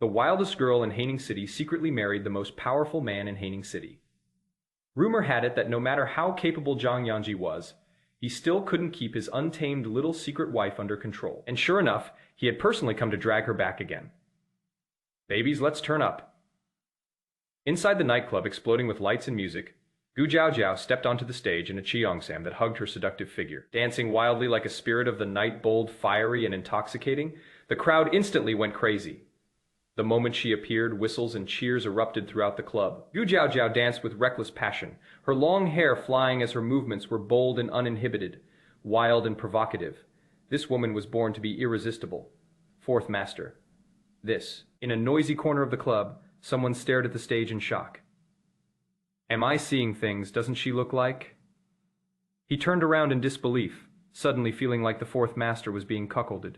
The wildest girl in Haining City secretly married the most powerful man in Haining City. Rumor had it that no matter how capable Jiang Yanzhi was, he still couldn't keep his untamed little secret wife under control. And sure enough, he had personally come to drag her back again. Babies, let's turn up. Inside the nightclub exploding with lights and music, Gu Jiaojiao stepped onto the stage in a cheongsam that hugged her seductive figure. Dancing wildly like a spirit of the night, bold, fiery, and intoxicating, the crowd instantly went crazy. The moment she appeared, whistles and cheers erupted throughout the club. Gu Jiaojiao danced with reckless passion, her long hair flying as her movements were bold and uninhibited, wild and provocative. This woman was born to be irresistible. Fourth master. This. In a noisy corner of the club, someone stared at the stage in shock. Am I seeing things? Doesn't she look like? He turned around in disbelief, suddenly feeling like the fourth master was being cuckolded.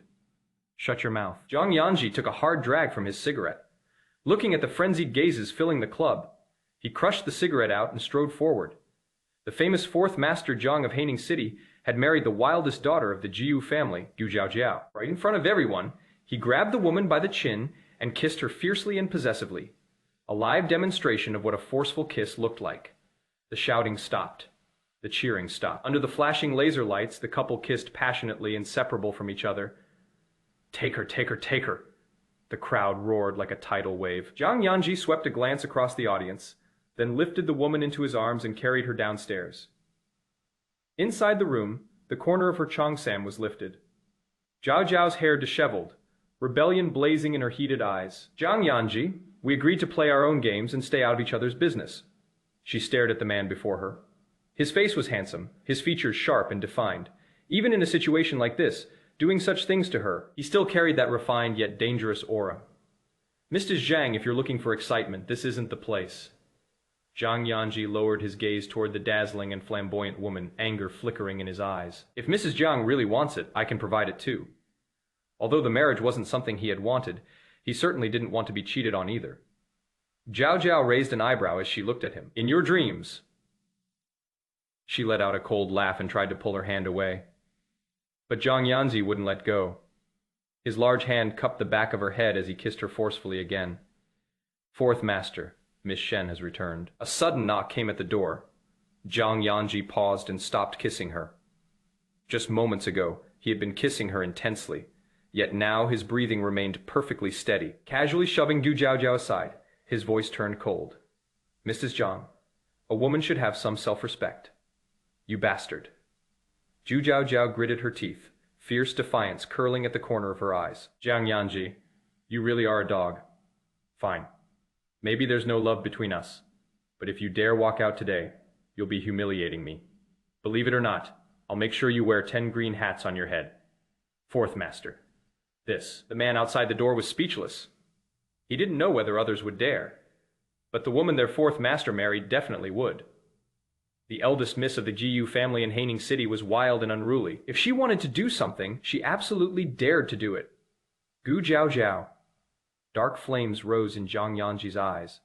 Shut your mouth. Jiang Yanzhi took a hard drag from his cigarette. Looking at the frenzied gazes filling the club, he crushed the cigarette out and strode forward. The famous fourth master Jiang of Haining City had married the wildest daughter of the Jiu family, Gu Jiaojiao. Right in front of everyone, he grabbed the woman by the chin and kissed her fiercely and possessively, a live demonstration of what a forceful kiss looked like. The shouting stopped. The cheering stopped. Under the flashing laser lights, the couple kissed passionately, inseparable from each other. Take her, take her, take her! The crowd roared like a tidal wave. Jiang Yanzhi swept a glance across the audience, then lifted the woman into his arms and carried her downstairs. Inside the room, the corner of her cheongsam was lifted. Jiao Jiao's hair disheveled, rebellion blazing in her heated eyes. Jiang Yanzhi, we agreed to play our own games and stay out of each other's business. She stared at the man before her. His face was handsome, his features sharp and defined. Even in a situation like this, doing such things to her, he still carried that refined yet dangerous aura. Mrs. Zhang, if you're looking for excitement, this isn't the place. Jiang Yanzhi lowered his gaze toward the dazzling and flamboyant woman, anger flickering in his eyes. If Mrs. Jiang really wants it, I can provide it too. Although the marriage wasn't something he had wanted, he certainly didn't want to be cheated on either. Jiao Jiao raised an eyebrow as she looked at him. In your dreams. She let out a cold laugh and tried to pull her hand away. But Jiang Yanzhi wouldn't let go. His large hand cupped the back of her head as he kissed her forcefully again. Fourth master, Miss Shen has returned. A sudden knock came at the door. Jiang Yanzhi paused and stopped kissing her. Just moments ago, he had been kissing her intensely, yet now his breathing remained perfectly steady. Casually shoving Gu Jiaojiao aside, his voice turned cold. Mrs. Jiang, a woman should have some self-respect. You bastard. Gu Jiaojiao gritted her teeth, fierce defiance curling at the corner of her eyes. Jiang Yanzhi, you really are a dog. Fine. Maybe there's no love between us, but if you dare walk out today, you'll be humiliating me. Believe it or not, I'll make sure you wear 10 green hats on your head. Fourth master. The man outside the door was speechless. He didn't know whether others would dare, but the woman their fourth master married definitely would. The eldest miss of the Jiu family in Haining City was wild and unruly. If she wanted to do something, she absolutely dared to do it. Gu Jiaojiao. Dark flames rose in Jiang Yanzhi's eyes.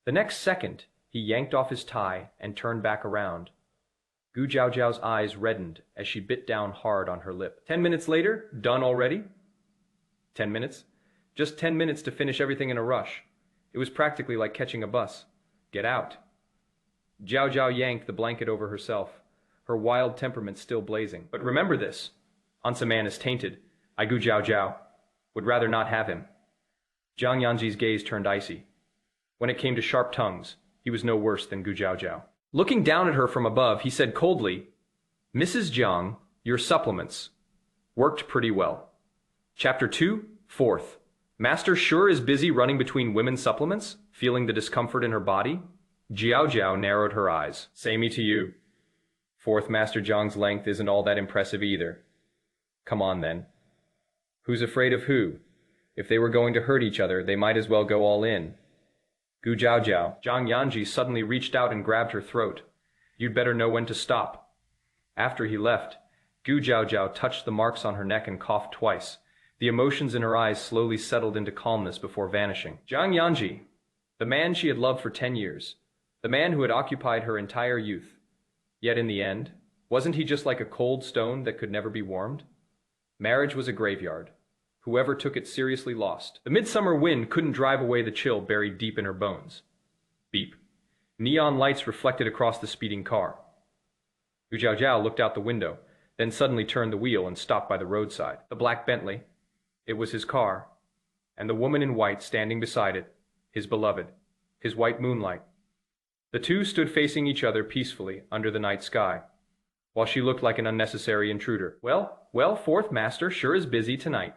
The next second, he yanked off his tie and turned back around. Gu Jiaojiao's eyes reddened as she bit down hard on her lip. 10 minutes later, done already? 10 minutes? Just 10 minutes to finish everything in a rush. It was practically like catching a bus. Get out. Jiao Jiao yanked the blanket over herself, her wild temperament still blazing. But remember this. Once a man is tainted, I Gu Jiao Jiao would rather not have him. Jiang Yanzhi's gaze turned icy. When it came to sharp tongues, he was no worse than Gu Jiao Jiao. Looking down at her from above, he said coldly, Mrs. Jiang, your supplements worked pretty well. Chapter 2, 4th. Master sure is busy running between women's supplements, feeling the discomfort in her body. Jiao Jiao narrowed her eyes. Say me to you. Fourth Master Jiang's length isn't all that impressive either. Come on then. Who's afraid of who? If they were going to hurt each other, they might as well go all in. Gu Jiao Jiao. Jiang Yanzhi suddenly reached out and grabbed her throat. You'd better know when to stop. After he left, Gu Jiao Jiao touched the marks on her neck and coughed twice. The emotions in her eyes slowly settled into calmness before vanishing. Jiang Yanzhi, the man she had loved for 10 years, the man who had occupied her entire youth. Yet in the end, wasn't he just like a cold stone that could never be warmed? Marriage was a graveyard. Whoever took it seriously lost. The midsummer wind couldn't drive away the chill buried deep in her bones. Beep. Neon lights reflected across the speeding car. Gu Jiao looked out the window, then suddenly turned the wheel and stopped by the roadside. The black Bentley. It was his car. And the woman in white standing beside it, his beloved, his white moonlight. The two stood facing each other peacefully under the night sky, while she looked like an unnecessary intruder. Well, fourth master sure is busy tonight.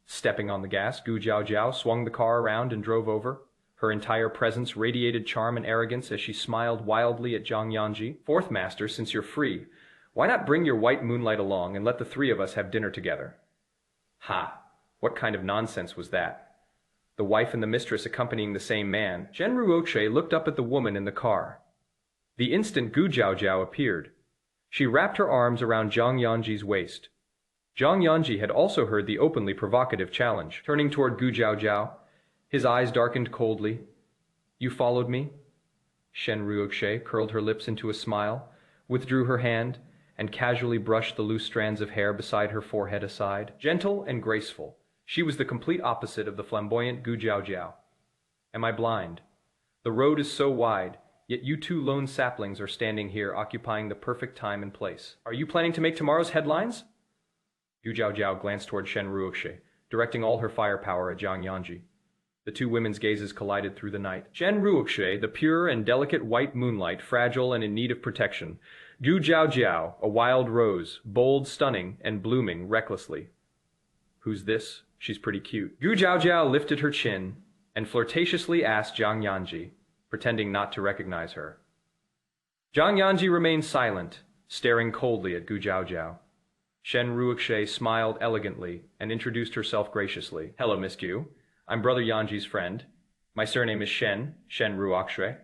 Stepping on the gas, Gu Jiao swung the car around and drove over. Her entire presence radiated charm and arrogance as she smiled wildly at Jiang Yanzhi. Fourth master, since you're free, why not bring your white moonlight along and let the three of us have dinner together? Ha! What kind of nonsense was that? The wife and the mistress accompanying the same man. Shen Ruoxue looked up at the woman in the car. The instant Gu Jiao appeared, she wrapped her arms around Jiang Yanzhi's waist. Jiang Yanzhi had also heard the openly provocative challenge. Turning toward Gu Jiao, his eyes darkened coldly. You followed me? Shen Ruoxue curled her lips into a smile, withdrew her hand, and casually brushed the loose strands of hair beside her forehead aside. Gentle and graceful, she was the complete opposite of the flamboyant Gu Jiao. Am I blind? The road is so wide, yet you two lone saplings are standing here occupying the perfect time and place. Are you planning to make tomorrow's headlines? Gu Jiao glanced toward Shen Ruoxue, directing all her firepower at Jiang Yanzhi. The two women's gazes collided through the night. Shen Ruoxue, the pure and delicate white moonlight, fragile and in need of protection. Gu Jiao, a wild rose, bold, stunning, and blooming recklessly. Who's this? She's pretty cute. Gu Jiao lifted her chin and flirtatiously asked Jiang Yanzhi, pretending not to recognize her. Jiang Yanzhi remained silent, staring coldly at Gu Jiao. Shen Ruoxue smiled elegantly and introduced herself graciously. Hello, Miss Gu. I'm Brother Yanzhi's friend. My surname is Shen Ruoxue.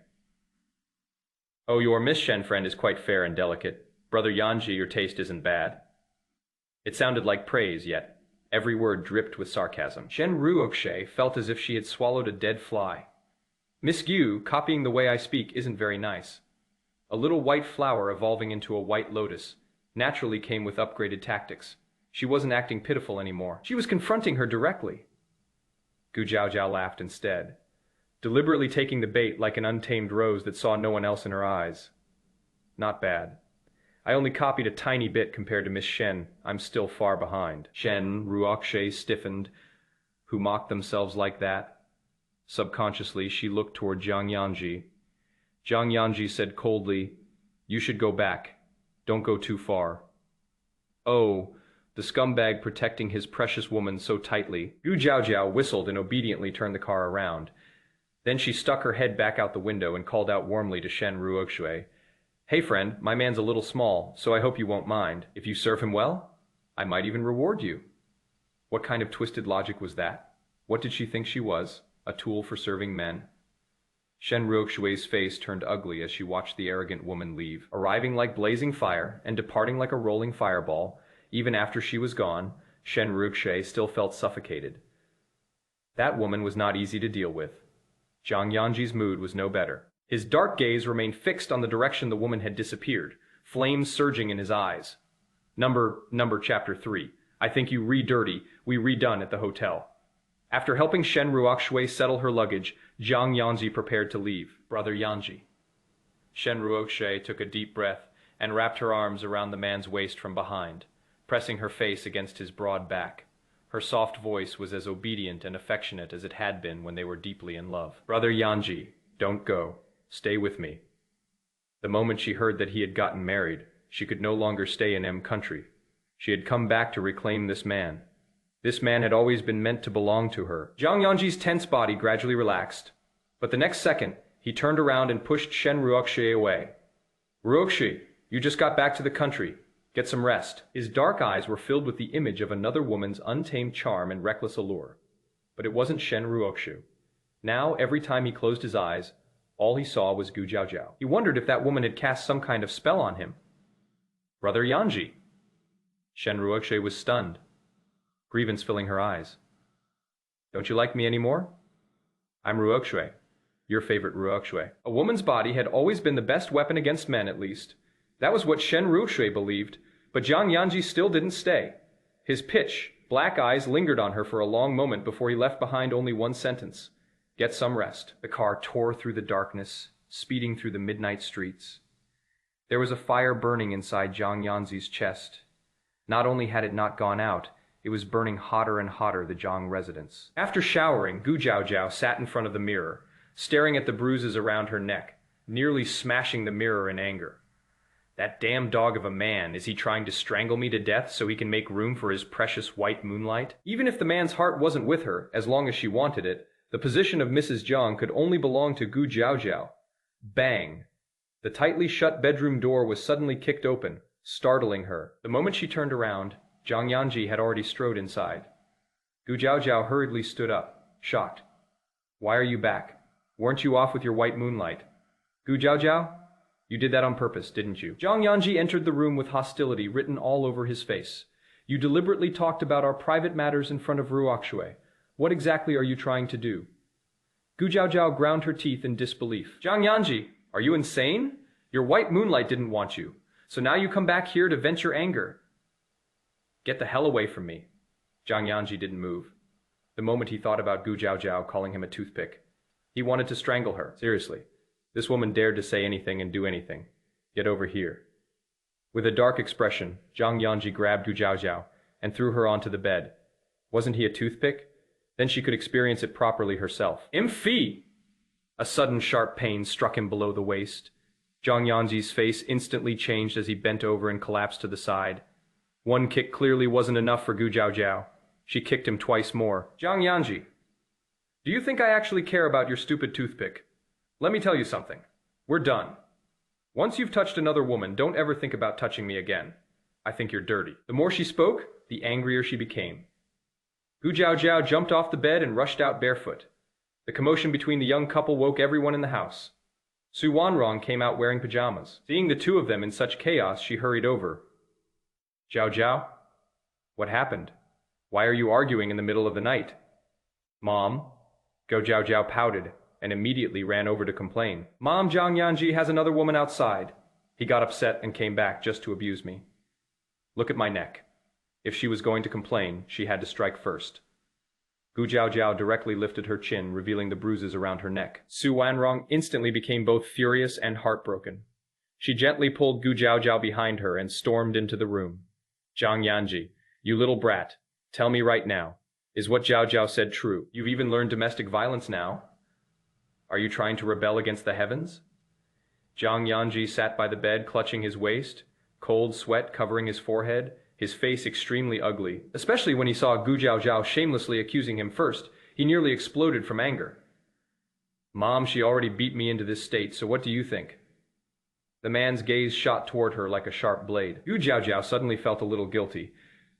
Oh, your Miss Shen friend is quite fair and delicate. Brother Yanzhi, your taste isn't bad. It sounded like praise, yet every word dripped with sarcasm. Shen Ruoxue felt as if she had swallowed a dead fly. Miss Gu, copying the way I speak isn't very nice. A little white flower evolving into a white lotus naturally came with upgraded tactics. She wasn't acting pitiful anymore. She was confronting her directly. Gu Jiao laughed instead, deliberately taking the bait like an untamed rose that saw no one else in her eyes. Not bad. I only copied a tiny bit compared to Miss Shen. I'm still far behind. Shen Ruoxue stiffened. Who mocked themselves like that? Subconsciously, she looked toward Jiang Yanzhi. Jiang Yanzhi said coldly, You should go back. Don't go too far. Oh, the scumbag protecting his precious woman so tightly. Gu Jiao whistled and obediently turned the car around. Then she stuck her head back out the window and called out warmly to Shen Ruoxue. Hey friend, my man's a little small, so I hope you won't mind. If you serve him well, I might even reward you. What kind of twisted logic was that? What did she think she was? A tool for serving men? Shen Ruoxue's face turned ugly as she watched the arrogant woman leave. Arriving like blazing fire and departing like a rolling fireball, even after she was gone, Shen Ruoxue still felt suffocated. That woman was not easy to deal with. Jiang Yanzhi's mood was no better. His dark gaze remained fixed on the direction the woman had disappeared, flames surging in his eyes. Number chapter 3. I think you re-dirty, we redone at the hotel. After helping Shen Ruoxue settle her luggage, Jiang Yanzhi prepared to leave. Brother Yanzhi. Shen Ruoxue took a deep breath and wrapped her arms around the man's waist from behind, pressing her face against his broad back. Her soft voice was as obedient and affectionate as it had been when they were deeply in love. Brother Yanzhi, don't go. Stay with me. The moment she heard that he had gotten married, she could no longer stay in M country. She had come back to reclaim this man. This man had always been meant to belong to her. Jiang Yanzhi's tense body gradually relaxed, but the next second, he turned around and pushed Shen Ruoxue away. Ruoxue, you just got back to the country. Get some rest. His dark eyes were filled with the image of another woman's untamed charm and reckless allure. But it wasn't Shen Ruoxue. Now, every time he closed his eyes, all he saw was Gu Jiao. He wondered if that woman had cast some kind of spell on him. Brother Yanzhi. Shen Ruoxue was stunned, grievance filling her eyes. Don't you like me anymore? I'm Ruoxue, your favorite Ruoxue. A woman's body had always been the best weapon against men, at least. That was what Shen Ruoxue believed, but Jiang Yanzhi still didn't stay. His pitch, black eyes lingered on her for a long moment before he left behind only one sentence. Get some rest. The car tore through the darkness, speeding through the midnight streets. There was a fire burning inside Jiang Yanzhi's chest. Not only had it not gone out, it was burning hotter and hotter the Jiang residence. After showering, Gu Jiaojiao sat in front of the mirror, staring at the bruises around her neck, nearly smashing the mirror in anger. That damn dog of a man, is he trying to strangle me to death so he can make room for his precious white moonlight? Even if the man's heart wasn't with her, as long as she wanted it, the position of Mrs. Jiang could only belong to Gu Jiaojiao. Bang! The tightly shut bedroom door was suddenly kicked open, startling her. The moment she turned around, Jiang Yanzhi had already strode inside. Gu Jiaojiao hurriedly stood up, shocked. Why are you back? Weren't you off with your white moonlight? Gu Jiaojiao? You did that on purpose, didn't you? Jiang Yanzhi entered the room with hostility written all over his face. You deliberately talked about our private matters in front of Ruoxue. What exactly are you trying to do? Gu Jiaojiao ground her teeth in disbelief. Jiang Yanzhi, are you insane? Your white moonlight didn't want you, so now you come back here to vent your anger. Get the hell away from me. Jiang Yanzhi didn't move. The moment he thought about Gu Jiaojiao calling him a toothpick, he wanted to strangle her. Seriously. This woman dared to say anything and do anything. Yet over here. With a dark expression, Jiang Yanzhi grabbed Gu Jiaojiao and threw her onto the bed. Wasn't he a toothpick? Then she could experience it properly herself. Imphi! A sudden sharp pain struck him below the waist. Jiang Yanzhi's face instantly changed as he bent over and collapsed to the side. One kick clearly wasn't enough for Gu Jiaojiao. She kicked him twice more. Jiang Yanzhi, do you think I actually care about your stupid toothpick? Let me tell you something. We're done. Once you've touched another woman, don't ever think about touching me again. I think you're dirty. The more she spoke, the angrier she became. Gu Jiaojiao jumped off the bed and rushed out barefoot. The commotion between the young couple woke everyone in the house. Su Wanrong came out wearing pajamas. Seeing the two of them in such chaos, she hurried over. Jiao, what happened? Why are you arguing in the middle of the night? Mom. Go Jiao pouted and immediately ran over to complain. Mom, Jiang Yanzhi has another woman outside. He got upset and came back just to abuse me. Look at my neck. If she was going to complain, she had to strike first. Gu Jiaojiao directly lifted her chin, revealing the bruises around her neck. Su Wanrong instantly became both furious and heartbroken. She gently pulled Gu Jiaojiao behind her and stormed into the room. Jiang Yanzhi, you little brat, tell me right now, is what Jiaojiao said true? You've even learned domestic violence now? Are you trying to rebel against the heavens? Jiang Yanzhi sat by the bed, clutching his waist, cold sweat covering his forehead, his face extremely ugly. Especially when he saw Gu Jiaojiao shamelessly accusing him first, he nearly exploded from anger. Mom, she already beat me into this state, so what do you think? The man's gaze shot toward her like a sharp blade. Gu Jiaojiao suddenly felt a little guilty.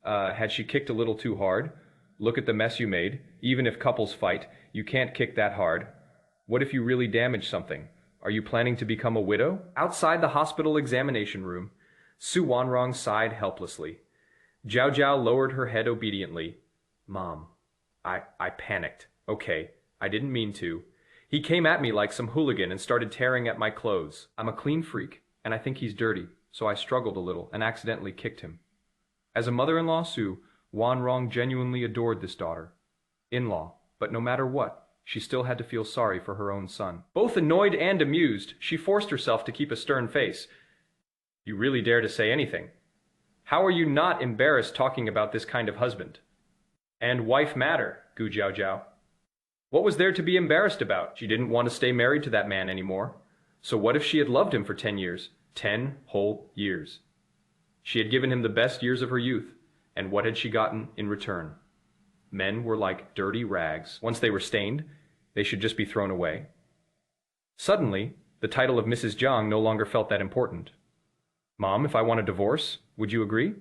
Had she kicked a little too hard? Look at the mess you made. Even if couples fight, you can't kick that hard. What if you really damage something? Are you planning to become a widow? Outside the hospital examination room, Su Wanrong sighed helplessly. Jiaojiao lowered her head obediently. Mom, I panicked. Okay, I didn't mean to. He came at me like some hooligan and started tearing at my clothes. I'm a clean freak, and I think he's dirty, so I struggled a little and accidentally kicked him. As a mother-in-law, Su Wanrong genuinely adored this daughter. In-law, but no matter what, she still had to feel sorry for her own son. Both annoyed and amused, she forced herself to keep a stern face. You really dare to say anything? How are you not embarrassed talking about this kind of husband? And wife matter, Gu Jiaojiao. What was there to be embarrassed about? She didn't want to stay married to that man anymore. So what if she had loved him for 10 years? 10 whole years. She had given him the best years of her youth, and what had she gotten in return? Men were like dirty rags. Once they were stained, they should just be thrown away. Suddenly, the title of Mrs. Jiang no longer felt that important. Mom, if I want a divorce, would you agree?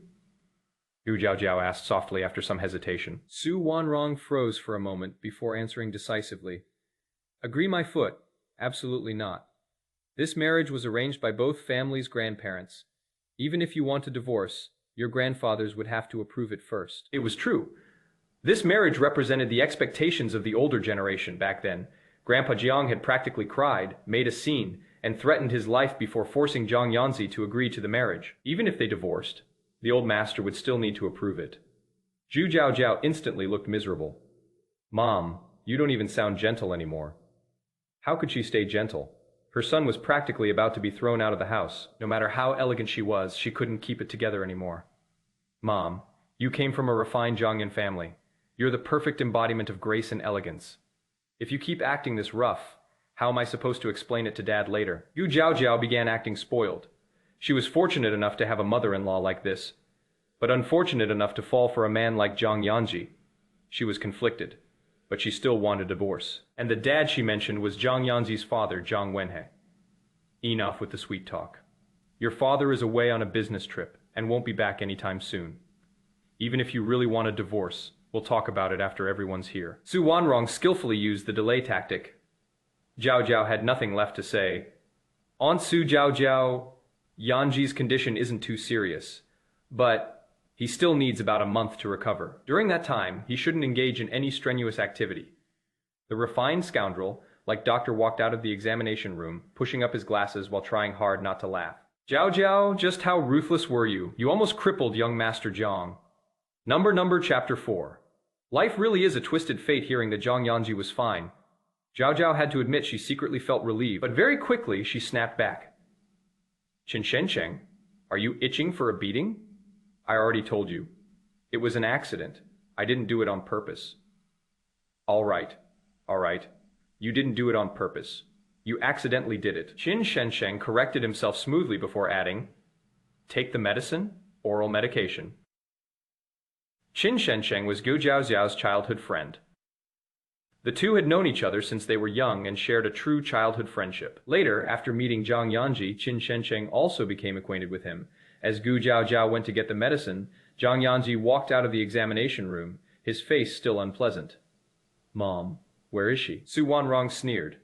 Gu Jiaojiao asked softly after some hesitation. Su Wanrong froze for a moment before answering decisively. Agree my foot. Absolutely not. This marriage was arranged by both families' grandparents. Even if you want a divorce, your grandfathers would have to approve it first. It was true. This marriage represented the expectations of the older generation back then. Grandpa Jiang had practically cried, made a scene, and threatened his life before forcing Jiang Yanzhi to agree to the marriage. Even if they divorced, the old master would still need to approve it. Zhu Jiao instantly looked miserable. Mom, you don't even sound gentle anymore. How could she stay gentle? Her son was practically about to be thrown out of the house. No matter how elegant she was, she couldn't keep it together anymore. Mom, you came from a refined Jiangyan family. You're the perfect embodiment of grace and elegance. If you keep acting this rough, how am I supposed to explain it to Dad later? Yu Jiao began acting spoiled. She was fortunate enough to have a mother-in-law like this, but unfortunate enough to fall for a man like Jiang Yanzhi. She was conflicted, but she still wanted a divorce. And the dad she mentioned was Jiang Yanzhi's father, Jiang Wenhe. Enough with the sweet talk. Your father is away on a business trip and won't be back anytime soon. Even if you really want a divorce, we'll talk about it after everyone's here. Su Wanrong skillfully used the delay tactic. Jiao had nothing left to say. On Su Jiao, Yanji's condition isn't too serious, but he still needs about a month to recover. During that time, he shouldn't engage in any strenuous activity. The refined scoundrel, like Doctor, walked out of the examination room, pushing up his glasses while trying hard not to laugh. Jiao, just how ruthless were you? You almost crippled young Master Jiang. Number Chapter 4. Life really is a twisted fate. Hearing that Jiang Yanzhi was fine, Jiao had to admit she secretly felt relieved, but very quickly she snapped back. Qin Shensheng, are you itching for a beating? I already told you. It was an accident. I didn't do it on purpose. All right. You didn't do it on purpose. You accidentally did it. Qin Shensheng corrected himself smoothly before adding, take the medicine, oral medication. Qin Shensheng was Gu Jiao's childhood friend. The two had known each other since they were young and shared a true childhood friendship. Later, after meeting Jiang Yanzhi, Qin Shensheng also became acquainted with him. As Gu Jiao went to get the medicine, Jiang Yanzhi walked out of the examination room, his face still unpleasant. Mom, where is she? Su Wanrong sneered.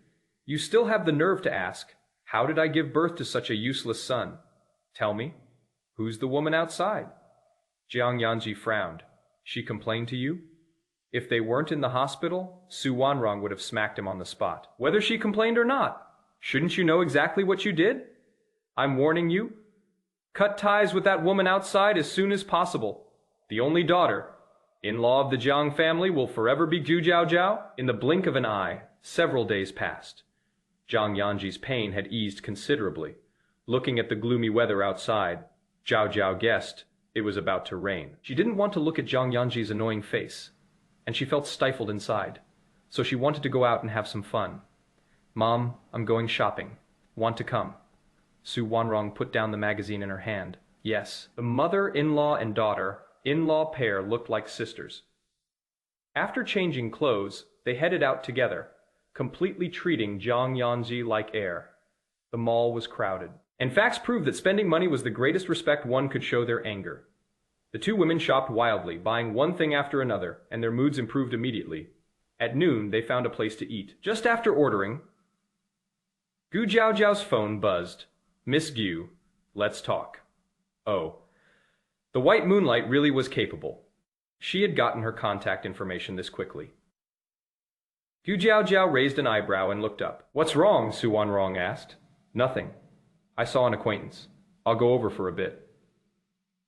You still have the nerve to ask, how did I give birth to such a useless son? Tell me, who's the woman outside? Jiang Yanzhi frowned. She complained to you? If they weren't in the hospital, Su Wanrong would have smacked him on the spot. Whether she complained or not, shouldn't you know exactly what you did? I'm warning you. Cut ties with that woman outside as soon as possible. The only daughter, in-law of the Jiang family, will forever be Zhu Jiao. In the blink of an eye, several days passed. Jiang Yanzhi's pain had eased considerably. Looking at the gloomy weather outside, Jiao guessed it was about to rain. She didn't want to look at Jiang Yanzhi's annoying face, and she felt stifled inside, so she wanted to go out and have some fun. Mom, I'm going shopping. Want to come? Su Wanrong put down the magazine in her hand. Yes, the mother-in-law and daughter-in-law pair looked like sisters. After changing clothes, they headed out together, completely treating Jiang Yanzhi like heir. The mall was crowded, and facts proved that spending money was the greatest respect one could show their anger. The two women shopped wildly, buying one thing after another, and their moods improved immediately. At noon, they found a place to eat. Just after ordering, Gu Jiao's phone buzzed. Miss Gu, let's talk. Oh, the white moonlight really was capable. She had gotten her contact information this quickly. Gu Jiao raised an eyebrow and looked up. What's wrong? Su Wanrong asked. Nothing. I saw an acquaintance. I'll go over for a bit.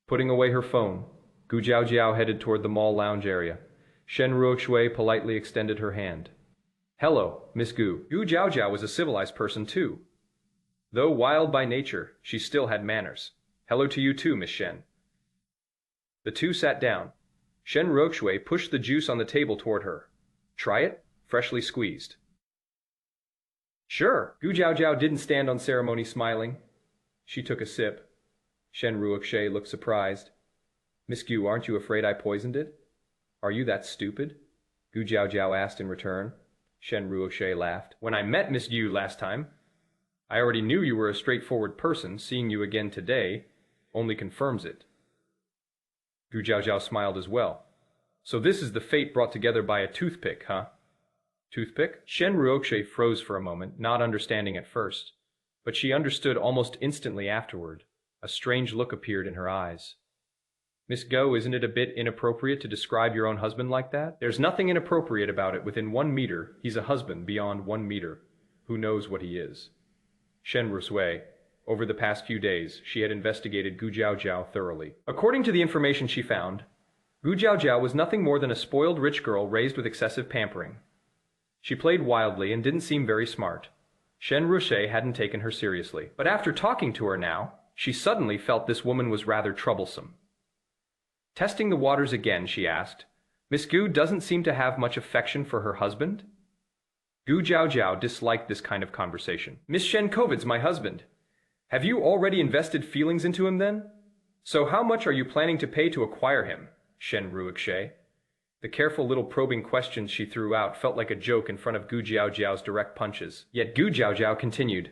Putting away her phone, Gu Jiao headed toward the mall lounge area. Shen Ruoxue politely extended her hand. Hello, Miss Gu. Gu Jiao was a civilized person too. Though wild by nature, she still had manners. Hello to you too, Miss Shen. The two sat down. Shen Ruoxue pushed the juice on the table toward her. Try it, freshly squeezed. Sure. Gu Jiao didn't stand on ceremony, smiling. She took a sip. Shen Ruoxue looked surprised. Miss Gu, aren't you afraid I poisoned it? Are you that stupid? Gu Jiao asked in return. Shen Ruoxue laughed. When I met Miss Gu last time, I already knew you were a straightforward person. Seeing you again today only confirms it. Gu Jiao smiled as well. So this is the fate brought together by a toothpick, huh? Toothpick? Shen Ruoxue froze for a moment, not understanding at first, but she understood almost instantly afterward. A strange look appeared in her eyes. Miss Go, isn't it a bit inappropriate to describe your own husband like that? There's nothing inappropriate about it. Within 1 meter, he's a husband. Beyond 1 meter, who knows what he is? Shen Ruoxue, over the past few days, she had investigated Gu Jiao thoroughly. According to the information she found, Gu Jiaojiao was nothing more than a spoiled rich girl raised with excessive pampering. She played wildly and didn't seem very smart. Shen Ruche hadn't taken her seriously. But after talking to her now, she suddenly felt this woman was rather troublesome. Testing the waters again, she asked, "Miss Gu doesn't seem to have much affection for her husband?" Gu Jiaojiao disliked this kind of conversation. "Miss Shen Covid's my husband. Have you already invested feelings into him then? So how much are you planning to pay to acquire him?" Shen Ruikshe. The careful little probing questions she threw out felt like a joke in front of Gu Jiaojiao's direct punches. Yet Gu Jiaojiao continued,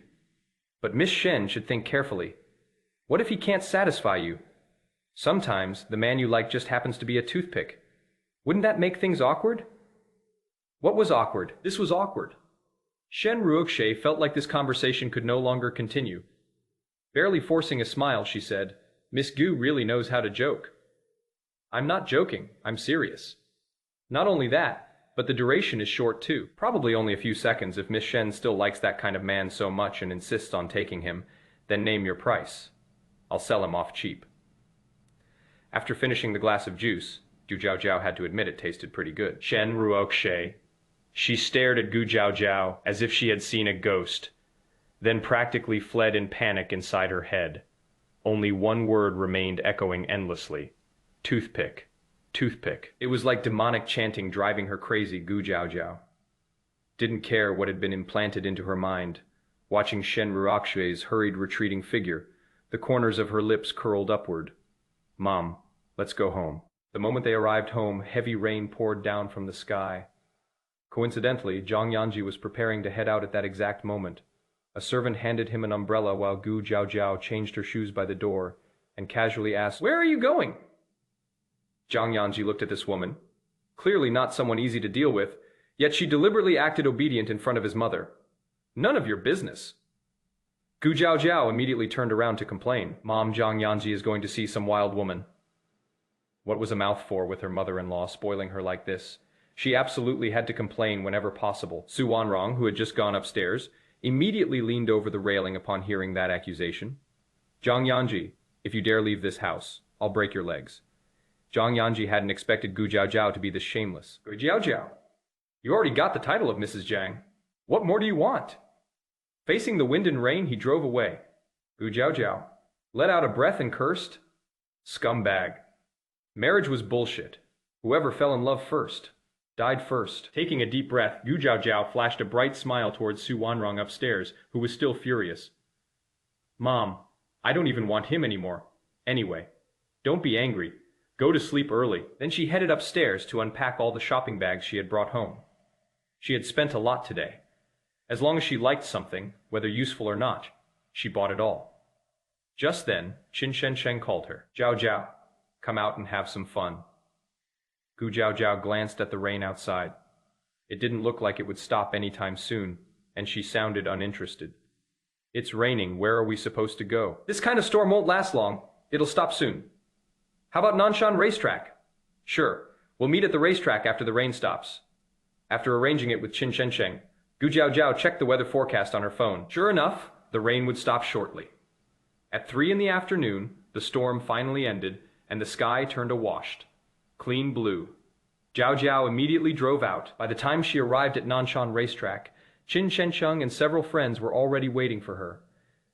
"But Miss Shen should think carefully. What if he can't satisfy you? Sometimes the man you like just happens to be a toothpick. Wouldn't that make things awkward?" What was awkward? This was awkward. Shen Ruikshe felt like this conversation could no longer continue. Barely forcing a smile, she said, "Miss Gu really knows how to joke." "I'm not joking, I'm serious. Not only that, but the duration is short too. Probably only a few seconds if Miss Shen still likes that kind of man so much and insists on taking him, then name your price. I'll sell him off cheap." After finishing the glass of juice, Gu Jiaojiao had to admit it tasted pretty good. Shen Ruokshe. She stared at Gu Jiaojiao as if she had seen a ghost, then practically fled in panic inside her head. Only one word remained echoing endlessly. Toothpick. Toothpick. It was like demonic chanting driving her crazy, Gu Jiaojiao. Didn't care what had been implanted into her mind, watching Shen Ruokshe's hurried retreating figure, the corners of her lips curled upward. "Mom, let's go home." The moment they arrived home, heavy rain poured down from the sky. Coincidentally, Jiang Yanzhi was preparing to head out at that exact moment. A servant handed him an umbrella while Gu Jiaojiao changed her shoes by the door and casually asked, "Where are you going?" Jiang Yanzhi looked at this woman, clearly not someone easy to deal with, yet she deliberately acted obedient in front of his mother. "None of your business." Gu Jiaojiao immediately turned around to complain. "Mom, Jiang Yanzhi is going to see some wild woman." What was a mouth for with her mother-in-law spoiling her like this? She absolutely had to complain whenever possible. Su Wanrong, who had just gone upstairs, immediately leaned over the railing upon hearing that accusation. "Jiang Yanzhi, if you dare leave this house, I'll break your legs." Jiang Yanzhi hadn't expected Gu Jiaojiao to be this shameless. "Gu Jiaojiao, you already got the title of Mrs. Jiang. What more do you want?" Facing the wind and rain, he drove away. Gu Jiaojiao let out a breath and cursed. Scumbag. Marriage was bullshit. Whoever fell in love first died first. Taking a deep breath, Gu Jiaojiao flashed a bright smile towards Su Wanrong upstairs, who was still furious. "Mom, I don't even want him anymore. Anyway, don't be angry. Go to sleep early." Then she headed upstairs to unpack all the shopping bags she had brought home. She had spent a lot today. As long as she liked something, whether useful or not, she bought it all. Just then, Qin Shensheng called her. "Jiao Jiao, come out and have some fun." Gu Jiaojiao glanced at the rain outside. It didn't look like it would stop anytime soon, and she sounded uninterested. "It's raining. Where are we supposed to go?" "This kind of storm won't last long. It'll stop soon." "How about Nanshan Racetrack?" "Sure. We'll meet at the racetrack after the rain stops." After arranging it with Qin Shensheng, Gu Jiaojiao checked the weather forecast on her phone. Sure enough, the rain would stop shortly. At 3 in the afternoon, the storm finally ended, and the sky turned awash. Clean blue. Jiao Jiao immediately drove out. By the time she arrived at Nanshan Racetrack, Qin Shensheng and several friends were already waiting for her.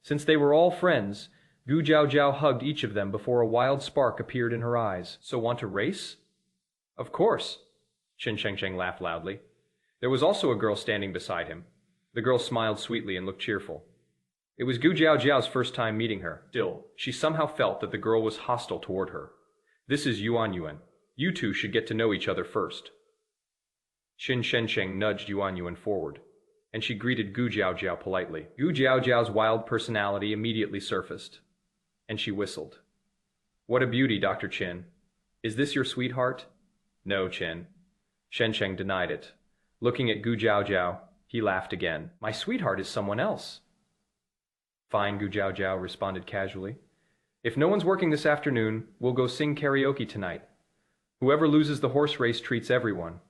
Since they were all friends, Gu Jiaojiao hugged each of them before a wild spark appeared in her eyes. "So want to race?" "Of course." Qin Shensheng laughed loudly. There was also a girl standing beside him. The girl smiled sweetly and looked cheerful. It was Gu Jiaojiao's first time meeting her. Still, she somehow felt that the girl was hostile toward her. "This is Yuan Yuan. You two should get to know each other first." Qin Shensheng nudged Yuan Yuan forward, and she greeted Gu Jiaojiao politely. Gu Jiaojiao's wild personality immediately surfaced, and she whistled. "What a beauty, Dr. Qin. Is this your sweetheart?" "No, Qin." Shensheng denied it. Looking at Gu Jiaojiao, he laughed again. "My sweetheart is someone else." "Fine," Gu Jiaojiao responded casually. "If no one's working this afternoon, we'll go sing karaoke tonight. Whoever loses the horse race treats everyone."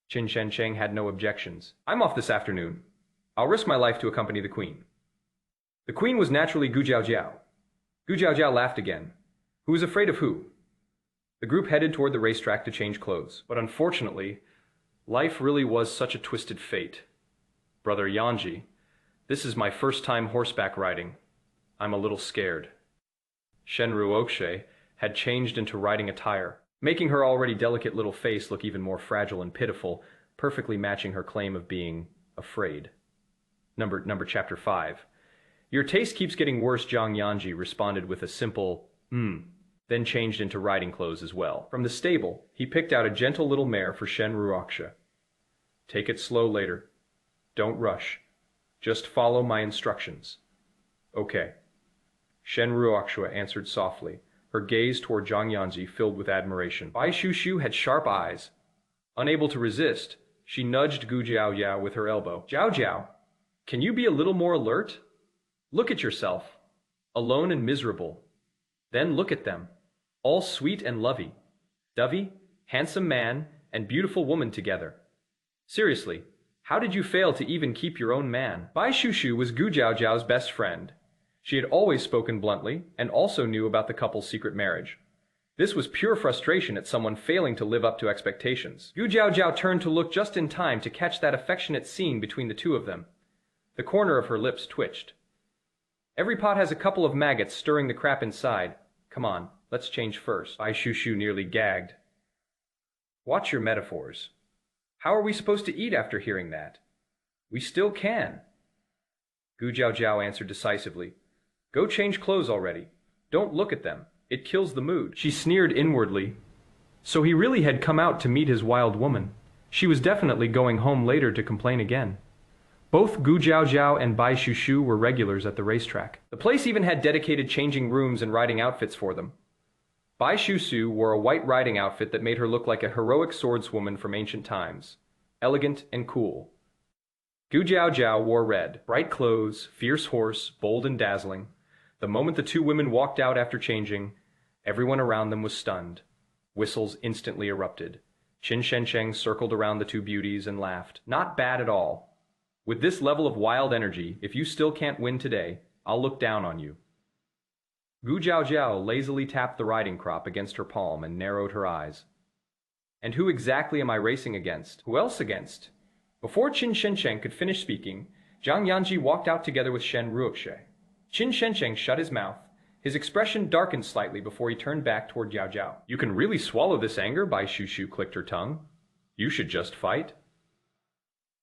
Qin Shensheng had no objections. "I'm off this afternoon. I'll risk my life to accompany the queen." The queen was naturally Gu Jiaojiao. Gu Jiaojiao laughed again. Who was afraid of who? The group headed toward the racetrack to change clothes. But unfortunately, life really was such a twisted fate. Brother Yanzhi, this is my first time horseback riding. I'm a little scared. Shenru Okshe had changed into riding attire, making her already delicate little face look even more fragile and pitiful, perfectly matching her claim of being afraid. Chapter 5. Your taste keeps getting worse, Jiang Yanzhi responded with a simple, then changed into riding clothes as well. From the stable, he picked out a gentle little mare for Shen Ruoksha. Take it slow later. Don't rush. Just follow my instructions. Okay. Shen Ruoksha answered softly, her gaze toward Jiang Yanzhi filled with admiration. Bai Shushu had sharp eyes. Unable to resist, she nudged Gu Jiao with her elbow. Jiao, can you be a little more alert? Look at yourself, alone and miserable. Then look at them, all sweet and lovey. Dovey, handsome man, and beautiful woman together. Seriously, how did you fail to even keep your own man? Bai Shushu was Gu Jiao's best friend. She had always spoken bluntly, and also knew about the couple's secret marriage. This was pure frustration at someone failing to live up to expectations. Gu Jiao turned to look just in time to catch that affectionate scene between the two of them. The corner of her lips twitched. Every pot has a couple of maggots stirring the crap inside. Come on, let's change first. Bai Shushu nearly gagged. Watch your metaphors. How are we supposed to eat after hearing that? We still can. Gu Jiao answered decisively. Go change clothes already. Don't look at them. It kills the mood. She sneered inwardly. So he really had come out to meet his wild woman. She was definitely going home later to complain again. Both Gu Jiao and Bai Shushu were regulars at the racetrack. The place even had dedicated changing rooms and riding outfits for them. Bai Shushu wore a white riding outfit that made her look like a heroic swordswoman from ancient times, elegant and cool. Gu Jiao wore red, bright clothes, fierce horse, bold and dazzling. The moment the two women walked out after changing, everyone around them was stunned. Whistles instantly erupted. Qin Shensheng circled around the two beauties and laughed. Not bad at all. With this level of wild energy, if you still can't win today, I'll look down on you. Gu Jiao lazily tapped the riding crop against her palm and narrowed her eyes. And who exactly am I racing against? Who else against? Before Qin Shensheng could finish speaking, Jiang Yanzhi walked out together with Shen Ruokshe. Qin Shensheng shut his mouth. His expression darkened slightly before he turned back toward Jiao. You can really swallow this anger, Bai Shushu clicked her tongue. You should just fight.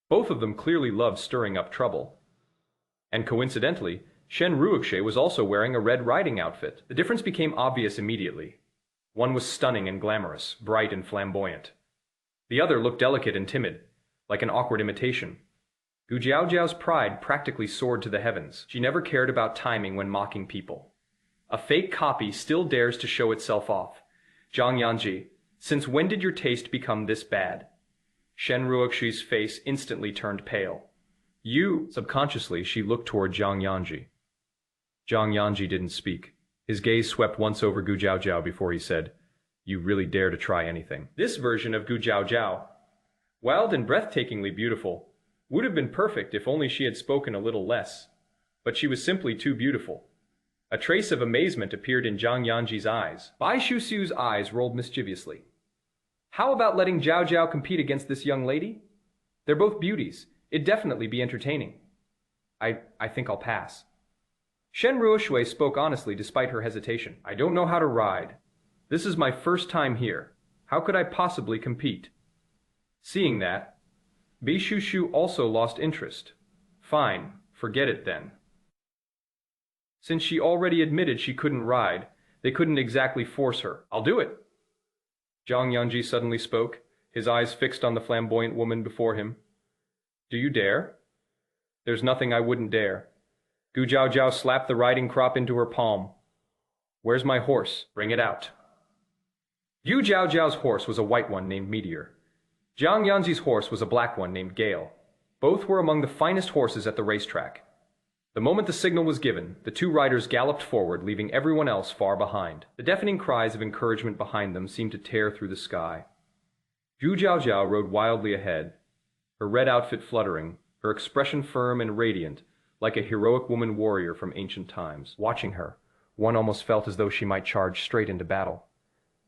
Both of them clearly loved stirring up trouble. And coincidentally, Shen Ruokshe was also wearing a red riding outfit. The difference became obvious immediately. One was stunning and glamorous, bright and flamboyant. The other looked delicate and timid, like an awkward imitation. Gu Jiao's pride practically soared to the heavens. She never cared about timing when mocking people. A fake copy still dares to show itself off. Jiang Yanzhi, since when did your taste become this bad? Shen Ruokshe's face instantly turned pale. Subconsciously, she looked toward Jiang Yanzhi. Jiang Yanzhi didn't speak. His gaze swept once over Gu Jiao before he said, You really dare to try anything. This version of Gu Jiao, wild and breathtakingly beautiful, would have been perfect if only she had spoken a little less. But she was simply too beautiful. A trace of amazement appeared in Jiang Yanzhi's eyes. Bai Shushu's eyes rolled mischievously. How about letting Jiao compete against this young lady? They're both beauties. It'd definitely be entertaining. I think I'll pass. Shen Ruokshe spoke honestly despite her hesitation. I don't know how to ride. This is my first time here. How could I possibly compete? Seeing that, Bai Shushu also lost interest. Fine, forget it then. Since she already admitted she couldn't ride, they couldn't exactly force her. I'll do it. Jiang Yanzhi suddenly spoke, his eyes fixed on the flamboyant woman before him. Do you dare? There's nothing I wouldn't dare. Gu Jiao slapped the riding crop into her palm. Where's my horse? Bring it out. Gu Jiao's horse was a white one named Meteor. Jiang Yanzhi's horse was a black one named Gale. Both were among the finest horses at the racetrack. The moment the signal was given, the two riders galloped forward, leaving everyone else far behind. The deafening cries of encouragement behind them seemed to tear through the sky. Gu Jiao rode wildly ahead, her red outfit fluttering, her expression firm and radiant, like a heroic woman warrior from ancient times. Watching her, one almost felt as though she might charge straight into battle.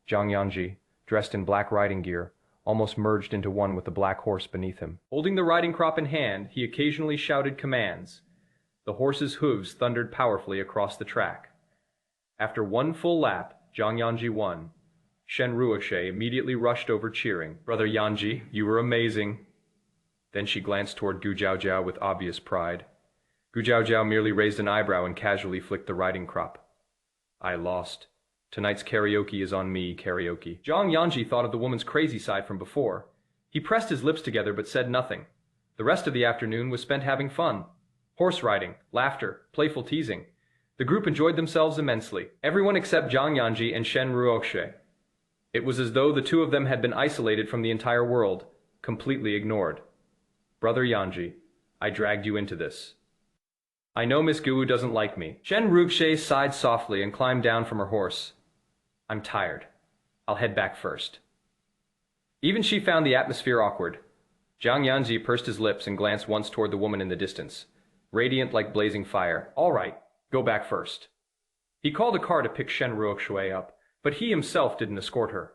Jiang Yanzhi, dressed in black riding gear, almost merged into one with the black horse beneath him. Holding the riding crop in hand, he occasionally shouted commands. The horse's hooves thundered powerfully across the track. After one full lap, Jiang Yanzhi won. Shen Ruoxie immediately rushed over cheering. "Brother Yanzhi, you were amazing." Then she glanced toward Gu Jiaojiao with obvious pride. Gu Jiaojiao merely raised an eyebrow and casually flicked the riding crop. "I lost. Tonight's karaoke is on me, karaoke." Jiang Yanzhi thought of the woman's crazy side from before. He pressed his lips together but said nothing. The rest of the afternoon was spent having fun. Horse riding, laughter, playful teasing. The group enjoyed themselves immensely. Everyone except Jiang Yanzhi and Shen Ruoxie. It was as though the two of them had been isolated from the entire world, completely ignored. "Brother Yanzhi, I dragged you into this. I know Miss Gu doesn't like me." Shen Ruoxie sighed softly and climbed down from her horse. "I'm tired. I'll head back first." Even she found the atmosphere awkward. Jiang Yanzhi pursed his lips and glanced once toward the woman in the distance, radiant like blazing fire. "All right, go back first." He called a car to pick Shen Ruoxie up, but he himself didn't escort her.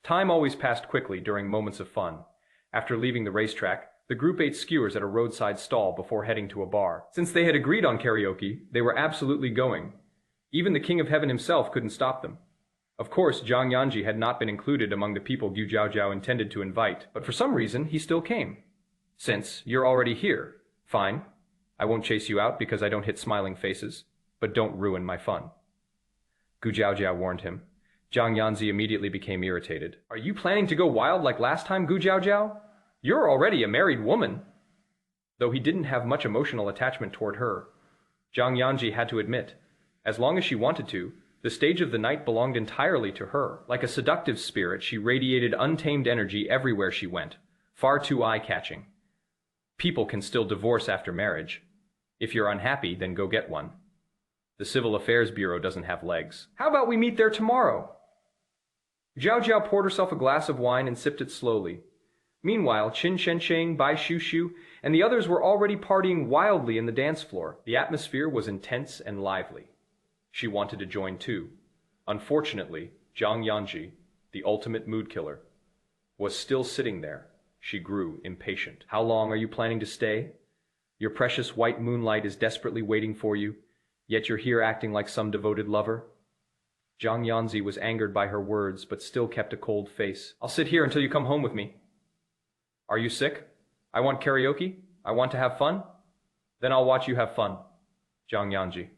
Time always passed quickly during moments of fun. After leaving the racetrack, the group ate skewers at a roadside stall before heading to a bar. Since they had agreed on karaoke, they were absolutely going. Even the King of Heaven himself couldn't stop them. Of course, Jiang Yanzhi had not been included among the people Gu Jiaojiao intended to invite, but for some reason he still came. "Since you're already here, fine. I won't chase you out because I don't hit smiling faces, but don't ruin my fun." Gu Jiaojiao warned him. Jiang Yanzhi immediately became irritated. "Are you planning to go wild like last time, Gu Jiaojiao? You're already a married woman." Though he didn't have much emotional attachment toward her, Jiang Yanzhi had to admit, as long as she wanted to, the stage of the night belonged entirely to her. Like a seductive spirit, she radiated untamed energy everywhere she went, far too eye-catching. People can still divorce after marriage. If you're unhappy, then go get one. The Civil Affairs Bureau doesn't have legs. "How about we meet there tomorrow?" Zhao Zhao poured herself a glass of wine and sipped it slowly. Meanwhile, Qin Shensheng, Bai Shushu, and the others were already partying wildly in the dance floor. The atmosphere was intense and lively. She wanted to join too. Unfortunately, Jiang Yanzhi, the ultimate mood killer, was still sitting there. She grew impatient. "How long are you planning to stay? Your precious white moonlight is desperately waiting for you, yet you're here acting like some devoted lover." Jiang Yanzhi was angered by her words, but still kept a cold face. "I'll sit here until you come home with me." "Are you sick? I want karaoke. I want to have fun. Then I'll watch you have fun." Jiang Yanzhi.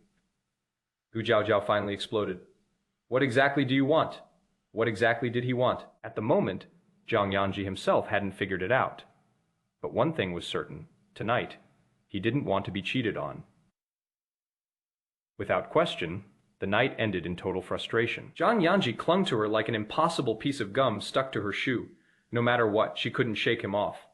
Gu Jiaojiao finally exploded. "What exactly do you want?" What exactly did he want? At the moment, Jiang Yanzhi himself hadn't figured it out. But one thing was certain. Tonight, he didn't want to be cheated on. Without question, the night ended in total frustration. Jiang Yanzhi clung to her like an impossible piece of gum stuck to her shoe. No matter what, she couldn't shake him off.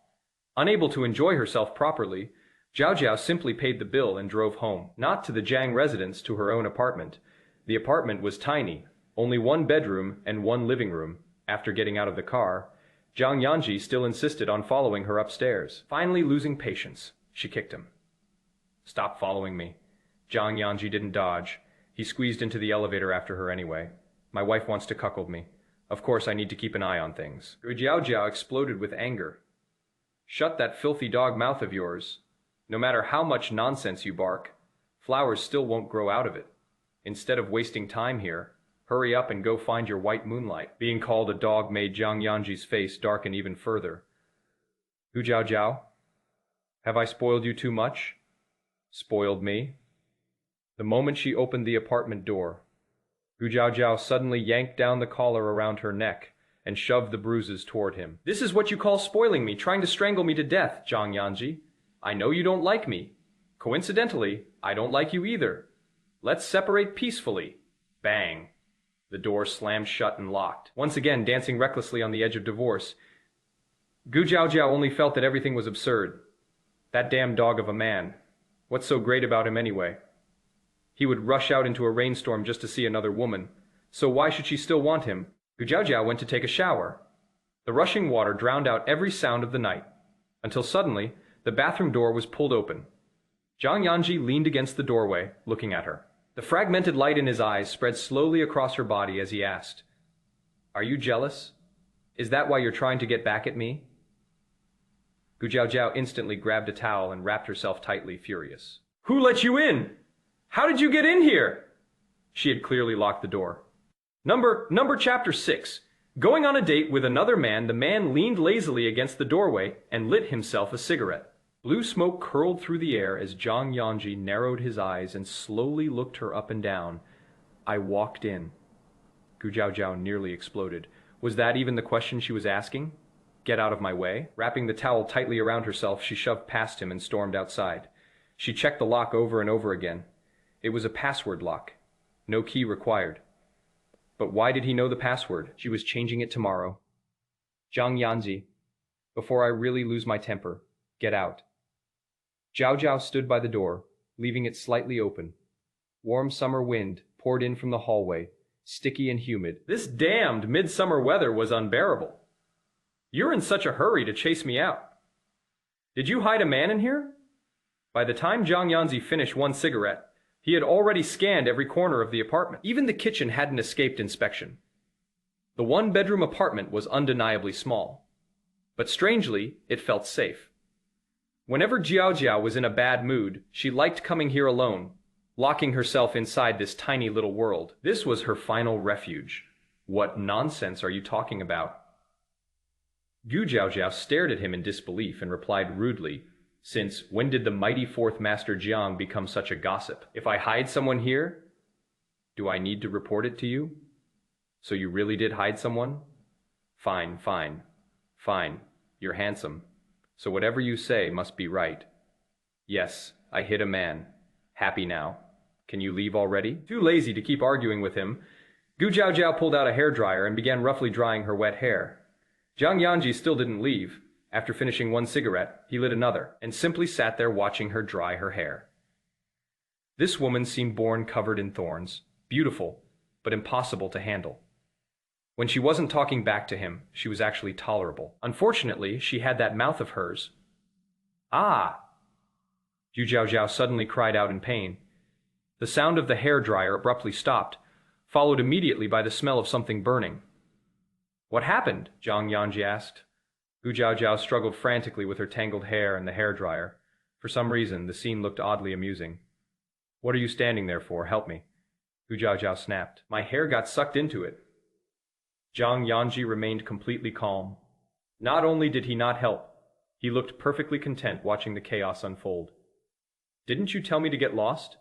Unable to enjoy herself properly, Zhao Zhao simply paid the bill and drove home. Not to the Jiang residence, to her own apartment. The apartment was tiny, only one bedroom and one living room. After getting out of the car, Jiang Yanzhi still insisted on following her upstairs. Finally losing patience, she kicked him. "Stop following me." Jiang Yanzhi didn't dodge. He squeezed into the elevator after her anyway. "My wife wants to cuckold me. Of course I need to keep an eye on things." Jiao Jiao exploded with anger. "Shut that filthy dog mouth of yours. No matter how much nonsense you bark, flowers still won't grow out of it. Instead of wasting time here, hurry up and go find your white moonlight." Being called a dog made Jiang Yanzhi's face darken even further. "Gu Jiao Jiao, have I spoiled you too much?" "Spoiled me?" The moment she opened the apartment door, Gu Jiao Jiao suddenly yanked down the collar around her neck and shoved the bruises toward him. "This is what you call spoiling me, trying to strangle me to death, Jiang Yanzhi. I know you don't like me. Coincidentally, I don't like you either. Let's separate peacefully." Bang! The door slammed shut and locked. Once again dancing recklessly on the edge of divorce, Gu Jiao Jiao only felt that everything was absurd. That damn dog of a man. What's so great about him anyway? He would rush out into a rainstorm just to see another woman. So why should she still want him? Gu Jiao Jiao went to take a shower. The rushing water drowned out every sound of the night, until suddenly the bathroom door was pulled open. Jiang Yanzhi leaned against the doorway, looking at her. The fragmented light in his eyes spread slowly across her body as he asked, Are you jealous? Is that why you're trying to get back at me? Gu Jiao instantly grabbed a towel and wrapped herself tightly, furious. Who let you in? How did you get in here? She had clearly locked the door. Number chapter 6. Going on a date with another man, the man leaned lazily against the doorway and lit himself a cigarette. Blue smoke curled through the air as Jiang Yanzhi narrowed his eyes and slowly looked her up and down. I walked in. Gu Jiao nearly exploded. Was that even the question she was asking? Get out of my way? Wrapping the towel tightly around herself, she shoved past him and stormed outside. She checked the lock over and over again. It was a password lock. No key required. But why did he know the password? She was changing it tomorrow. Jiang Yanzhi, before I really lose my temper, get out. Jiao stood by the door, leaving it slightly open. Warm summer wind poured in from the hallway, sticky and humid. This damned midsummer weather was unbearable. You're in such a hurry to chase me out. Did you hide a man in here? By the time Jiang Yanzhi finished one cigarette, he had already scanned every corner of the apartment. Even the kitchen hadn't escaped inspection. The one-bedroom apartment was undeniably small. But strangely, it felt safe. Whenever Jiao was in a bad mood, she liked coming here alone, locking herself inside this tiny little world. This was her final refuge. What nonsense are you talking about? Gu Jiao stared at him in disbelief and replied rudely, since when did the mighty fourth master Jiang become such a gossip? If I hide someone here, do I need to report it to you? So you really did hide someone? Fine. You're handsome. So whatever you say must be right. Yes, I hit a man. Happy now. Can you leave already? Too lazy to keep arguing with him, Gu Jiao pulled out a hairdryer and began roughly drying her wet hair. Jiang Yanzhi still didn't leave. After finishing one cigarette, he lit another, and simply sat there watching her dry her hair. This woman seemed born covered in thorns, beautiful, but impossible to handle. When she wasn't talking back to him, she was actually tolerable. Unfortunately, she had that mouth of hers. Ah! Gu Jiao suddenly cried out in pain. The sound of the hairdryer abruptly stopped, followed immediately by the smell of something burning. What happened? Jiang Yanzhi asked. Gu Jiao struggled frantically with her tangled hair and the hairdryer. For some reason, the scene looked oddly amusing. What are you standing there for? Help me. Gu Jiao snapped. My hair got sucked into it. Jiang Yanzhi remained completely calm. Not only did he not help, he looked perfectly content watching the chaos unfold. Didn't you tell me to get lost?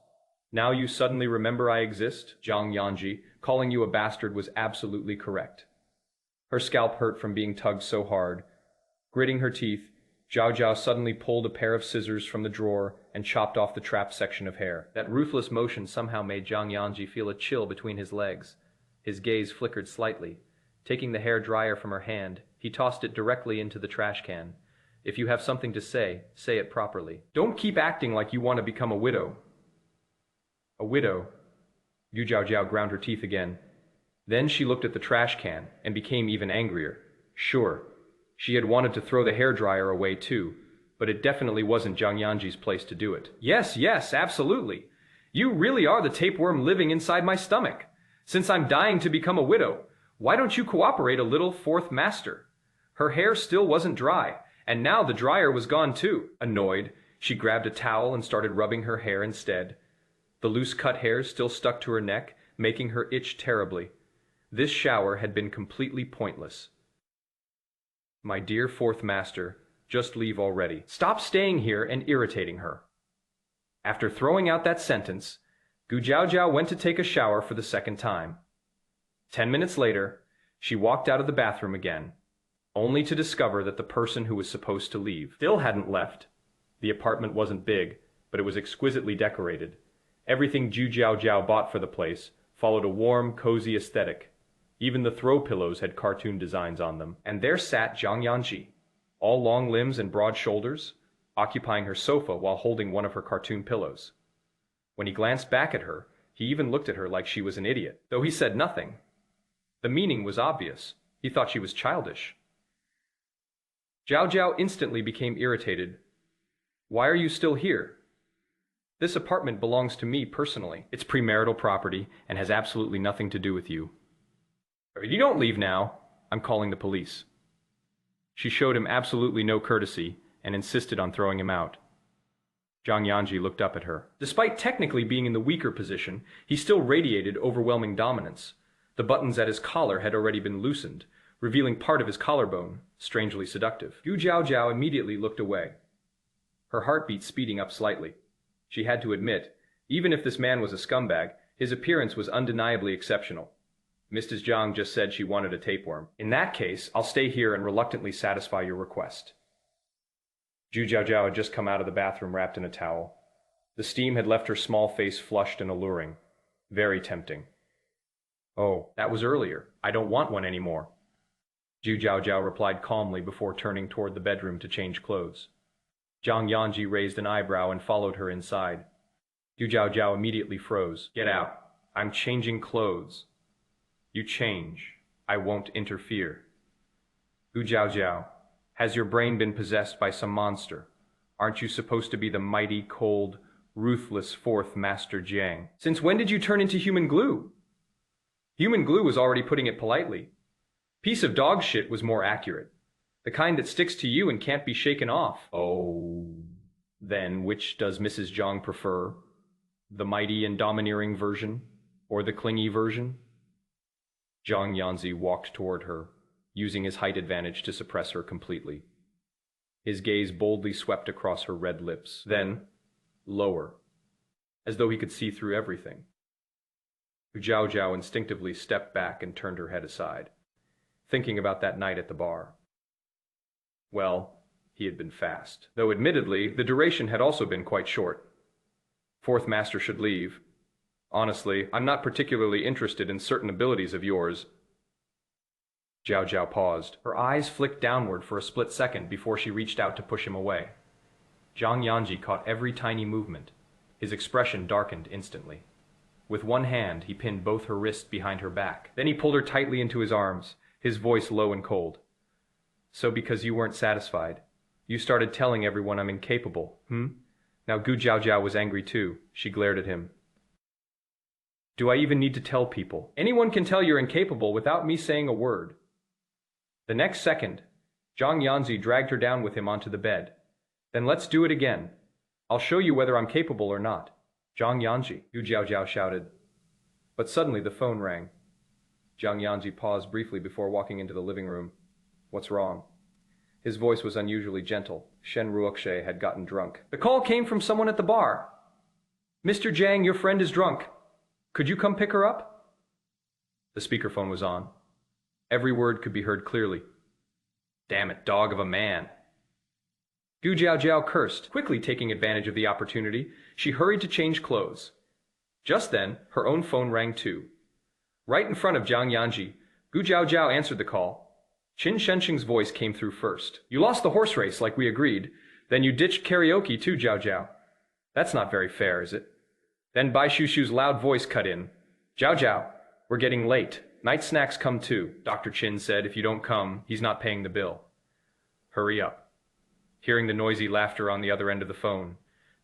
Now you suddenly remember I exist? Jiang Yanzhi, calling you a bastard was absolutely correct. Her scalp hurt from being tugged so hard. Gritting her teeth, Jiao suddenly pulled a pair of scissors from the drawer and chopped off the trapped section of hair. That ruthless motion somehow made Jiang Yanzhi feel a chill between his legs. His gaze flickered slightly. Taking the hair dryer from her hand, he tossed it directly into the trash can. If you have something to say it properly. Don't keep acting like you want to become a widow. A widow? Gu Jiao ground her teeth again. Then she looked at the trash can and became even angrier. Sure, she had wanted to throw the hairdryer away too, but it definitely wasn't Jiang Yanzhi's place to do it. Yes, absolutely. You really are the tapeworm living inside my stomach. Since I'm dying to become a widow, why don't you cooperate a little, fourth master? Her hair still wasn't dry, and now the dryer was gone too. Annoyed, she grabbed a towel and started rubbing her hair instead. The loose-cut hairs still stuck to her neck, making her itch terribly. This shower had been completely pointless. My dear fourth master, just leave already. Stop staying here and irritating her. After throwing out that sentence, Gu Jiao went to take a shower for the second time. 10 minutes later, she walked out of the bathroom again, only to discover that the person who was supposed to leave still hadn't left. The apartment wasn't big, but it was exquisitely decorated. Everything Gu Jiao bought for the place followed a warm, cozy aesthetic. Even the throw pillows had cartoon designs on them. And there sat Jiang Yanzhi, all long limbs and broad shoulders, occupying her sofa while holding one of her cartoon pillows. When he glanced back at her, he even looked at her like she was an idiot, though he said nothing. The meaning was obvious. He thought she was childish. Jiao instantly became irritated. Why are you still here? This apartment belongs to me personally. It's premarital property and has absolutely nothing to do with you. If you don't leave now, I'm calling the police. She showed him absolutely no courtesy and insisted on throwing him out. Jiang Yanzhi looked up at her. Despite technically being in the weaker position, he still radiated overwhelming dominance. The buttons at his collar had already been loosened, revealing part of his collarbone, strangely seductive. Gu Jiaojiao immediately looked away, her heartbeat speeding up slightly. She had to admit, even if this man was a scumbag, his appearance was undeniably exceptional. Mrs. Jiang just said she wanted a tapeworm. In that case, I'll stay here and reluctantly satisfy your request. Zhu Jiaojiao had just come out of the bathroom wrapped in a towel. The steam had left her small face flushed and alluring. Very tempting. Oh, that was earlier. I don't want one anymore. Zhu Jiaojiao replied calmly before turning toward the bedroom to change clothes. Jiang Yanzhi raised an eyebrow and followed her inside. Zhu Jiaojiao immediately froze. Get out. I'm changing clothes. You change. I won't interfere. Gu Jiaojiao, has your brain been possessed by some monster? Aren't you supposed to be the mighty, cold, ruthless fourth master Jiang? Since when did you turn into human glue? Human glue was already putting it politely. Piece of dog shit was more accurate. The kind that sticks to you and can't be shaken off. Oh, then which does Mrs. Jiang prefer? The mighty and domineering version, or the clingy version? Jiang Yanzhi walked toward her, using his height advantage to suppress her completely. His gaze boldly swept across her red lips, then lower, as though he could see through everything. Zhao Zhao instinctively stepped back and turned her head aside, thinking about that night at the bar. Well, he had been fast, though admittedly the duration had also been quite short. Fourth Master should leave. Honestly, I'm not particularly interested in certain abilities of yours. Zhao Zhao paused. Her eyes flicked downward for a split second before she reached out to push him away. Jiang Yanzhi caught every tiny movement. His expression darkened instantly. With one hand, he pinned both her wrists behind her back. Then he pulled her tightly into his arms, his voice low and cold. So because you weren't satisfied, you started telling everyone I'm incapable, Now Gu Jiaojiao was angry too. She glared at him. Do I even need to tell people? Anyone can tell you're incapable without me saying a word. The next second, Jiang Yanzhi dragged her down with him onto the bed. Then let's do it again. I'll show you whether I'm capable or not. Jiang Yanzhi, Gu Jiaojiao shouted. But suddenly the phone rang. Jiang Yanzhi paused briefly before walking into the living room. What's wrong? His voice was unusually gentle. Shen Ruoxie had gotten drunk. The call came from someone at the bar. Mr. Jiang, your friend is drunk. Could you come pick her up? The speakerphone was on. Every word could be heard clearly. Damn it, dog of a man. Gu Jiaojiao cursed. Quickly taking advantage of the opportunity, she hurried to change clothes. Just then, her own phone rang too. Right in front of Jiang Yanzhi, Gu Jiaojiao answered the call. Qin Shenxing's voice came through first. You lost the horse race like we agreed. Then you ditched karaoke too, Jiao Jiao. That's not very fair, is it? Then Bai Shushu's loud voice cut in. Jiao Jiao, we're getting late. Night snacks come too. Dr. Qin said if you don't come, he's not paying the bill. Hurry up. Hearing the noisy laughter on the other end of the phone,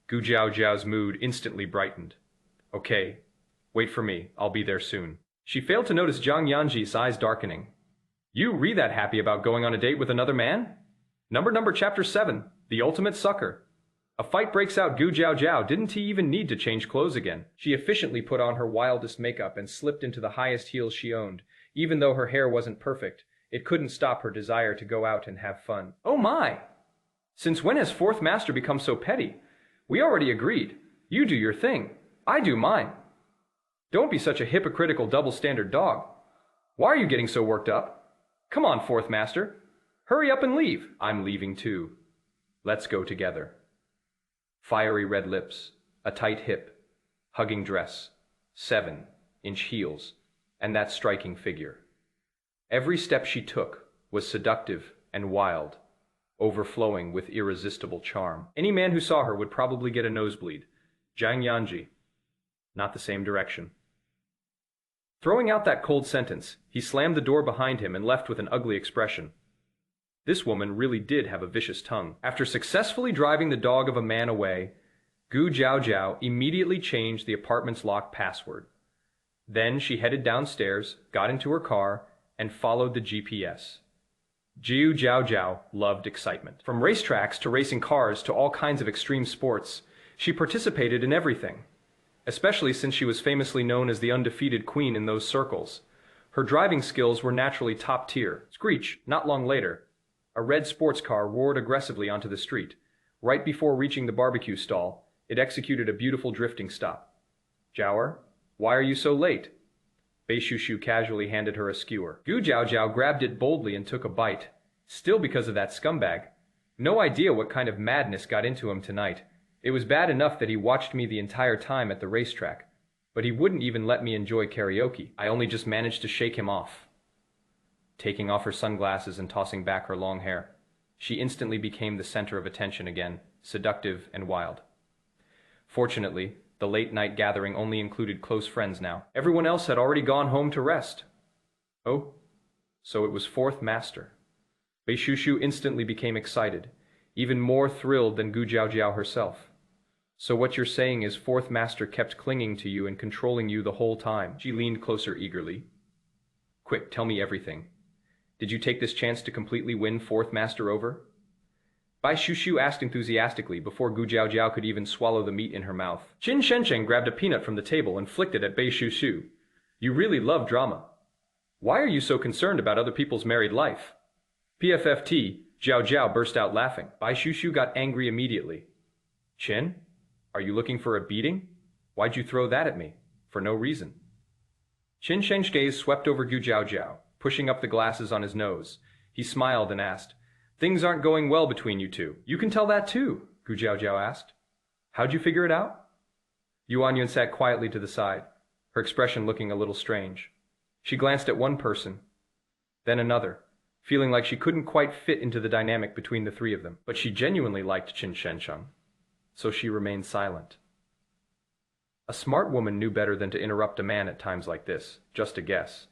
Gu Jiaojiao's mood instantly brightened. Okay, wait for me. I'll be there soon. She failed to notice Jiang Yanzhi's eyes darkening. You re that happy about going on a date with another man? Number chapter 7, The Ultimate Sucker. A fight breaks out. Gu Jiaojiao didn't he even need to change clothes again. She efficiently put on her wildest makeup and slipped into the highest heels she owned. Even though her hair wasn't perfect, it couldn't stop her desire to go out and have fun. Oh my! Since when has Fourth Master become so petty? We already agreed. You do your thing. I do mine. Don't be such a hypocritical double-standard dog. Why are you getting so worked up? Come on, Fourth Master. Hurry up and leave. I'm leaving too. Let's go together. Fiery red lips, a tight hip, hugging dress, 7-inch heels, and that striking figure. Every step she took was seductive and wild, overflowing with irresistible charm. Any man who saw her would probably get a nosebleed. Jiang Yanzhi, not the same direction. Throwing out that cold sentence, he slammed the door behind him and left with an ugly expression. This woman really did have a vicious tongue. After successfully driving the dog of a man away, Gu Jiaojiao immediately changed the apartment's lock password. Then she headed downstairs, got into her car, and followed the GPS. Jiu Jiao Jiao loved excitement. From racetracks to racing cars to all kinds of extreme sports, she participated in everything, especially since she was famously known as the undefeated queen in those circles. Her driving skills were naturally top tier. Screech, not long later, a red sports car roared aggressively onto the street. Right before reaching the barbecue stall, it executed a beautiful drifting stop. Jiaoer, why are you so late? Bei Shushu casually handed her a skewer. Gu Jiao Jiao grabbed it boldly and took a bite. Still because of that scumbag. No idea what kind of madness got into him tonight. It was bad enough that he watched me the entire time at the racetrack, but he wouldn't even let me enjoy karaoke. I only just managed to shake him off. Taking off her sunglasses and tossing back her long hair, she instantly became the center of attention again, seductive and wild. Fortunately, the late-night gathering only included close friends now. Everyone else had already gone home to rest. Oh, so it was Fourth Master. Bei Shushu instantly became excited, even more thrilled than Gu Jiaojiao herself. So what you're saying is Fourth Master kept clinging to you and controlling you the whole time. She leaned closer eagerly. Quick, tell me everything. Did you take this chance to completely win Fourth Master over? Bai Shushu asked enthusiastically before Gu Jiaojiao could even swallow the meat in her mouth. Qin Shensheng grabbed a peanut from the table and flicked it at Bei Shushu. You really love drama. Why are you so concerned about other people's married life? PFFT, Jiao Jiao burst out laughing. Bai Shushu got angry immediately. Qin, are you looking for a beating? Why'd you throw that at me? For no reason. Qin Sheng's gaze swept over Gu Jiaojiao, pushing up the glasses on his nose. He smiled and asked, Things aren't going well between you two. You can tell that too, Gu Jiaojiao asked. How'd you figure it out? Yuan Yun sat quietly to the side, her expression looking a little strange. She glanced at one person, then another, feeling like she couldn't quite fit into the dynamic between the three of them. But she genuinely liked Qin Shensheng, so she remained silent. A smart woman knew better than to interrupt a man at times like this, just a guess.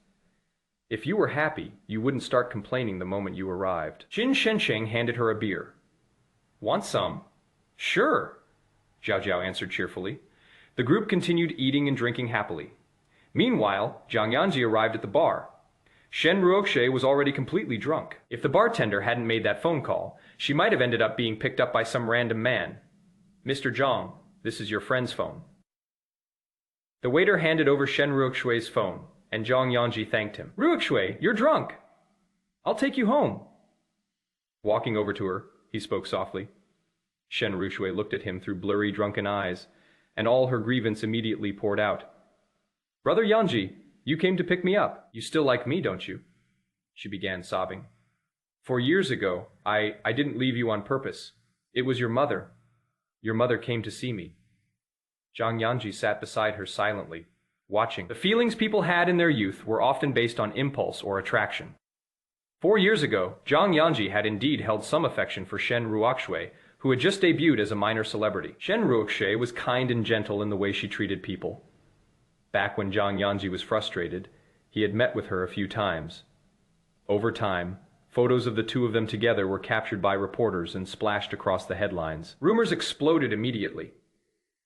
If you were happy, you wouldn't start complaining the moment you arrived. Qin Shensheng handed her a beer. Want some? Sure, Jiao Jiao answered cheerfully. The group continued eating and drinking happily. Meanwhile, Jiang Yanzhi arrived at the bar. Shen Ruoxie was already completely drunk. If the bartender hadn't made that phone call, she might have ended up being picked up by some random man. Mr. Zhang, this is your friend's phone. The waiter handed over Shen Ruoxie's phone, and Jiang Yanzhi thanked him. Ruoxie, you're drunk. I'll take you home. Walking over to her, he spoke softly. Shen Ruoxie looked at him through blurry, drunken eyes, and all her grievance immediately poured out. Brother Yanzhi, you came to pick me up. You still like me, don't you? She began sobbing. 4 years ago, I didn't leave you on purpose. It was your mother. Your mother came to see me. Jiang Yanzhi sat beside her silently, watching. The feelings people had in their youth were often based on impulse or attraction. 4 years ago, Jiang Yanzhi had indeed held some affection for Shen Ruoxie, who had just debuted as a minor celebrity. Shen Ruoxie was kind and gentle in the way she treated people. Back when Jiang Yanzhi was frustrated, he had met with her a few times. Over time, photos of the two of them together were captured by reporters and splashed across the headlines. Rumors exploded immediately.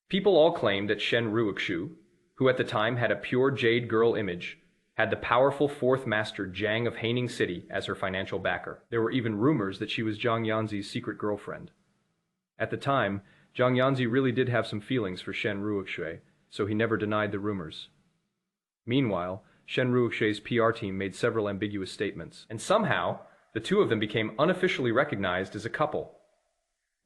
People all claimed that Shen Ruoxie, who at the time had a pure jade girl image, had the powerful fourth master Jiang of Haining City as her financial backer. There were even rumors that she was Jiang Yanzi's secret girlfriend. At the time, Jiang Yanzhi really did have some feelings for Shen Ruoxie, so he never denied the rumors. Meanwhile, Shen Ruoxie's PR team made several ambiguous statements, and somehow, the two of them became unofficially recognized as a couple.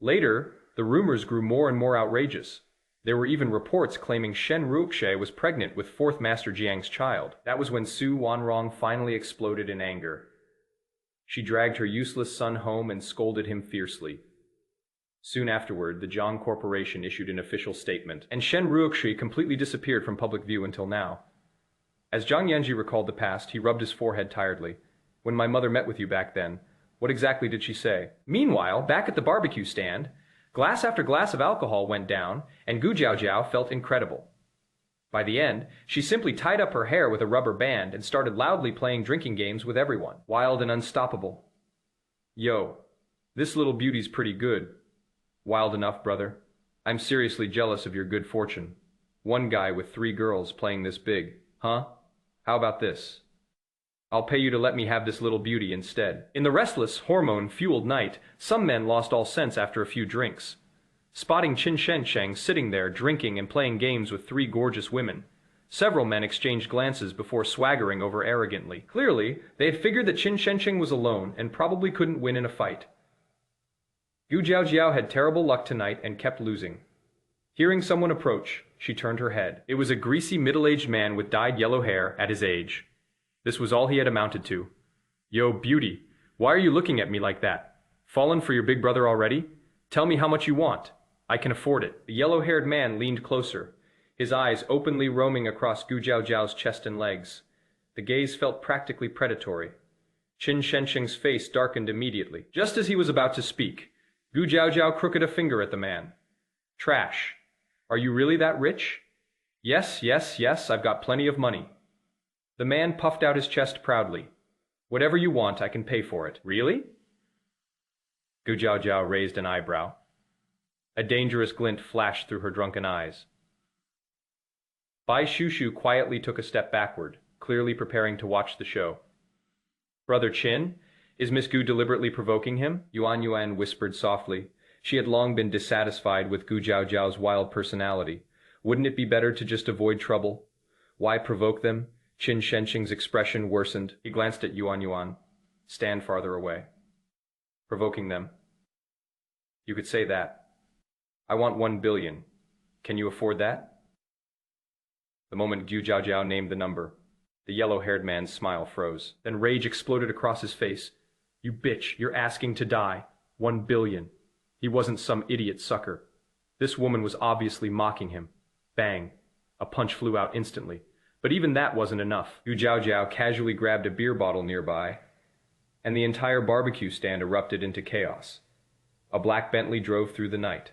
Later, the rumors grew more and more outrageous. There were even reports claiming Shen Ruoxie was pregnant with Fourth Master Jiang's child. That was when Su Wanrong finally exploded in anger. She dragged her useless son home and scolded him fiercely. Soon afterward, the Jiang Corporation issued an official statement, and Shen Ruoxie completely disappeared from public view until now. As Jiang Yanzhi recalled the past, he rubbed his forehead tiredly. When my mother met with you back then, what exactly did she say? Meanwhile, back at the barbecue stand, glass after glass of alcohol went down, and Gu Jiaojiao felt incredible. By the end, she simply tied up her hair with a rubber band and started loudly playing drinking games with everyone, wild and unstoppable. Yo, this little beauty's pretty good. Wild enough, brother. I'm seriously jealous of your good fortune. One guy with 3 girls playing this big, huh? How about this? I'll pay you to let me have this little beauty instead. In the restless, hormone-fueled night, some men lost all sense after a few drinks. Spotting Qin Shensheng sitting there drinking and playing games with three gorgeous women, several men exchanged glances before swaggering over arrogantly. Clearly, they had figured that Qin Shensheng was alone and probably couldn't win in a fight. Gu Jiaojiao had terrible luck tonight and kept losing. Hearing someone approach, she turned her head. It was a greasy middle-aged man with dyed yellow hair at his age. This was all he had amounted to. Yo, beauty, why are you looking at me like that? Fallen for your big brother already? Tell me how much you want. I can afford it. The yellow-haired man leaned closer, his eyes openly roaming across Gu Jiaojiao's chest and legs. The gaze felt practically predatory. Qin Shensheng's face darkened immediately. Just as he was about to speak, Gu Jiaojiao crooked a finger at the man. Trash. Are you really that rich? Yes, yes, yes, I've got plenty of money. The man puffed out his chest proudly. Whatever you want, I can pay for it. Really? Gu Jiaojiao raised an eyebrow. A dangerous glint flashed through her drunken eyes. Bai Shushu quietly took a step backward, clearly preparing to watch the show. Brother Qin, is Miss Gu deliberately provoking him? Yuan whispered softly. She had long been dissatisfied with Gu Jiaojiao's wild personality. Wouldn't it be better to just avoid trouble? Why provoke them? Qin Shensheng's expression worsened. He glanced at Yuan. Stand farther away. Provoking them. You could say that. I want 1 billion. Can you afford that? The moment Gu Jiaojiao named the number, the yellow-haired man's smile froze. Then rage exploded across his face. You bitch, you're asking to die. 1 billion. He wasn't some idiot sucker. This woman was obviously mocking him. Bang. A punch flew out instantly. But even that wasn't enough. Gu Jiaojiao casually grabbed a beer bottle nearby, and the entire barbecue stand erupted into chaos. A black Bentley drove through the night.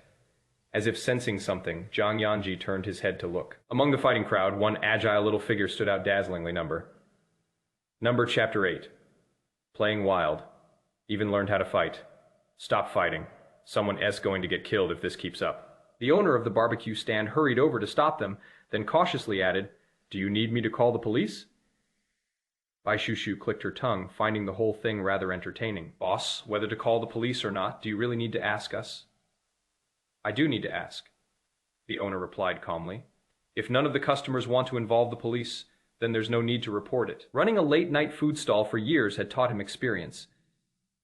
As if sensing something, Jiang Yanzhi turned his head to look. Among the fighting crowd, one agile little figure stood out dazzlingly. Number Chapter 8. Playing wild. Even learned how to fight. Stop fighting. Someone S going to get killed if this keeps up. The owner of the barbecue stand hurried over to stop them, then cautiously added, Do you need me to call the police? Bai Shushu clicked her tongue, finding the whole thing rather entertaining. Boss, whether to call the police or not, do you really need to ask us? I do need to ask, the owner replied calmly. If none of the customers want to involve the police, then there's no need to report it. Running a late-night food stall for years had taught him experience.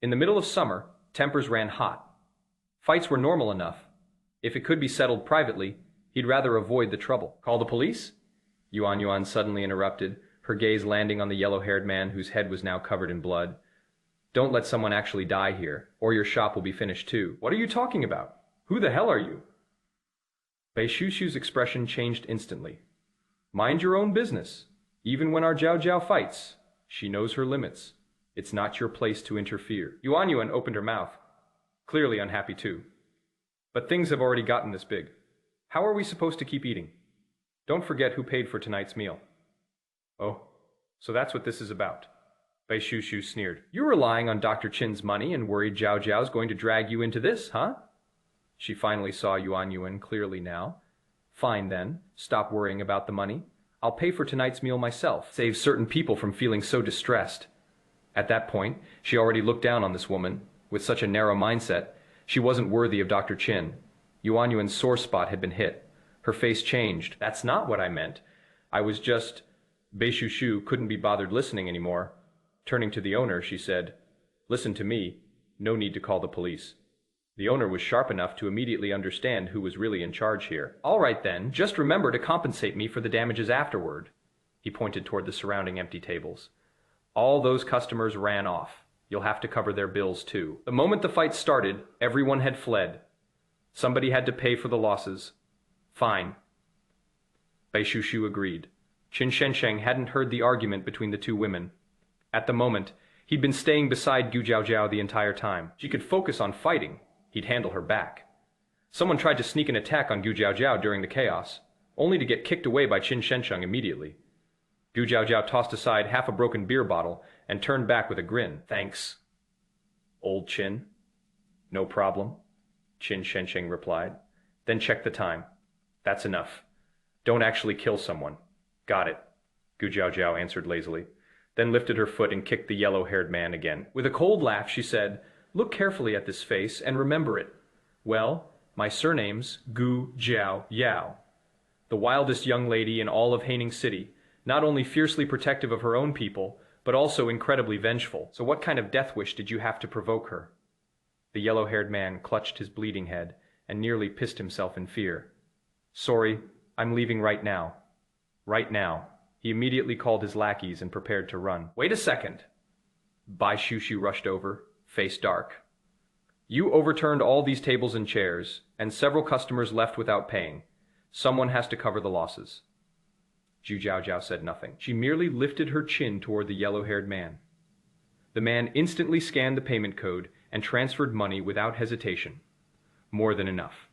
In the middle of summer, tempers ran hot. Fights were normal enough. If it could be settled privately, he'd rather avoid the trouble. Call the police? Yuan suddenly interrupted, her gaze landing on the yellow-haired man whose head was now covered in blood. Don't let someone actually die here, or your shop will be finished too. What are you talking about? Who the hell are you? Bai Shushu's expression changed instantly. Mind your own business. Even when our Jiao fights, she knows her limits. It's not your place to interfere. Yuan opened her mouth, clearly unhappy too. But things have already gotten this big. How are we supposed to keep eating? Don't forget who paid for tonight's meal. Oh, so that's what this is about. Bai Shushu sneered. You're relying on Dr. Qin's money and worried Jiao's going to drag you into this, huh? She finally saw Yuan clearly now. Fine then, stop worrying about the money. I'll pay for tonight's meal myself. Save certain people from feeling so distressed. At that point, she already looked down on this woman. With such a narrow mindset, she wasn't worthy of Dr. Qin. Yuan's sore spot had been hit. Her face changed. That's not what I meant. I was just... Bai Shushu couldn't be bothered listening anymore. Turning to the owner, she said, Listen to me. No need to call the police. The owner was sharp enough to immediately understand who was really in charge here. All right then, just remember to compensate me for the damages afterward. He pointed toward the surrounding empty tables. All those customers ran off. You'll have to cover their bills too. The moment the fight started, everyone had fled. Somebody had to pay for the losses. Fine. Bai Shushu agreed. Qin Shensheng hadn't heard the argument between the two women. At the moment, he'd been staying beside Gu Jiaojiao the entire time. She could focus on fighting. He'd handle her back. Someone tried to sneak an attack on Gu Jiaojiao during the chaos, only to get kicked away by Qin Shensheng immediately. Gu Jiaojiao tossed aside half a broken beer bottle and turned back with a grin. Thanks. Old Qin. No problem, Qin Shensheng replied. Then check the time. That's enough. Don't actually kill someone. Got it, Gu Jiaojiao answered lazily. then lifted her foot and kicked the yellow-haired man again. With a cold laugh, she said, "Look carefully at this face and remember it. Well, my surname's Gu Jiao Yao, the wildest young lady in all of Haining City, not only fiercely protective of her own people, but also incredibly vengeful. So what kind of death wish did you have to provoke her?" The yellow-haired man clutched his bleeding head and nearly pissed himself in fear. "Sorry, I'm leaving right now. Right now." He immediately called his lackeys and prepared to run. "Wait a second!" Bai Shushu rushed over, face dark. "You overturned all these tables and chairs, and several customers left without paying. Someone has to cover the losses." Zhu Jiaojiao said nothing. She merely lifted her chin toward the yellow-haired man. The man instantly scanned the payment code and transferred money without hesitation. More than enough.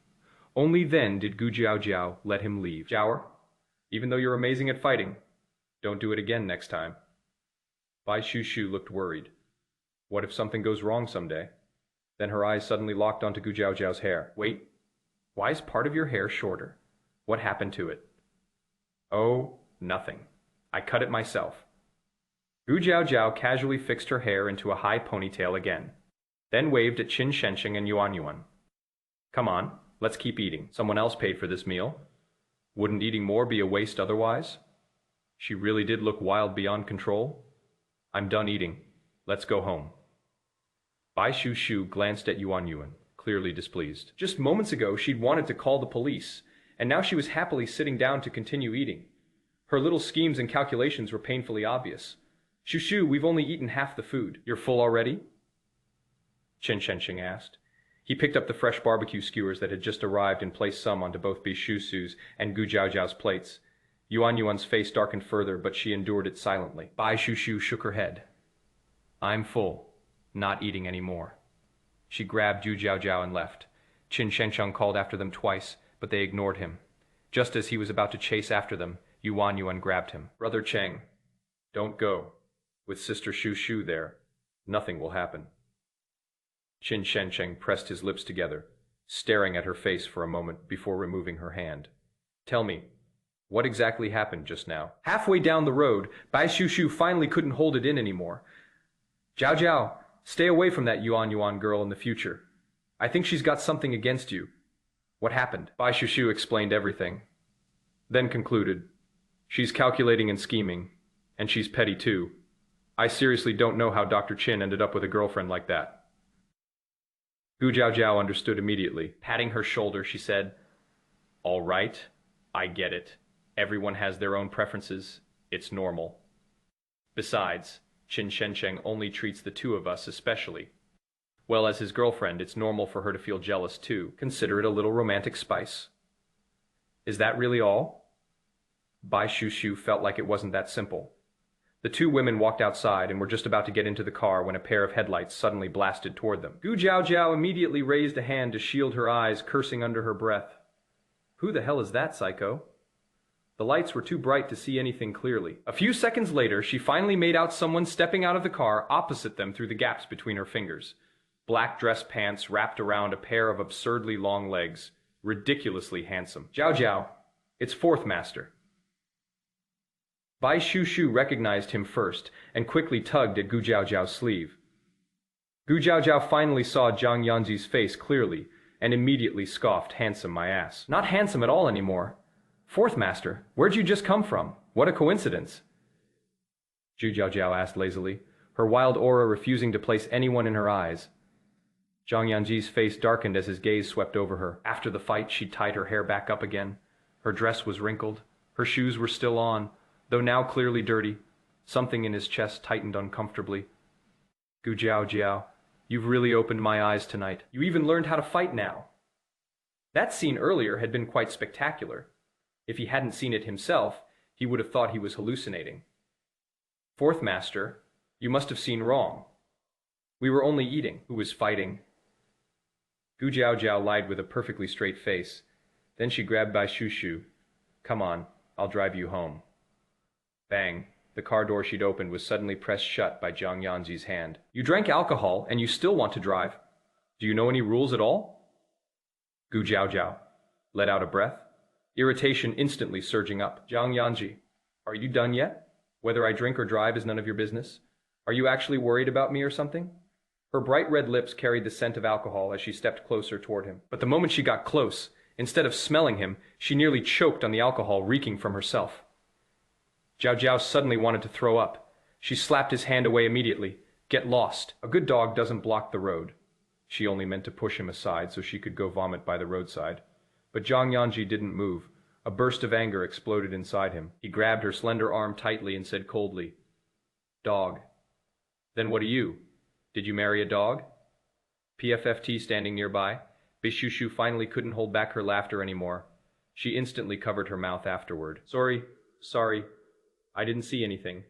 Only then did Gu Jiaojiao let him leave. "Jiaoer, even though you're amazing at fighting, don't do it again next time." Bai Shushu looked worried. What if something goes wrong someday? Then her eyes suddenly locked onto Gu Jiaojiao's hair. "Wait, why is part of your hair shorter? What happened to it?" "Oh, nothing. I cut it myself." Gu Jiaojiao casually fixed her hair into a high ponytail again, then waved at Qin Shensheng and Yuan Yuan. "Come on, let's keep eating. Someone else paid for this meal. Wouldn't eating more be a waste otherwise?" She really did look wild beyond control. "I'm done eating. Let's go home." Bai Shushu glanced at Yuan Yuan, clearly displeased. Just moments ago she'd wanted to call the police, and now she was happily sitting down to continue eating. Her little schemes and calculations were painfully obvious. "Shushu, we've only eaten half the food. You're full already?" Qin Shensheng asked. He picked up the fresh barbecue skewers that had just arrived and placed some onto both Bai Shushu's and Gu Jiaojiao's plates. Yuan Yuan's face darkened further, but she endured it silently. Bai Shushu shook her head. "I'm full. Not eating any more." She grabbed Zhu Jiaojiao and left. Qin Shensheng called after them twice, but they ignored him. Just as he was about to chase after them, Yuan Yuan grabbed him. "Brother Cheng, don't go. With Sister Shushu there, nothing will happen." Qin Shensheng pressed his lips together, staring at her face for a moment before removing her hand. "Tell me, what exactly happened just now?" Halfway down the road, Bai Shushu finally couldn't hold it in anymore. "Jiao Jiao, stay away from that Yuan Yuan girl in the future. I think she's got something against you." "What happened?" Bai Shushu explained everything, then concluded, "She's calculating and scheming, and she's petty too. I seriously don't know how Dr. Qin ended up with a girlfriend like that." Gu Jiaojiao understood immediately. Patting her shoulder, she said, "All right, I get it. Everyone has their own preferences. It's normal. Besides, Qin Shensheng only treats the two of us especially. Well, as his girlfriend, it's normal for her to feel jealous too. Consider it a little romantic spice." "Is that really all?" Bai Shushu felt like it wasn't that simple. The two women walked outside and were just about to get into the car when a pair of headlights suddenly blasted toward them. Gu Jiaojiao immediately raised a hand to shield her eyes, cursing under her breath. "Who the hell is that psycho?" The lights were too bright to see anything clearly. A few seconds later, she finally made out someone stepping out of the car opposite them through the gaps between her fingers. Black dress pants wrapped around a pair of absurdly long legs. Ridiculously handsome. "Jiao Jiao, it's Fourth Master." Bai Shushu recognized him first and quickly tugged at Gu Jiaojiao's sleeve. Gu Jiaojiao finally saw Jiang Yanzhi's face clearly and immediately scoffed, "Handsome, my ass." "Not handsome at all anymore. Fourth Master, where'd you just come from? What a coincidence." Zhu Jiaojiao asked lazily, her wild aura refusing to place anyone in her eyes. Jiang Yanzhi's face darkened as his gaze swept over her. After the fight, she'd tied her hair back up again. Her dress was wrinkled. Her shoes were still on, though now clearly dirty. Something in his chest tightened uncomfortably. "Gu Jiaojiao, you've really opened my eyes tonight. You even learned how to fight now." That scene earlier had been quite spectacular. If he hadn't seen it himself, he would have thought he was hallucinating. "Fourth Master, you must have seen wrong. We were only eating." "Who was fighting?" Gu Jiaojiao lied with a perfectly straight face. Then she grabbed Bai Shushu. "Come on, I'll drive you home." Bang. The car door she'd opened was suddenly pressed shut by Jiang Yanzhi's hand. "You drank alcohol, and you still want to drive. Do you know any rules at all?" Gu Jiaojiao let out a breath, irritation instantly surging up. "Jiang Yanzhi, are you done yet? Whether I drink or drive is none of your business. Are you actually worried about me or something? Her bright red lips carried the scent of alcohol as she stepped closer toward him. But the moment she got close, instead of smelling him, she nearly choked on the alcohol reeking from herself. Jiao Jiao suddenly wanted to throw up. She slapped his hand away immediately. Get lost. A good dog doesn't block the road. She only meant to push him aside so she could go vomit by the roadside. But Jiang Yanzhi didn't move. A burst of anger exploded inside him. He grabbed her slender arm tightly and said coldly, Dog. Then what are you? Did you marry a dog? PFFT standing nearby, Bishushu finally couldn't hold back her laughter anymore. She instantly covered her mouth afterward. Sorry. I didn't see anything.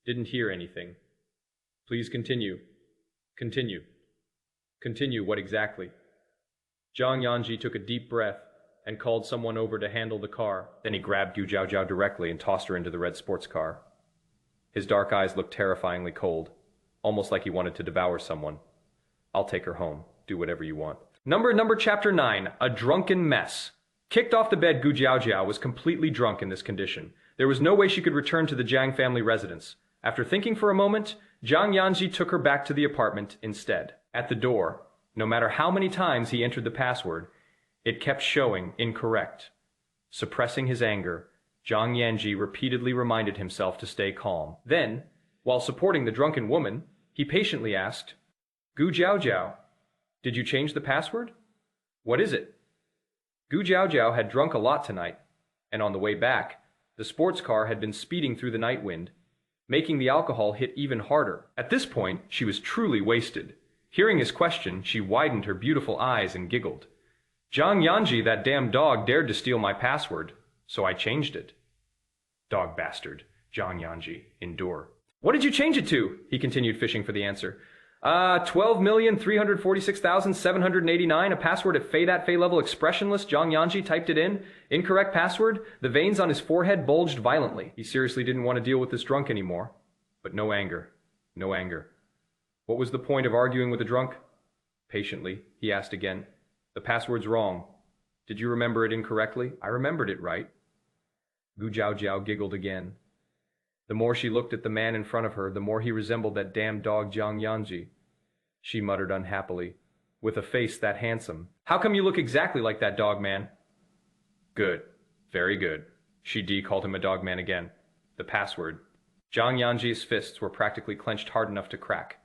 Didn't hear anything. Please continue. Continue. Continue what exactly? Jiang Yanzhi took a deep breath and called someone over to handle the car. Then he grabbed Gu Jiao Jiao directly and tossed her into the red sports car. His dark eyes looked terrifyingly cold, almost like he wanted to devour someone. I'll take her home. Do whatever you want. Number chapter 9, A Drunken Mess. Kicked off the bed, Gu Jiao Jiao was completely drunk in this condition. There was no way she could return to the Jiang family residence. After thinking for a moment, Jiang Yanzhi took her back to the apartment instead. At the door, no matter how many times he entered the password, it kept showing incorrect. Suppressing his anger, Jiang Yanzhi repeatedly reminded himself to stay calm. Then, while supporting the drunken woman, he patiently asked, Gu Jiao Jiao, did you change the password? What is it? Gu Jiao Jiao had drunk a lot tonight, and on the way back, the sports car had been speeding through the night wind, making the alcohol hit even harder. At this point, she was truly wasted. Hearing his question, she widened her beautiful eyes and giggled. Jiang Yanzhi, that damn dog, dared to steal my password, so I changed it. Dog bastard, Jiang Yanzhi, endure. What did you change it to? He continued, fishing for the answer. 12,346,789, a password at Fei level expressionless. Jiang Yanzhi typed it in. Incorrect password. The veins on his forehead bulged violently. He seriously didn't want to deal with this drunk anymore. But no anger. No anger. What was the point of arguing with the drunk? Patiently, he asked again. The password's wrong. Did you remember it incorrectly? I remembered it right. Gu Jiao Jiao giggled again. The more she looked at the man in front of her, the more he resembled that damn dog Jiang Yanzhi. She muttered unhappily, with a face that handsome. How come you look exactly like that dog man? Good. Very good. Shi called him a dog man again. The password. Jiang Yanzhi's fists were practically clenched hard enough to crack.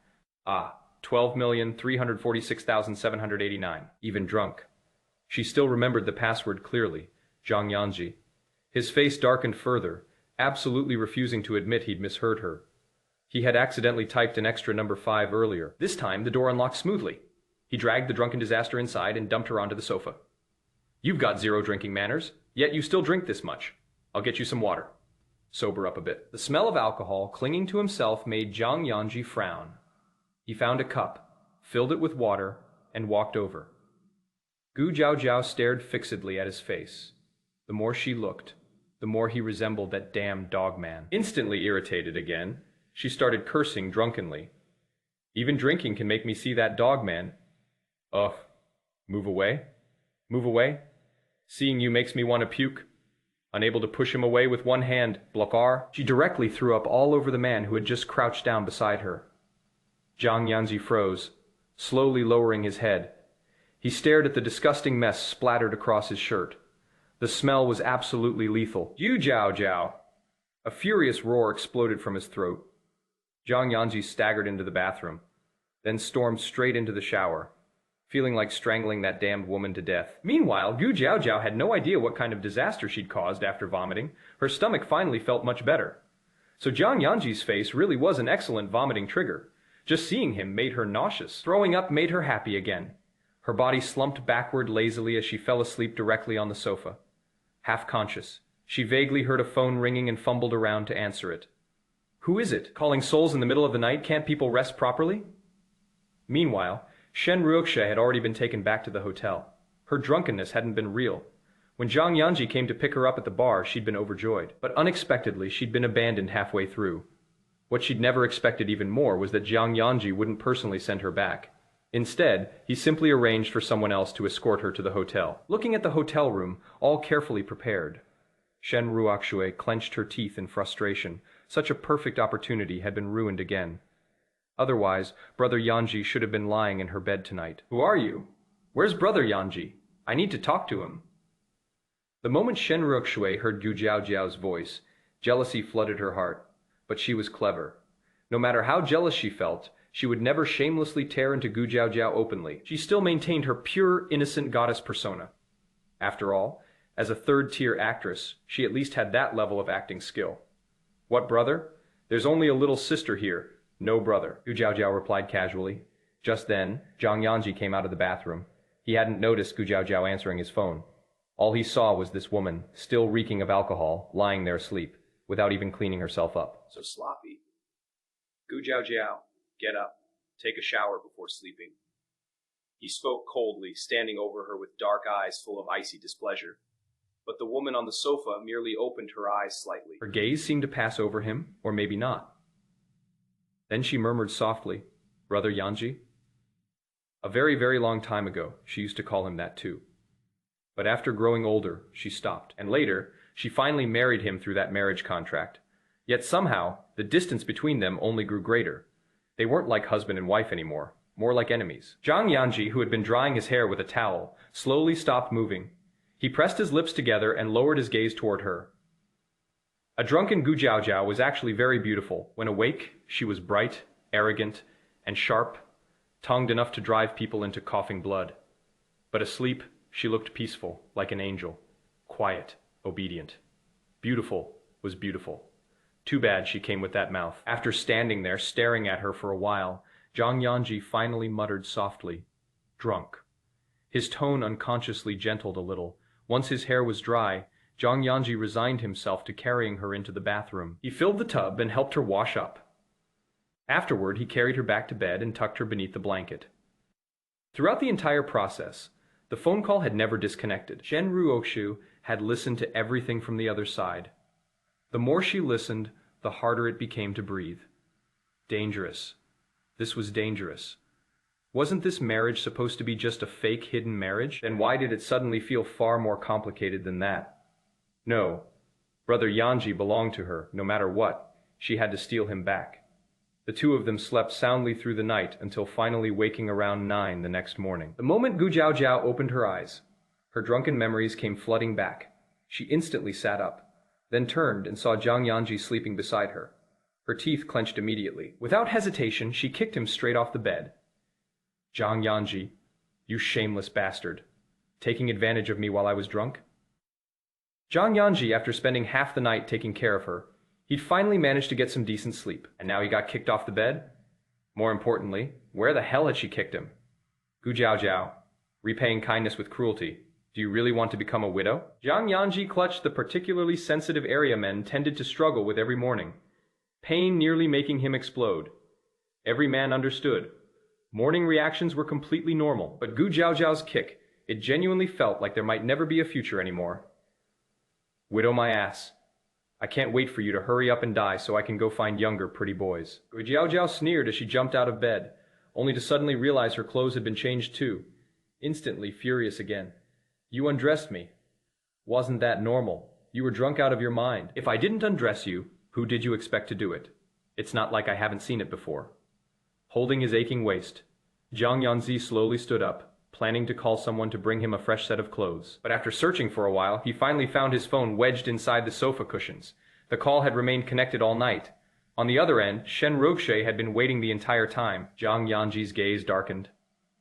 12,346,789. Even drunk. She still remembered the password clearly. Jiang Yanzhi. His face darkened further, absolutely refusing to admit he'd misheard her. He had accidentally typed an extra number 5 earlier. This time, the door unlocked smoothly. He dragged the drunken disaster inside and dumped her onto the sofa. You've got 0 drinking manners, yet you still drink this much. I'll get you some water. Sober up a bit. The smell of alcohol clinging to himself made Jiang Yanzhi frown. He found a cup, filled it with water, and walked over. Gu Jiao Jiao stared fixedly at his face. The more she looked, the more he resembled that damn dog man. Instantly irritated again, she started cursing drunkenly. Even drinking can make me see that dog man. Ugh. Move away? Move away? Seeing you makes me want to puke. Unable to push him away with one hand, blockar, she directly threw up all over the man who had just crouched down beside her. Jiang Yanzhi froze, slowly lowering his head. He stared at the disgusting mess splattered across his shirt. The smell was absolutely lethal. You Jiao Jiao! A furious roar exploded from his throat. Jiang Yanzhi staggered into the bathroom, then stormed straight into the shower, feeling like strangling that damned woman to death. Meanwhile, Gu Jiao Jiao had no idea what kind of disaster she'd caused after vomiting. Her stomach finally felt much better. So Jiang Yanzhi's face really was an excellent vomiting trigger. Just seeing him made her nauseous. Throwing up made her happy again. Her body slumped backward lazily as she fell asleep directly on the sofa. Half conscious, she vaguely heard a phone ringing and fumbled around to answer it. Who is it? Calling souls in the middle of the night? Can't people rest properly? Meanwhile, Shen Ruoxie had already been taken back to the hotel. Her drunkenness hadn't been real. When Jiang Yanzhi came to pick her up at the bar, she'd been overjoyed. But unexpectedly, she'd been abandoned halfway through. What she'd never expected even more was that Jiang Yanzhi wouldn't personally send her back. Instead, he simply arranged for someone else to escort her to the hotel. Looking at the hotel room, all carefully prepared, Shen Ruoxie clenched her teeth in frustration, Such a perfect opportunity had been ruined again. Otherwise, Brother Yanzhi should have been lying in her bed tonight. Who are you? Where's Brother Yanzhi? I need to talk to him. The moment Shen Ruoxue heard Gu Jiaojiao's voice, jealousy flooded her heart. But she was clever. No matter how jealous she felt, she would never shamelessly tear into Gu Jiaojiao openly. She still maintained her pure, innocent goddess persona. After all, as a third-tier actress, she at least had that level of acting skill. What brother? There's only a little sister here. No brother, Gu Jiaojiao replied casually. Just then, Jiang Yanzhi came out of the bathroom. He hadn't noticed Gu Jiaojiao answering his phone. All he saw was this woman, still reeking of alcohol, lying there asleep, without even cleaning herself up. So sloppy. Gu Jiaojiao, get up. Take a shower before sleeping. He spoke coldly, standing over her with dark eyes full of icy displeasure. But the woman on the sofa merely opened her eyes slightly. Her gaze seemed to pass over him, or maybe not. Then she murmured softly, Brother Yanzhi? A very, very long time ago, she used to call him that too. But after growing older, she stopped. And later, she finally married him through that marriage contract. Yet somehow, the distance between them only grew greater. They weren't like husband and wife anymore, more like enemies. Jiang Yanzhi, who had been drying his hair with a towel, slowly stopped moving. He pressed his lips together and lowered his gaze toward her. A drunken Gu Jiaojiao was actually very beautiful. When awake, she was bright, arrogant, and sharp, tongued enough to drive people into coughing blood. But asleep, she looked peaceful, like an angel, quiet, obedient. Beautiful was beautiful. Too bad she came with that mouth. After standing there, staring at her for a while, Jiang Yanzhi finally muttered softly, drunk. His tone unconsciously gentled a little. Once his hair was dry, Jiang Yanzhi resigned himself to carrying her into the bathroom. He filled the tub and helped her wash up. Afterward, he carried her back to bed and tucked her beneath the blanket. Throughout the entire process, the phone call had never disconnected. Shen Ruoxu had listened to everything from the other side. The more she listened, the harder it became to breathe. Dangerous. This was dangerous. Wasn't this marriage supposed to be just a fake hidden marriage? Then why did it suddenly feel far more complicated than that? No, Brother Yanzhi belonged to her. No matter what, she had to steal him back. The two of them slept soundly through the night until finally waking around 9 the next morning. The moment Gu Jiaojiao opened her eyes, her drunken memories came flooding back. She instantly sat up, then turned and saw Jiang Yanzhi sleeping beside her. Her teeth clenched immediately. Without hesitation, she kicked him straight off the bed. Jiang Yanzhi, you shameless bastard. Taking advantage of me while I was drunk? Jiang Yanzhi, after spending half the night taking care of her, he'd finally managed to get some decent sleep. And now he got kicked off the bed? More importantly, where the hell had she kicked him? Gu Jiaojiao, repaying kindness with cruelty. Do you really want to become a widow? Jiang Yanzhi clutched the particularly sensitive area men tended to struggle with every morning, pain nearly making him explode. Every man understood. Morning reactions were completely normal, but Gu Jiaojiao's kick, it genuinely felt like there might never be a future anymore. Widow my ass. I can't wait for you to hurry up and die so I can go find younger, pretty boys. Gu Jiaojiao sneered as she jumped out of bed, only to suddenly realize her clothes had been changed too. Instantly furious again. You undressed me. Wasn't that normal? You were drunk out of your mind. If I didn't undress you, who did you expect to do it? It's not like I haven't seen it before. Holding his aching waist, Jiang Yanzhi slowly stood up, planning to call someone to bring him a fresh set of clothes. But after searching for a while, he finally found his phone wedged inside the sofa cushions. The call had remained connected all night. On the other end, Shen Ruoxue had been waiting the entire time. Jiang Yanzhi's gaze darkened.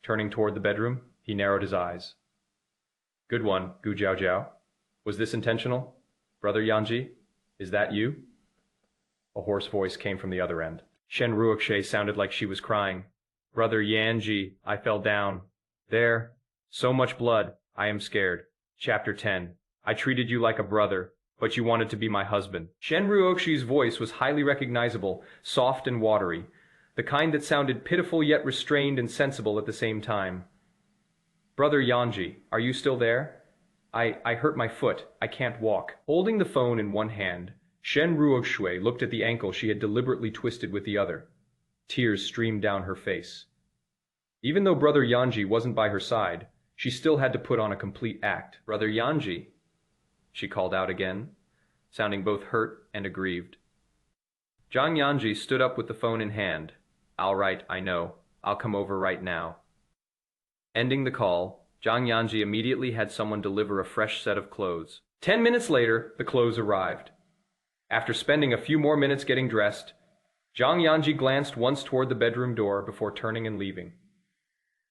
Turning toward the bedroom, he narrowed his eyes. Good one, Gu Jiaojiao. Was this intentional? Brother Yanzhi, is that you? A hoarse voice came from the other end. Shen Ruoxue sounded like she was crying. Brother Yanzhi, I fell down. There. So much blood. I am scared. Chapter 10. I treated you like a brother, but you wanted to be my husband. Shen Ruoxue's voice was highly recognizable, soft and watery, the kind that sounded pitiful yet restrained and sensible at the same time. Brother Yanzhi, are you still there? I hurt my foot. I can't walk. Holding the phone in one hand, Shen Ruoxue looked at the ankle she had deliberately twisted with the other. Tears streamed down her face. Even though Brother Yanzhi wasn't by her side, she still had to put on a complete act. Brother Yanzhi, she called out again, sounding both hurt and aggrieved. Jiang Yanzhi stood up with the phone in hand. All right, I know. I'll come over right now. Ending the call, Jiang Yanzhi immediately had someone deliver a fresh set of clothes. 10 minutes later, the clothes arrived. After spending a few more minutes getting dressed, Jiang Yanzhi glanced once toward the bedroom door before turning and leaving.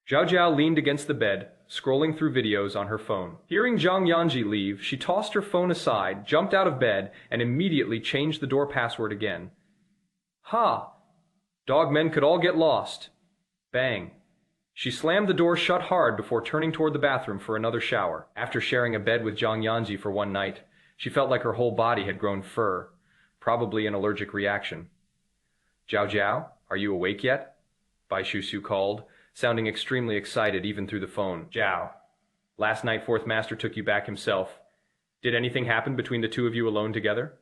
Zhao Zhao leaned against the bed, scrolling through videos on her phone. Hearing Jiang Yanzhi leave, she tossed her phone aside, jumped out of bed, and immediately changed the door password again. Ha! Dogmen could all get lost. Bang. She slammed the door shut hard before turning toward the bathroom for another shower. After sharing a bed with Jiang Yanzhi for one night, she felt like her whole body had grown fur, probably an allergic reaction. Zhao Zhao, are you awake yet? Bai Shu called, sounding extremely excited even through the phone. Zhao, last night Fourth Master took you back himself. Did anything happen between the two of you alone together?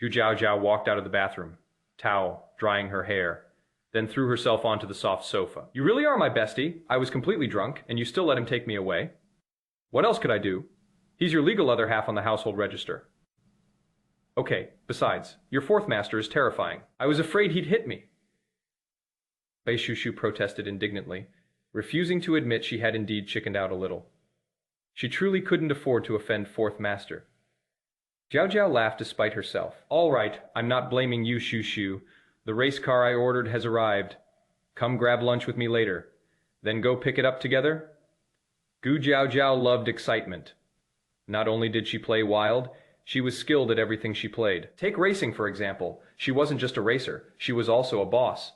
Zhao Zhao walked out of the bathroom, towel drying her hair, then threw herself onto the soft sofa. You really are my bestie. I was completely drunk, and you still let him take me away. What else could I do? He's your legal other half on the household register. Okay, besides, your Fourth Master is terrifying. I was afraid he'd hit me. Bai Shu protested indignantly, refusing to admit she had indeed chickened out a little. She truly couldn't afford to offend Fourth Master. Zhao Zhao laughed despite herself. All right, I'm not blaming you, Shu. The race car I ordered has arrived. Come grab lunch with me later. Then go pick it up together? Gu Zhao Zhao loved excitement. Not only did she play wild, she was skilled at everything she played. Take racing, for example. She wasn't just a racer, she was also a boss.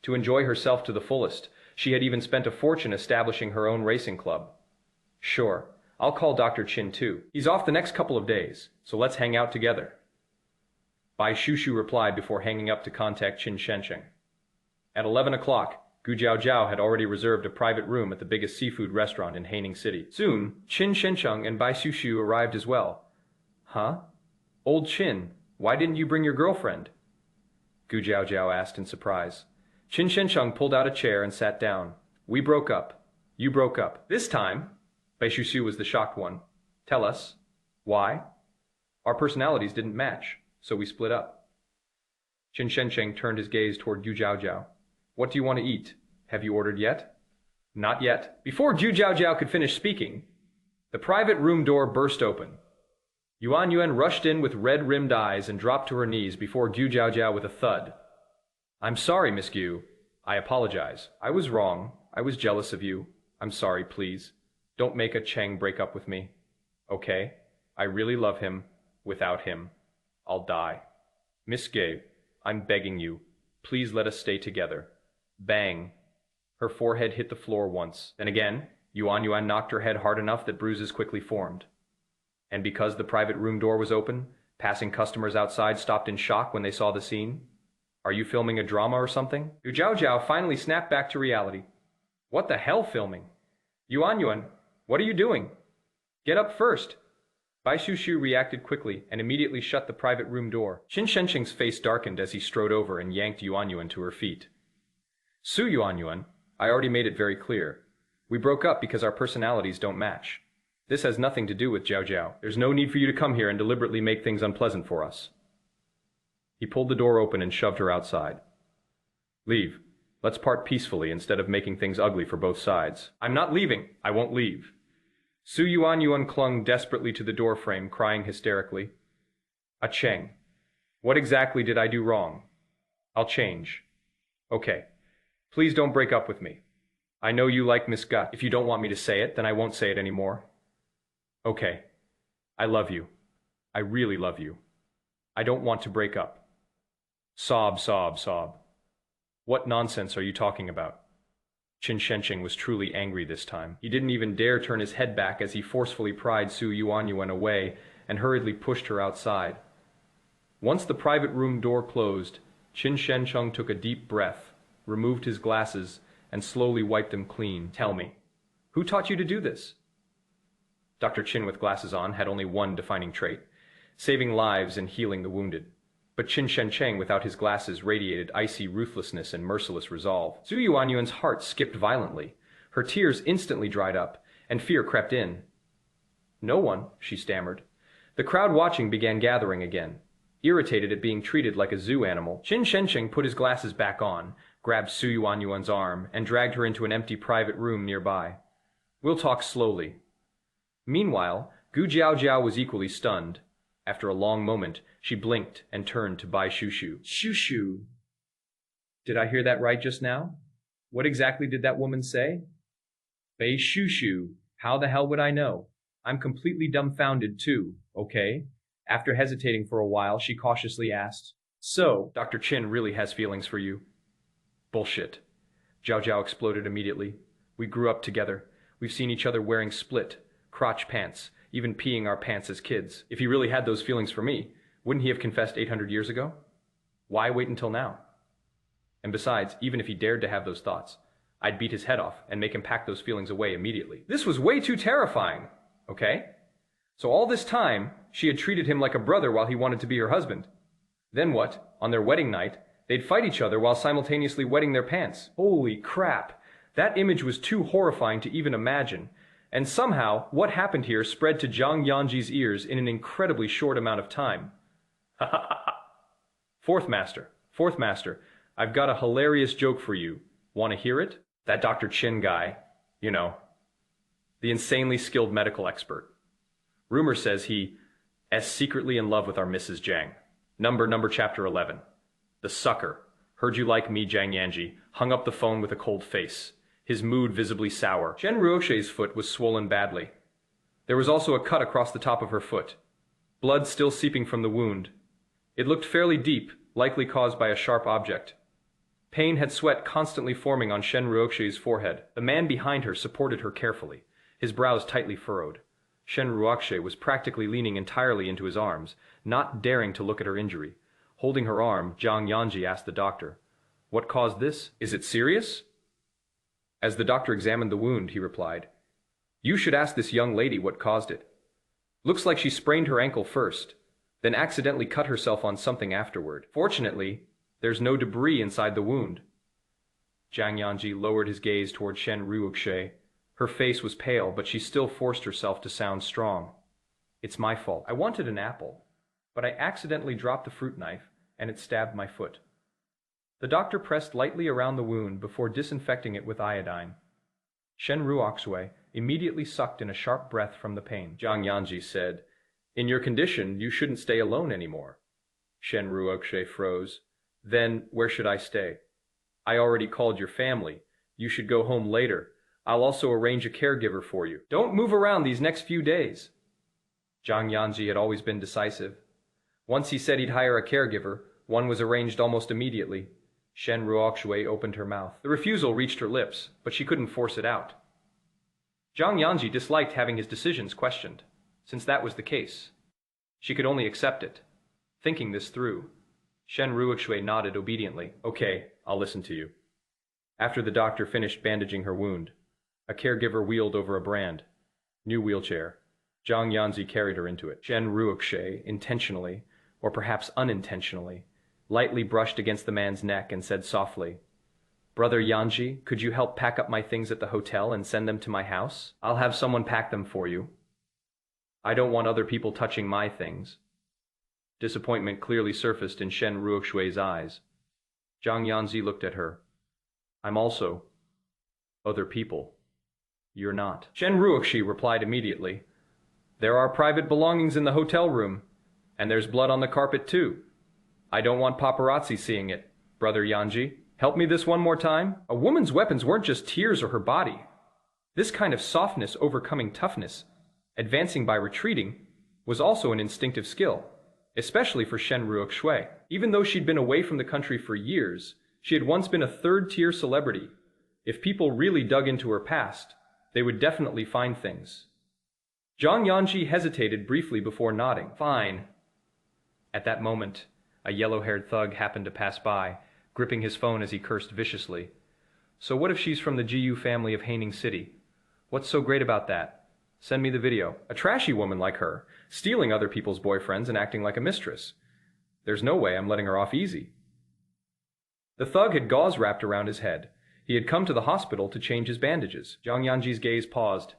To enjoy herself to the fullest, she had even spent a fortune establishing her own racing club. Sure, I'll call Dr. Qin too. He's off the next couple of days, so let's hang out together. Bai Shu replied before hanging up to contact Qin Shensheng. At 11 o'clock, Gu Zhao Zhao had already reserved a private room at the biggest seafood restaurant in Haining City. Soon, Qin Shensheng and Bai Shu arrived as well. Huh? Old Qin, why didn't you bring your girlfriend? Gu Zhao Zhao asked in surprise. Qin Shensheng pulled out a chair and sat down. We broke up. You broke up. This time, Bai Shu was the shocked one. Tell us. Why? Our personalities didn't match, so we split up. Qin Shensheng turned his gaze toward Gu Zhao Zhao. What do you want to eat? Have you ordered yet? Not yet. Before Gu Zhao Zhao could finish speaking, the private room door burst open. Yuan Yuan rushed in with red-rimmed eyes and dropped to her knees before Gu Zhao Zhao with a thud. I'm sorry, Miss Gu. I apologize. I was wrong. I was jealous of you. I'm sorry, please. Don't make a Cheng break up with me. Okay? I really love him. Without him, I'll die. Miss Gu, I'm begging you. Please let us stay together. Bang. Her forehead hit the floor once. Then again, Yuan Yuan knocked her head hard enough that bruises quickly formed. And because the private room door was open, passing customers outside stopped in shock when they saw the scene. Are you filming a drama or something? Gu Zhao Zhao finally snapped back to reality. What the hell filming? Yuan Yuan, what are you doing? Get up first. Bai Shu reacted quickly and immediately shut the private room door. Qin Shensheng's face darkened as he strode over and yanked Yuan Yuan to her feet. Su Yuan Yuan, I already made it very clear. We broke up because our personalities don't match. This has nothing to do with Zhao Zhao. There's no need for you to come here and deliberately make things unpleasant for us. He pulled the door open and shoved her outside. Leave. Let's part peacefully instead of making things ugly for both sides. I'm not leaving. I won't leave. Su Yuan Yuan clung desperately to the doorframe, crying hysterically. A Cheng. What exactly did I do wrong? I'll change. Okay. Please don't break up with me. I know you like Miss Gut. If you don't want me to say it, then I won't say it anymore. Okay. I love you. I really love you. I don't want to break up. Sob, sob, sob. What nonsense are you talking about? Qin Shensheng was truly angry this time. He didn't even dare turn his head back as he forcefully pried Su Yuan Yuan away and hurriedly pushed her outside. Once the private room door closed, Qin Shensheng took a deep breath, removed his glasses, and slowly wiped them clean. Tell me, who taught you to do this? Dr. Qin with glasses on had only one defining trait, saving lives and healing the wounded. But Qin Shensheng without his glasses radiated icy ruthlessness and merciless resolve. Su Yuan Yuan's heart skipped violently. Her tears instantly dried up, and fear crept in. No one, she stammered. The crowd watching began gathering again. Irritated at being treated like a zoo animal, Qin Shensheng put his glasses back on, grabbed Su Yuanyuan's arm, and dragged her into an empty private room nearby. We'll talk slowly. Meanwhile, Gu Jiaojiao was equally stunned. After a long moment, she blinked and turned to Bai Shushu. Shushu. Did I hear that right just now? What exactly did that woman say? Bai Shushu. How the hell would I know? I'm completely dumbfounded too, okay? After hesitating for a while, she cautiously asked, So, Dr. Qin really has feelings for you? Bullshit. Zhao Zhao exploded immediately. We grew up together. We've seen each other wearing split, crotch pants, even peeing our pants as kids. If he really had those feelings for me, wouldn't he have confessed 800 years ago? Why wait until now? And besides, even if he dared to have those thoughts, I'd beat his head off and make him pack those feelings away immediately. This was way too terrifying, okay? So all this time, she had treated him like a brother while he wanted to be her husband. Then what? On their wedding night, they'd fight each other while simultaneously wetting their pants. Holy crap! That image was too horrifying to even imagine. And somehow, what happened here spread to Jiang Yanzhi's ears in an incredibly short amount of time. Ha ha ha ha! Fourth Master, I've got a hilarious joke for you. Want to hear it? That Dr. Qin guy, you know, the insanely skilled medical expert. Rumor says he is secretly in love with our Mrs. Jiang. Number chapter 11. The sucker. Heard you like me, Jiang Yanzhi. Hung up the phone with a cold face. His mood visibly sour. Shen Ruoxie's foot was swollen badly. There was also a cut across the top of her foot. Blood still seeping from the wound. It looked fairly deep, likely caused by a sharp object. Pain had sweat constantly forming on Shen Ruoxie's forehead. The man behind her supported her carefully, his brows tightly furrowed. Shen Ruoxie was practically leaning entirely into his arms, not daring to look at her injury. Holding her arm, Jiang Yanzhi asked the doctor, What caused this? Is it serious? As the doctor examined the wound, he replied, You should ask this young lady what caused it. Looks like she sprained her ankle first, then accidentally cut herself on something afterward. Fortunately, there's no debris inside the wound. Jiang Yanzhi lowered his gaze toward Shen Ruoxie. Her face was pale, but she still forced herself to sound strong. It's my fault. I wanted an apple, but I accidentally dropped the fruit knife, and it stabbed my foot. The doctor pressed lightly around the wound before disinfecting it with iodine. Shen Ruoxie immediately sucked in a sharp breath from the pain. Jiang Yanzhi said, In your condition, you shouldn't stay alone anymore. Shen Ruoxie froze. Then, where should I stay? I already called your family. You should go home later. I'll also arrange a caregiver for you. Don't move around these next few days. Jiang Yanzhi had always been decisive. Once he said he'd hire a caregiver, one was arranged almost immediately. Shen Ruoxie opened her mouth. The refusal reached her lips, but she couldn't force it out. Jiang Yanzhi disliked having his decisions questioned. Since that was the case, she could only accept it. Thinking this through, Shen Ruoxie nodded obediently. Okay, I'll listen to you. After the doctor finished bandaging her wound, a caregiver wheeled over a brand. New wheelchair. Jiang Yanzhi carried her into it. Shen Ruoxie, intentionally, or perhaps unintentionally, lightly brushed against the man's neck and said softly, Brother Yanzhi, could you help pack up my things at the hotel and send them to my house? I'll have someone pack them for you. I don't want other people touching my things. Disappointment clearly surfaced in Shen Ruoxie's eyes. Jiang Yanzhi looked at her. I'm also other people. You're not. Shen Ruoxie replied immediately. There are private belongings in the hotel room, and there's blood on the carpet too. I don't want paparazzi seeing it, Brother Yanzhi. Help me this one more time. A woman's weapons weren't just tears or her body. This kind of softness overcoming toughness, advancing by retreating, was also an instinctive skill, especially for Shen Ruoxie. Even though she'd been away from the country for years, she had once been a third-tier celebrity. If people really dug into her past, they would definitely find things. Jiang Yanzhi hesitated briefly before nodding. Fine. At that moment, a yellow-haired thug happened to pass by, gripping his phone as he cursed viciously. So what if she's from the GU family of Haining City? What's so great about that? Send me the video. A trashy woman like her, stealing other people's boyfriends and acting like a mistress. There's no way I'm letting her off easy. The thug had gauze wrapped around his head. He had come to the hospital to change his bandages. Jiang Yanzhi's gaze paused.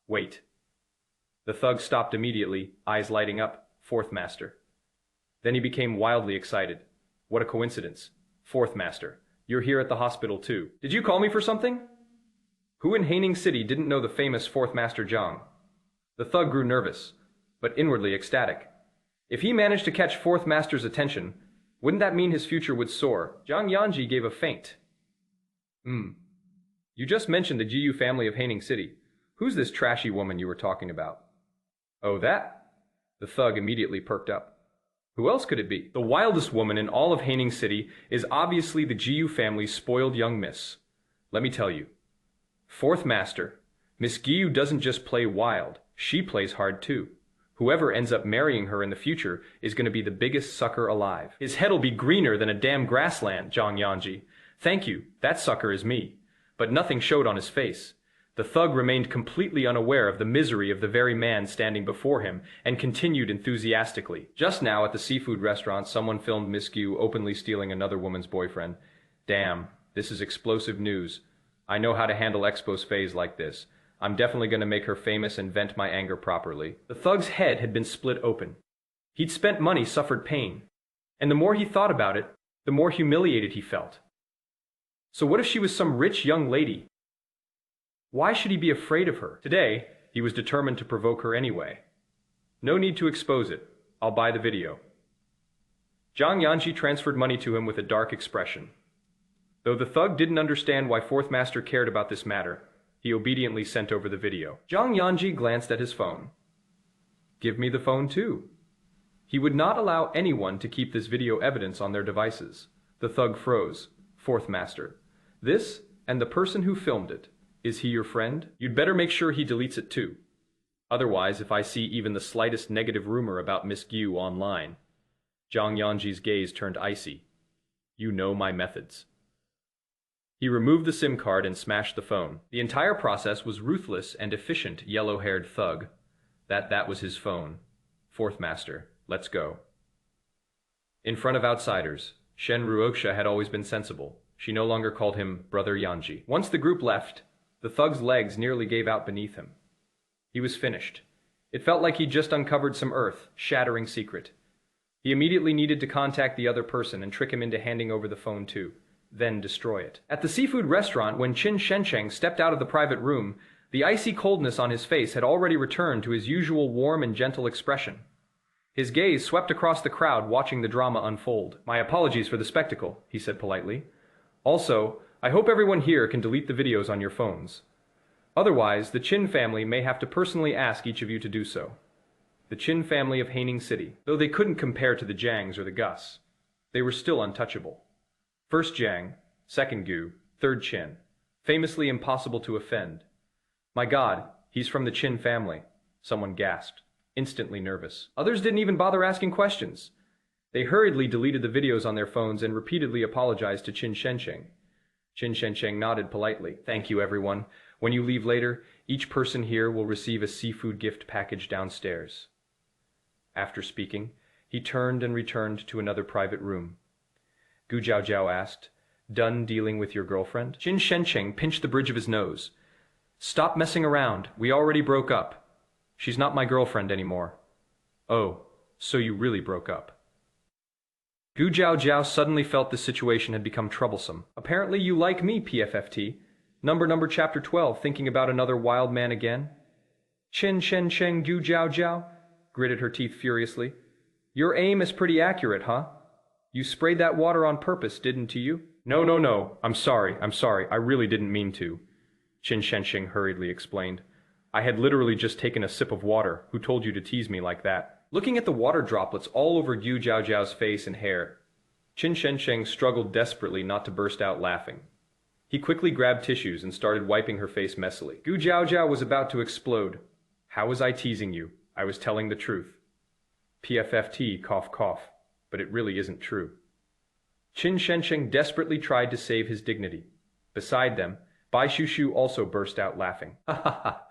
Wait. The thug stopped immediately, eyes lighting up. Fourth Master. Then he became wildly excited. What a coincidence. Fourth Master, you're here at the hospital too. Did you call me for something? Who in Haining City didn't know the famous Fourth Master Jiang? The thug grew nervous, but inwardly ecstatic. If he managed to catch Fourth Master's attention, wouldn't that mean his future would soar? Jiang Yanzhi gave a feint. You just mentioned the Jiu family of Haining City. Who's this trashy woman you were talking about? Oh, that? The thug immediately perked up. Who else could it be? The wildest woman in all of Haining City is obviously the Jiu family's spoiled young miss. Let me tell you. Fourth Master, Miss Giyu doesn't just play wild, she plays hard too. Whoever ends up marrying her in the future is going to be the biggest sucker alive. His head'll be greener than a damn grassland, Jiang Yanzhi. Thank you, that sucker is me. But nothing showed on his face. The thug remained completely unaware of the misery of the very man standing before him and continued enthusiastically. Just now at the seafood restaurant, someone filmed Miss Giyu openly stealing another woman's boyfriend. Damn, this is explosive news. I know how to handle expose phase like this. I'm definitely going to make her famous and vent my anger properly. The thug's head had been split open. He'd spent money, suffered pain. And the more he thought about it, the more humiliated he felt. So what if she was some rich young lady? Why should he be afraid of her? Today, he was determined to provoke her anyway. No need to expose it. I'll buy the video. Jiang Yanzhi transferred money to him with a dark expression. Though the thug didn't understand why Fourth Master cared about this matter, he obediently sent over the video. Jiang Yanzhi glanced at his phone. Give me the phone too. He would not allow anyone to keep this video evidence on their devices. The thug froze. Fourth Master, this and the person who filmed it, is he your friend? You'd better make sure he deletes it too. Otherwise, if I see even the slightest negative rumor about Miss Giyu online. Jiang Yanzhi's gaze turned icy. You know my methods. He removed the SIM card and smashed the phone. The entire process was ruthless and efficient, yellow-haired thug. That was his phone. Fourth Master, let's go. In front of outsiders, Shen Ruoxia had always been sensible. She no longer called him Brother Yanzhi. Once the group left, the thug's legs nearly gave out beneath him. He was finished. It felt like he'd just uncovered some earth-shattering secret. He immediately needed to contact the other person and trick him into handing over the phone too, then destroy it. At the seafood restaurant, when Qin Shencheng stepped out of the private room, the icy coldness on his face had already returned to his usual warm and gentle expression. His gaze swept across the crowd watching the drama unfold. My apologies for the spectacle, he said politely. Also, I hope everyone here can delete the videos on your phones. Otherwise, the Qin family may have to personally ask each of you to do so. The Qin family of Haining City, though they couldn't compare to the Jiangs or the Gus, they were still untouchable. First Jiang, second Gu, third Qin. Famously impossible to offend. My God, he's from the Qin family, someone gasped, instantly nervous. Others didn't even bother asking questions. They hurriedly deleted the videos on their phones and repeatedly apologized to Qin Shencheng. Qin Shencheng nodded politely. Thank you, everyone. When you leave later, each person here will receive a seafood gift package downstairs. After speaking, he turned and returned to another private room. Gu Jiaojiao asked, Done dealing with your girlfriend? Qin Shencheng pinched the bridge of his nose. Stop messing around. We already broke up. She's not my girlfriend anymore. Oh, so you really broke up. Gu Jiaojiao suddenly felt the situation had become troublesome. Apparently you like me, PFFT. Number chapter 12, thinking about another wild man again? Qin Shencheng Gu Jiaojiao, gritted her teeth furiously. Your aim is pretty accurate, huh? You sprayed that water on purpose, didn't you? No. I'm sorry. I really didn't mean to. Qin Shencheng hurriedly explained. I had literally just taken a sip of water. Who told you to tease me like that? Looking at the water droplets all over Gu Jiaojiao's face and hair, Qin Shencheng struggled desperately not to burst out laughing. He quickly grabbed tissues and started wiping her face messily. Gu Jiaojiao was about to explode. How was I teasing you? I was telling the truth. PFFT, cough cough, but it really isn't true. Qin Shencheng desperately tried to save his dignity. Beside them, Bai Shushu also burst out laughing. Ha ha ha!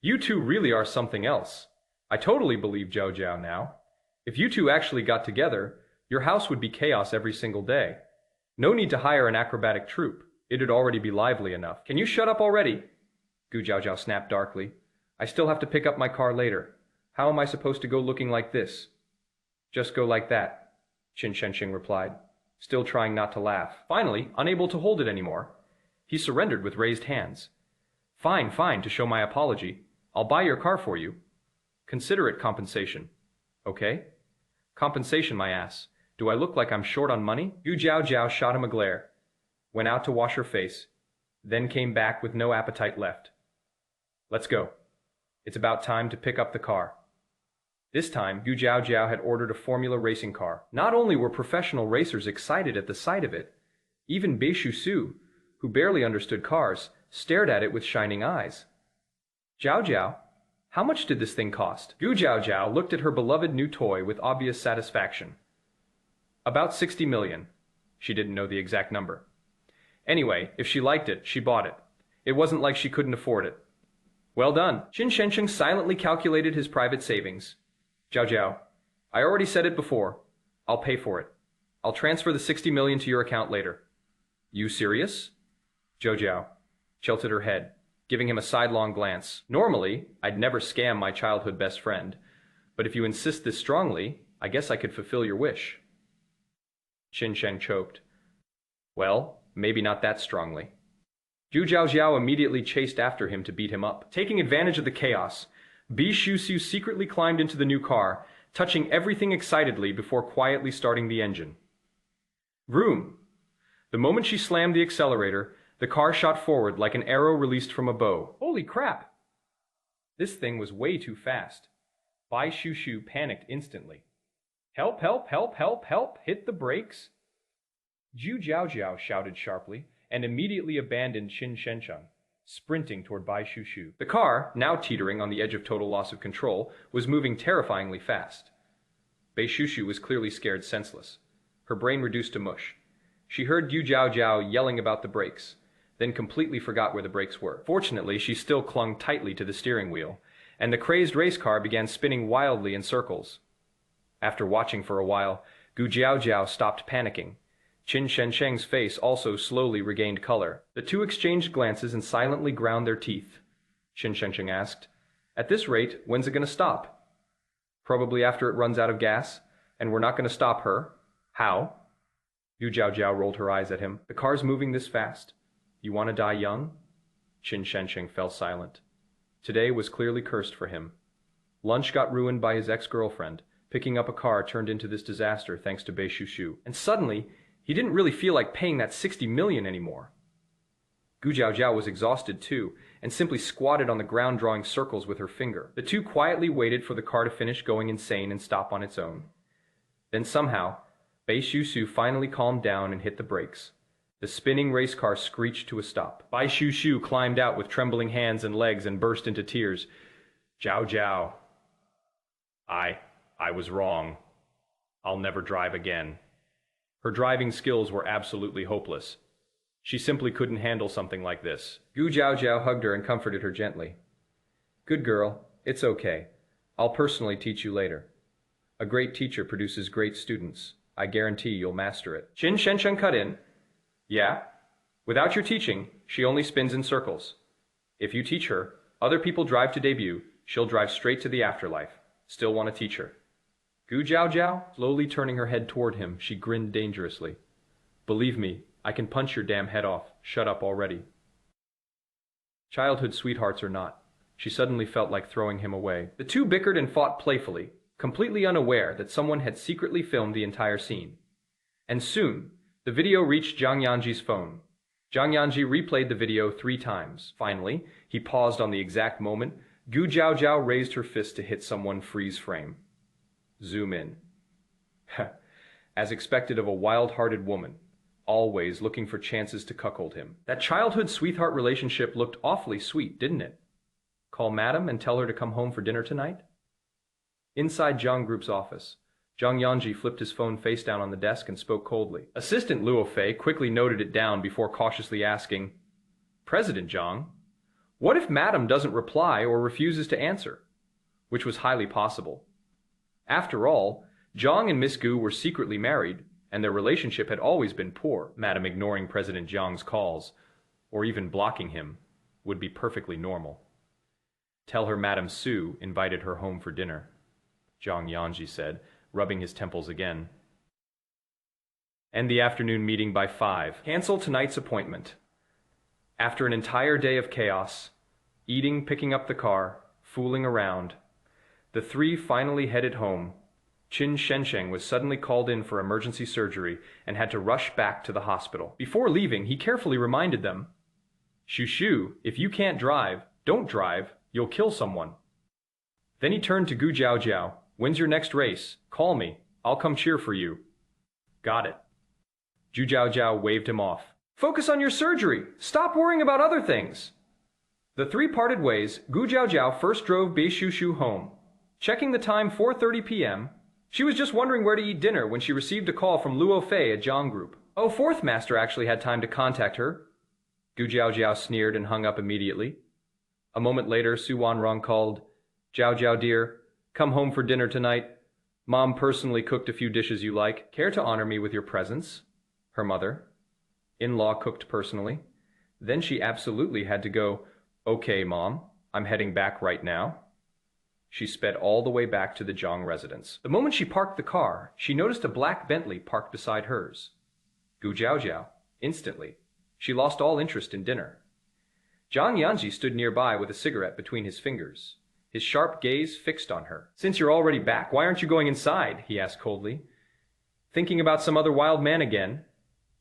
You two really are something else. I totally believe Zhao Jiao now. If you two actually got together, your house would be chaos every single day. No need to hire an acrobatic troupe. It'd already be lively enough. Can you shut up already? Gu Jiaojiao snapped darkly. I still have to pick up my car later. How am I supposed to go looking like this? Just go like that, Qin Shensheng replied, still trying not to laugh. Finally, unable to hold it anymore, he surrendered with raised hands. Fine, fine, to show my apology. I'll buy your car for you. Consider it compensation. Okay? Compensation, my ass. Do I look like I'm short on money? Gu Jiao Jiao shot him a glare, went out to wash her face, then came back with no appetite left. Let's go. It's about time to pick up the car. This time, Gu Jiao Jiao had ordered a Formula racing car. Not only were professional racers excited at the sight of it, even Bei Shu, who barely understood cars, stared at it with shining eyes. Jiao Jiao, how much did this thing cost? Gu Jiao Jiao looked at her beloved new toy with obvious satisfaction. About 60 million. She didn't know the exact number. Anyway, if she liked it, she bought it. It wasn't like she couldn't afford it. Well done. Qin Shensheng silently calculated his private savings. Jiao Jiao, I already said it before. I'll pay for it. I'll transfer the 60 million to your account later. You serious? Jiao Jiao tilted her head, giving him a sidelong glance. Normally, I'd never scam my childhood best friend, but if you insist this strongly, I guess I could fulfill your wish. Qin Sheng choked. Well, maybe not that strongly. Zhu Jiao Jiao immediately chased after him to beat him up. Taking advantage of the chaos, Bei Shu secretly climbed into the new car, touching everything excitedly before quietly starting the engine. Vroom! The moment she slammed the accelerator, the car shot forward like an arrow released from a bow. Holy crap! This thing was way too fast. Bei Shu panicked instantly. Help, help, help, help, help! Hit the brakes! Zhu Jiao Jiao shouted sharply, and immediately abandoned Qin Shensheng, sprinting toward Bei Shu. The car, now teetering on the edge of total loss of control, was moving terrifyingly fast. Bei Shu was clearly scared senseless, her brain reduced to mush. She heard Yu Jiao Jiao yelling about the brakes, then completely forgot where the brakes were. Fortunately, she still clung tightly to the steering wheel, and the crazed race car began spinning wildly in circles. After watching for a while, Gu Jiao Jiao stopped panicking. Qin Shensheng's face also slowly regained color. The two exchanged glances and silently ground their teeth. Qin Shensheng asked, At this rate, when's it going to stop? Probably after it runs out of gas, and we're not going to stop her. How? Yu Jiao Jiao rolled her eyes at him. The car's moving this fast. You want to die young? Qin Shensheng fell silent. Today was clearly cursed for him. Lunch got ruined by his ex-girlfriend. Picking up a car turned into this disaster thanks to Bei Shu. And suddenly, he didn't really feel like paying that 60 million anymore. Gu Jiao Jiao was exhausted too, and simply squatted on the ground drawing circles with her finger. The two quietly waited for the car to finish going insane and stop on its own. Then somehow, Bei Shu finally calmed down and hit the brakes. The spinning race car screeched to a stop. Bei Shu climbed out with trembling hands and legs and burst into tears. Jiao Jiao. I was wrong. I'll never drive again. Her driving skills were absolutely hopeless. She simply couldn't handle something like this. Gu Jiao Jiao hugged her and comforted her gently. Good girl, it's okay. I'll personally teach you later. A great teacher produces great students. I guarantee you'll master it. Qin Shensheng cut in. Yeah? Without your teaching, she only spins in circles. If you teach her, other people drive to debut, she'll drive straight to the afterlife. Still want to teach her. Gu Jiao Jiao, slowly turning her head toward him, she grinned dangerously. Believe me, I can punch your damn head off. Shut up already. Childhood sweethearts or not, she suddenly felt like throwing him away. The two bickered and fought playfully, completely unaware that someone had secretly filmed the entire scene. And soon, the video reached Jiang Yanzhi's phone. Jiang Yanzhi replayed the video 3 times. Finally, he paused on the exact moment. Gu Jiao Jiao raised her fist to hit someone freeze frame. Zoom in. As expected of a wild-hearted woman, always looking for chances to cuckold him. That childhood sweetheart relationship looked awfully sweet, didn't it? Call Madam and tell her to come home for dinner tonight? Inside Jiang Group's office, Jiang Yanzhi flipped his phone face down on the desk and spoke coldly. Assistant Luo Fei quickly noted it down before cautiously asking, President Jiang, what if Madam doesn't reply or refuses to answer? Which was highly possible. After all, Jiang and Miss Gu were secretly married, and their relationship had always been poor. Madam ignoring President Jiang's calls, or even blocking him, would be perfectly normal. Tell her Madam Su invited her home for dinner, Jiang Yanzhi said, rubbing his temples again. End the afternoon meeting by 5. Cancel tonight's appointment. After an entire day of chaos, eating, picking up the car, fooling around, the three finally headed home. Qin Shensheng was suddenly called in for emergency surgery and had to rush back to the hospital. Before leaving, he carefully reminded them, "Shushu, if you can't drive, don't drive, you'll kill someone." Then he turned to Gu Jiaojiao. "When's your next race? Call me. I'll come cheer for you." "Got it." Zhu Jiaojiao waved him off. "Focus on your surgery. Stop worrying about other things." The three parted ways. Gu Jiaojiao first drove Bei Shushu home. Checking the time, 4:30 p.m., she was just wondering where to eat dinner when she received a call from Luo Fei at Jiang Group. Oh, fourth master actually had time to contact her. Gu Jiaojiao sneered and hung up immediately. A moment later, Su Wanrong called, "Jiaojiao dear, come home for dinner tonight. Mom personally cooked a few dishes you like. Care to honor me with your presence?" Her mother. In-law cooked personally. Then she absolutely had to go, "Okay, Mom, I'm heading back right now." She sped all the way back to the Jiang residence. The moment she parked the car, she noticed a black Bentley parked beside hers. Gu Jiaojiao. Instantly, she lost all interest in dinner. Jiang Yanzhi stood nearby with a cigarette between his fingers, his sharp gaze fixed on her. "Since you're already back, why aren't you going inside?" he asked coldly. "Thinking about some other wild man again?"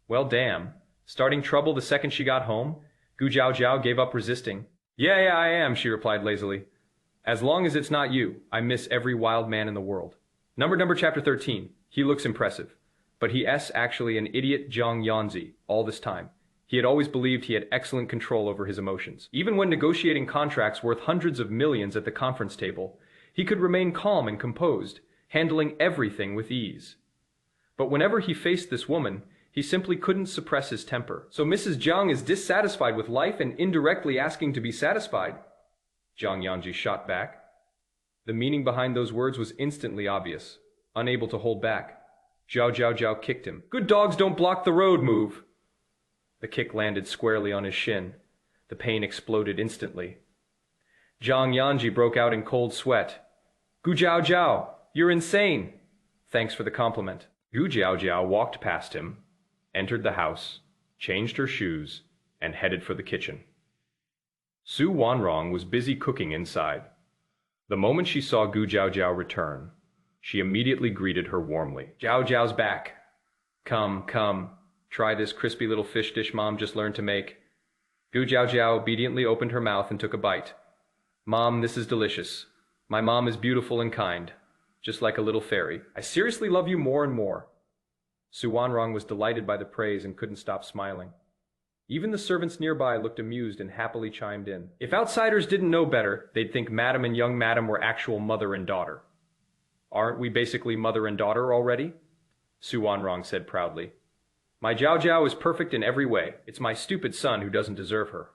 "Well, damn. Starting trouble the second she got home?" Gu Jiaojiao gave up resisting. Yeah, I am," she replied lazily. "As long as it's not you, I miss every wild man in the world." Number chapter 13. He looks impressive, but he's actually an idiot Jiang Yanzhi all this time. He had always believed he had excellent control over his emotions. Even when negotiating contracts worth hundreds of millions at the conference table, he could remain calm and composed, handling everything with ease. But whenever he faced this woman, he simply couldn't suppress his temper. "So Mrs. Jiang is dissatisfied with life and indirectly asking to be satisfied?" Jiang Yanzhi shot back. The meaning behind those words was instantly obvious. Unable to hold back, Zhao Jiaojiao kicked him. "Good dogs don't block the road, move!" The kick landed squarely on his shin. The pain exploded instantly. Jiang Yanzhi broke out in cold sweat. "Gu Jiaojiao, you're insane!" "Thanks for the compliment." Gu Jiaojiao walked past him, entered the house, changed her shoes, and headed for the kitchen. Su Wanrong was busy cooking inside. The moment she saw Gu Jiaojiao return, she immediately greeted her warmly. "Jiaojiao's back. Come, try this crispy little fish dish Mom just learned to make." Gu Jiaojiao obediently opened her mouth and took a bite. "Mom, this is delicious. My mom is beautiful and kind, just like a little fairy. I seriously love you more and more." Su Wanrong was delighted by the praise and couldn't stop smiling. Even the servants nearby looked amused and happily chimed in. If outsiders didn't know better, they'd think Madam and young Madam were actual mother and daughter. "Aren't we basically mother and daughter already?" Su Wanrong said proudly. "My Jiaojiao is perfect in every way. It's my stupid son who doesn't deserve her."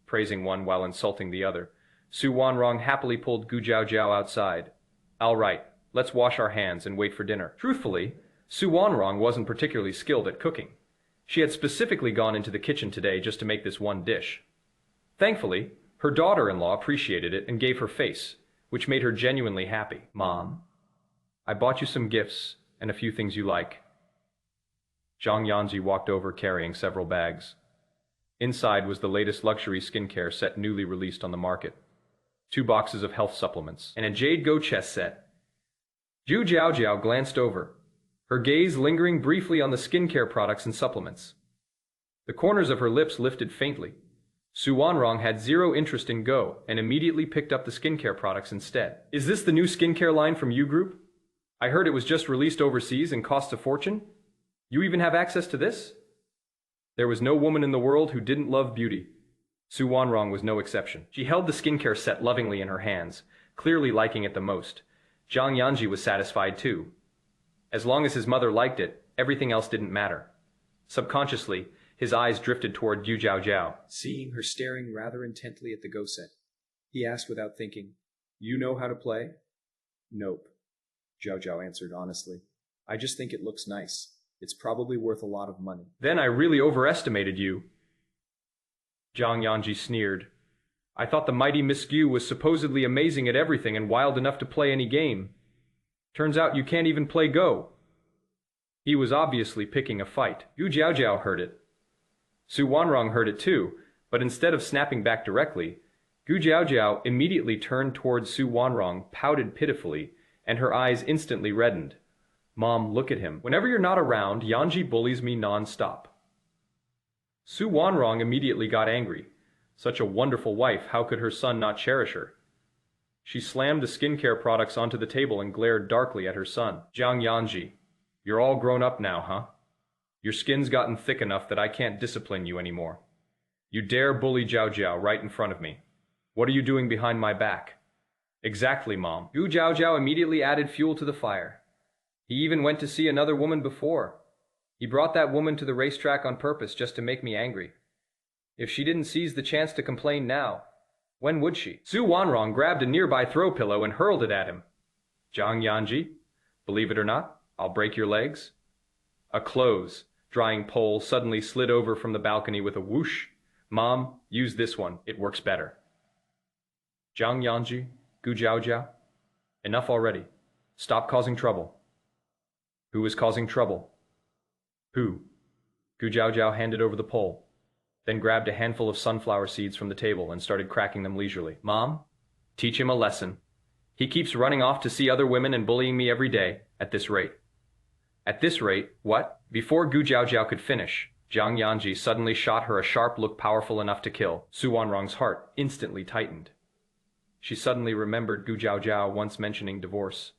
Praising one while insulting the other, Su Wanrong happily pulled Gu Jiaojiao outside. "All right, let's wash our hands and wait for dinner." Truthfully, Su Wanrong wasn't particularly skilled at cooking. She had specifically gone into the kitchen today just to make this one dish. Thankfully, her daughter-in-law appreciated it and gave her face, which made her genuinely happy. "Mom, I bought you some gifts and a few things you like." Jiang Yanzhi walked over carrying several bags. Inside was the latest luxury skincare set newly released on the market, 2 boxes of health supplements, and a jade go chess set. Zhu Jiaojiao glanced over, her gaze lingering briefly on the skincare products and supplements. The corners of her lips lifted faintly. Su Wanrong had zero interest in Go and immediately picked up the skincare products instead. "Is this the new skincare line from U Group? I heard it was just released overseas and costs a fortune. You even have access to this?" There was no woman in the world who didn't love beauty. Su Wanrong was no exception. She held the skincare set lovingly in her hands, clearly liking it the most. Jiang Yanzhi was satisfied too. As long as his mother liked it, everything else didn't matter. Subconsciously, his eyes drifted toward Gu Jiaojiao. Seeing her staring rather intently at the Go set, he asked without thinking, "You know how to play?" "Nope," Jiaojiao answered honestly. "I just think it looks nice. It's probably worth a lot of money." "Then I really overestimated you." Jiang Yanzhi sneered. "I thought the mighty Miss Gu was supposedly amazing at everything and wild enough to play any game. Turns out you can't even play Go. He was obviously picking a fight. Gu Jiaojiao heard it. Su Wanrong heard it too, but instead of snapping back directly, Gu Jiaojiao immediately turned towards Su Wanrong, pouted pitifully, and her eyes instantly reddened. Mom, look at him. Whenever you're not around, Yanzhi bullies me non-stop. Su Wanrong immediately got angry. Such a wonderful wife, how could her son not cherish her? She slammed the skincare products onto the table and glared darkly at her son. Jiang Yanzhi, you're all grown up now, huh? Your skin's gotten thick enough that I can't discipline you anymore. You dare bully Jiao Jiao right in front of me. What are you doing behind my back? Exactly, Mom. Gu Jiaojiao immediately added fuel to the fire. He even went to see another woman before. He brought that woman to the racetrack on purpose just to make me angry. If she didn't seize the chance to complain now, when would she? Su Wanrong grabbed a nearby throw pillow and hurled it at him. Jiang Yanzhi, believe it or not, I'll break your legs. A clothes drying pole suddenly slid over from the balcony with a whoosh. Mom, use this one. It works better. Jiang Yanzhi, Gu Jiaojiao, enough already. Stop causing trouble. Who is causing trouble? Who? Gu Jiaojiao handed over the pole, then grabbed a handful of sunflower seeds from the table and started cracking them leisurely. Mom, teach him a lesson. He keeps running off to see other women and bullying me every day, at this rate. At this rate, what? Before Gu Jiaojiao could finish, Jiang Yanzhi suddenly shot her a sharp look powerful enough to kill. Su Wanrong's heart instantly tightened. She suddenly remembered Gu Jiaojiao once mentioning divorce.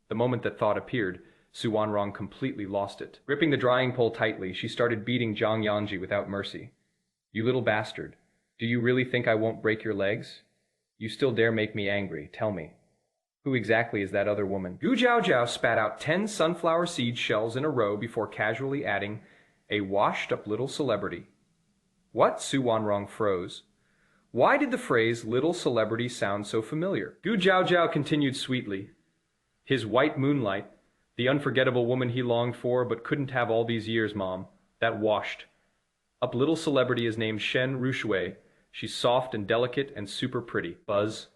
The moment that thought appeared, Su Wanrong completely lost it. Gripping the drying pole tightly, she started beating Jiang Yanzhi without mercy. You little bastard. Do you really think I won't break your legs? You still dare make me angry, tell me. Who exactly is that other woman? Gu Jiaojiao spat out 10 sunflower seed shells in a row before casually adding, a washed-up little celebrity. What? Su Wanrong froze. Why did the phrase little celebrity sound so familiar? Gu Jiaojiao continued sweetly. His white moonlight, the unforgettable woman he longed for but couldn't have all these years, Mom, that washed-up little celebrity is named Shen Rushui. She's soft and delicate and super pretty. Buzz.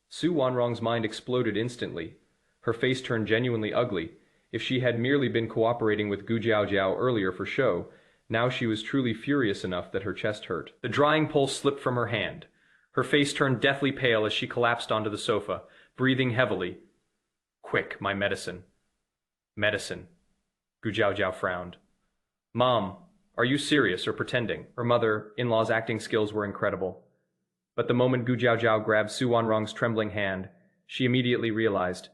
Su Wanrong's mind exploded instantly. Her face turned genuinely ugly. If she had merely been cooperating with Gu Jiaojiao earlier for show, now she was truly furious enough that her chest hurt. The drying pole slipped from her hand. Her face turned deathly pale as she collapsed onto the sofa, breathing heavily. Quick, my medicine. Medicine. Gu Jiaojiao frowned. Mom, are you serious or pretending? Her mother-in-law's acting skills were incredible. But the moment Gu Jiaojiao grabbed Su Wanrong's trembling hand, she immediately realized.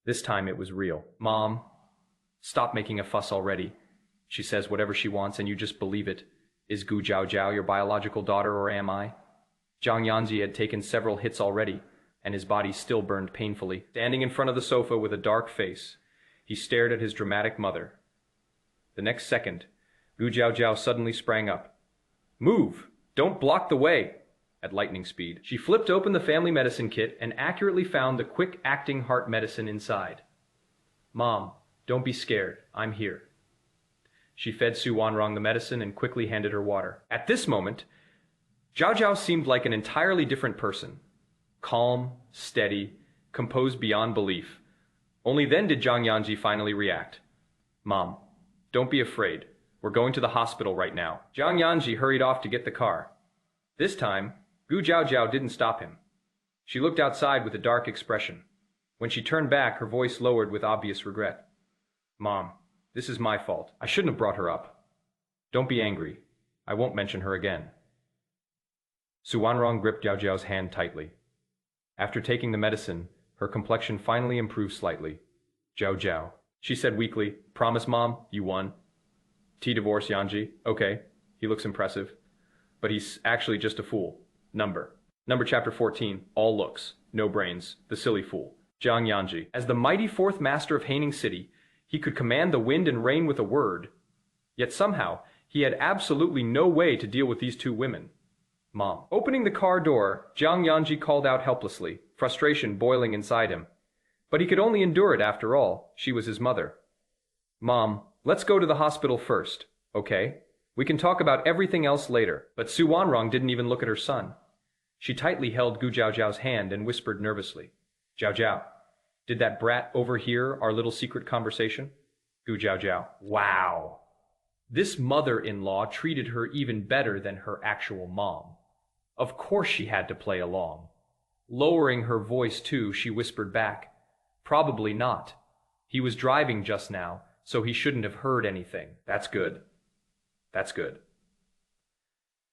This time it was real. Mom, stop making a fuss already. She says whatever she wants and you just believe it. Is Gu Jiaojiao your biological daughter or am I? Jiang Yanzhi had taken several hits already, and his body still burned painfully. Standing in front of the sofa with a dark face, he stared at his dramatic mother. The next second, Gu Jiaojiao suddenly sprang up. Move! Don't block the way! At lightning speed. She flipped open the family medicine kit and accurately found the quick-acting heart medicine inside. Mom, don't be scared. I'm here. She fed Su Wanrong the medicine and quickly handed her water. At this moment, Jiao Jiao seemed like an entirely different person. Calm, steady, composed beyond belief. Only then did Jiang Yanzhi finally react. Mom, don't be afraid. We're going to the hospital right now. Jiang Yanzhi hurried off to get the car. This time, Gu Jiaojiao didn't stop him. She looked outside with a dark expression. When she turned back, her voice lowered with obvious regret. Mom, this is my fault. I shouldn't have brought her up. Don't be angry. I won't mention her again. Su Wanrong gripped Jiao Jiao's hand tightly. After taking the medicine, her complexion finally improved slightly. Jiao Jiao, she said weakly, promise, Mom, you won. Divorce Yanzhi. Okay, he looks impressive. But he's actually just a fool. Number chapter 14, all looks, no brains, the silly fool. Jiang Yanzhi. As the mighty fourth master of Haining City, he could command the wind and rain with a word. Yet somehow, he had absolutely no way to deal with these two women. Mom. Opening the car door, Jiang Yanzhi called out helplessly, frustration boiling inside him. But he could only endure it after all. She was his mother. Mom, let's go to the hospital first, okay? We can talk about everything else later. But Su Wanrong didn't even look at her son. She tightly held Gu Jiaojiao's hand and whispered nervously, Jiao Jiao, Did that brat overhear our little secret conversation? Gu Jiao Jiao. Wow. This mother-in-law treated her even better than her actual mom. Of course she had to play along. Lowering her voice too, she whispered back, "Probably not. He was driving just now, so he shouldn't have heard anything." That's good. That's good.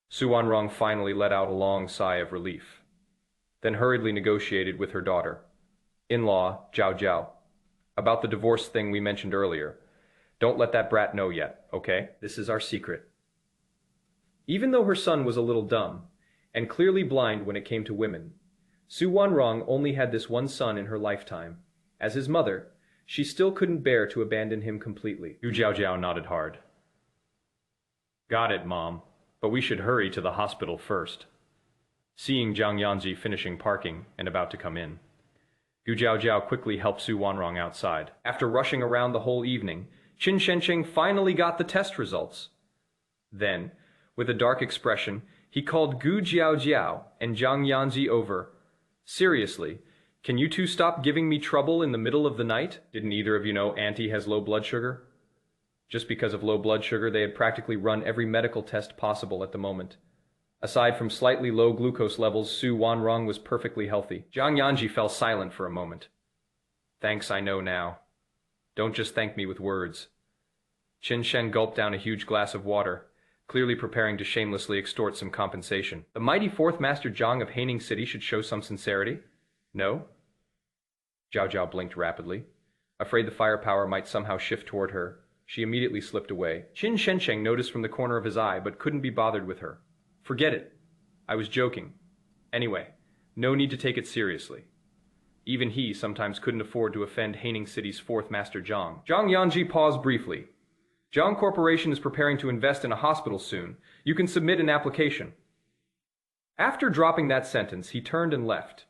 Su Wanrong finally let out a long sigh of relief, then hurriedly negotiated with her daughter, in-law Zhao Zhao, about the divorce thing we mentioned earlier. Don't let that brat know yet, okay? This is our secret. Even though her son was a little dumb, and clearly blind when it came to women, Su Wanrong only had this one son in her lifetime. As his mother, she still couldn't bear to abandon him completely. Gu Jiao Jiao nodded hard. Got it, Mom, but we should hurry to the hospital first. Seeing Jiang Yanzhi finishing parking and about to come in, Gu Jiao Jiao quickly helped Su Wanrong outside. After rushing around the whole evening, Qin Shencheng finally got the test results. Then, with a dark expression, he called Gu Jiao Jiao and Jiang Yanzhi over. Seriously, can you two stop giving me trouble in the middle of the night? Didn't either of you know Auntie has low blood sugar? Just because of low blood sugar, they had practically run every medical test possible at the moment. Aside from slightly low glucose levels, Su Wanrong was perfectly healthy. Jiang Yanzhi fell silent for a moment. Thanks, I know now. Don't just thank me with words. Qin Shen gulped down a huge glass of water, clearly preparing to shamelessly extort some compensation. The mighty fourth master Jiang of Haining City should show some sincerity? No? Zhao Zhao blinked rapidly. Afraid the firepower might somehow shift toward her, she immediately slipped away. Qin Shencheng noticed from the corner of his eye, but couldn't be bothered with her. Forget it. I was joking. Anyway, no need to take it seriously. Even he sometimes couldn't afford to offend Haining City's fourth master Jiang. Jiang Yanzhi paused briefly. Jiang Corporation is preparing to invest in a hospital soon. You can submit an application. After dropping that sentence, he turned and left.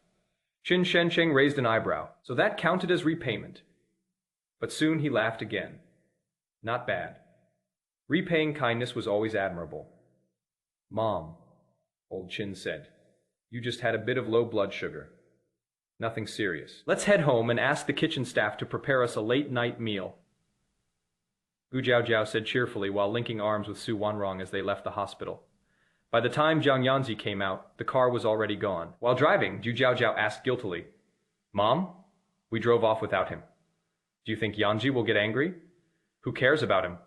Qin Shencheng raised an eyebrow. So that counted as repayment. But soon he laughed again. Not bad. Repaying kindness was always admirable. Mom, old Qin said, you just had a bit of low blood sugar. Nothing serious. Let's head home and ask the kitchen staff to prepare us a late-night meal. Gu Jiao Jiao said cheerfully while linking arms with Su Wanrong as they left the hospital. By the time Jiang Yanzhi came out, the car was already gone. While driving, Gu Jiao Jiao asked guiltily, Mom, we drove off without him. Do you think Yanzhi will get angry? Who cares about him?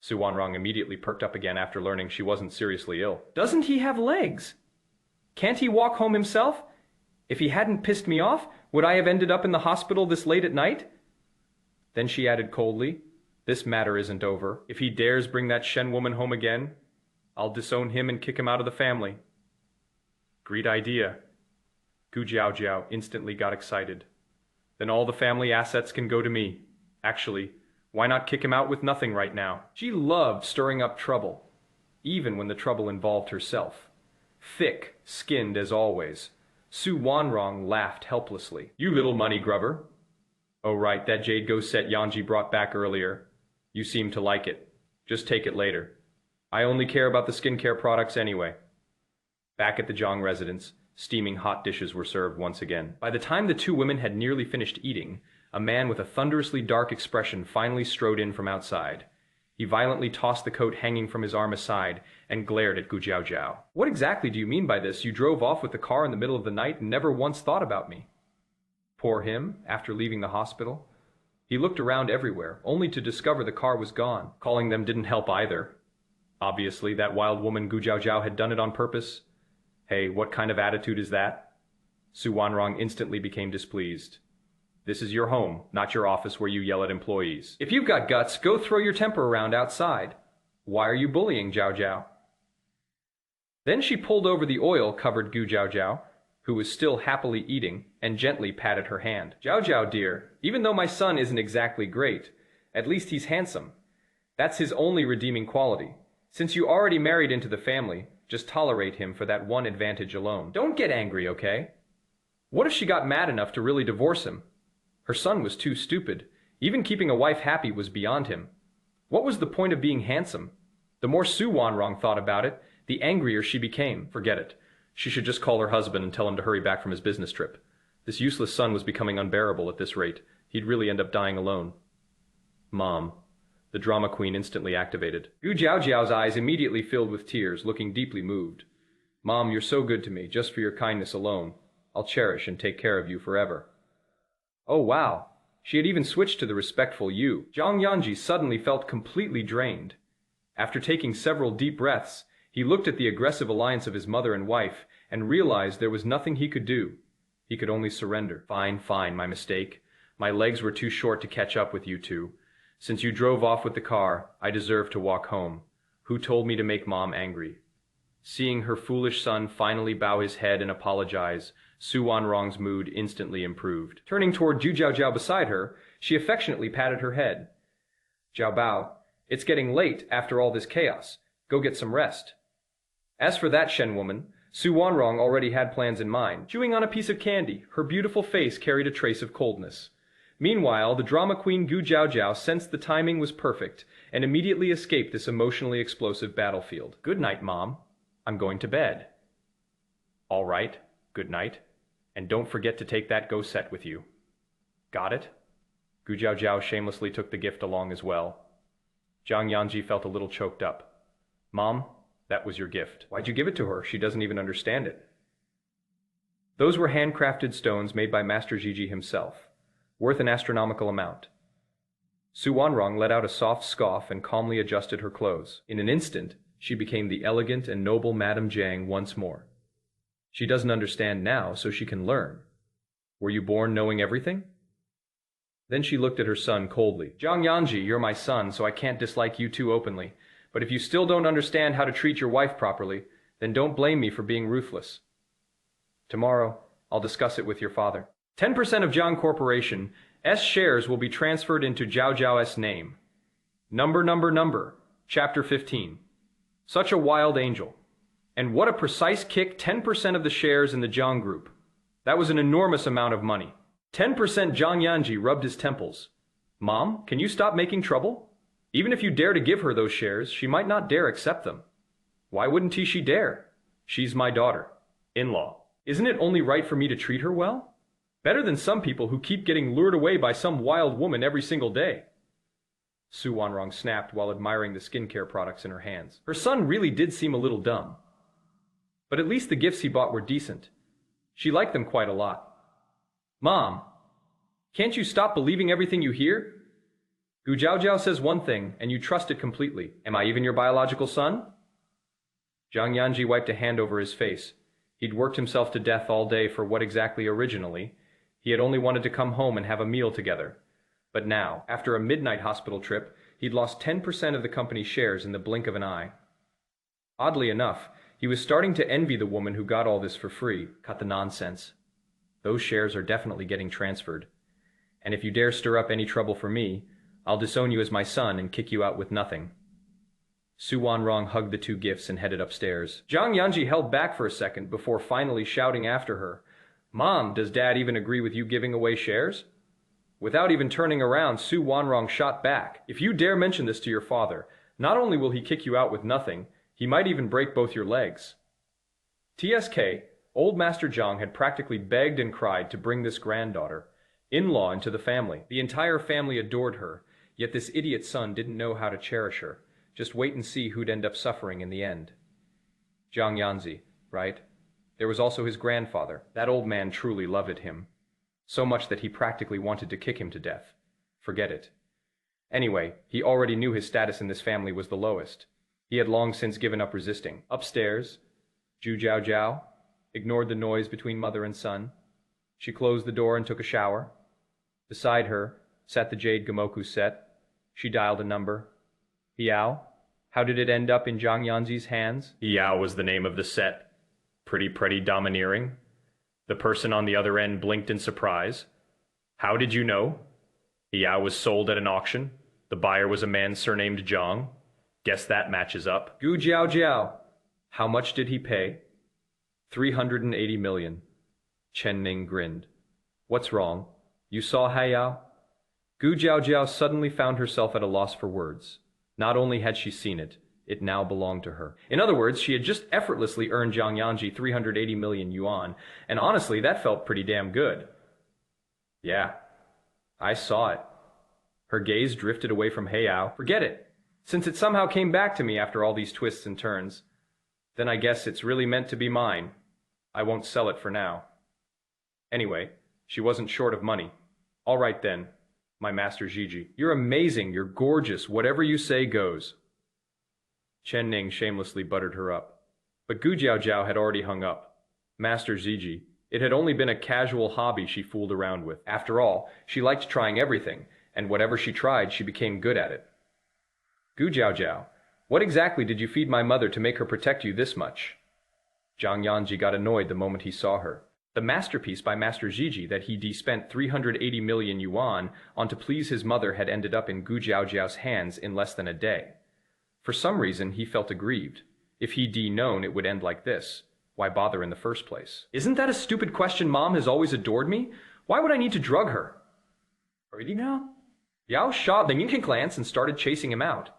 Su Wanrong immediately perked up again after learning she wasn't seriously ill. Doesn't he have legs? Can't he walk home himself? If he hadn't pissed me off, would I have ended up in the hospital this late at night? Then she added coldly, this matter isn't over. If he dares bring that Shen woman home again, I'll disown him and kick him out of the family. Great idea. Gu Jiao Jiao instantly got excited. Then all the family assets can go to me. Actually, why not kick him out with nothing right now? She loved stirring up trouble, even when the trouble involved herself. Thick-skinned as always, Su Wanrong laughed helplessly. You little money grubber. Oh right, that jade ghost set Yanzhi brought back earlier. You seem to like it. Just take it later. I only care about the skincare products anyway. Back at the Jiang residence, steaming hot dishes were served once again. By the time the two women had nearly finished eating, a man with a thunderously dark expression finally strode in from outside. He violently tossed the coat hanging from his arm aside and glared at Gu Jiao Jiao. What exactly do you mean by this? You drove off with the car in the middle of the night and never once thought about me. Poor him, after leaving the hospital. He looked around everywhere, only to discover the car was gone. Calling them didn't help either. Obviously, that wild woman Gu Jiao Jiao had done it on purpose. Hey, what kind of attitude is that? Su Wanrong instantly became displeased. This is your home, not your office where you yell at employees. If you've got guts, go throw your temper around outside. Why are you bullying Jiao Jiao? Then she pulled over the oil-covered Gu Jiao Jiao, who was still happily eating, and gently patted her hand. Jiao Jiao, dear, even though my son isn't exactly great, at least he's handsome. That's his only redeeming quality. Since you already married into the family, just tolerate him for that one advantage alone. Don't get angry, okay? What if she got mad enough to really divorce him? Her son was too stupid. Even keeping a wife happy was beyond him. What was the point of being handsome? The more Su Wanrong thought about it, the angrier she became. Forget it. She should just call her husband and tell him to hurry back from his business trip. This useless son was becoming unbearable at this rate. He'd really end up dying alone. Mom. The drama queen instantly activated. Gu Jiaojiao's eyes immediately filled with tears, looking deeply moved. Mom, you're so good to me, just for your kindness alone. I'll cherish and take care of you forever. Oh wow. She had even switched to the respectful you. Jiang Yanzhi suddenly felt completely drained. After taking several deep breaths, he looked at the aggressive alliance of his mother and wife and realized there was nothing he could do. He could only surrender. Fine, my mistake. My legs were too short to catch up with you two. Since you drove off with the car, I deserve to walk home. Who told me to make Mom angry? Seeing her foolish son finally bow his head and apologize, Su Wanrong's mood instantly improved. Turning toward Zhu Jiaojiao beside her, she affectionately patted her head. Jiao Bao, it's getting late after all this chaos. Go get some rest. As for that Shen woman, Su Wanrong already had plans in mind. Chewing on a piece of candy, her beautiful face carried a trace of coldness. Meanwhile, the drama queen Gu Jiaojiao sensed the timing was perfect and immediately escaped this emotionally explosive battlefield. Good night, Mom. I'm going to bed. All right, good night. And don't forget to take that go set with you. Got it? Gu Jiaojiao shamelessly took the gift along as well. Jiang Yanzhi felt a little choked up. Mom, that was your gift. Why'd you give it to her? She doesn't even understand it. Those were handcrafted stones made by Master Jiji himself, worth an astronomical amount. Su Wanrong let out a soft scoff and calmly adjusted her clothes. In an instant, she became the elegant and noble Madame Jiang once more. She doesn't understand now, so she can learn. Were you born knowing everything? Then she looked at her son coldly. Jiang Yanzhi, you're my son, so I can't dislike you too openly. But if you still don't understand how to treat your wife properly, then don't blame me for being ruthless. Tomorrow, I'll discuss it with your father. 10% of Jiang Corporation S shares will be transferred into Jiao Jiao's name. Number. Chapter 15. Such a wild angel. And what a precise kick, 10% of the shares in the Jiang Group. That was an enormous amount of money. 10% Jiang Yanzhi rubbed his temples. Mom, can you stop making trouble? Even if you dare to give her those shares, she might not dare accept them. Why wouldn't she dare? She's my daughter. In-law. Isn't it only right for me to treat her well? Better than some people who keep getting lured away by some wild woman every single day. Su Wanrong snapped while admiring the skincare products in her hands. Her son really did seem a little dumb. But at least the gifts he bought were decent. She liked them quite a lot. Mom, can't you stop believing everything you hear? Gu Jiaojiao says one thing, and you trust it completely. Am I even your biological son? Jiang Yanzhi wiped a hand over his face. He'd worked himself to death all day for what exactly originally? He had only wanted to come home and have a meal together. But now, after a midnight hospital trip, he'd lost 10% of the company's shares in the blink of an eye. Oddly enough, he was starting to envy the woman who got all this for free. Cut the nonsense. Those shares are definitely getting transferred. And if you dare stir up any trouble for me, I'll disown you as my son and kick you out with nothing. Su Wanrong hugged the two gifts and headed upstairs. Jiang Yanzhi held back for a second before finally shouting after her, Mom, does Dad even agree with you giving away shares? Without even turning around, Su Wanrong shot back. If you dare mention this to your father, not only will he kick you out with nothing, he might even break both your legs. TSK, old Master Jiang had practically begged and cried to bring this granddaughter, in-law, into the family. The entire family adored her, yet this idiot son didn't know how to cherish her. Just wait and see who'd end up suffering in the end. Jiang Yanzhi, right? There was also his grandfather. That old man truly loved him. So much that he practically wanted to kick him to death. Forget it. Anyway, he already knew his status in this family was the lowest. He had long since given up resisting. Upstairs, Zhu Jiaojiao ignored the noise between mother and son. She closed the door and took a shower. Beside her sat the jade Gamoku set. She dialed a number. Yao? How did it end up in Jiang Yanzhi's hands? Yao was the name of the set. Pretty domineering. The person on the other end blinked in surprise. How did you know? Yao was sold at an auction. The buyer was a man surnamed Jiang. Guess that matches up. Gu Jiaojiao. How much did he pay? 380 million. Chen Ning grinned. What's wrong? You saw Haiyao? Gu Jiaojiao suddenly found herself at a loss for words. Not only had she seen it, it now belonged to her. In other words, she had just effortlessly earned Jiang Yanzhi 380 million yuan, and honestly, that felt pretty damn good. Yeah, I saw it. Her gaze drifted away from Heiyao. Forget it. Since it somehow came back to me after all these twists and turns, then I guess it's really meant to be mine. I won't sell it for now. Anyway, she wasn't short of money. All right then, my master Gigi. You're amazing, you're gorgeous, whatever you say goes. Chen Ning shamelessly buttered her up. But Gu Jiaojiao had already hung up. Master Gigi, it had only been a casual hobby she fooled around with. After all, she liked trying everything, and whatever she tried, she became good at it. Gu Jiaojiao, what exactly did you feed my mother to make her protect you this much? Jiang Yanzhi got annoyed the moment he saw her. The masterpiece by Master Gigi that he spent 380 million yuan on to please his mother had ended up in Gu Jiaojiao's hands in less than a day. For some reason, he felt aggrieved. If he'd known it would end like this, why bother in the first place? Isn't that a stupid question? Mom has always adored me. Why would I need to drug her? Already now? Yao shot the Yinkin glance and started chasing him out.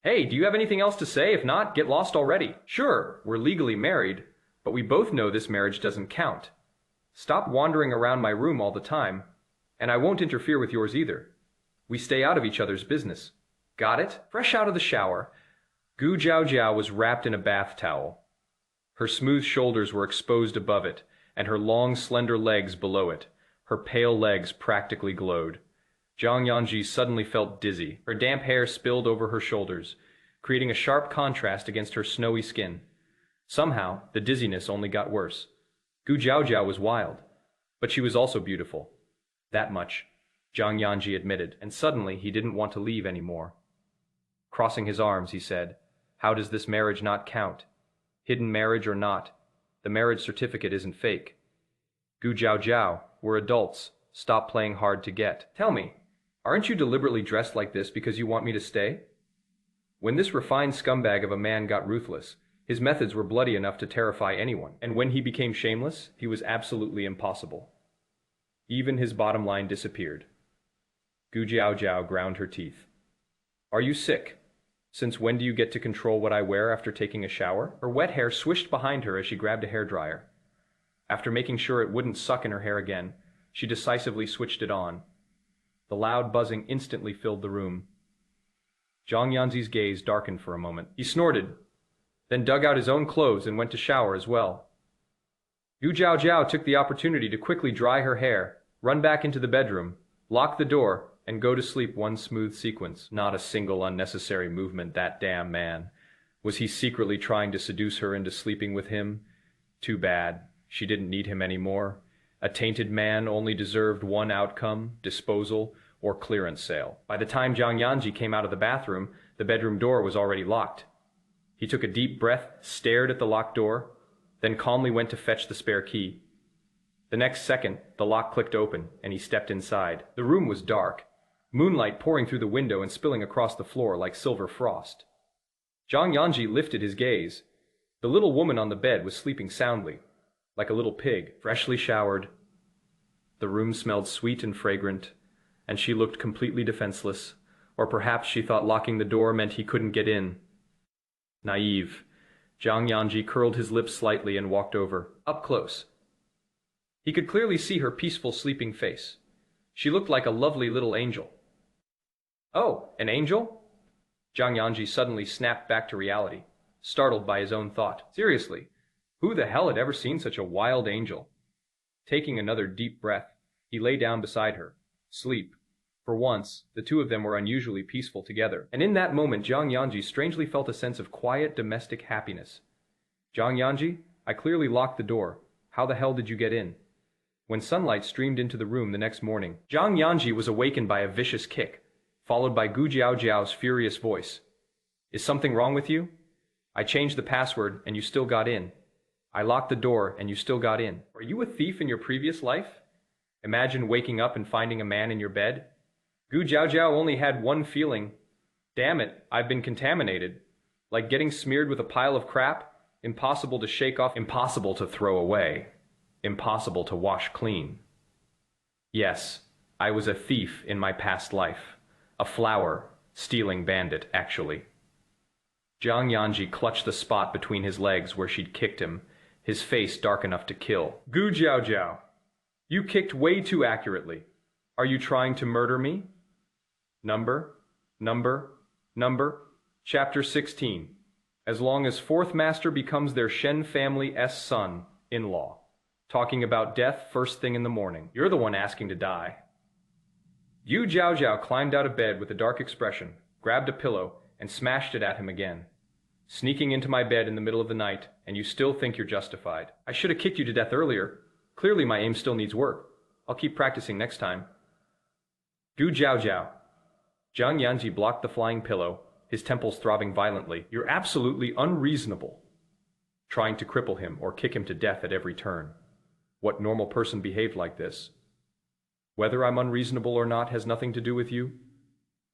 Hey, do you have anything else to say? If not, get lost already. Sure, we're legally married, but we both know this marriage doesn't count. Stop wandering around my room all the time, and I won't interfere with yours either. We stay out of each other's business. Got it? Fresh out of the shower, Gu Jiaojiao was wrapped in a bath towel. Her smooth shoulders were exposed above it, and her long, slender legs below it. Her pale legs practically glowed. Jiang Yanzhi suddenly felt dizzy. Her damp hair spilled over her shoulders, creating a sharp contrast against her snowy skin. Somehow, the dizziness only got worse. Gu Jiaojiao was wild, but she was also beautiful. That much, Jiang Yanzhi admitted, and suddenly he didn't want to leave anymore. Crossing his arms, he said, "How does this marriage not count? Hidden marriage or not, the marriage certificate isn't fake. Gu Jiaojiao, we're adults. Stop playing hard to get. Tell me, aren't you deliberately dressed like this because you want me to stay?" When this refined scumbag of a man got ruthless, his methods were bloody enough to terrify anyone, and when he became shameless, he was absolutely impossible. Even his bottom line disappeared. Gu Jiaojiao ground her teeth. "Are you sick? Since when do you get to control what I wear after taking a shower?" Her wet hair swished behind her as she grabbed a hairdryer. After making sure it wouldn't suck in her hair again, she decisively switched it on. The loud buzzing instantly filled the room. Jiang Yanzi's gaze darkened for a moment. He snorted, then dug out his own clothes and went to shower as well. Gu Jiaojiao took the opportunity to quickly dry her hair, run back into the bedroom, lock the door, and go to sleep one smooth sequence. Not a single unnecessary movement, that damn man. Was he secretly trying to seduce her into sleeping with him? Too bad. She didn't need him anymore. A tainted man only deserved one outcome, disposal or clearance sale. By the time Jiang Yanzhi came out of the bathroom, the bedroom door was already locked. He took a deep breath, stared at the locked door, then calmly went to fetch the spare key. The next second, the lock clicked open, and he stepped inside. The room was dark, moonlight pouring through the window and spilling across the floor like silver frost. Jiang Yanzhi lifted his gaze. The little woman on the bed was sleeping soundly, like a little pig, freshly showered. The room smelled sweet and fragrant, and she looked completely defenseless, or perhaps she thought locking the door meant he couldn't get in. Naive. Jiang Yanzhi curled his lips slightly and walked over, up close. He could clearly see her peaceful sleeping face. She looked like a lovely little angel. Oh, an angel? Jiang Yanzhi suddenly snapped back to reality, startled by his own thought. Seriously, who the hell had ever seen such a wild angel? Taking another deep breath, he lay down beside her. Sleep. For once, the two of them were unusually peaceful together, and in that moment Jiang Yanzhi strangely felt a sense of quiet domestic happiness. Jiang Yanzhi, I clearly locked the door. How the hell did you get in? When sunlight streamed into the room the next morning, Jiang Yanzhi was awakened by a vicious kick, followed by Gu Jiaojiao's furious voice. Is something wrong with you? I changed the password and you still got in. I locked the door and you still got in. Are you a thief in your previous life? Imagine waking up and finding a man in your bed. Gu Jiaojiao only had one feeling. Damn it, I've been contaminated. Like getting smeared with a pile of crap. Impossible to shake off, impossible to throw away. Impossible to wash clean. Yes, I was a thief in my past life. A flower-stealing bandit, actually. Jiang Yanzhi clutched the spot between his legs where she'd kicked him, his face dark enough to kill. Gu Jiaojiao, you kicked way too accurately. Are you trying to murder me? Number, number, number. Chapter 16. As long as fourth master becomes their Shen family's son-in-law. Talking about death first thing in the morning. You're the one asking to die. Yu Jiao Jiao climbed out of bed with a dark expression, grabbed a pillow, and smashed it at him again. Sneaking into my bed in the middle of the night, and you still think you're justified. I should have kicked you to death earlier. Clearly my aim still needs work. I'll keep practicing next time. Gu Jiao Jiao. Jiang Yanzhi blocked the flying pillow, his temples throbbing violently. You're absolutely unreasonable. Trying to cripple him or kick him to death at every turn. What normal person behaved like this? Whether I'm unreasonable or not has nothing to do with you.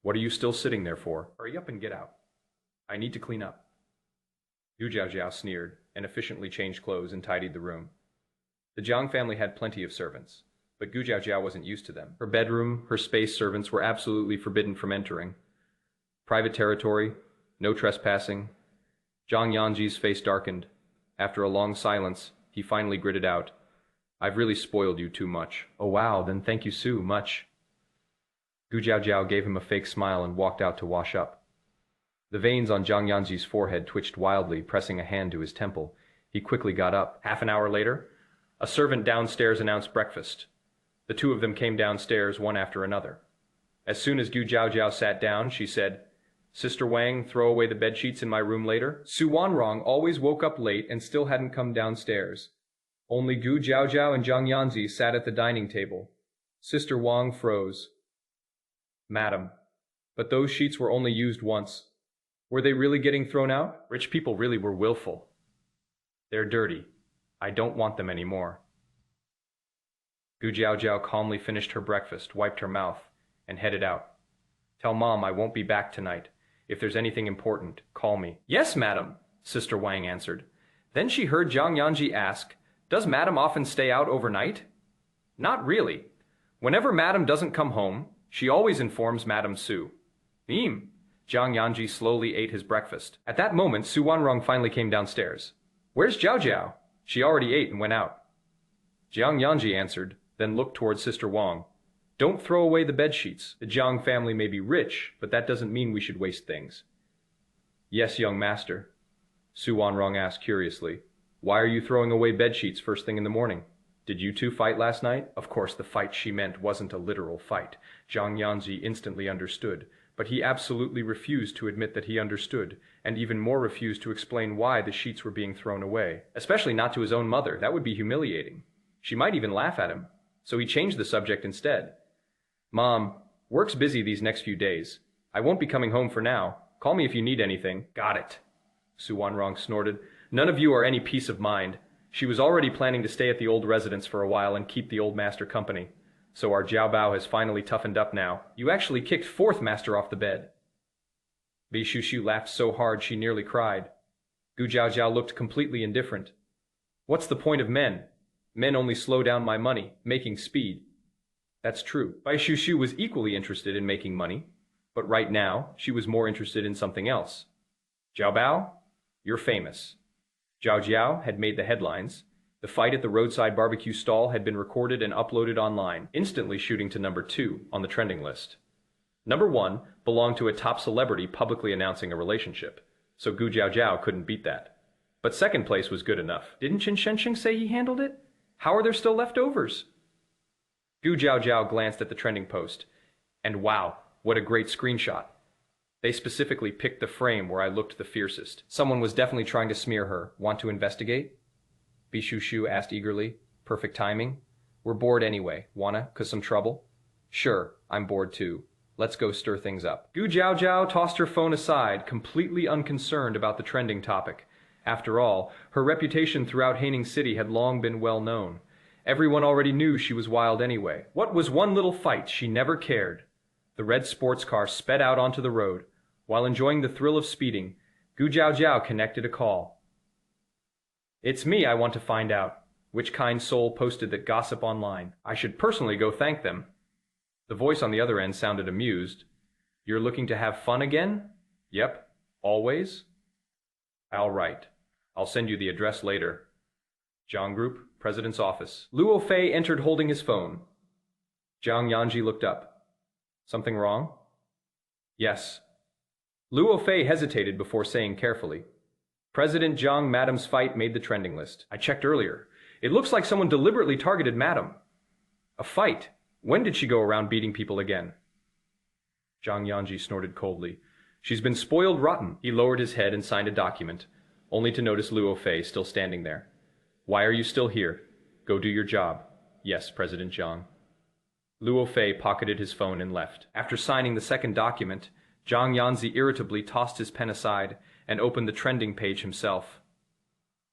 What are you still sitting there for? Hurry up and get out. I need to clean up. Yu Jiao Jiao sneered, and efficiently changed clothes and tidied the room. The Jiang family had plenty of servants, but Gu Jiao Jiao wasn't used to them. Her bedroom, her space servants were absolutely forbidden from entering. Private territory, no trespassing. Jiang Yanzhi's face darkened. After a long silence, he finally gritted out, I've really spoiled you too much. Oh wow, then thank you so much. Gu Jiao Jiao gave him a fake smile and walked out to wash up. The veins on Jiang Yanzhi's forehead twitched wildly, pressing a hand to his temple. He quickly got up. Half an hour later, a servant downstairs announced breakfast. The two of them came downstairs, one after another. As soon as Gu Jiao Jiao sat down, she said, Sister Wang, throw away the bedsheets in my room later. Su Wanrong always woke up late and still hadn't come downstairs. Only Gu Jiao Jiao and Jiang Yanzhi sat at the dining table. Sister Wang froze. Madam, but those sheets were only used once. Were they really getting thrown out? Rich people really were willful. They're dirty. I don't want them anymore. Gu Jiao Jiao calmly finished her breakfast, wiped her mouth, and headed out. Tell Mom I won't be back tonight. If there's anything important, call me. Yes, madam, Sister Wang answered. Then she heard Jiang Yanzhi ask, Does Madam often stay out overnight? Not really. Whenever Madam doesn't come home, she always informs Madam Su. Jiang Yanzhi slowly ate his breakfast. At that moment, Su Wanrong finally came downstairs. Where's Jiao Jiao? She already ate and went out. Jiang Yanzhi answered, then looked towards Sister Wang. Don't throw away the bedsheets. The Jiang family may be rich, but that doesn't mean we should waste things. Yes, young master. Su Wanrong asked curiously. Why are you throwing away bedsheets first thing in the morning? Did you two fight last night? Of course the fight she meant wasn't a literal fight. Jiang Yanzhi instantly understood, but he absolutely refused to admit that he understood, and even more refused to explain why the sheets were being thrown away. Especially not to his own mother. That would be humiliating. She might even laugh at him. So he changed the subject instead. Mom, work's busy these next few days. I won't be coming home for now. Call me if you need anything. Got it. Su Wanrong snorted. None of you are any peace of mind. She was already planning to stay at the old residence for a while and keep the old master company. So our Jiao Bao has finally toughened up now. You actually kicked fourth master off the bed. Bi Shushu laughed so hard she nearly cried. Gu Jiao Jiao looked completely indifferent. What's the point of men? Men only slow down my money, making speed. That's true. Bai Shushu was equally interested in making money, but right now she was more interested in something else. Jiao Bao, you're famous. Jiao Jiao had made the headlines. The fight at the roadside barbecue stall had been recorded and uploaded online, instantly shooting to number 2 on the trending list. Number 1 belonged to a top celebrity publicly announcing a relationship, so Gu Jiao Jiao couldn't beat that. But second place was good enough. Didn't Qin Shensheng say he handled it? How are there still leftovers? Gu Jiao Jiao glanced at the trending post, and wow, what a great screenshot. They specifically picked the frame where I looked the fiercest. Someone was definitely trying to smear her. Want to investigate? Bi Shushu asked eagerly. Perfect timing. We're bored anyway. Wanna? 'Cause some trouble? Sure, I'm bored too. Let's go stir things up. Gu Jiao Jiao tossed her phone aside, completely unconcerned about the trending topic. After all, her reputation throughout Haining City had long been well known. Everyone already knew she was wild anyway. What was one little fight? She never cared. The red sports car sped out onto the road. While enjoying the thrill of speeding, Gu Jiao Jiao connected a call. It's me, I want to find out. Which kind soul posted that gossip online? I should personally go thank them. The voice on the other end sounded amused. You're looking to have fun again? Yep. Always? All right. I'll send you the address later. Jiang Group, President's office. Luo Fei entered holding his phone. Jiang Yanzhi looked up. Something wrong? Yes. Luo Fei hesitated before saying carefully. President Jiang Madam's fight made the trending list. I checked earlier. It looks like someone deliberately targeted Madam. A fight? When did she go around beating people again? Jiang Yanzhi snorted coldly. She's been spoiled rotten. He lowered his head and signed a document, only to notice Luo Fei still standing there. Why are you still here? Go do your job. Yes, President Jiang. Luo Fei pocketed his phone and left. After signing the second document, Jiang Yanzhi irritably tossed his pen aside and opened the trending page himself.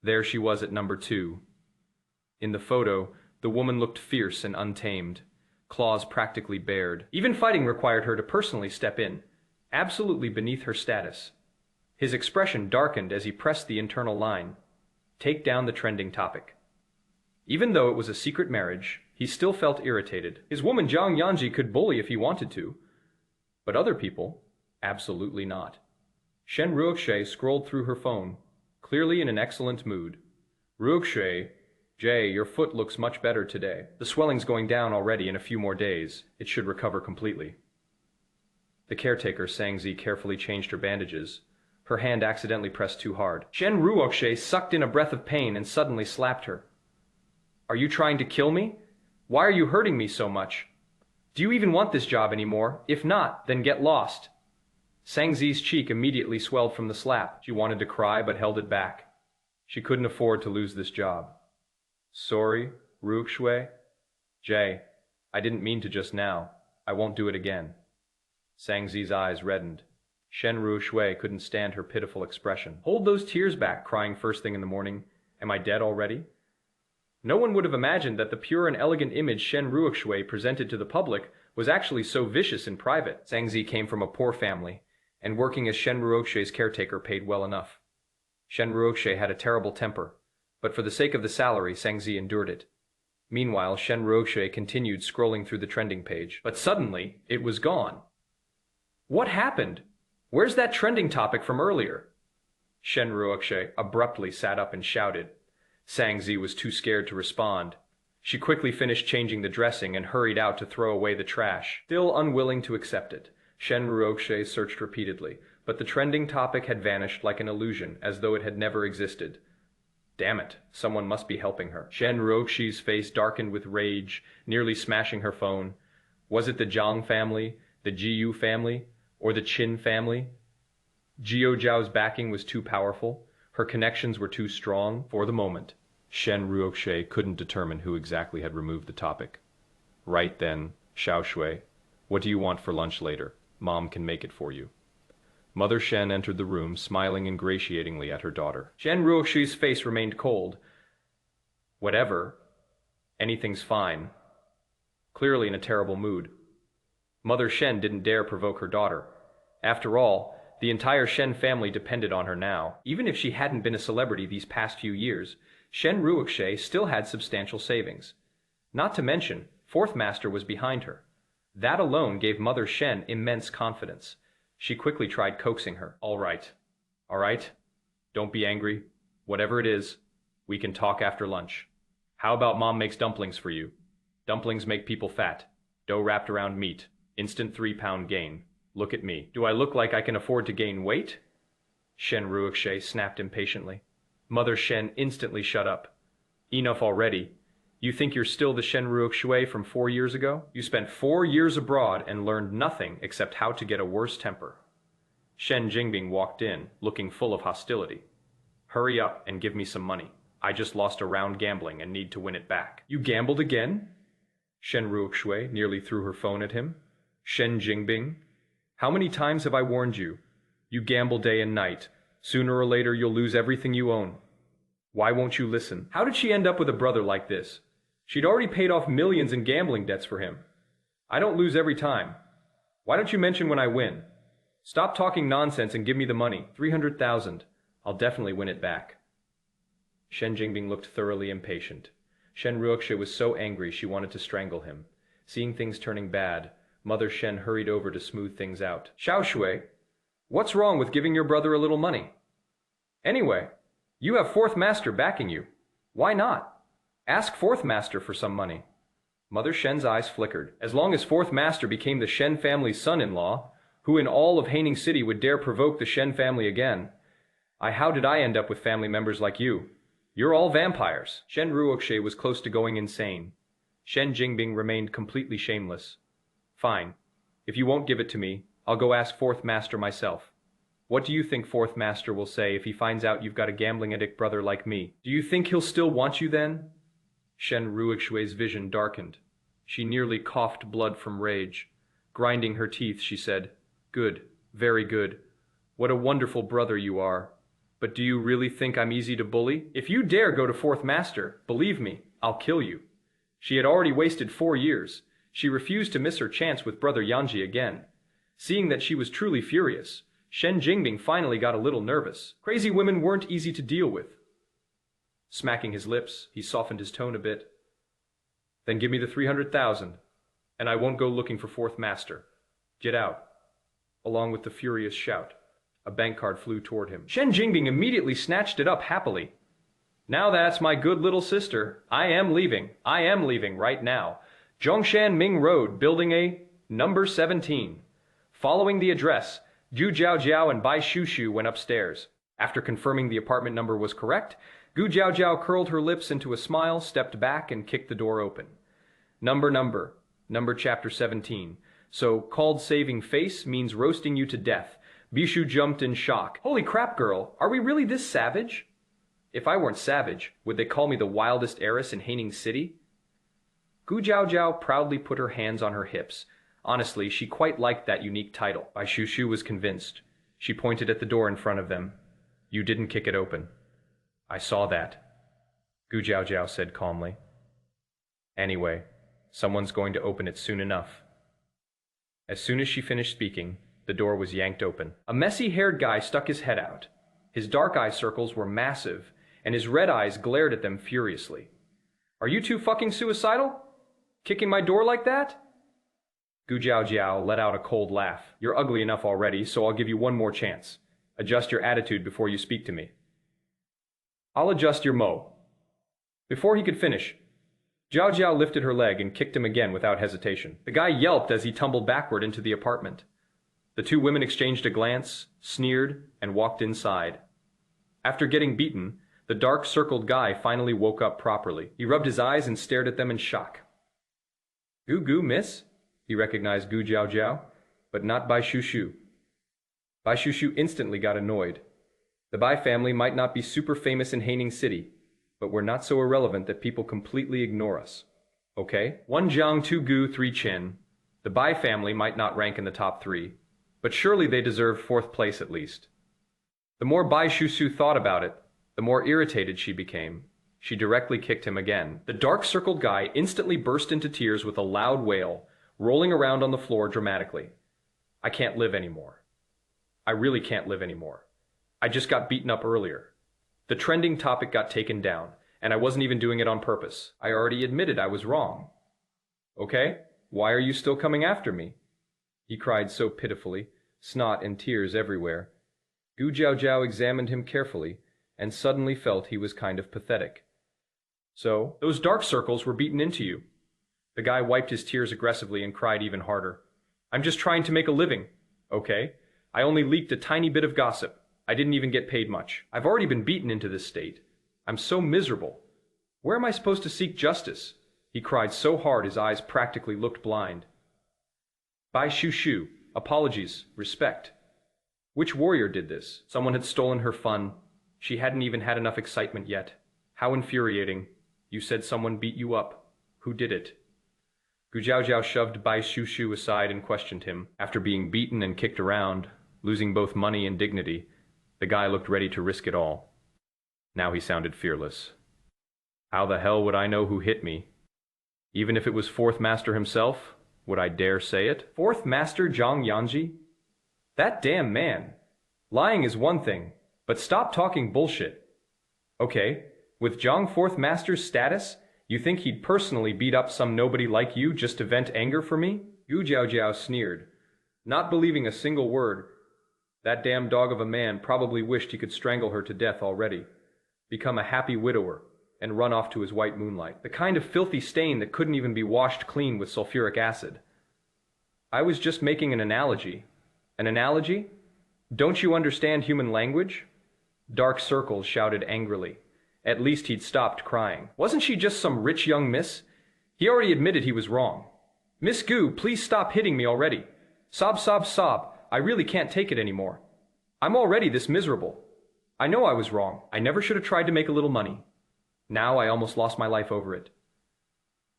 There she was at number 2. In the photo, the woman looked fierce and untamed, claws practically bared. Even fighting required her to personally step in, absolutely beneath her status. His expression darkened as he pressed the internal line, "Take down the trending topic." Even though it was a secret marriage, he still felt irritated. His woman Jiang Yanzhi could bully if he wanted to, but other people, absolutely not. Shen Ruoxue scrolled through her phone, clearly in an excellent mood. Ruoxue, Jay, your foot looks much better today. The swelling's going down already in a few more days. It should recover completely. The caretaker, Sangzi, carefully changed her bandages. Her hand accidentally pressed too hard. Shen Ruoxue sucked in a breath of pain and suddenly slapped her. Are you trying to kill me? Why are you hurting me so much? Do you even want this job anymore? If not, then get lost. Sangzi's cheek immediately swelled from the slap. She wanted to cry but held it back. She couldn't afford to lose this job. Sorry, Ruoxue. Jay, I didn't mean to just now. I won't do it again. Sangzi's eyes reddened. Shen Ruoxue couldn't stand her pitiful expression. Hold those tears back, crying first thing in the morning. Am I dead already? No one would have imagined that the pure and elegant image Shen Ruoxue presented to the public was actually so vicious in private. Sangzi came from a poor family, and working as Shen Ruoxue's caretaker paid well enough. Shen Ruoxue had a terrible temper, but for the sake of the salary, Sangzi endured it. Meanwhile, Shen Ruoxue continued scrolling through the trending page, but suddenly it was gone. What happened? Where's that trending topic from earlier? Shen Ruoxue abruptly sat up and shouted. Sangzi was too scared to respond. She quickly finished changing the dressing and hurried out to throw away the trash. Still unwilling to accept it, Shen Ruoxue searched repeatedly, but the trending topic had vanished like an illusion, as though it had never existed. Damn it, someone must be helping her. Shen Ruoxue's face darkened with rage, nearly smashing her phone. Was it the Jiang family, the Jiyu family, or the Qin family? Jiu Zhao's backing was too powerful. Her connections were too strong. For the moment, Shen Ruoxue couldn't determine who exactly had removed the topic. Right then, Xiaoshui, what do you want for lunch later? Mom can make it for you. Mother Shen entered the room, smiling ingratiatingly at her daughter. Shen Ruoxue's face remained cold. Whatever. Anything's fine. Clearly in a terrible mood. Mother Shen didn't dare provoke her daughter. After all, the entire Shen family depended on her now. Even if she hadn't been a celebrity these past few years, Shen Ruoxue still had substantial savings. Not to mention, Fourth Master was behind her. That alone gave Mother Shen immense confidence. She quickly tried coaxing her. All right. Don't be angry. Whatever it is, we can talk after lunch. How about Mom makes dumplings for you? Dumplings make people fat. Dough wrapped around meat. Instant 3-pound gain. Look at me. Do I look like I can afford to gain weight? Shen Ruoxue snapped impatiently. Mother Shen instantly shut up. Enough already. You think you're still the Shen Ruoxue from 4 years ago? You spent 4 years abroad and learned nothing except how to get a worse temper. Shen Jingbing walked in, looking full of hostility. Hurry up and give me some money. I just lost a round gambling and need to win it back. You gambled again? Shen Ruoxue nearly threw her phone at him. Shen Jingbing, how many times have I warned you? You gamble day and night. Sooner or later you'll lose everything you own. Why won't you listen? How did she end up with a brother like this? She'd already paid off millions in gambling debts for him. I don't lose every time. Why don't you mention when I win? Stop talking nonsense and give me the money. 300,000. I'll definitely win it back. Shen Jingbing looked thoroughly impatient. Shen Ruoxue was so angry she wanted to strangle him. Seeing things turning bad, Mother Shen hurried over to smooth things out. Xiaoshui, what's wrong with giving your brother a little money? Anyway, you have Fourth Master backing you. Why not? Ask Fourth Master for some money. Mother Shen's eyes flickered. As long as fourth master became the Shen family's son-in-law, who in all of Haining City would dare provoke the Shen family again? How did I end up with family members like you? You're all vampires. Shen Ruoxie was close to going insane. Shen Jingbing remained completely shameless. Fine. If you won't give it to me, I'll go ask fourth master myself. What do you think fourth master will say if he finds out you've got a gambling addict brother like me? Do you think he'll still want you then? Shen Ruoxie's vision darkened. She nearly coughed blood from rage. Grinding her teeth, she said, "Good, very good. What a wonderful brother you are. But do you really think I'm easy to bully? If you dare go to fourth master, believe me, I'll kill you." She had already wasted 4 years. She refused to miss her chance with brother Yanzhi again. Seeing that she was truly furious, Shen Jingbing finally got a little nervous. Crazy women weren't easy to deal with. Smacking his lips, he softened his tone a bit. "Then give me the 300,000, and I won't go looking for fourth master. Get out." Along with the furious shout, a bank card flew toward him. Shen Jingbing immediately snatched it up happily. "Now that's my good little sister. I am leaving right now. Zhongshan Ming Road, Building A, number 17. Following the address, Gu Jiao and Bai Shushu went upstairs. After confirming the apartment number was correct, Gu Jiao curled her lips into a smile, stepped back, and kicked the door open. Number chapter 17. So, called saving face means roasting you to death. Bishu jumped in shock. Holy crap, girl, are we really this savage? If I weren't savage, would they call me the wildest heiress in Haining City? Gu Jiao proudly put her hands on her hips. Honestly, she quite liked that unique title. Bai Shushu was convinced. She pointed at the door in front of them. "You didn't kick it open." "I saw that," Gu Jiao said calmly. "Anyway, someone's going to open it soon enough." As soon as she finished speaking, the door was yanked open. A messy-haired guy stuck his head out. His dark eye circles were massive, and his red eyes glared at them furiously. "Are you two fucking suicidal? Kicking my door like that?" Gu Jiao let out a cold laugh. "You're ugly enough already, so I'll give you one more chance. Adjust your attitude before you speak to me." "I'll adjust your mo." Before he could finish, Jiao lifted her leg and kicked him again without hesitation. The guy yelped as he tumbled backward into the apartment. The two women exchanged a glance, sneered, and walked inside. After getting beaten, the dark-circled guy finally woke up properly. He rubbed his eyes and stared at them in shock. "Goo, miss?" He recognized Gu Jiao, but not Bai Shushu. Bai Shushu instantly got annoyed. The Bai family might not be super famous in Haining City, but we're not so irrelevant that people completely ignore us. Okay? 1 Jiang, 2 Gu, 3 Qin. The Bai family might not rank in the top 3, but surely they deserve 4th place at least. The more Bai Shushu thought about it, the more irritated she became. She directly kicked him again. The dark-circled guy instantly burst into tears with a loud wail, rolling around on the floor dramatically. "I can't live anymore. I really can't live anymore. I just got beaten up earlier. The trending topic got taken down, and I wasn't even doing it on purpose. I already admitted I was wrong. Okay, why are you still coming after me?" He cried so pitifully, snot and tears everywhere. Gu Jiao examined him carefully, and suddenly felt he was kind of pathetic. "So, those dark circles were beaten into you." The guy wiped his tears aggressively and cried even harder. "I'm just trying to make a living, okay? I only leaked a tiny bit of gossip. I didn't even get paid much. I've already been beaten into this state. I'm so miserable. Where am I supposed to seek justice?" He cried so hard his eyes practically looked blind. "Bai Shushu, apologies, respect." Which warrior did this? Someone had stolen her fun. She hadn't even had enough excitement yet. How infuriating. You said someone beat you up. Who did it? Gu Jiao shoved Bai Shushu aside and questioned him. After being beaten and kicked around, losing both money and dignity, the guy looked ready to risk it all. Now he sounded fearless. "How the hell would I know who hit me? Even if it was Fourth Master himself, would I dare say it? Fourth Master Jiang Yanzhi? That damn man. Lying is one thing, but stop talking bullshit. Okay, with Jiang Fourth Master's status, you think he'd personally beat up some nobody like you just to vent anger for me?" Gu Jiao sneered, not believing a single word. That damn dog of a man probably wished he could strangle her to death already. Become a happy widower. and run off to his white moonlight. The kind of filthy stain that couldn't even be washed clean with sulfuric acid. I was just making an analogy. An analogy? Don't you understand human language? Dark Circles shouted angrily. At least he'd stopped crying. Wasn't she just some rich young miss? He already admitted he was wrong. Miss Gu, please stop hitting me already. Sob, sob, sob. I really can't take it anymore. I'm already this miserable. I know I was wrong. I never should have tried to make a little money. Now I almost lost my life over it.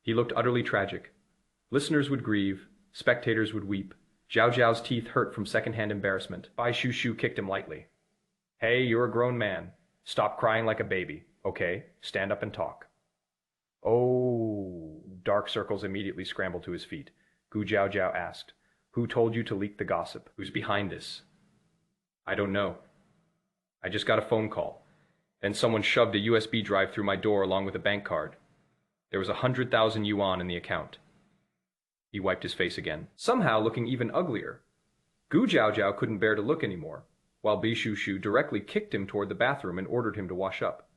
He looked utterly tragic. Listeners would grieve. Spectators would weep. Zhao Zhao's teeth hurt from second-hand embarrassment. Bai Shu Shu kicked him lightly. Hey, you're a grown man. Stop crying like a baby, okay? Stand up and talk. Oh, Dark Circles immediately scrambled to his feet. Gu Zhao Zhao asked, who told you to leak the gossip? Who's behind this? I don't know. I just got a phone call. Then someone shoved a USB drive through my door along with a bank card. There was 100,000 yuan in the account. He wiped his face again, somehow looking even uglier. Gu Zhao Zhao couldn't bear to look anymore, while Bei Shu Shu directly kicked him toward the bathroom and ordered him to wash up.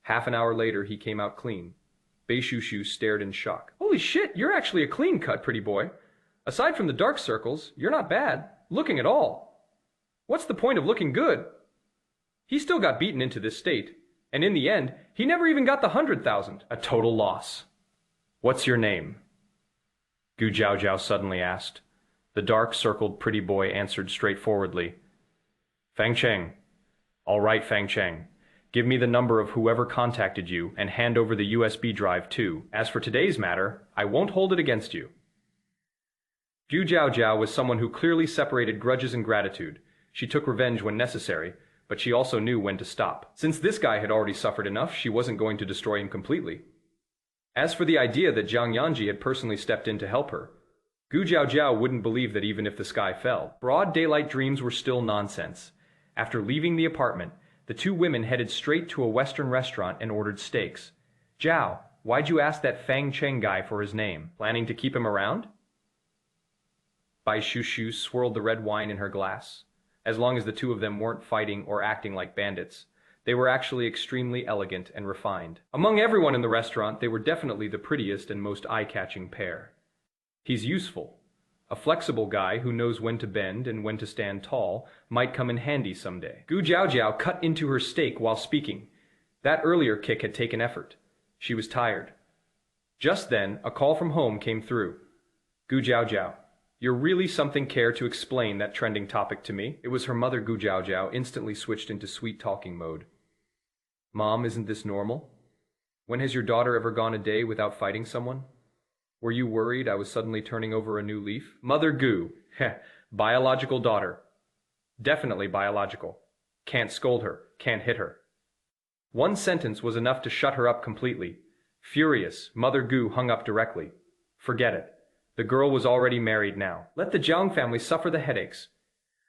Half an hour later, he came out clean. Bei Shu Shu stared in shock. Holy shit, you're actually a clean cut, pretty boy. Aside from the dark circles, you're not bad, looking at all. What's the point of looking good? He still got beaten into this state, and in the end, he never even got the 100,000. A total loss. What's your name? Gu Zhao Zhao suddenly asked. The dark-circled pretty boy answered straightforwardly. Fang Cheng. All right, Fang Cheng. Give me the number of whoever contacted you and hand over the USB drive too. As for today's matter, I won't hold it against you. Gu Zhao Zhao was someone who clearly separated grudges and gratitude. She took revenge when necessary, but she also knew when to stop. Since this guy had already suffered enough, she wasn't going to destroy him completely. As for the idea that Jiang Yanzhi had personally stepped in to help her, Gu Zhao Zhao wouldn't believe that even if the sky fell. Broad daylight dreams were still nonsense. After leaving the apartment, the two women headed straight to a Western restaurant and ordered steaks. Zhao, why'd you ask that Fang Cheng guy for his name? Planning to keep him around? Bai Shu Shu swirled the red wine in her glass. As long as the two of them weren't fighting or acting like bandits, they were actually extremely elegant and refined. Among everyone in the restaurant, they were definitely the prettiest and most eye-catching pair. He's useful. A flexible guy who knows when to bend and when to stand tall might come in handy someday. Gu Zhao Zhao cut into her steak while speaking. That earlier kick had taken effort. She was tired. Just then, a call from home came through. Gu Zhao Zhao, you're really something. Care to explain that trending topic to me? It was her mother. Gu Zhao Zhao instantly switched into sweet-talking mode. Mom, isn't this normal? When has your daughter ever gone a day without fighting someone? Were you worried I was suddenly turning over a new leaf? Mother Gu. Heh. Biological daughter. Definitely biological. Can't scold her. Can't hit her. One sentence was enough to shut her up completely. Furious, Mother Gu hung up directly. Forget it. The girl was already married now. Let the Jiang family suffer the headaches.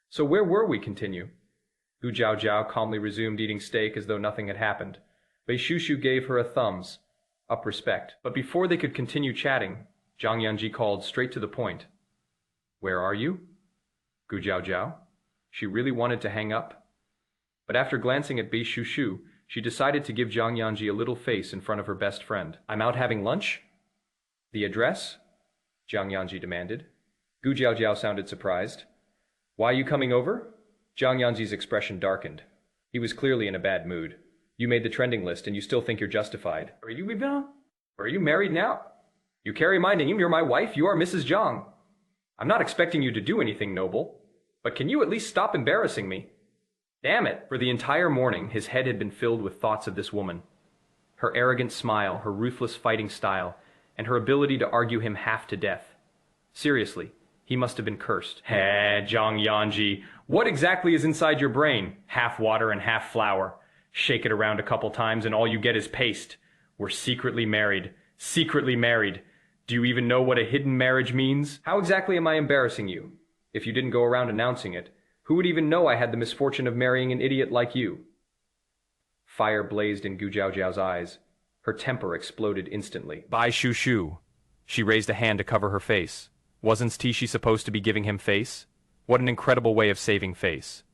So where were we? Continue. Gu Zhao Zhao calmly resumed eating steak as though nothing had happened. Bei Shu Shu gave her a thumbs up respect. But before they could continue chatting, Jiang Yanzhi called straight to the point. Where are you? Gu Zhao Zhao. She really wanted to hang up. But after glancing at Bei Shu Shu, she decided to give Jiang Yanzhi a little face in front of her best friend. I'm out having lunch? The address? Jiang Yanzhi demanded. Gu Zhao Zhao sounded surprised. Why are you coming over? Jiang Yanzhi's expression darkened. He was clearly in a bad mood. You made the trending list and you still think you're justified. Are you married now? You carry my name, you're my wife, you are Mrs. Jiang. I'm not expecting you to do anything noble, but can you at least stop embarrassing me? Damn it! For the entire morning, his head had been filled with thoughts of this woman. Her arrogant smile, her ruthless fighting style, and her ability to argue him half to death. Seriously, he must have been cursed. Heh, Jiang Yanzhi, what exactly is inside your brain? Half water and half flour. Shake it around a couple times and all you get is paste. We're secretly married. Secretly married. Do you even know what a hidden marriage means? How exactly am I embarrassing you? If you didn't go around announcing it, who would even know I had the misfortune of marrying an idiot like you? Fire blazed in Gu Zhao Zhao's eyes. Her temper exploded instantly. Bai Shu Shu. She raised a hand to cover her face. Wasn't Tishi supposed to be giving him face? What an incredible way of saving face.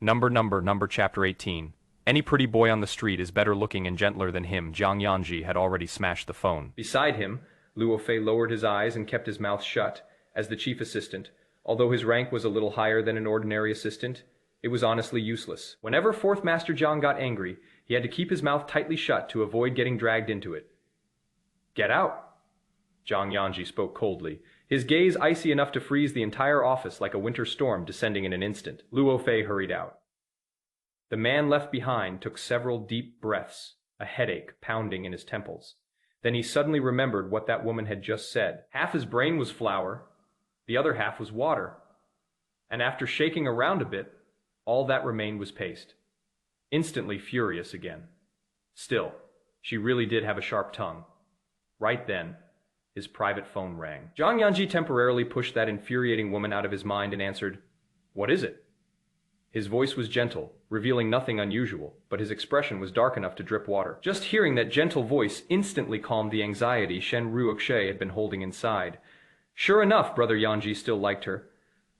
Number chapter 18. Any pretty boy on the street is better looking and gentler than him. Jiang Yanzhi had already smashed the phone. Beside him, Luo Fei lowered his eyes and kept his mouth shut, as the chief assistant. Although his rank was a little higher than an ordinary assistant, it was honestly useless. Whenever Fourth Master Jiang got angry, he had to keep his mouth tightly shut to avoid getting dragged into it. Get out! Jiang Yanzhi spoke coldly, his gaze icy enough to freeze the entire office like a winter storm descending in an instant. Luo Fei hurried out. The man left behind took several deep breaths, a headache pounding in his temples. Then he suddenly remembered what that woman had just said. Half his brain was flour, the other half was water. And after shaking around a bit, all that remained was paste. Instantly furious again. Still, she really did have a sharp tongue. Right then, his private phone rang. Jiang Yanzhi temporarily pushed that infuriating woman out of his mind and answered, "What is it?" His voice was gentle, revealing nothing unusual, but his expression was dark enough to drip water. Just hearing that gentle voice instantly calmed the anxiety Shen Ruoxie had been holding inside. Sure enough, Brother Yanzhi still liked her.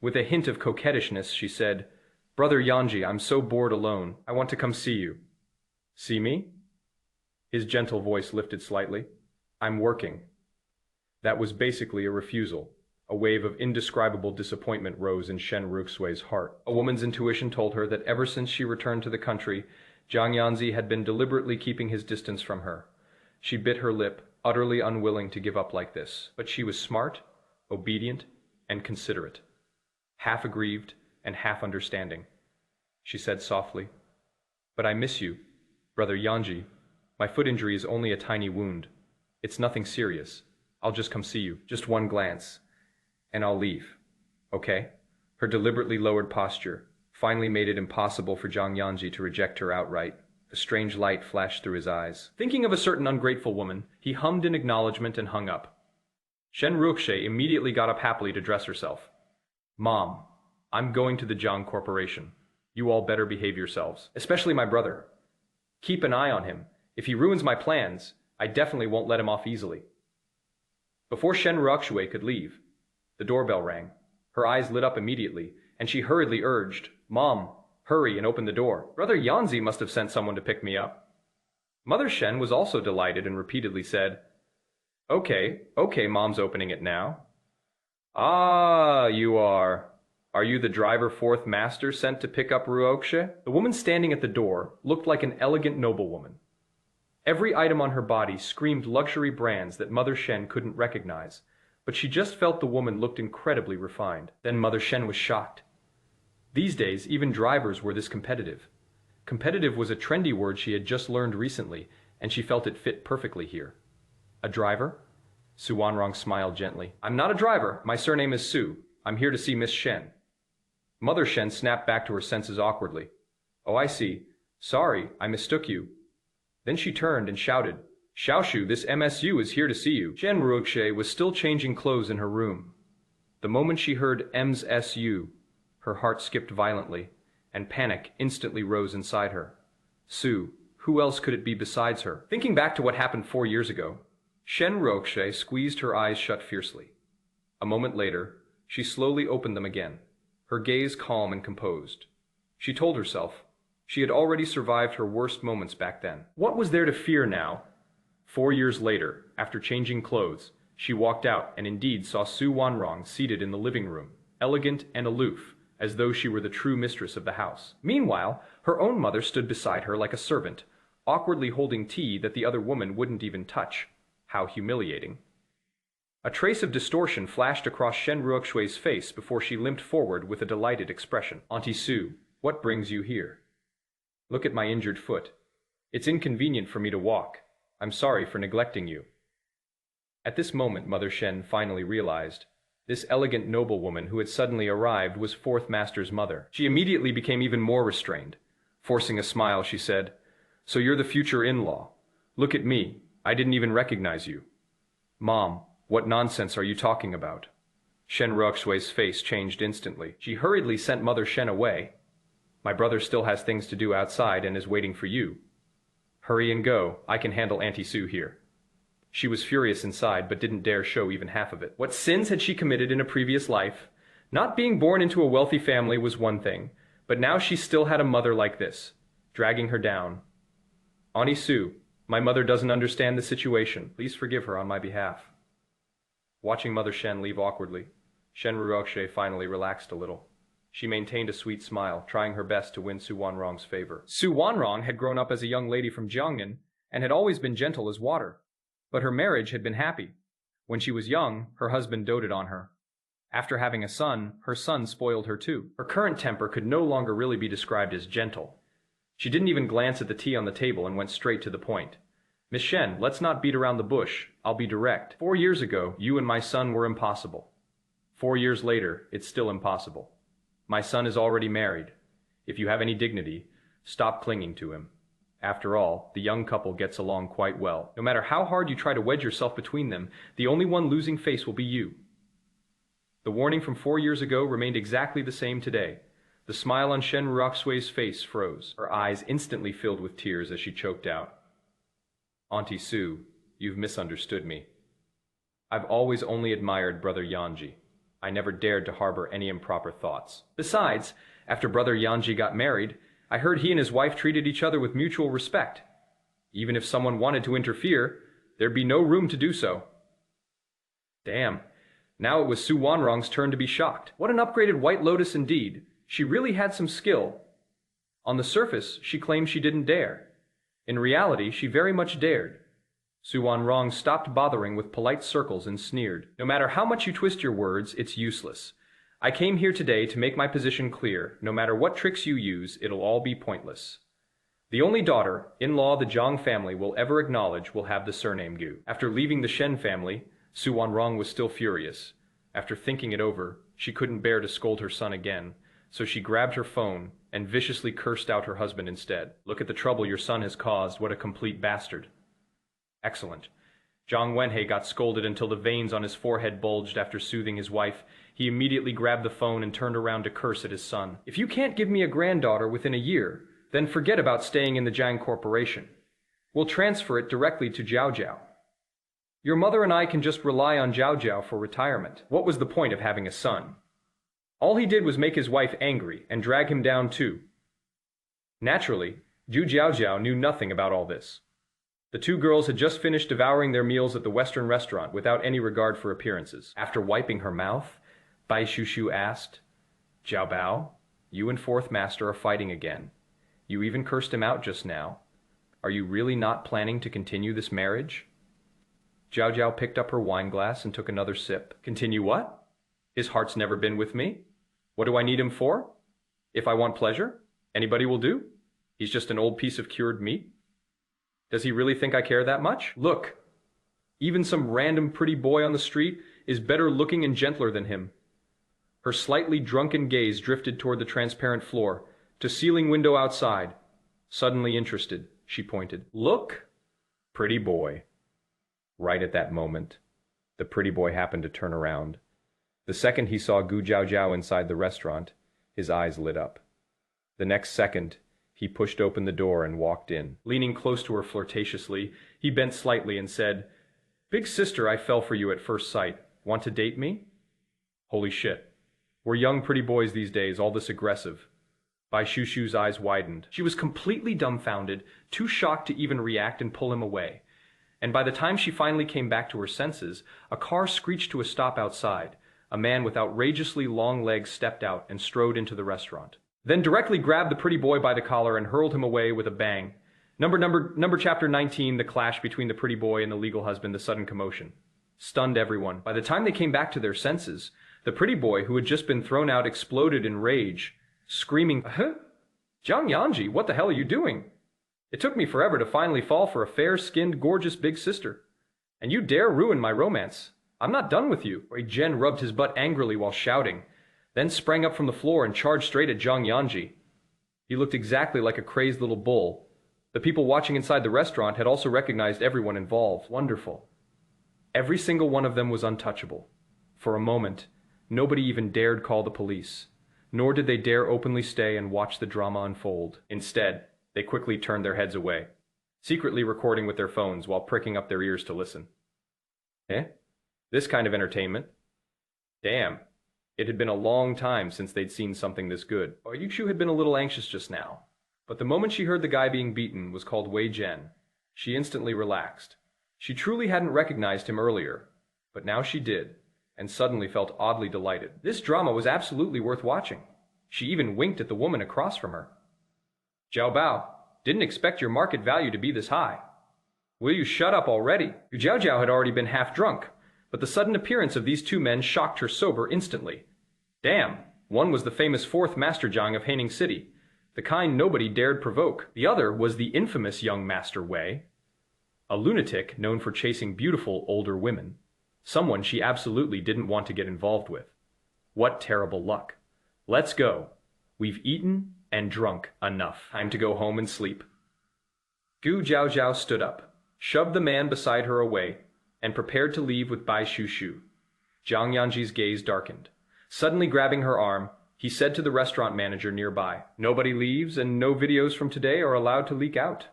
With a hint of coquettishness, she said, "Brother Yanzhi, I'm so bored alone. I want to come see you." "See me?" His gentle voice lifted slightly. "I'm working." That was basically a refusal. A wave of indescribable disappointment rose in Shen Ruoxie's heart. A woman's intuition told her that ever since she returned to the country, Jiang Yanzhi had been deliberately keeping his distance from her. She bit her lip, utterly unwilling to give up like this. But she was smart, obedient, and considerate. Half aggrieved and half understanding. She said softly, "But I miss you, Brother Yanzhi. My foot injury is only a tiny wound. It's nothing serious. I'll just come see you. Just one glance. And I'll leave. Okay?" Her deliberately lowered posture finally made it impossible for Jiang Yanzhi to reject her outright. A strange light flashed through his eyes. Thinking of a certain ungrateful woman, he hummed in acknowledgement and hung up. Shen Ruoxie immediately got up happily to dress herself. "Mom, I'm going to the Jiang Corporation. You all better behave yourselves. Especially my brother. Keep an eye on him. If he ruins my plans, I definitely won't let him off easily." Before Shen Ruoxie could leave, the doorbell rang. Her eyes lit up immediately, and she hurriedly urged, "Mom, hurry and open the door. Brother Yanzhi must have sent someone to pick me up." Mother Shen was also delighted and repeatedly said, Okay, Mom's opening it now." "Ah, you are. Are you the driver Fourth Master sent to pick up Ruoxie?" The woman standing at the door looked like an elegant noblewoman. Every item on her body screamed luxury brands that Mother Shen couldn't recognize, but she just felt the woman looked incredibly refined. Then Mother Shen was shocked. These days, even drivers were this competitive. Competitive was a trendy word she had just learned recently, and she felt it fit perfectly here. "A driver?" Su Wanrong smiled gently. "I'm not a driver. My surname is Su. I'm here to see Miss Shen." Mother Shen snapped back to her senses awkwardly. "Oh, I see. Sorry, I mistook you." Then she turned and shouted, "Xiaoshu, this MSU is here to see you." Shen Ruoxie was still changing clothes in her room. The moment she heard M's SU, her heart skipped violently, and panic instantly rose inside her. Su, who else could it be besides her? Thinking back to what happened 4 years ago, Shen Ruoxie squeezed her eyes shut fiercely. A moment later, she slowly opened them again, her gaze calm and composed. She told herself she had already survived her worst moments back then. What was there to fear now? 4 years later, after changing clothes, she walked out and indeed saw Su Wanrong seated in the living room, elegant and aloof, as though she were the true mistress of the house. Meanwhile, her own mother stood beside her like a servant, awkwardly holding tea that the other woman wouldn't even touch. How humiliating. A trace of distortion flashed across Shen Ruoxie's face before she limped forward with a delighted expression. "Auntie Su, what brings you here?" "Look at my injured foot. It's inconvenient for me to walk. I'm sorry for neglecting you." At this moment, Mother Shen finally realized. This elegant noblewoman who had suddenly arrived was Fourth Master's mother. She immediately became even more restrained. Forcing a smile, she said, "So you're the future in-law. Look at me. I didn't even recognize you." "Mom, what nonsense are you talking about?" Shen Ruoxie's face changed instantly. She hurriedly sent Mother Shen away. "My brother still has things to do outside and is waiting for you. Hurry and go. I can handle Auntie Su here." She was furious inside, but didn't dare show even half of it. What sins had she committed in a previous life? Not being born into a wealthy family was one thing, but now she still had a mother like this. dragging her down. Auntie Sue, my mother doesn't understand the situation. Please forgive her on my behalf. Watching Mother Shen leave awkwardly, Shen Ruoxie finally relaxed a little. She maintained a sweet smile, trying her best to win Su Wanrong's favor. Su Wanrong had grown up as a young lady from Jiangnan and had always been gentle as water. But her marriage had been happy. When she was young, her husband doted on her. After having a son, her son spoiled her too. Her current temper could no longer really be described as gentle. She didn't even glance at the tea on the table and went straight to the point. Miss Shen, let's not beat around the bush. I'll be direct. 4 years ago, you and my son were impossible. 4 years later, it's still impossible. My son is already married. If you have any dignity, stop clinging to him. After all, the young couple gets along quite well. No matter how hard you try to wedge yourself between them, the only one losing face will be you. The warning from 4 years ago remained exactly the same today. The smile on Shen Ruoxie's face froze. Her eyes instantly filled with tears as she choked out. Auntie Sue, you've misunderstood me. I've always only admired Brother Yanzhi. I never dared to harbor any improper thoughts. Besides, after Brother Yanzhi got married, I heard he and his wife treated each other with mutual respect. Even if someone wanted to interfere, there'd be no room to do so. Damn. Now it was Su Wanrong's turn to be shocked. What an upgraded White Lotus indeed. She really had some skill. On the surface, she claimed she didn't dare. In reality, she very much dared. Su Wanrong stopped bothering with polite circles and sneered. No matter how much you twist your words, it's useless. I came here today to make my position clear. No matter what tricks you use, it'll all be pointless. The only daughter, in-law the Jiang family will ever acknowledge will have the surname Gu. After leaving the Shen family, Su Wanrong was still furious. After thinking it over, she couldn't bear to scold her son again, so she grabbed her phone and viciously cursed out her husband instead. Look at the trouble your son has caused, what a complete bastard. Excellent. Zhang Wenhei got scolded until the veins on his forehead bulged after soothing his wife. He immediately grabbed the phone and turned around to curse at his son. If you can't give me a granddaughter within a year, then forget about staying in the Jiang Corporation. We'll transfer it directly to Jiao Jiao. Your mother and I can just rely on Jiao Jiao for retirement. What was the point of having a son? All he did was make his wife angry and drag him down too. Naturally, Zhu Jiaojiao knew nothing about all this. The two girls had just finished devouring their meals at the Western restaurant without any regard for appearances. After wiping her mouth, Bai Shushu asked, Jiao Bao, you and Fourth Master are fighting again. You even cursed him out just now. Are you really not planning to continue this marriage? Jiao Jiao picked up her wine glass and took another sip. Continue what? His heart's never been with me. What do I need him for? If I want pleasure, anybody will do. He's just an old piece of cured meat. Does he really think I care that much? Look, even some random pretty boy on the street is better looking and gentler than him. Her slightly drunken gaze drifted toward the transparent floor, to ceiling window outside. Suddenly interested, she pointed. Look, pretty boy. Right at that moment, the pretty boy happened to turn around. The second he saw Gu Jiaojiao inside the restaurant, his eyes lit up. The next second, he pushed open the door and walked in. Leaning close to her flirtatiously, he bent slightly and said, Big sister, I fell for you at first sight. Want to date me? Holy shit. We're young pretty boys these days, all this aggressive. Bai Shushu's eyes widened. She was completely dumbfounded, too shocked to even react and pull him away. And by the time she finally came back to her senses, a car screeched to a stop outside. A man with outrageously long legs stepped out and strode into the restaurant. Then directly grabbed the pretty boy by the collar and hurled him away with a bang. Number chapter 19, the clash between the pretty boy and the legal husband, the sudden commotion. Stunned everyone. By the time they came back to their senses, the pretty boy who had just been thrown out exploded in rage, screaming, Jiang Yanzhi, what the hell are you doing? It took me forever to finally fall for a fair-skinned, gorgeous big sister. And you dare ruin my romance. I'm not done with you. Wei Zhen rubbed his butt angrily while shouting, then sprang up from the floor and charged straight at Jiang Yanzhi. He looked exactly like a crazed little bull. The people watching inside the restaurant had also recognized everyone involved. Wonderful. Every single one of them was untouchable. For a moment, nobody even dared call the police, nor did they dare openly stay and watch the drama unfold. Instead, they quickly turned their heads away, secretly recording with their phones while pricking up their ears to listen. This kind of entertainment? Damn. It had been a long time since they'd seen something this good. Yuchu had been a little anxious just now. But the moment she heard the guy being beaten was called Wei Zhen, she instantly relaxed. She truly hadn't recognized him earlier, but now she did, and suddenly felt oddly delighted. This drama was absolutely worth watching. She even winked at the woman across from her. Jiao Bao, didn't expect your market value to be this high. Will you shut up already? Jiao Jiao had already been half drunk, but the sudden appearance of these two men shocked her sober instantly. Damn, one was the famous fourth Master Jiang of Haining City, the kind nobody dared provoke. The other was the infamous young Master Wei, a lunatic known for chasing beautiful older women, someone she absolutely didn't want to get involved with. What terrible luck. Let's go. We've eaten and drunk enough. Time to go home and sleep. Gu Jiao Jiao stood up, shoved the man beside her away, and prepared to leave with Bai Shu. Jiang Yanzhi's gaze darkened. Suddenly grabbing her arm, he said to the restaurant manager nearby, "Nobody leaves and no videos from today are allowed to leak out."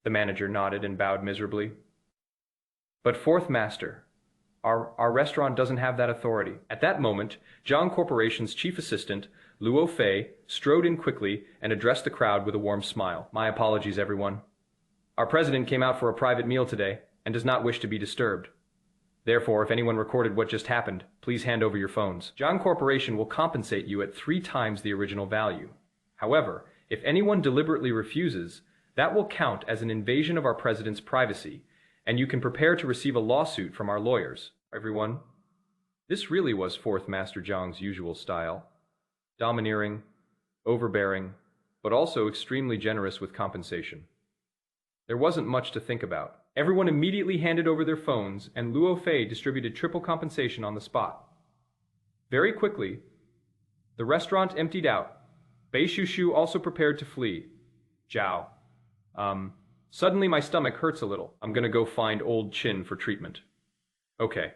The manager nodded and bowed miserably. "But fourth master, our restaurant doesn't have that authority." At that moment, Jiang Corporation's chief assistant, Luo Fei, strode in quickly and addressed the crowd with a warm smile. "My apologies, everyone. Our president came out for a private meal today and does not wish to be disturbed. Therefore, if anyone recorded what just happened, please hand over your phones. Jiang Corporation will compensate you at 3 times the original value. However, if anyone deliberately refuses, that will count as an invasion of our president's privacy, and you can prepare to receive a lawsuit from our lawyers." Everyone, this really was fourth Master Jiang's usual style. Domineering, overbearing, but also extremely generous with compensation. There wasn't much to think about. Everyone immediately handed over their phones, and Luo Fei distributed triple compensation on the spot. Very quickly, the restaurant emptied out. Bai Shu also prepared to flee. Jiao. Suddenly my stomach hurts a little. I'm gonna go find old Qin for treatment. Okay.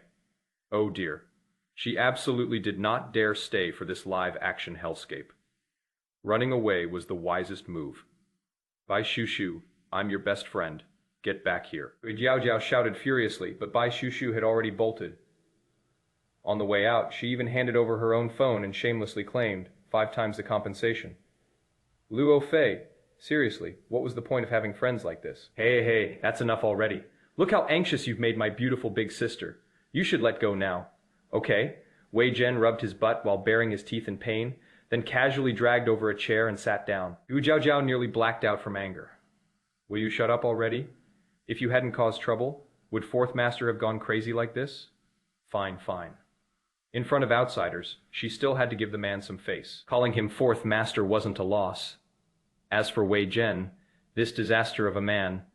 Oh dear. She absolutely did not dare stay for this live-action hellscape. Running away was the wisest move. Bai Shu, I'm your best friend. Get back here. Jiao Jiao shouted furiously, but Bai Shu had already bolted. On the way out, she even handed over her own phone and shamelessly claimed 5 times the compensation. Luo Fei, seriously, what was the point of having friends like this? Hey, that's enough already. Look how anxious you've made my beautiful big sister. You should let go now. Okay? Wei Zhen rubbed his butt while baring his teeth in pain, then casually dragged over a chair and sat down. Gu Jiao Jiao nearly blacked out from anger. Will you shut up already? If you hadn't caused trouble, would fourth master have gone crazy like this? Fine. In front of outsiders, she still had to give the man some face. Calling him fourth master wasn't a loss. As for Wei Zhen, this disaster of a man,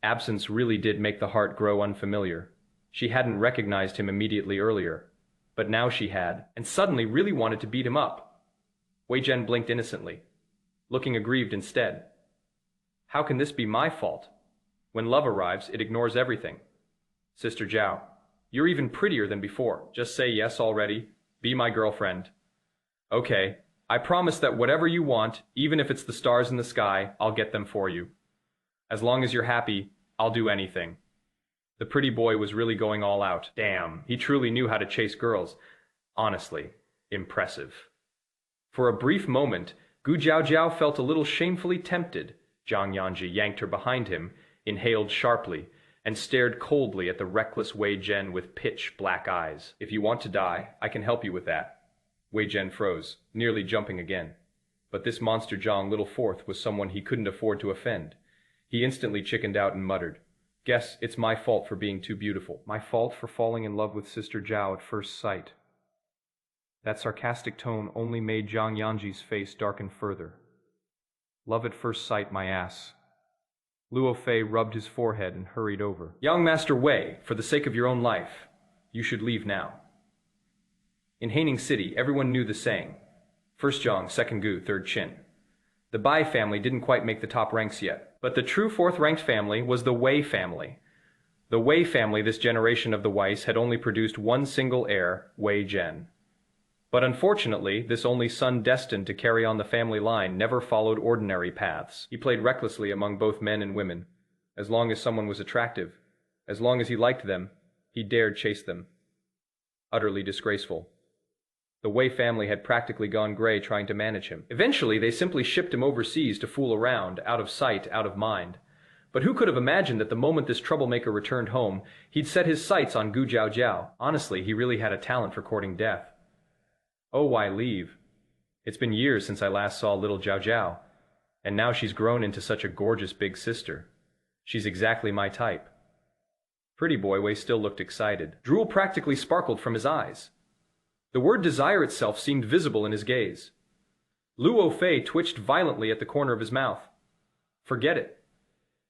absence really did make the heart grow unfamiliar. She hadn't recognized him immediately earlier, but now she had, and suddenly really wanted to beat him up. Wei Zhen blinked innocently, looking aggrieved instead. How can this be my fault? When love arrives, it ignores everything. Sister Jiao, you're even prettier than before. Just say yes already. Be my girlfriend. Okay, I promise that whatever you want, even if it's the stars in the sky, I'll get them for you. As long as you're happy, I'll do anything. The pretty boy was really going all out. Damn, he truly knew how to chase girls. Honestly, impressive. For a brief moment, Gu Jiao Jiao felt a little shamefully tempted. Jiang Yanzhi yanked her behind him, inhaled sharply, and stared coldly at the reckless Wei Zhen with pitch-black eyes. If you want to die, I can help you with that. Wei Zhen froze, nearly jumping again. But this monster Jiang Little Fourth was someone he couldn't afford to offend. He instantly chickened out and muttered, "Guess it's my fault for being too beautiful. My fault for falling in love with Sister Jiao at first sight." That sarcastic tone only made Jiang Yanzhi's face darken further. Love at first sight, my ass. Luo Fei rubbed his forehead and hurried over. Young Master Wei, for the sake of your own life, you should leave now. In Haining City, everyone knew the saying. First Jiang, second Gu, third Qin. The Bai family didn't quite make the top ranks yet, but the true fourth-ranked family was the Wei family. The Wei family this generation of the Weiss had only produced one single heir, Wei Zhen. But unfortunately, this only son destined to carry on the family line never followed ordinary paths. He played recklessly among both men and women. As long as someone was attractive, as long as he liked them, he dared chase them. Utterly disgraceful. The Wei family had practically gone gray trying to manage him. Eventually, they simply shipped him overseas to fool around, out of sight, out of mind. But who could have imagined that the moment this troublemaker returned home, he'd set his sights on Gu Jiao? Honestly, he really had a talent for courting death. Oh, why leave? It's been years since I last saw little Jiao, and now she's grown into such a gorgeous big sister. She's exactly my type. Pretty boy Wei still looked excited. Drool practically sparkled from his eyes. The word desire itself seemed visible in his gaze. Luo Fei twitched violently at the corner of his mouth. Forget it.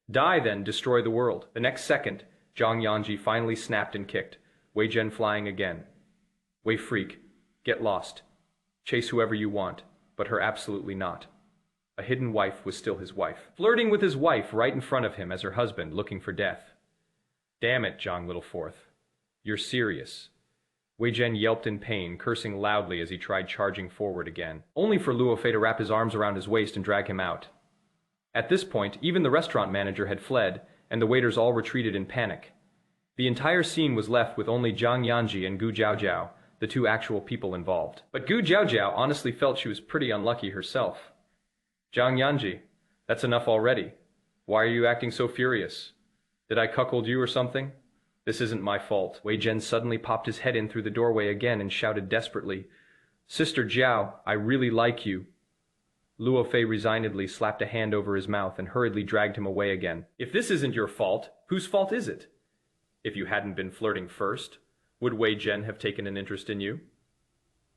Die then, destroy the world. The next second, Jiang Yanzhi finally snapped and kicked, Wei Zhen flying again. Wei freak, get lost. Chase whoever you want, but her absolutely not. A hidden wife was still his wife. Flirting with his wife right in front of him as her husband, looking for death. Damn it, Jiang Littleforth. You're serious. Wei Zhen yelped in pain, cursing loudly as he tried charging forward again, only for Luo Fei to wrap his arms around his waist and drag him out. At this point, even the restaurant manager had fled, and the waiters all retreated in panic. The entire scene was left with only Jiang Yanzhi and Gu Jiao, the two actual people involved. But Gu Jiao honestly felt she was pretty unlucky herself. Jiang Yanzhi, that's enough already. Why are you acting so furious? Did I cuckold you or something? This isn't my fault. Wei Zhen suddenly popped his head in through the doorway again and shouted desperately, Sister Jiao, I really like you. Luo Fei resignedly slapped a hand over his mouth and hurriedly dragged him away again. If this isn't your fault, whose fault is it? If you hadn't been flirting first, would Wei Zhen have taken an interest in you?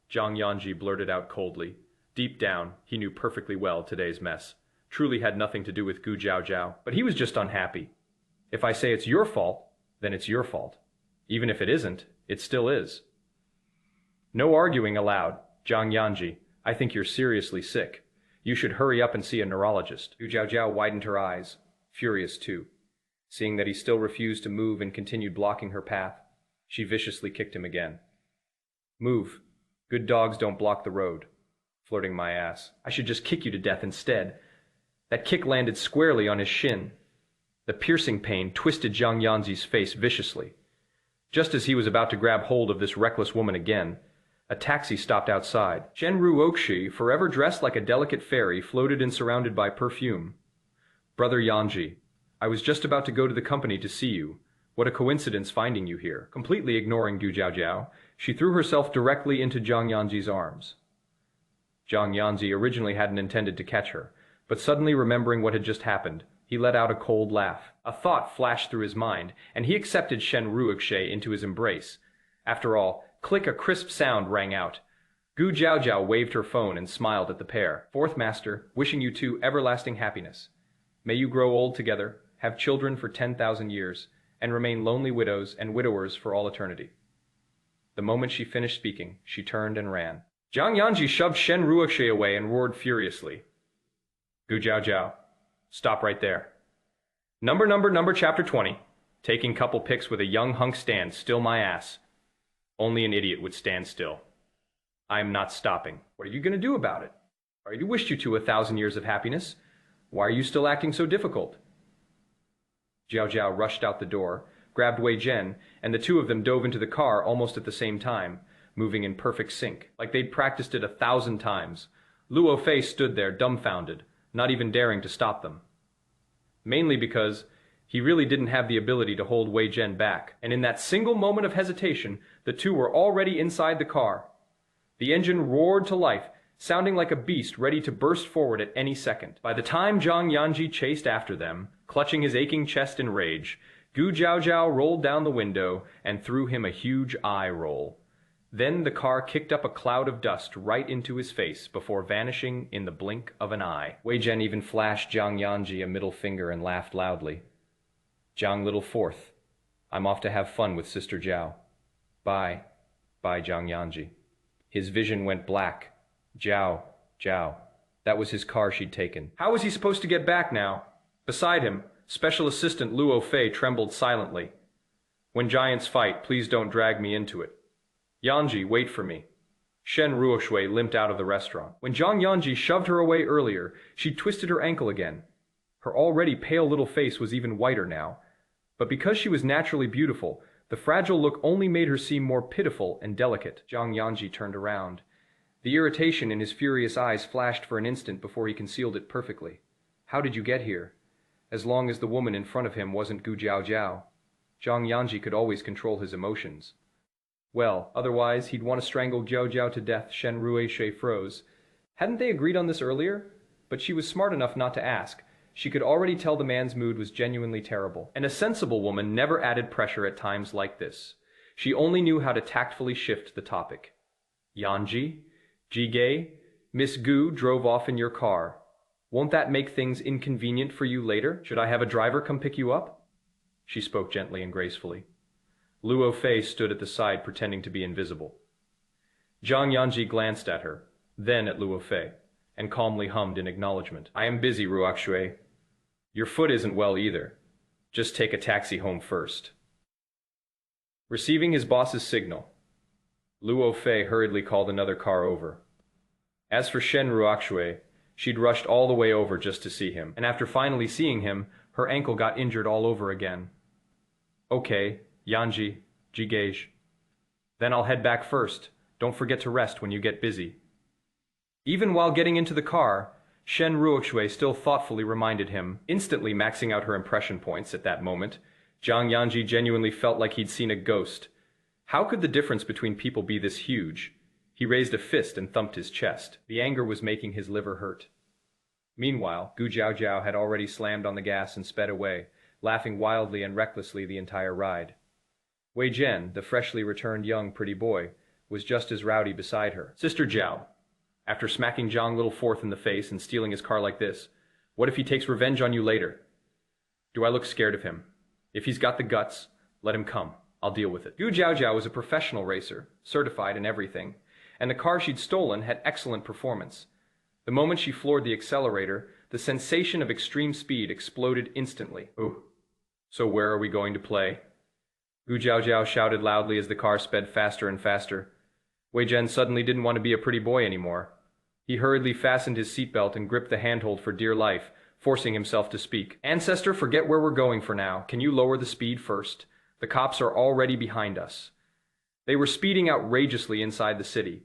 Jiang Yanzhi blurted out coldly. Deep down, he knew perfectly well today's mess truly had nothing to do with Gu Jiao, but he was just unhappy. If I say it's your fault, then it's your fault. Even if it isn't, it still is. No arguing allowed. Jiang Yanzhi, I think you're seriously sick. You should hurry up and see a neurologist. Gu Jiao widened her eyes, furious too. Seeing that he still refused to move and continued blocking her path, she viciously kicked him again. Move. Good dogs don't block the road. Flirting my ass. I should just kick you to death instead. That kick landed squarely on his shin. The piercing pain twisted Jiang Yanzhi's face viciously. Just as he was about to grab hold of this reckless woman again, a taxi stopped outside. Shenru Oxi, forever dressed like a delicate fairy, floated and surrounded by perfume. Brother Yanzhi, I was just about to go to the company to see you. What a coincidence finding you here. Completely ignoring Gu Jiao, she threw herself directly into Jiang Yanzhi's arms. Jiang Yanzhi originally hadn't intended to catch her, but suddenly remembering what had just happened, he let out a cold laugh. A thought flashed through his mind, and he accepted Shen Ruoxie into his embrace. After all, click, a crisp sound rang out. Gu Jiao waved her phone and smiled at the pair. Fourth Master, wishing you two everlasting happiness. May you grow old together, have children for 10,000 years, and remain lonely widows and widowers for all eternity. The moment she finished speaking, she turned and ran. Jiang Yanzhi shoved Shen Ruoxie away and roared furiously. Gu Jiao. Stop right there. Number chapter 20. Taking couple pics with a young hunk stand still my ass. Only an idiot would stand still. I am not stopping. What are you going to do about it? I already wished you two 1,000 years of happiness. Why are you still acting so difficult? Jiao rushed out the door, grabbed Wei Zhen, and the two of them dove into the car almost at the same time, moving in perfect sync, like they'd practiced it 1,000 times. Luo Fei stood there dumbfounded, not even daring to stop them. Mainly because he really didn't have the ability to hold Wei Zhen back, and in that single moment of hesitation, the two were already inside the car. The engine roared to life, sounding like a beast ready to burst forward at any second. By the time Jiang Yanzhi chased after them, clutching his aching chest in rage, Gu Jiao rolled down the window and threw him a huge eye roll. Then the car kicked up a cloud of dust right into his face before vanishing in the blink of an eye. Wei Zhen even flashed Jiang Yanzhi a middle finger and laughed loudly. Jiang Littleforth, I'm off to have fun with Sister Jiao. Bye. Bye, Jiang Yanzhi. His vision went black. Jiao. That was his car she'd taken. How was he supposed to get back now? Beside him, Special Assistant Luo Fei trembled silently. When giants fight, please don't drag me into it. Yanzhi, wait for me. Shen Ruoshui limped out of the restaurant. When Jiang Yanzhi shoved her away earlier, she twisted her ankle again. Her already pale little face was even whiter now. But because she was naturally beautiful, the fragile look only made her seem more pitiful and delicate. Jiang Yanzhi turned around, The irritation in his furious eyes flashed for an instant before he concealed it perfectly. How did you get here? As long as the woman in front of him wasn't Gu Jiao. Jiang Yanzhi could always control his emotions. Well, otherwise he'd want to strangle Jiao to death. Shen Ruishui froze. Hadn't they agreed on this earlier? But she was smart enough not to ask. She could already tell the man's mood was genuinely terrible. And a sensible woman never added pressure at times like this. She only knew how to tactfully shift the topic. Yanzhi? Jige? Miss Gu drove off in your car. Won't that make things inconvenient for you later? Should I have a driver come pick you up? She spoke gently and gracefully. Luo Fei stood at the side pretending to be invisible. Jiang Yanzhi glanced at her, then at Luo Fei, and calmly hummed in acknowledgement. I am busy, Ruakshui. Your foot isn't well either. Just take a taxi home first. Receiving his boss's signal, Luo Fei hurriedly called another car over. As for Shen Ruakshui, she'd rushed all the way over just to see him, and after finally seeing him, her ankle got injured all over again. Okay, Yanzhi, Jigage. Then I'll head back first. Don't forget to rest when you get busy. Even while getting into the car, Shen Ruoxue still thoughtfully reminded him, instantly maxing out her impression points at that moment. Jiang Yanzhi genuinely felt like he'd seen a ghost. How could the difference between people be this huge? He raised a fist and thumped his chest. The anger was making his liver hurt. Meanwhile, Gu Jiao had already slammed on the gas and sped away, laughing wildly and recklessly the entire ride. Wei Zhen, the freshly returned young pretty boy, was just as rowdy beside her. Sister Jiao, after smacking Zhang Littleforth in the face and stealing his car like this, what if he takes revenge on you later? Do I look scared of him? If he's got the guts, let him come. I'll deal with it. Gu Jiao was a professional racer, certified in everything, and the car she'd stolen had excellent performance. The moment she floored the accelerator, the sensation of extreme speed exploded instantly. Ooh, so where are we going to play? Gu Jiao shouted loudly as the car sped faster and faster. Wei Zhen suddenly didn't want to be a pretty boy anymore. He hurriedly fastened his seatbelt and gripped the handhold for dear life, forcing himself to speak. Ancestor, forget where we're going for now. Can you lower the speed first? The cops are already behind us. They were speeding outrageously inside the city.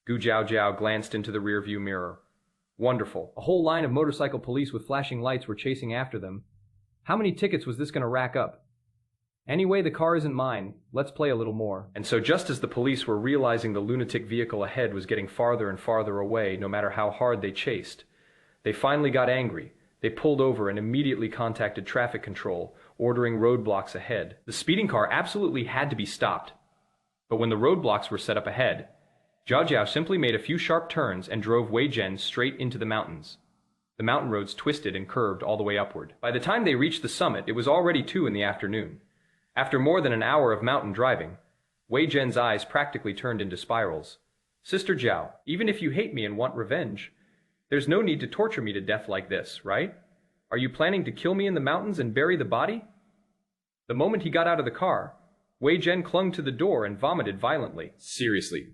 Gu Jiao glanced into the rearview mirror. Wonderful. A whole line of motorcycle police with flashing lights were chasing after them. How many tickets was this going to rack up? Anyway, the car isn't mine. Let's play a little more. And so just as the police were realizing the lunatic vehicle ahead was getting farther and farther away, no matter how hard they chased, they finally got angry. They pulled over and immediately contacted traffic control, ordering roadblocks ahead. The speeding car absolutely had to be stopped. But when the roadblocks were set up ahead, Jiao simply made a few sharp turns and drove Wei Zhen straight into the mountains. The mountain roads twisted and curved all the way upward. By the time they reached the summit, it was already 2 in the afternoon. After more than an hour of mountain driving, Wei Zhen's eyes practically turned into spirals. Sister Jiao, even if you hate me and want revenge, there's no need to torture me to death like this, right? Are you planning to kill me in the mountains and bury the body? The moment he got out of the car, Wei Zhen clung to the door and vomited violently. Seriously.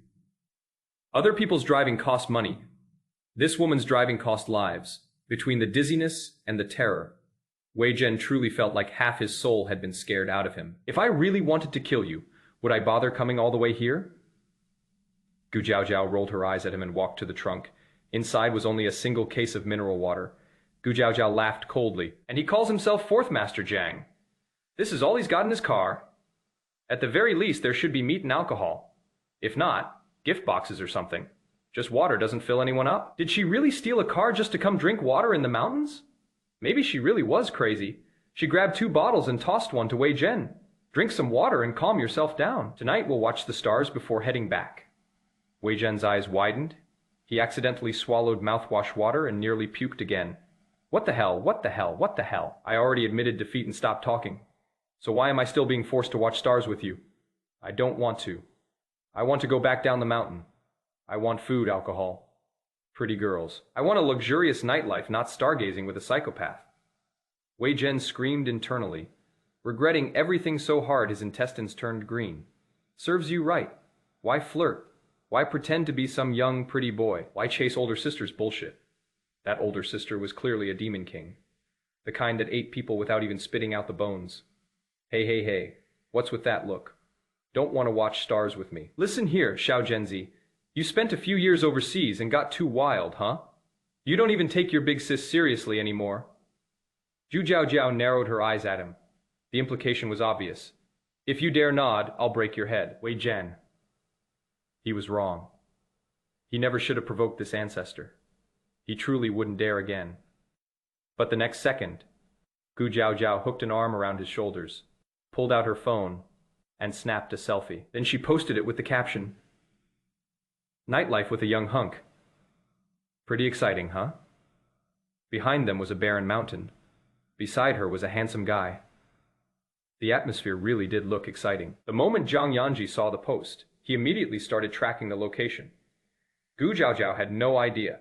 Other people's driving cost money. This woman's driving cost lives. Between the dizziness and the terror, Wei Zhen truly felt like half his soul had been scared out of him. If I really wanted to kill you, would I bother coming all the way here? Gu Jiao rolled her eyes at him and walked to the trunk. Inside was only a single case of mineral water. Gu Jiao laughed coldly. And he calls himself Fourth Master Jiang. This is all he's got in his car. At the very least, there should be meat and alcohol. If not, gift boxes or something. Just water doesn't fill anyone up. Did she really steal a car just to come drink water in the mountains? Maybe she really was crazy. She grabbed 2 bottles and tossed one to Wei Zhen. Drink some water and calm yourself down. Tonight we'll watch the stars before heading back. Wei Zhen's eyes widened. He accidentally swallowed mouthwash water and nearly puked again. What the hell? What the hell? What the hell? I already admitted defeat and stopped talking. So why am I still being forced to watch stars with you? I don't want to. I want to go back down the mountain. I want food, alcohol, pretty girls. I want a luxurious nightlife, not stargazing with a psychopath. Wei Zhen screamed internally, regretting everything so hard his intestines turned green. Serves you right. Why flirt? Why pretend to be some young, pretty boy? Why chase older sister's bullshit? That older sister was clearly a demon king. The kind that ate people without even spitting out the bones. Hey, what's with that look? Don't want to watch stars with me. Listen here, Xiao Zhenzi. You spent a few years overseas and got too wild, huh? You don't even take your big sis seriously anymore. Zhu Jiao narrowed her eyes at him. The implication was obvious. If you dare nod, I'll break your head. Wei Zhen. He was wrong. He never should have provoked this ancestor. He truly wouldn't dare again. But the next second, Gu Jiao hooked an arm around his shoulders, pulled out her phone, and snapped a selfie. Then she posted it with the caption, "Nightlife with a young hunk. Pretty exciting, huh?" Behind them was a barren mountain. Beside her was a handsome guy. The atmosphere really did look exciting. The moment Jiang Yanzhi saw the post, he immediately started tracking the location. Gu Jiao had no idea.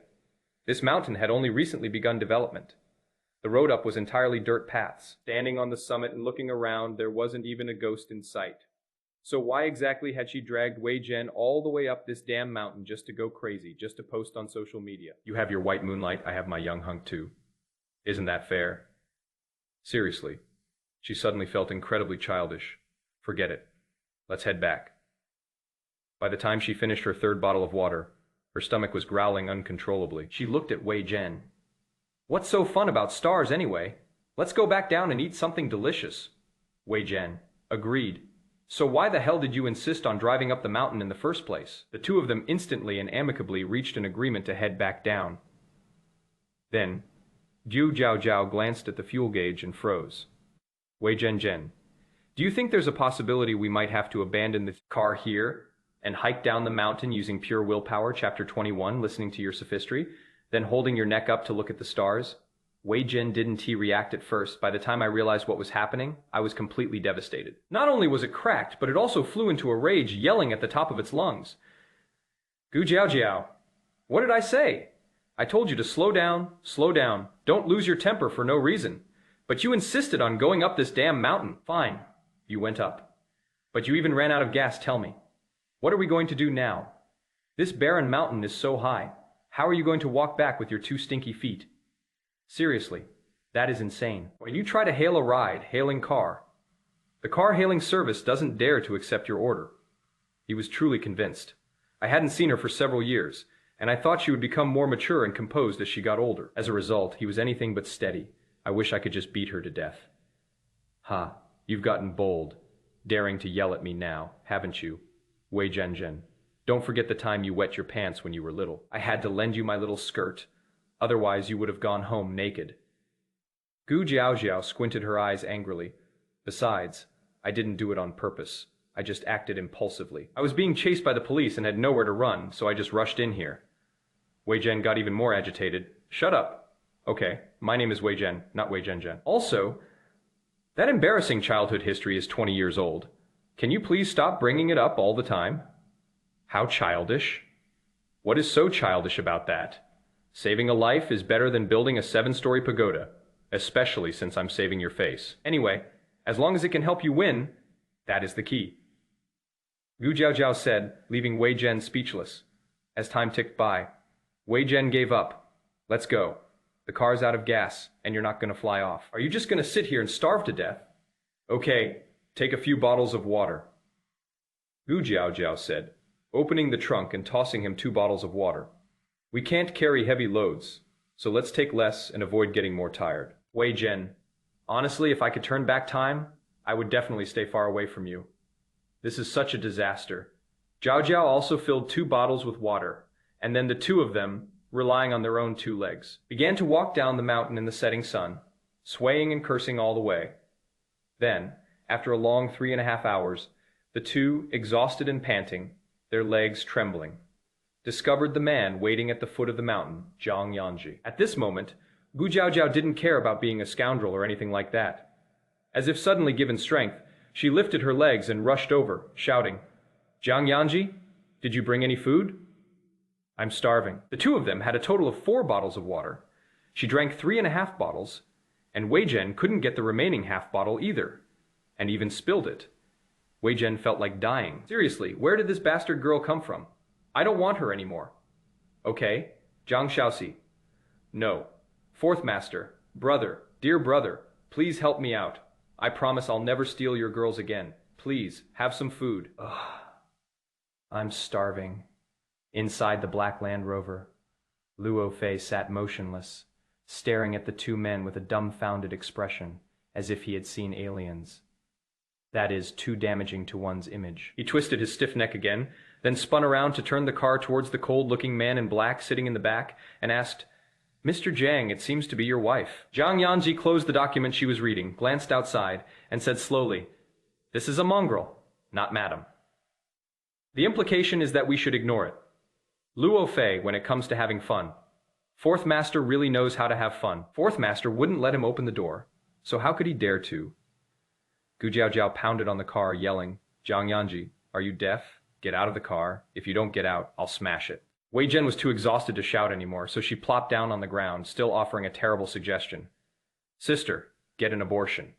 This mountain had only recently begun development. The road up was entirely dirt paths. Standing on the summit and looking around, there wasn't even a ghost in sight. So why exactly had she dragged Wei Zhen all the way up this damn mountain just to go crazy, just to post on social media? You have your white moonlight, I have my young hunk too. Isn't that fair? Seriously. She suddenly felt incredibly childish. Forget it. Let's head back. By the time she finished her third bottle of water, her stomach was growling uncontrollably. She looked at Wei Zhen. What's so fun about stars anyway? Let's go back down and eat something delicious. Wei Zhen agreed. So why the hell did you insist on driving up the mountain in the first place? The two of them instantly and amicably reached an agreement to head back down. Then, Zhu Jiao glanced at the fuel gauge and froze. Wei Zhen, do you think there's a possibility we might have to abandon the car here and hike down the mountain using pure willpower, Chapter 21, listening to your sophistry, then holding your neck up to look at the stars? Wei Zhen didn't react at first. By the time I realized what was happening, I was completely devastated. Not only was it cracked, but it also flew into a rage, yelling at the top of its lungs. Gu Jiao, what did I say? I told you to slow down, don't lose your temper for no reason. But you insisted on going up this damn mountain. Fine, you went up. But you even ran out of gas, tell me. What are we going to do now? This barren mountain is so high. How are you going to walk back with your two stinky feet? Seriously, that is insane. When you try to hail a ride, hailing car, the car hailing service doesn't dare to accept your order. He was truly convinced. I hadn't seen her for several years, and I thought she would become more mature and composed as she got older. As a result, he was anything but steady. I wish I could just beat her to death. Ha, you've gotten bold, daring to yell at me now, haven't you? Wei Zhen. Don't forget the time you wet your pants when you were little. I had to lend you my little skirt. Otherwise, you would have gone home naked. Gu Jiao squinted her eyes angrily. Besides, I didn't do it on purpose. I just acted impulsively. I was being chased by the police and had nowhere to run, so I just rushed in here. Wei Zhen got even more agitated. Shut up. Okay, my name is Wei Zhen, not Wei Zhen. Also, that embarrassing childhood history is 20 years old. Can you please stop bringing it up all the time? How childish? What is so childish about that? Saving a life is better than building a 7-story pagoda, especially since I'm saving your face. Anyway, as long as it can help you win, that is the key. Gu Jiao said, leaving Wei Zhen speechless. As time ticked by, Wei Zhen gave up. Let's go. The car's out of gas, and you're not going to fly off. Are you just going to sit here and starve to death? Okay, take a few bottles of water. Gu Jiao said, opening the trunk and tossing him 2 bottles of water. We can't carry heavy loads, so let's take less and avoid getting more tired. Wei Zhen, honestly, if I could turn back time, I would definitely stay far away from you. This is such a disaster. Jiao also filled 2 bottles with water, and then the two of them, relying on their own 2 legs, began to walk down the mountain in the setting sun, swaying and cursing all the way. Then, after a long 3.5 hours, the two, exhausted and panting, their legs trembling, discovered the man waiting at the foot of the mountain, Jiang Yanzhi. At this moment, Gu Jiao didn't care about being a scoundrel or anything like that. As if suddenly given strength, she lifted her legs and rushed over, shouting, Jiang Yanzhi, did you bring any food? I'm starving. The two of them had a total of 4 bottles of water. She drank 3.5 bottles, and Wei Zhen couldn't get the remaining half bottle either, and even spilled it. Wei Zhen felt like dying. Seriously, where did this bastard girl come from? I don't want her anymore. Okay, Zhang Shaoxi. No. 4th Master, brother, dear brother, please help me out. I promise I'll never steal your girls again. Please, have some food. Ugh. I'm starving. Inside the black Land Rover, Luo Fei sat motionless, staring at the two men with a dumbfounded expression, as if he had seen aliens. That is too damaging to one's image. He twisted his stiff neck again, then spun around to turn the car towards the cold-looking man in black sitting in the back, and asked, "Mr. Jiang, it seems to be your wife." Jiang Yanzhi closed the document she was reading, glanced outside, and said slowly, "This is a mongrel, not madam." The implication is that we should ignore it. Luo Fei, when it comes to having fun. Fourth Master really knows how to have fun. Fourth Master wouldn't let him open the door, so how could he dare to? Gu Jiaojiao pounded on the car, yelling, "Jiang Yanzhi, are you deaf? Get out of the car. If you don't get out, I'll smash it." Wei Zhen was too exhausted to shout anymore, so she plopped down on the ground, still offering a terrible suggestion. "Sister, get an abortion."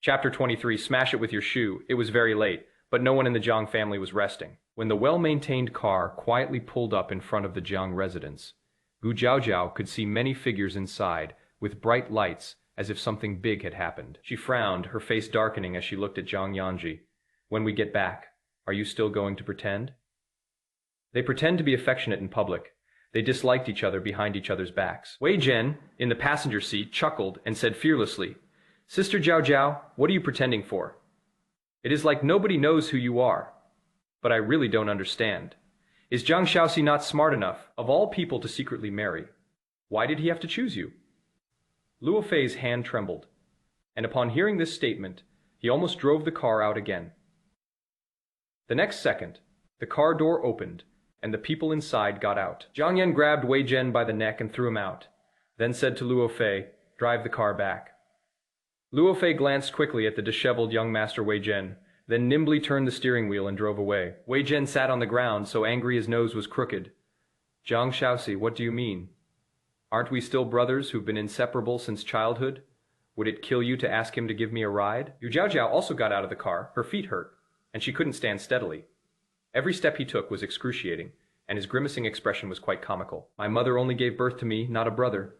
Chapter 23, Smash It With Your Shoe. It was very late, but no one in the Jiang family was resting. When the well-maintained car quietly pulled up in front of the Jiang residence, Gu Jiaojiao could see many figures inside, with bright lights, as if something big had happened. She frowned, her face darkening as she looked at Jiang Yanzhi. "When we get back, are you still going to pretend?" They pretend to be affectionate in public. They disliked each other behind each other's backs. Wei Zhen, in the passenger seat, chuckled and said fearlessly, "Sister Jiao Jiao, what are you pretending for? It is like nobody knows who you are. But I really don't understand. Is Jiang Shaoxi not smart enough, of all people, to secretly marry? Why did he have to choose you?" Luo Fei's hand trembled, and upon hearing this statement, he almost drove the car out again. The next second, the car door opened, and the people inside got out. Jiang Yan grabbed Wei Zhen by the neck and threw him out, then said to Luo Fei, "Drive the car back." Luo Fei glanced quickly at the disheveled young master Wei Zhen, then nimbly turned the steering wheel and drove away. Wei Zhen sat on the ground, so angry his nose was crooked. "Jiang Shaoxi, what do you mean? Aren't we still brothers who've been inseparable since childhood? Would it kill you to ask him to give me a ride?" Yu Jiaojiao also got out of the car. Her feet hurt, and she couldn't stand steadily. Every step he took was excruciating, and his grimacing expression was quite comical. "My mother only gave birth to me, not a brother,"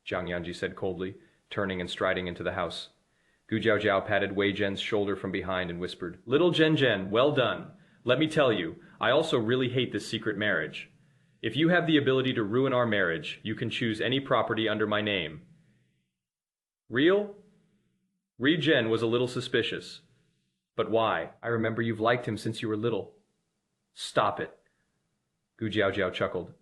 Jiang Yanzhi said coldly, turning and striding into the house. Gu Jiaojiao patted Wei Zhen's shoulder from behind and whispered, "Little Zhen Zhen, well done. Let me tell you, I also really hate this secret marriage. If you have the ability to ruin our marriage, you can choose any property under my name." "Real?" Ri Zhen was a little suspicious. "But why? I remember you've liked him since you were little." "Stop it." Gu Jiaojiao chuckled.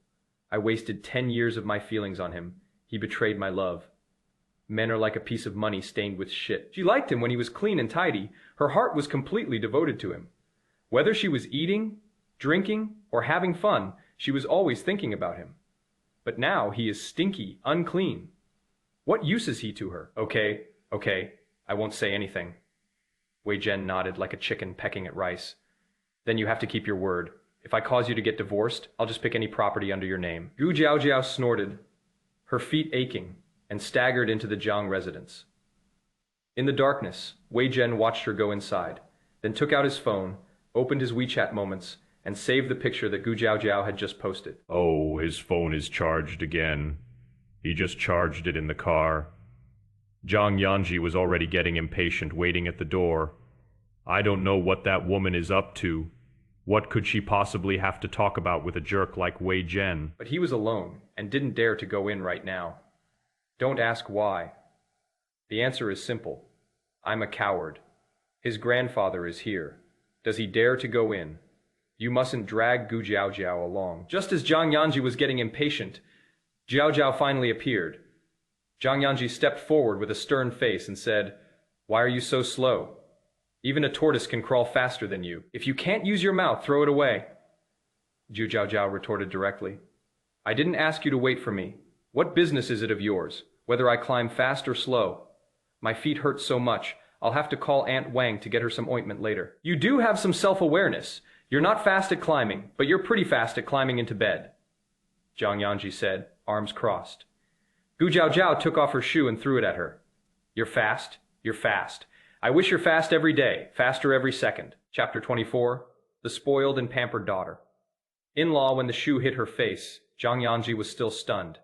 "I wasted 10 years of my feelings on him. He betrayed my love. Men are like a piece of money stained with shit." She liked him when he was clean and tidy. Her heart was completely devoted to him. Whether she was eating, drinking, or having fun, she was always thinking about him. But now he is stinky, unclean. What use is he to her? Okay, I won't say anything." Wei Zhen nodded like a chicken pecking at rice. "Then you have to keep your word. If I cause you to get divorced, I'll just pick any property under your name." Gu Jiaojiao snorted, her feet aching, and staggered into the Jiang residence. In the darkness, Wei Zhen watched her go inside, then took out his phone, opened his WeChat moments, and saved the picture that Gu Jiaojiao had just posted. "Oh, his phone is charged again. He just charged it in the car." Jiang Yanzhi was already getting impatient, waiting at the door. "I don't know what that woman is up to. What could she possibly have to talk about with a jerk like Wei Zhen?" But he was alone, and didn't dare to go in right now. Don't ask why. The answer is simple. I'm a coward. His grandfather is here. Does he dare to go in? You mustn't drag Gu Jiaojiao along. Just as Jiang Yanzhi was getting impatient, Jiaojiao finally appeared. Jiang Yanzhi stepped forward with a stern face and said, "Why are you so slow? Even a tortoise can crawl faster than you. If you can't use your mouth, throw it away." Zhu Jiaojiao retorted directly. "I didn't ask you to wait for me. What business is it of yours, whether I climb fast or slow? My feet hurt so much, I'll have to call Aunt Wang to get her some ointment later." "You do have some self-awareness. You're not fast at climbing, but you're pretty fast at climbing into bed," Jiang Yanzhi said, arms crossed. Gu Jiaojiao took off her shoe and threw it at her. You're fast. I wish you're fast every day, faster every second." Chapter 24, The Spoiled and Pampered Daughter. In-law, when the shoe hit her face, Jiang Yanzhi was still stunned.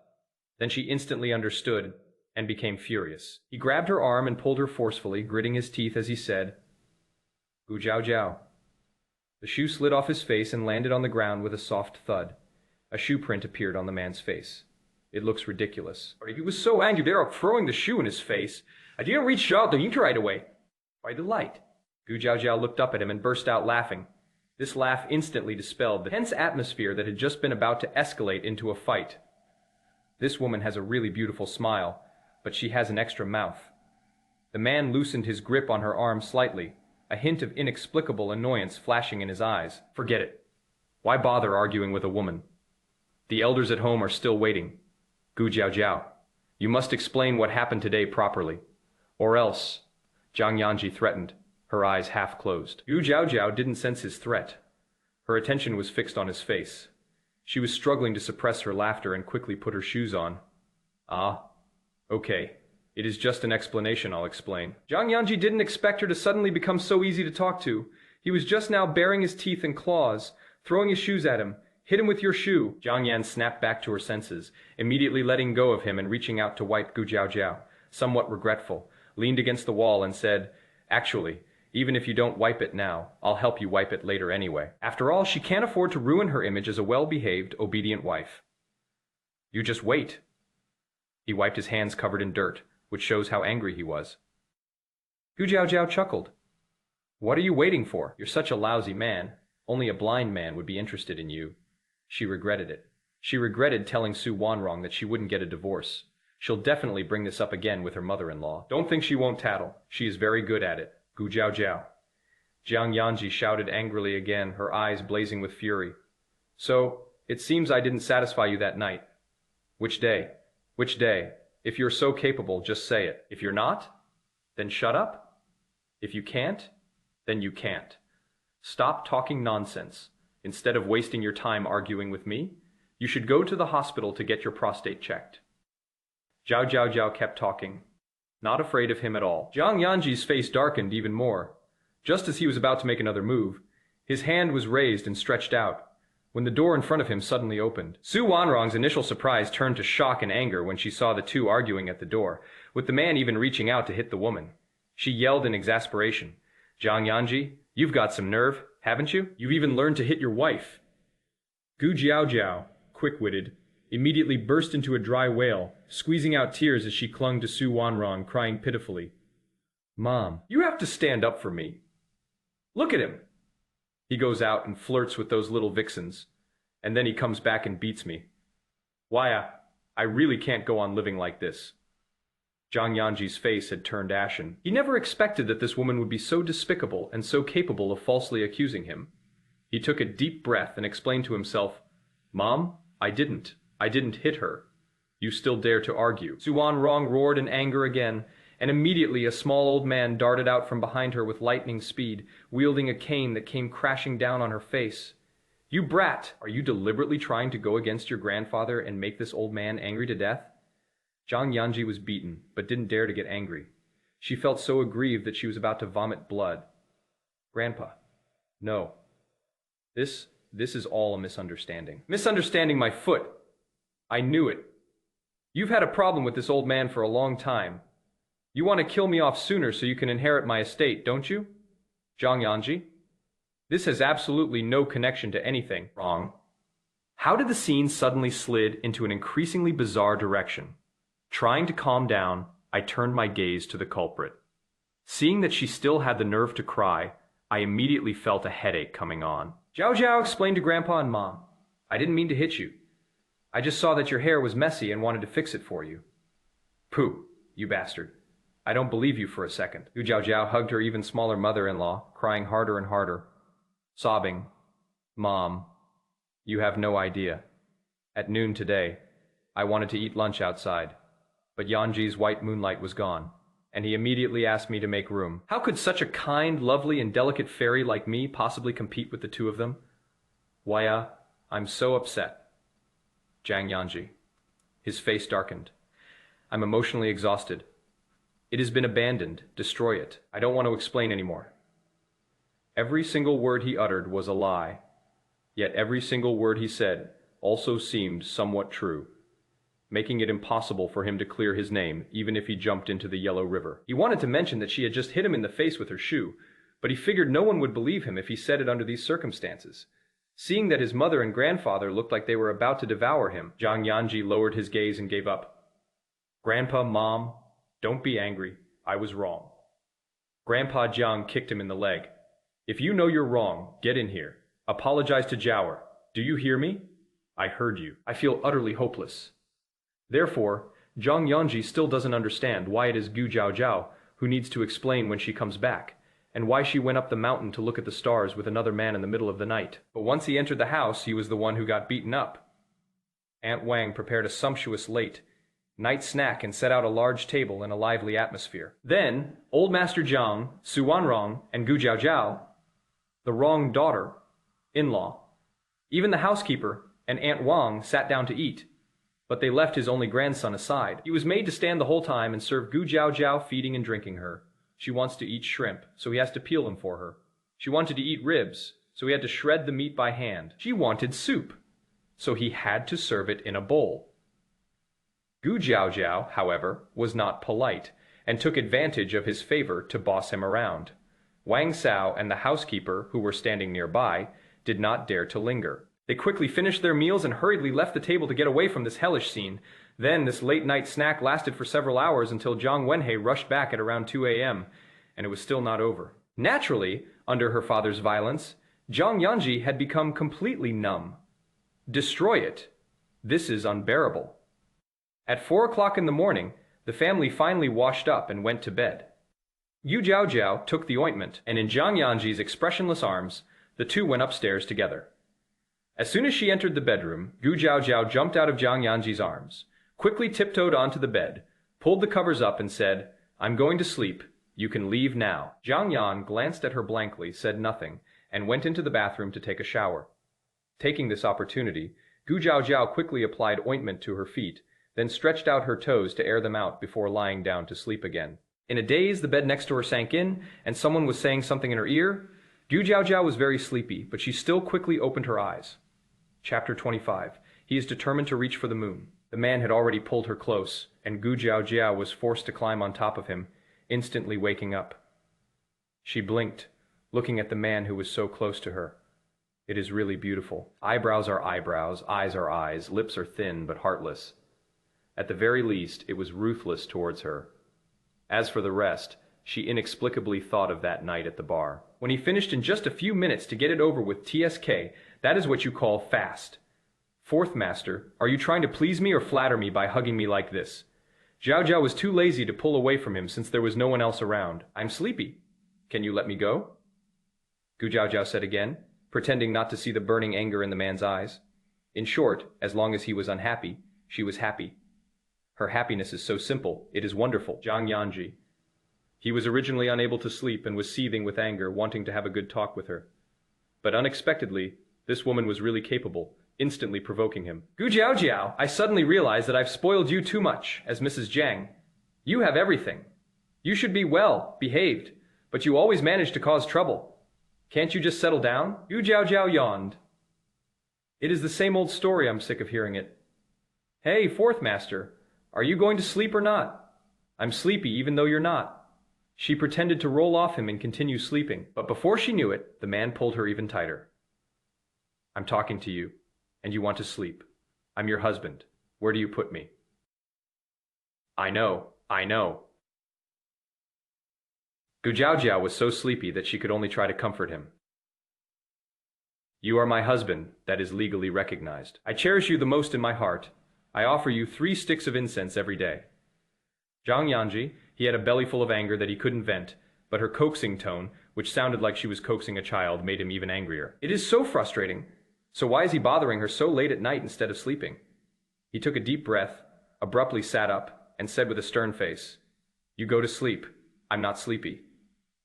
Then she instantly understood and became furious. He grabbed her arm and pulled her forcefully, gritting his teeth as he said, "Gu Jiaojiao, The shoe slid off his face and landed on the ground with a soft thud. A shoe print appeared on the man's face. It looks ridiculous. He was so angry they were throwing the shoe in his face. I didn't reach out the ink right away. By the light. Gu Jiao looked up at him and burst out laughing. This laugh instantly dispelled the tense atmosphere that had just been about to escalate into a fight. This woman has a really beautiful smile, but she has an extra mouth. The man loosened his grip on her arm slightly, a hint of inexplicable annoyance flashing in his eyes. Forget it. Why bother arguing with a woman? The elders at home are still waiting. Gu Jiao, you must explain what happened today properly. Or else, Jiang Yanzhi threatened, her eyes half closed. Gu Jiao didn't sense his threat. Her attention was fixed on his face. She was struggling to suppress her laughter and quickly put her shoes on. Ah, okay. It is just an explanation, I'll explain. Jiang Yanzhi didn't expect her to suddenly become so easy to talk to. He was just now baring his teeth and claws, throwing his shoes at him. Hit him with your shoe. Jiang Yan snapped back to her senses, immediately letting go of him and reaching out to wipe Gu Jiao, somewhat regretful, leaned against the wall and said, Actually, even if you don't wipe it now, I'll help you wipe it later anyway. After all, she can't afford to ruin her image as a well-behaved, obedient wife. You just wait. He wiped his hands covered in dirt, which shows how angry he was. Gu Jiao chuckled. What are you waiting for? You're such a lousy man. Only a blind man would be interested in you. She regretted it. She regretted telling Su Wanrong that she wouldn't get a divorce. She'll definitely bring this up again with her mother-in-law. Don't think she won't tattle. She is very good at it. Gu Jiao. Jiang Yanzhi shouted angrily again, her eyes blazing with fury. So, it seems I didn't satisfy you that night. Which day? Which day? If you're so capable, just say it. If you're not, then shut up. If you can't, then you can't. Stop talking nonsense. Instead of wasting your time arguing with me, you should go to the hospital to get your prostate checked. Jiao kept talking, not afraid of him at all. Jiang Yanzhi's face darkened even more. Just as he was about to make another move, his hand was raised and stretched out, when the door in front of him suddenly opened. Su Wanrong's initial surprise turned to shock and anger when she saw the two arguing at the door, with the man even reaching out to hit the woman. She yelled in exasperation, Jiang Yanzhi, you've got some nerve, haven't you? You've even learned to hit your wife. Gu Jiao, quick-witted, immediately burst into a dry wail, squeezing out tears as she clung to Su Wanrong, crying pitifully. Mom, you have to stand up for me. Look at him. He goes out and flirts with those little vixens, and then he comes back and beats me. Why, I really can't go on living like this. Jiang Yanzhi's face had turned ashen. He never expected that this woman would be so despicable and so capable of falsely accusing him. He took a deep breath and explained to himself, Mom, I didn't hit her. You still dare to argue. Su Wanrong roared in anger again, and immediately a small old man darted out from behind her with lightning speed, wielding a cane that came crashing down on her face. You brat! Are you deliberately trying to go against your grandfather and make this old man angry to death? Jiang Yanzhi was beaten, but didn't dare to get angry. She felt so aggrieved that she was about to vomit blood. Grandpa, no. This is all a misunderstanding. Misunderstanding my foot. I knew it. You've had a problem with this old man for a long time. You want to kill me off sooner so you can inherit my estate, don't you? Jiang Yanzhi? This has absolutely no connection to anything. Wrong. How did the scene suddenly slid into an increasingly bizarre direction? Trying to calm down, I turned my gaze to the culprit. Seeing that she still had the nerve to cry, I immediately felt a headache coming on. Jiao explained to Grandpa and Mom, I didn't mean to hit you. I just saw that your hair was messy and wanted to fix it for you. Pooh, you bastard. I don't believe you for a second. Gu Jiao hugged her even smaller mother-in-law, crying harder and harder, sobbing, Mom, you have no idea. At noon today, I wanted to eat lunch outside, but Yanji's white moonlight was gone, and he immediately asked me to make room. How could such a kind, lovely, and delicate fairy like me possibly compete with the two of them? Why, I'm so upset. Jiang Yanzhi. His face darkened. I'm emotionally exhausted. It has been abandoned. Destroy it. I don't want to explain anymore. Every single word he uttered was a lie, yet every single word he said also seemed somewhat true, making it impossible for him to clear his name even if he jumped into the Yellow River. He wanted to mention that she had just hit him in the face with her shoe, but he figured no one would believe him if he said it under these circumstances. Seeing that his mother and grandfather looked like they were about to devour him, Jiang Yanzhi lowered his gaze and gave up. "Grandpa, Mom, don't be angry. I was wrong." Grandpa Jiang kicked him in the leg. "If you know you're wrong, get in here. Apologize to Jiaoer. Do you hear me?" "I heard you. I feel utterly hopeless." Therefore, Jiang Yanzhi still doesn't understand why it is Gu Jiaojiao who needs to explain when she comes back, and why she went up the mountain to look at the stars with another man in the middle of the night. But once he entered the house, he was the one who got beaten up. Aunt Wang prepared a sumptuous late night snack and set out a large table in a lively atmosphere. Then, old Master Jiang, Su Wanrong, and Gu Jiaojiao, the wrong daughter-in-law, even the housekeeper and Aunt Wang sat down to eat, but they left his only grandson aside. He was made to stand the whole time and serve Gu Jiaojiao, feeding and drinking her. She wants to eat shrimp, so he has to peel them for her. She wanted to eat ribs, so he had to shred the meat by hand. She wanted soup, so he had to serve it in a bowl. Gu Jiaojiao, however, was not polite, and took advantage of his favor to boss him around. Wang Sao and the housekeeper, who were standing nearby, did not dare to linger. They quickly finished their meals and hurriedly left the table to get away from this hellish scene. Then this late-night snack lasted for several hours until Zhang Wenhei rushed back at around 2 a.m., and it was still not over. Naturally, under her father's violence, Jiang Yanzhi had become completely numb. Destroy it. This is unbearable. At 4 o'clock in the morning, the family finally washed up and went to bed. Yu Jiaojiao took the ointment, and in Jiang Yanzhi's expressionless arms, the two went upstairs together. As soon as she entered the bedroom, Gu Jiaojiao jumped out of Jiang Yanzhi's arms, quickly tiptoed onto the bed, pulled the covers up and said, "I'm going to sleep. You can leave now." Jiang Yan glanced at her blankly, said nothing, and went into the bathroom to take a shower. Taking this opportunity, Gu Jiaojiao quickly applied ointment to her feet, then stretched out her toes to air them out before lying down to sleep again. In a daze, the bed next to her sank in, and someone was saying something in her ear. Gu Jiaojiao was very sleepy, but she still quickly opened her eyes. Chapter 25. He is determined to reach for the moon. The man had already pulled her close, and Gu Jiaojiao was forced to climb on top of him, instantly waking up. She blinked, looking at the man who was so close to her. It is really beautiful. Eyebrows are eyebrows, eyes are eyes, lips are thin but heartless. At the very least, it was ruthless towards her. As for the rest, she inexplicably thought of that night at the bar. When he finished in just a few minutes to get it over with TSK, that is what you call fast. Fourth Master, are you trying to please me or flatter me by hugging me like this? Jiao Jiao was too lazy to pull away from him since there was no one else around. I'm sleepy. Can you let me go? Gu Jiao Jiao said again, pretending not to see the burning anger in the man's eyes. In short, as long as he was unhappy, she was happy. Her happiness is so simple, it is wonderful. Jiang Yanzhi. He was originally unable to sleep and was seething with anger, wanting to have a good talk with her. But unexpectedly, this woman was really capable, instantly provoking him. Gu Jiaojiao, I suddenly realize that I've spoiled you too much, as Mrs. Jiang. You have everything. You should be well behaved, but you always manage to cause trouble. Can't you just settle down? Gu Jiaojiao yawned. It is the same old story, I'm sick of hearing it. Hey, Fourth Master, are you going to sleep or not? I'm sleepy even though you're not. She pretended to roll off him and continue sleeping, but before she knew it, the man pulled her even tighter. I'm talking to you, and you want to sleep. I'm your husband. Where do you put me? I know. Gu Jiaojiao was so sleepy that she could only try to comfort him. You are my husband, that is legally recognized. I cherish you the most in my heart. I offer you 3 sticks of incense every day. Jiang Yanzhi, he had a belly full of anger that he couldn't vent, but her coaxing tone, which sounded like she was coaxing a child, made him even angrier. It is so frustrating. So why is he bothering her so late at night instead of sleeping? He took a deep breath, abruptly sat up, and said with a stern face, You go to sleep. I'm not sleepy.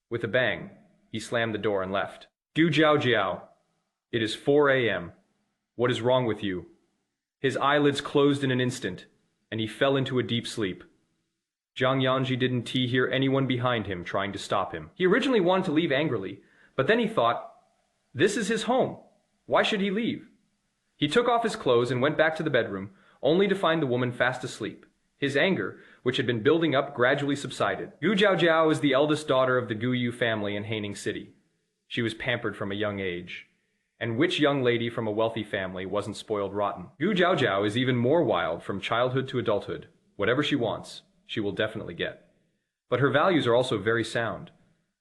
With a bang, he slammed the door and left. Gu Jiaojiao. It is 4 a.m. What is wrong with you? His eyelids closed in an instant, and he fell into a deep sleep. Jiang Yanzhi didn't hear anyone behind him trying to stop him. He originally wanted to leave angrily, but then he thought, this is his home. Why should he leave? He took off his clothes and went back to the bedroom, only to find the woman fast asleep. His anger, which had been building up, gradually subsided. Gu Jiaojiao is the eldest daughter of the Gu Yu family in Haining City. She was pampered from a young age. And which young lady from a wealthy family wasn't spoiled rotten? Gu Jiaojiao is even more wild from childhood to adulthood. Whatever she wants, she will definitely get. But her values are also very sound.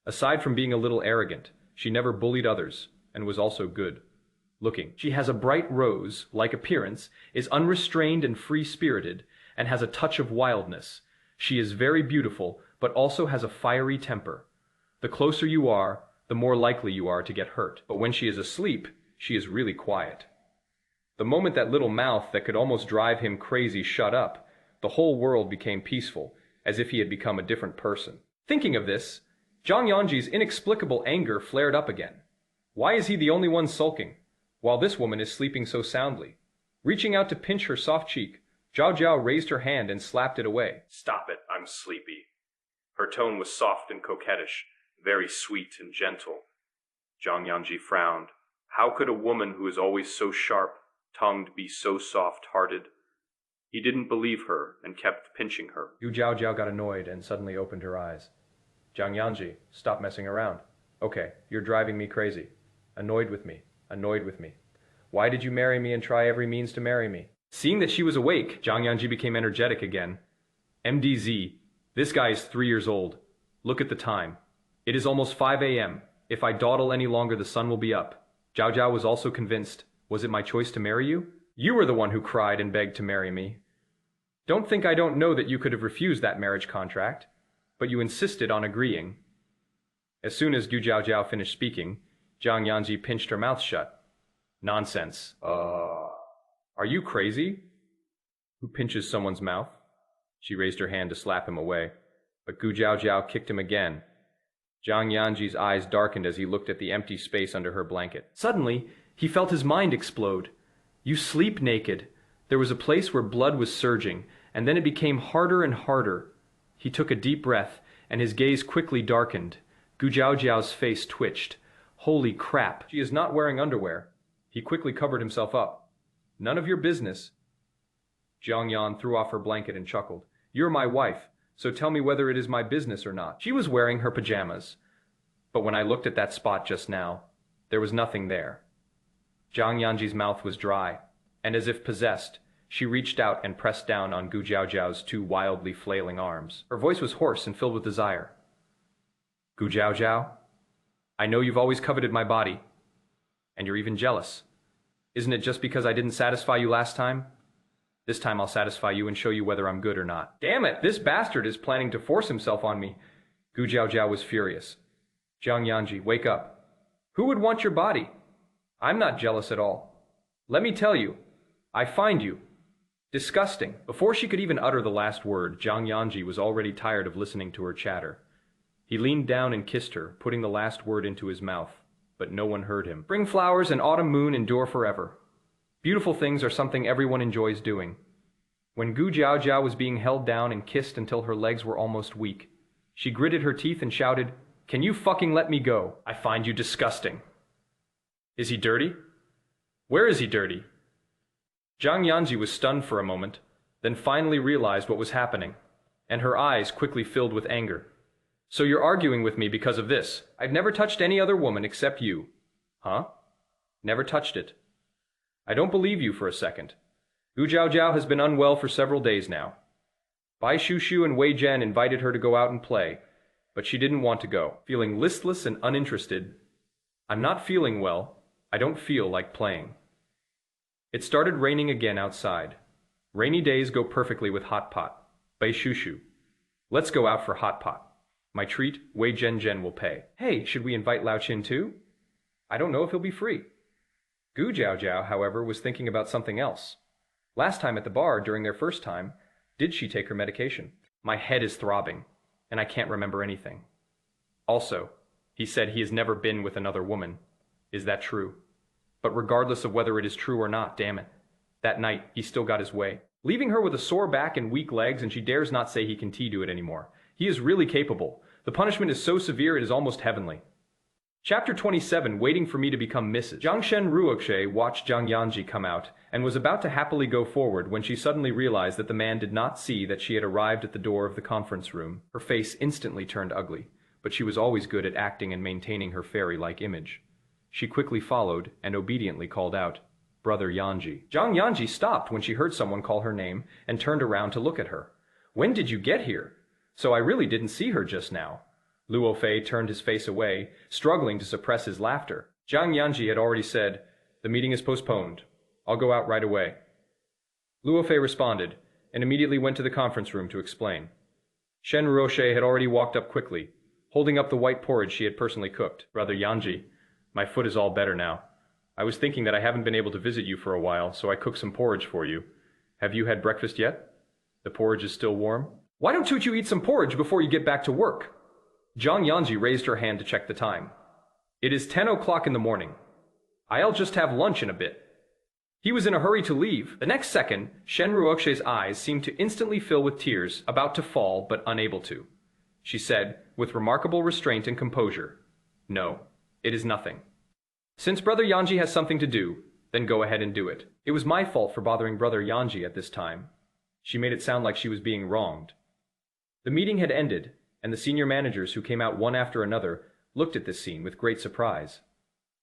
Aside from being a little arrogant, she never bullied others, and was also good looking. She has a bright rose-like appearance, is unrestrained and free-spirited, and has a touch of wildness. She is very beautiful, but also has a fiery temper. The closer you are, the more likely you are to get hurt. But when she is asleep, she is really quiet. The moment that little mouth that could almost drive him crazy shut up, the whole world became peaceful, as if he had become a different person. Thinking of this, Jiang Yanzhi's inexplicable anger flared up again. Why is he the only one sulking, while this woman is sleeping so soundly? Reaching out to pinch her soft cheek, Zhao Zhao raised her hand and slapped it away. Stop it, I'm sleepy. Her tone was soft and coquettish, very sweet and gentle. Jiang Yanzhi frowned. How could a woman who is always so sharp-tongued be so soft-hearted? He didn't believe her and kept pinching her. Gu Jiaojiao got annoyed and suddenly opened her eyes. Jiang Yanzhi, stop messing around. Okay, you're driving me crazy. Annoyed with me. Why did you marry me and try every means to marry me? Seeing that she was awake, Jiang Yanzhi became energetic again. MDZ, this guy is 3 years old. Look at the time. It is almost 5 a.m. If I dawdle any longer, the sun will be up. Zhao Zhao was also convinced. Was it my choice to marry you? You were the one who cried and begged to marry me. Don't think I don't know that you could have refused that marriage contract, but you insisted on agreeing. As soon as Gu Jiaojiao finished speaking, Jiang Yanzhi pinched her mouth shut. Nonsense. Are you crazy? Who pinches someone's mouth? She raised her hand to slap him away, but Gu Jiaojiao kicked him again. Jiang Yanzhi's eyes darkened as he looked at the empty space under her blanket. Suddenly, he felt his mind explode. You sleep naked. There was a place where blood was surging, and then it became harder and harder. He took a deep breath, and his gaze quickly darkened. Gu Jiaojiao's face twitched. Holy crap, she is not wearing underwear. He quickly covered himself up. None of your business. Jiang Yan threw off her blanket and chuckled. You're my wife, so tell me whether it is my business or not. She was wearing her pajamas, but when I looked at that spot just now, there was nothing there. Jiang Yanzhi's mouth was dry, and as if possessed, she reached out and pressed down on Gu Jiaojiao's 2 wildly flailing arms. Her voice was hoarse and filled with desire. Gu Jiaojiao, I know you've always coveted my body, and you're even jealous. Isn't it just because I didn't satisfy you last time? This time I'll satisfy you and show you whether I'm good or not. Damn it, this bastard is planning to force himself on me. Gu Jiaojiao was furious. Jiang Yanzhi, wake up. Who would want your body? I'm not jealous at all. Let me tell you, I find you disgusting. Before she could even utter the last word, Jiang Yanzhi was already tired of listening to her chatter. He leaned down and kissed her, putting the last word into his mouth, but no one heard him. Spring flowers and autumn moon endure forever. Beautiful things are something everyone enjoys doing. When Gu Jiaojiao was being held down and kissed until her legs were almost weak, she gritted her teeth and shouted, Can you fucking let me go? I find you disgusting. Is he dirty? Where is he dirty? Jiang Yanzhi was stunned for a moment, then finally realized what was happening, and her eyes quickly filled with anger. So you're arguing with me because of this? I've never touched any other woman except you. Huh? Never touched it. I don't believe you for a second. Gu Jiaojiao has been unwell for several days now. Bai Shushu and Wei Zhen invited her to go out and play, but she didn't want to go. Feeling listless and uninterested, I'm not feeling well. I don't feel like playing. It started raining again outside. Rainy days go perfectly with hot pot. Bai Shushu. Let's go out for hot pot. My treat, Wei Zhen will pay. Hey, should we invite Lao Qin too? I don't know if he'll be free. Gu Jiaojiao, however, was thinking about something else. Last time at the bar, during their first time, did she take her medication? My head is throbbing, and I can't remember anything. Also, he said he has never been with another woman. Is that true? But regardless of whether it is true or not, damn it. That night, he still got his way. Leaving her with a sore back and weak legs, and she dares not say he can do it anymore. He is really capable. The punishment is so severe it is almost heavenly. Chapter 27, Waiting for Me to Become Mrs. Jiang Ruoxie watched Jiang Yanzhi come out and was about to happily go forward when she suddenly realized that the man did not see that she had arrived at the door of the conference room. Her face instantly turned ugly, but she was always good at acting and maintaining her fairy-like image. She quickly followed and obediently called out, "Brother Yanzhi." Jiang Yanzhi stopped when she heard someone call her name and turned around to look at her. "When did you get here? So I really didn't see her just now." Luo Fei turned his face away, struggling to suppress his laughter. Jiang Yanzhi had already said, "The meeting is postponed. I'll go out right away." Luo Fei responded, and immediately went to the conference room to explain. Shen Ruoxie had already walked up quickly, holding up the white porridge she had personally cooked. "Brother Yanzhi, my foot is all better now. I was thinking that I haven't been able to visit you for a while, so I cooked some porridge for you. Have you had breakfast yet? The porridge is still warm." "Why don't you eat some porridge before you get back to work?" Jiang Yanzhi raised her hand to check the time. "It is 10 o'clock in the morning. I'll just have lunch in a bit." He was in a hurry to leave. The next second, Shen Ruoxie's eyes seemed to instantly fill with tears, about to fall but unable to. She said, with remarkable restraint and composure, "No, it is nothing. Since Brother Yanzhi has something to do, then go ahead and do it. It was my fault for bothering Brother Yanzhi at this time." She made it sound like she was being wronged. The meeting had ended, and the senior managers who came out one after another looked at this scene with great surprise,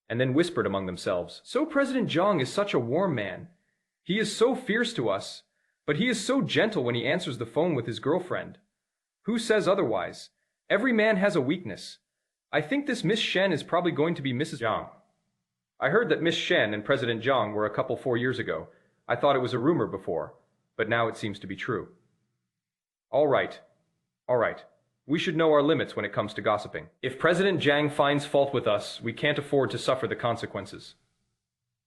and then whispered among themselves, "So President Jiang is such a warm man. He is so fierce to us, but he is so gentle when he answers the phone with his girlfriend. Who says otherwise? Every man has a weakness. I think this Miss Shen is probably going to be Mrs. Jiang. I heard that Miss Shen and President Jiang were a couple 4 years ago. I thought it was a rumor before, but now it seems to be true. All right. We should know our limits when it comes to gossiping. If President Jiang finds fault with us, we can't afford to suffer the consequences."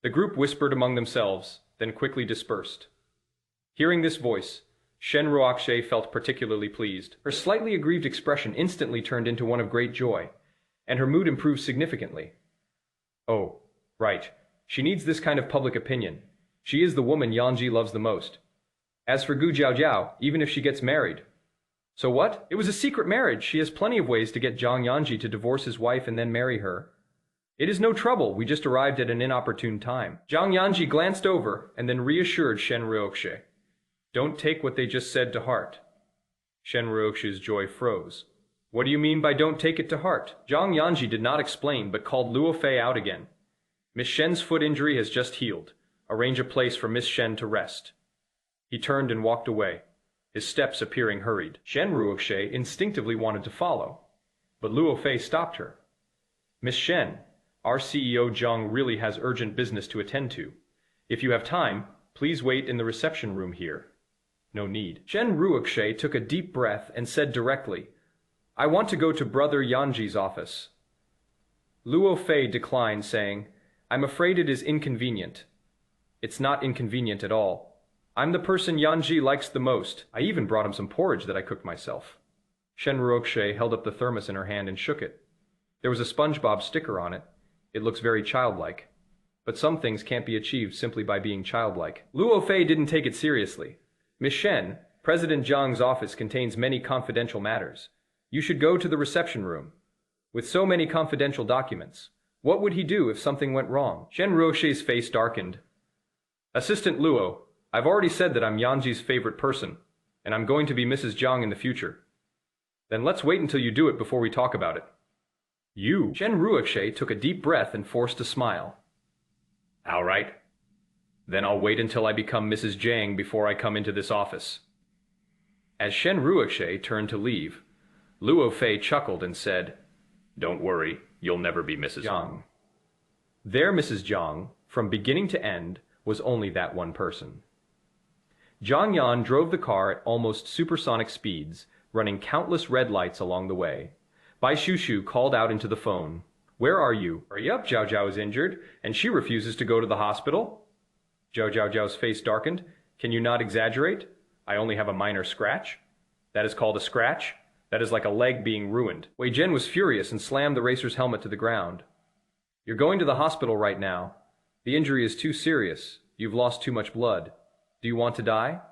The group whispered among themselves, then quickly dispersed. Hearing this voice, Shen Ruoxie felt particularly pleased. Her slightly aggrieved expression instantly turned into one of great joy, and her mood improved significantly. Oh, right. She needs this kind of public opinion. She is the woman Yanzhi loves the most. As for Gu Jiaojiao, even if she gets married, so what? It was a secret marriage. She has plenty of ways to get Jiang Yanzhi to divorce his wife and then marry her. It is no trouble. We just arrived at an inopportune time. Jiang Yanzhi glanced over and then reassured Shen Ruoxie. "Don't take what they just said to heart." Shen Ruoxie's joy froze. "What do you mean by don't take it to heart?" Jiang Yanzhi did not explain but called Luo Fei out again. "Miss Shen's foot injury has just healed. Arrange a place for Miss Shen to rest." He turned and walked away, his steps appearing hurried. Shen Ruoxie instinctively wanted to follow, but Luo Fei stopped her. "Miss Shen, our CEO Jiang really has urgent business to attend to. If you have time, please wait in the reception room here." "No need." Shen Ruoxie took a deep breath and said directly, "I want to go to Brother Yanzhi's office." Luo Fei declined, saying, "I'm afraid it is inconvenient." "It's not inconvenient at all. I'm the person Yanzhi likes the most. I even brought him some porridge that I cooked myself." Shen Ruoxie held up the thermos in her hand and shook it. There was a SpongeBob sticker on it. It looks very childlike. But some things can't be achieved simply by being childlike. Luo Fei didn't take it seriously. "Miss Shen, President Jiang's office contains many confidential matters. You should go to the reception room. With so many confidential documents, what would he do if something went wrong?" Shen Ruoxie's face darkened. "Assistant Luo, I've already said that I'm Yanzhi's favorite person, and I'm going to be Mrs. Jiang in the future. Then let's wait until you do it before we talk about it." "You?" Shen Ruoxie took a deep breath and forced a smile. "All right. Then I'll wait until I become Mrs. Jiang before I come into this office." As Shen Ruoxie turned to leave, Luo Fei chuckled and said, "Don't worry, you'll never be Mrs. Jiang." Their Mrs. Jiang, from beginning to end, was only that one person. Jiang Yan drove the car at almost supersonic speeds, running countless red lights along the way. Bai Shushu called out into the phone, "Where are you?" "Hurry up, Zhao Zhao is injured, and she refuses to go to the hospital." Zhao Zhao's face darkened. "Can you not exaggerate? I only have a minor scratch." "That is called a scratch? That is like a leg being ruined." Wei Jian was furious and slammed the racer's helmet to the ground. "You're going to the hospital right now. The injury is too serious. You've lost too much blood. Do you want to die?"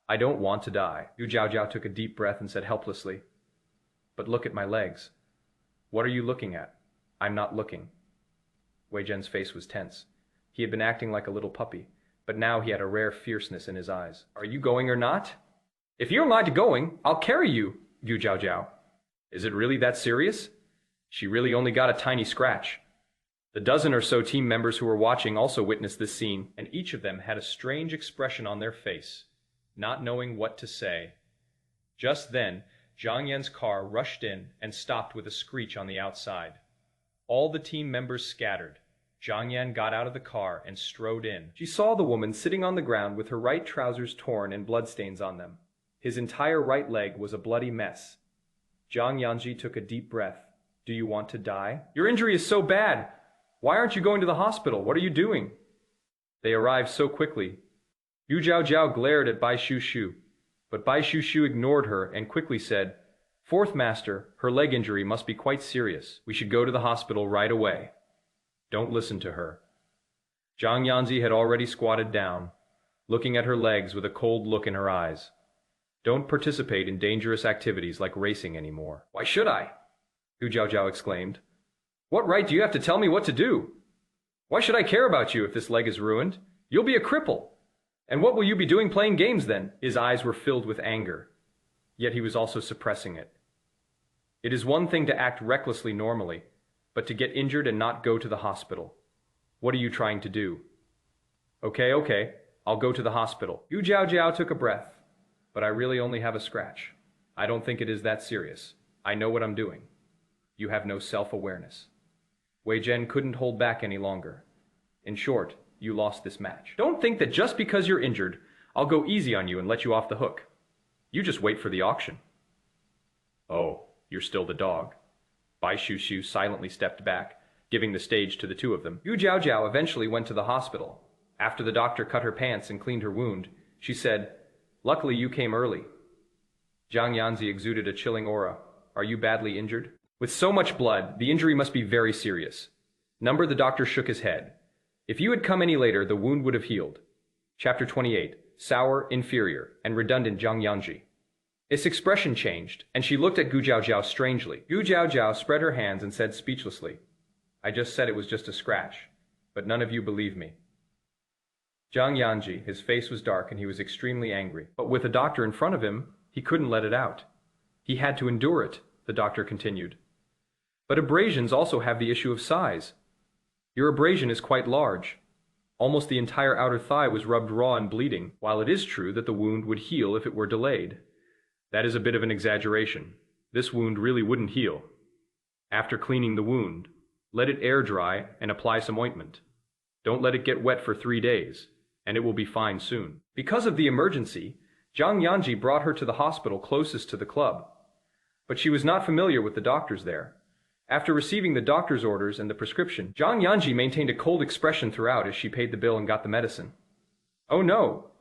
"I don't want to die." Yu Zhao took a deep breath and said helplessly, "But look at my legs." "What are you looking at?" I'm not looking. Wei Zhen's face was tense. He had been acting like a little puppy, but now he had a rare fierceness in his eyes. Are you going or not? If you're not going, I'll carry you, Gu Jiao. Is it really that serious? She really only got a tiny scratch. The dozen or so team members who were watching also witnessed this scene, and each of them had a strange expression on their face, not knowing what to say. Just then, Jiang Yan's car rushed in and stopped with a screech on the outside. All the team members scattered. Jiang Yan got out of the car and strode in. She saw the woman sitting on the ground with her right trousers torn and bloodstains on them. His entire right leg was a bloody mess. Jiang Yanzhi took a deep breath. Do you want to die? Your injury is so bad. Why aren't you going to the hospital? What are you doing? They arrived so quickly. Yu Zhao glared at Bai Shu, but Bai Shu ignored her and quickly said, Fourth Master, her leg injury must be quite serious. We should go to the hospital right away. Don't listen to her. Jiang Yanzhi had already squatted down, looking at her legs with a cold look in her eyes. Don't participate in dangerous activities like racing anymore. Why should I? Hu Jiao exclaimed. What right do you have to tell me what to do? Why should I care about you if this leg is ruined? You'll be a cripple. And what will you be doing playing games then? His eyes were filled with anger, yet he was also suppressing it. It is one thing to act recklessly normally, but to get injured and not go to the hospital. What are you trying to do? Okay, I'll go to the hospital. Yu Jiao took a breath. But I really only have a scratch. I don't think it is that serious. I know what I'm doing. You have no self-awareness. Wei Zhen couldn't hold back any longer. In short, you lost this match. Don't think that just because you're injured, I'll go easy on you and let you off the hook. You just wait for the auction. Oh, you're still the dog. Bai Shu silently stepped back, giving the stage to the two of them. Yu Jiao eventually went to the hospital. After the doctor cut her pants and cleaned her wound, she said, Luckily you came early. Jiang Yanzhi exuded a chilling aura. Are you badly injured? With so much blood, the injury must be very serious. The doctor shook his head. If you had come any later, the wound would have healed. Chapter 28. Sour, inferior, and redundant Jiang Yanzhi. Its expression changed, and she looked at Gu Jiao strangely. Gu Jiao spread her hands and said speechlessly, I just said it was just a scratch, but none of you believe me. Jiang Yanzhi, his face was dark and he was extremely angry. But with a doctor in front of him, he couldn't let it out. He had to endure it, the doctor continued. But abrasions also have the issue of size. Your abrasion is quite large. Almost the entire outer thigh was rubbed raw and bleeding, while it is true that the wound would heal if it were delayed. That is a bit of an exaggeration. This wound really wouldn't heal. After cleaning the wound, let it air dry and apply some ointment. Don't let it get wet for 3 days. And it will be fine soon. Because of the emergency, Jiang Yanzhi brought her to the hospital closest to the club. But she was not familiar with the doctors there. After receiving the doctor's orders and the prescription, Jiang Yanzhi maintained a cold expression throughout as she paid the bill and got the medicine. Oh no!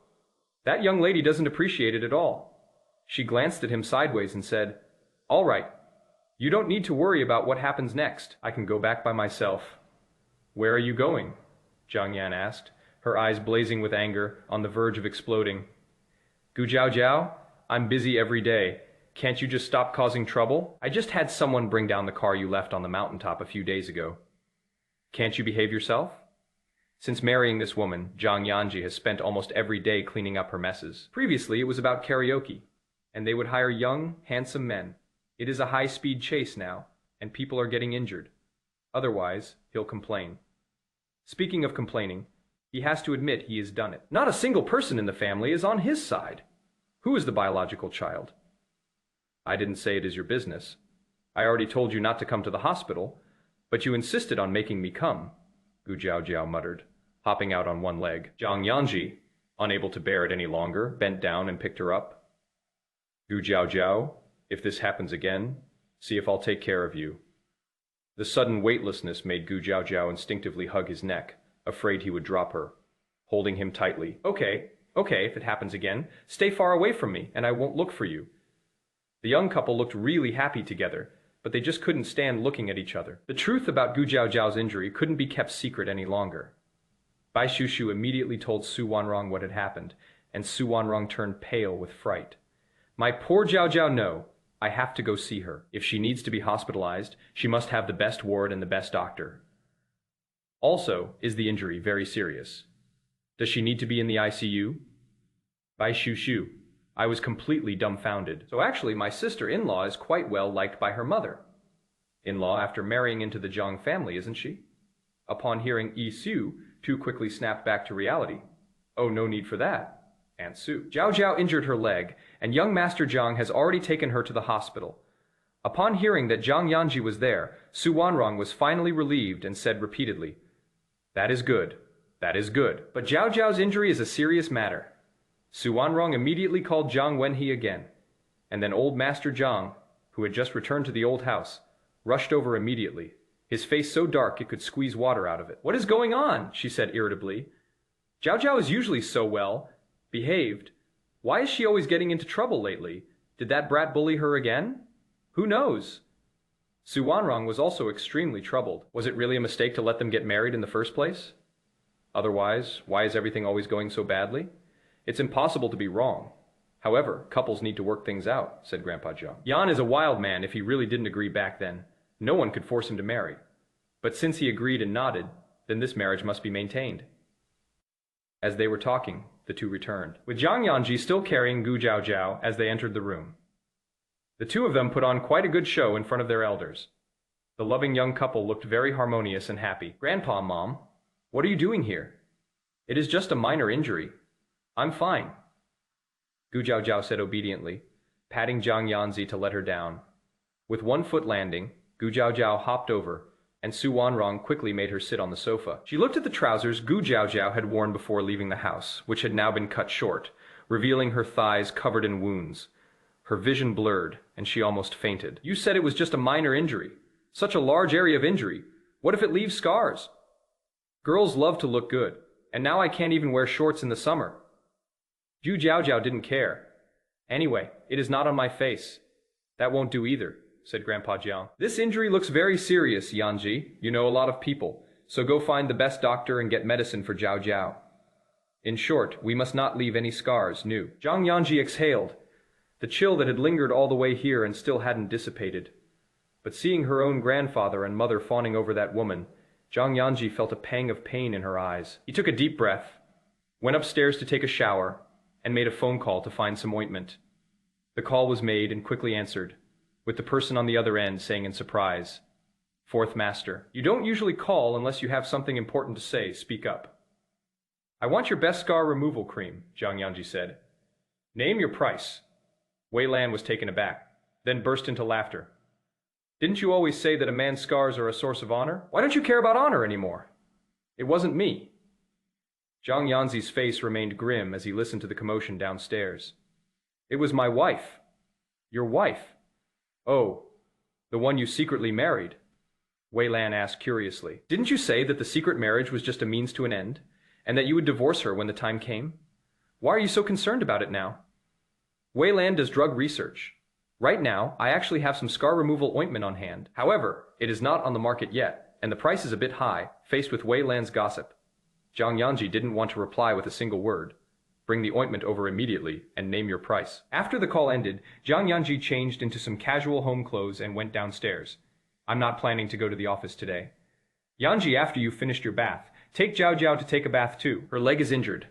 That young lady doesn't appreciate it at all. She glanced at him sideways and said, All right, you don't need to worry about what happens next. I can go back by myself. Where are you going? Jiang Yan asked, her eyes blazing with anger, on the verge of exploding. Gu Jiao, I'm busy every day. Can't you just stop causing trouble? I just had someone bring down the car you left on the mountaintop a few days ago. Can't you behave yourself? Since marrying this woman, Jiang Yanzhi has spent almost every day cleaning up her messes. Previously, it was about karaoke, and they would hire young, handsome men. It is a high-speed chase now, and people are getting injured. Otherwise, he'll complain. Speaking of complaining, he has to admit he has done it. Not a single person in the family is on his side. Who is the biological child? I didn't say it is your business. I already told you not to come to the hospital, but you insisted on making me come, Gu Jiao muttered, hopping out on one leg. Jiang Yanzhi, unable to bear it any longer, bent down and picked her up. Gu Jiao, if this happens again, see if I'll take care of you. The sudden weightlessness made Gu Jiao instinctively hug his neck, afraid he would drop her, holding him tightly. Okay, if it happens again, stay far away from me, and I won't look for you. The young couple looked really happy together, but they just couldn't stand looking at each other. The truth about Gu Jiao's injury couldn't be kept secret any longer. Bai Shu immediately told Su Wanrong what had happened, and Su Wanrong turned pale with fright. My poor Jiao, no. I have to go see her. If she needs to be hospitalized, she must have the best ward and the best doctor. Also, is the injury very serious? Does she need to be in the ICU? Bai Shu Shu. I was completely dumbfounded. So actually, my sister-in-law is quite well liked by her mother. In-law after marrying into the Jiang family, isn't she? Upon hearing Yi Su, Tu quickly snapped back to reality. Oh, no need for that, Aunt Su. Zhao Zhao injured her leg, and young Master Jiang has already taken her to the hospital. Upon hearing that Jiang Yanzhi was there, Su Wanrong was finally relieved and said repeatedly, "That is good. That is good." But Zhao Zhao's injury is a serious matter. Su Wanrong immediately called Jiang Wenhe again, and then old Master Jiang, who had just returned to the old house, rushed over immediately, his face so dark it could squeeze water out of it. "What is going on?" she said irritably. "Zhao Zhao is usually so well behaved. Why is she always getting into trouble lately? Did that brat bully her again? Who knows?" Su Wanrong was also extremely troubled. Was it really a mistake to let them get married in the first place? Otherwise, why is everything always going so badly? It's impossible to be wrong. However, couples need to work things out, said Grandpa Jiang. Yan is a wild man if he really didn't agree back then. No one could force him to marry. But since he agreed and nodded, then this marriage must be maintained. As they were talking, the two returned, with Jiang Yanzhi still carrying Gu Zhao Zhao as they entered the room. The two of them put on quite a good show in front of their elders. The loving young couple looked very harmonious and happy. "Grandpa, Mom, what are you doing here?" "It is just a minor injury. I'm fine," Gu Zhao Zhao said obediently, patting Jiang Yanzhi to let her down. With 1 foot landing, Gu Zhao Zhao hopped over, and Su Wanrong quickly made her sit on the sofa. She looked at the trousers Gu Zhao Zhao had worn before leaving the house, which had now been cut short, revealing her thighs covered in wounds. Her vision blurred, and she almost fainted. "You said it was just a minor injury. Such a large area of injury. What if it leaves scars? Girls love to look good, and now I can't even wear shorts in the summer." Zhu Jiao Jiao didn't care. "Anyway, it is not on my face. That won't do either," said Grandpa Jiang. "This injury looks very serious, Yanzhi. You know a lot of people, so go find the best doctor and get medicine for Zhao Zhao. In short, we must not leave any scars new." Jiang Yanzhi exhaled, the chill that had lingered all the way here and still hadn't dissipated. But seeing her own grandfather and mother fawning over that woman, Jiang Yanzhi felt a pang of pain in her eyes. He took a deep breath, went upstairs to take a shower, and made a phone call to find some ointment. The call was made and quickly answered, with the person on the other end saying in surprise, "Fourth Master, you don't usually call unless you have something important to say. Speak up." "I want your best scar removal cream," Jiang Yanzhi said. "Name your price." Wei Lan was taken aback, then burst into laughter. "Didn't you always say that a man's scars are a source of honor? Why don't you care about honor anymore?" "It wasn't me." Jiang Yanzi's face remained grim as he listened to the commotion downstairs. "It was my wife." "Your wife? Oh, the one you secretly married?" Wei Lan asked curiously. "Didn't you say that the secret marriage was just a means to an end, and that you would divorce her when the time came? Why are you so concerned about it now?" "Wei Lan does drug research. Right now, I actually have some scar removal ointment on hand. However, it is not on the market yet, and the price is a bit high." Faced with Wei Lan's gossip, Jiang Yanzhi didn't want to reply with a single word. "Bring the ointment over immediately, and name your price." After the call ended, Jiang Yanzhi changed into some casual home clothes and went downstairs. "I'm not planning to go to the office today. Yanzhi, after you've finished your bath, take Zhao Zhao to take a bath too. Her leg is injured,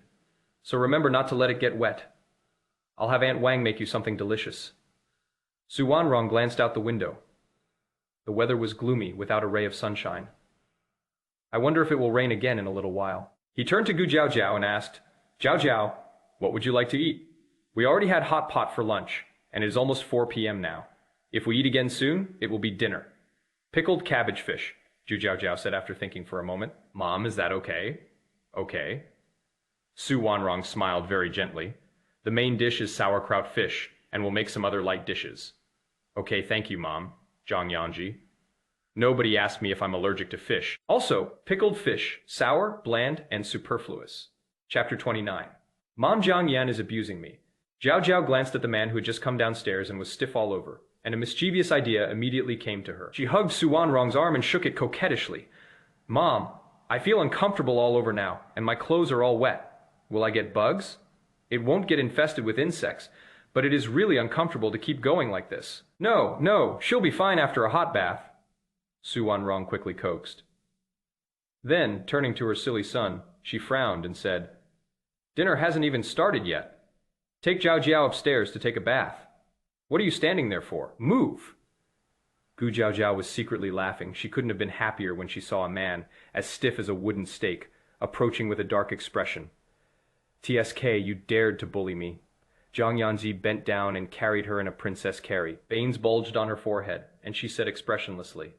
so remember not to let it get wet. I'll have Aunt Wang make you something delicious." Su Wanrong glanced out the window. The weather was gloomy, without a ray of sunshine. "I wonder if it will rain again in a little while." He turned to Gu Zhao Zhao and asked, "Zhao Zhao, what would you like to eat? We already had hot pot for lunch, and it is almost 4 p.m. now. If we eat again soon, it will be dinner." "Pickled cabbage fish," Zhu Zhao Zhao said after thinking for a moment. "Mom, is that okay?" "Okay." Su Wanrong smiled very gently. "The main dish is sauerkraut fish, and we'll make some other light dishes." "Okay, thank you, Mom." Jiang Yanzhi. "Nobody asked me if I'm allergic to fish. Also, pickled fish, sour, bland, and superfluous." Chapter 29. Mom Jiang Yan is abusing me. Zhao Zhao glanced at the man who had just come downstairs and was stiff all over, and a mischievous idea immediately came to her. She hugged Su Wanrong's arm and shook it coquettishly. "Mom, I feel uncomfortable all over now, and my clothes are all wet. Will I get bugs?" "It won't get infested with insects, but it is really uncomfortable to keep going like this. No, no, she'll be fine after a hot bath, Su Wanrong quickly coaxed. Then, turning to her silly son, she frowned and said, Dinner hasn't even started yet. Take Zhao Jiao upstairs to take a bath. What are you standing there for? Move! Gu Jiao was secretly laughing. She couldn't have been happier when she saw a man, as stiff as a wooden stake, approaching with a dark expression. TSK, you dared to bully me. Jiang Yanzhi bent down and carried her in a princess carry. Veins bulged on her forehead, and she said expressionlessly,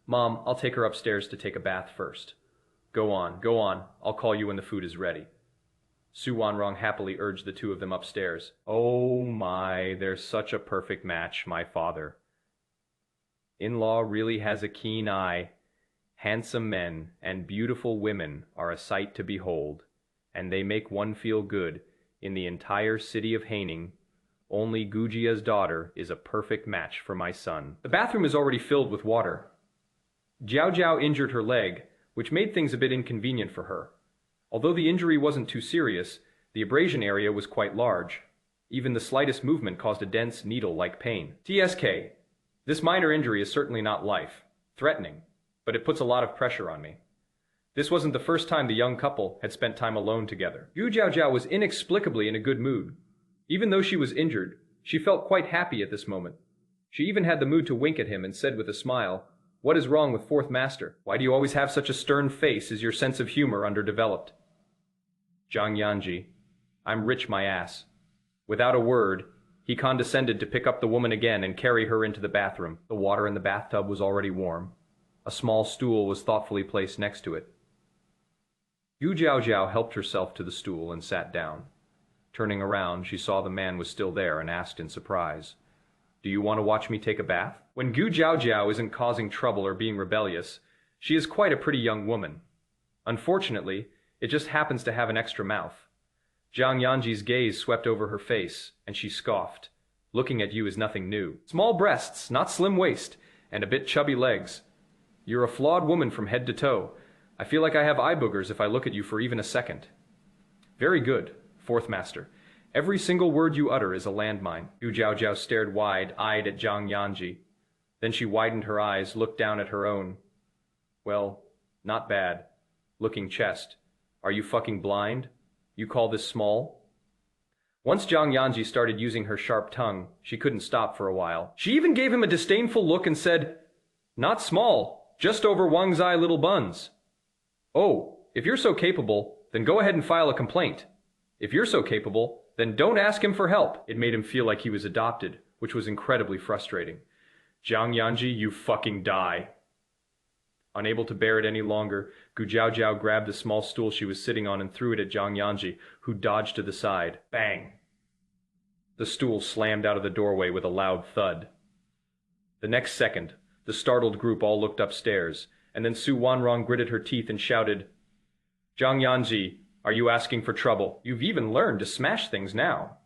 Mom, I'll take her upstairs to take a bath first. Go on, I'll call you when the food is ready. Su Wanrong happily urged the two of them upstairs. Oh my, they're such a perfect match, my father. In-law really has a keen eye. Handsome men and beautiful women are a sight to behold, and they make one feel good. In the entire city of Haining, only Gujia's daughter is a perfect match for my son. The bathroom is already filled with water. Jiao Jiao injured her leg, which made things a bit inconvenient for her. Although the injury wasn't too serious, the abrasion area was quite large. Even the slightest movement caused a dense, needle-like pain. TSK, this minor injury is certainly not life-threatening, but it puts a lot of pressure on me. This wasn't the first time the young couple had spent time alone together. Gu Jiao was inexplicably in a good mood. Even though she was injured, she felt quite happy at this moment. She even had the mood to wink at him and said with a smile, What is wrong with Fourth Master? Why do you always have such a stern face? Is your sense of humor underdeveloped? Jiang Yanzhi, I'm rich my ass. Without a word, he condescended to pick up the woman again and carry her into the bathroom. The water in the bathtub was already warm. A small stool was thoughtfully placed next to it. Gu Jiao helped herself to the stool and sat down. Turning around, she saw the man was still there and asked in surprise, Do you want to watch me take a bath? When Gu Jiao isn't causing trouble or being rebellious, she is quite a pretty young woman. Unfortunately, it just happens to have an extra mouth. Jiang Yanzhi's gaze swept over her face, and she scoffed. Looking at you is nothing new. Small breasts, not slim waist, and a bit chubby legs. You're a flawed woman from head to toe. I feel like I have eye boogers if I look at you for even a second. Very good, Fourth Master. Every single word you utter is a landmine. Gu Jiao stared wide-eyed at Jiang Yanzhi. Then she widened her eyes, looked down at her own. Well, not bad. Looking chest. Are you fucking blind? You call this small? Once Jiang Yanzhi started using her sharp tongue, she couldn't stop for a while. She even gave him a disdainful look and said, Not small, just over Wang's eye little buns. Oh, if you're so capable, then go ahead and file a complaint. If you're so capable, then don't ask him for help. It made him feel like he was adopted, which was incredibly frustrating. Jiang Yanzhi, you fucking die. Unable to bear it any longer, Gu Jiao grabbed the small stool she was sitting on and threw it at Jiang Yanzhi, who dodged to the side. Bang! The stool slammed out of the doorway with a loud thud. The next second, the startled group all looked upstairs, and then Su Wanrong gritted her teeth and shouted, Jiang Yanzhi, are you asking for trouble? You've even learned to smash things now.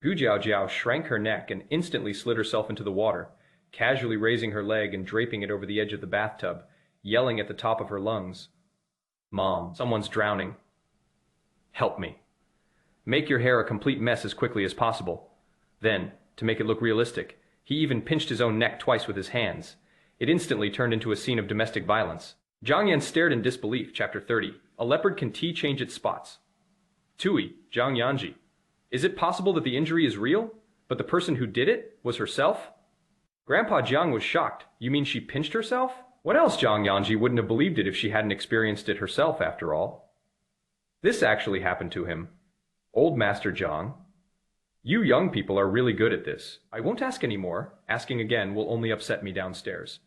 Gu Jiao shrank her neck and instantly slid herself into the water, casually raising her leg and draping it over the edge of the bathtub, yelling at the top of her lungs. Mom, someone's drowning. Help me. Make your hair a complete mess as quickly as possible. Then, to make it look realistic, he even pinched his own neck twice with his hands. It instantly turned into a scene of domestic violence. Jiang Yan stared in disbelief. Chapter 30. A leopard can change its spots. Tui, Jiang Yanzhi. Is it possible that the injury is real, but the person who did it was herself? Grandpa Jiang was shocked. You mean she pinched herself? What else Jiang Yanzhi wouldn't have believed it if she hadn't experienced it herself, after all. This actually happened to him. Old Master Jiang. You young people are really good at this. I won't ask any more. Asking again will only upset me downstairs.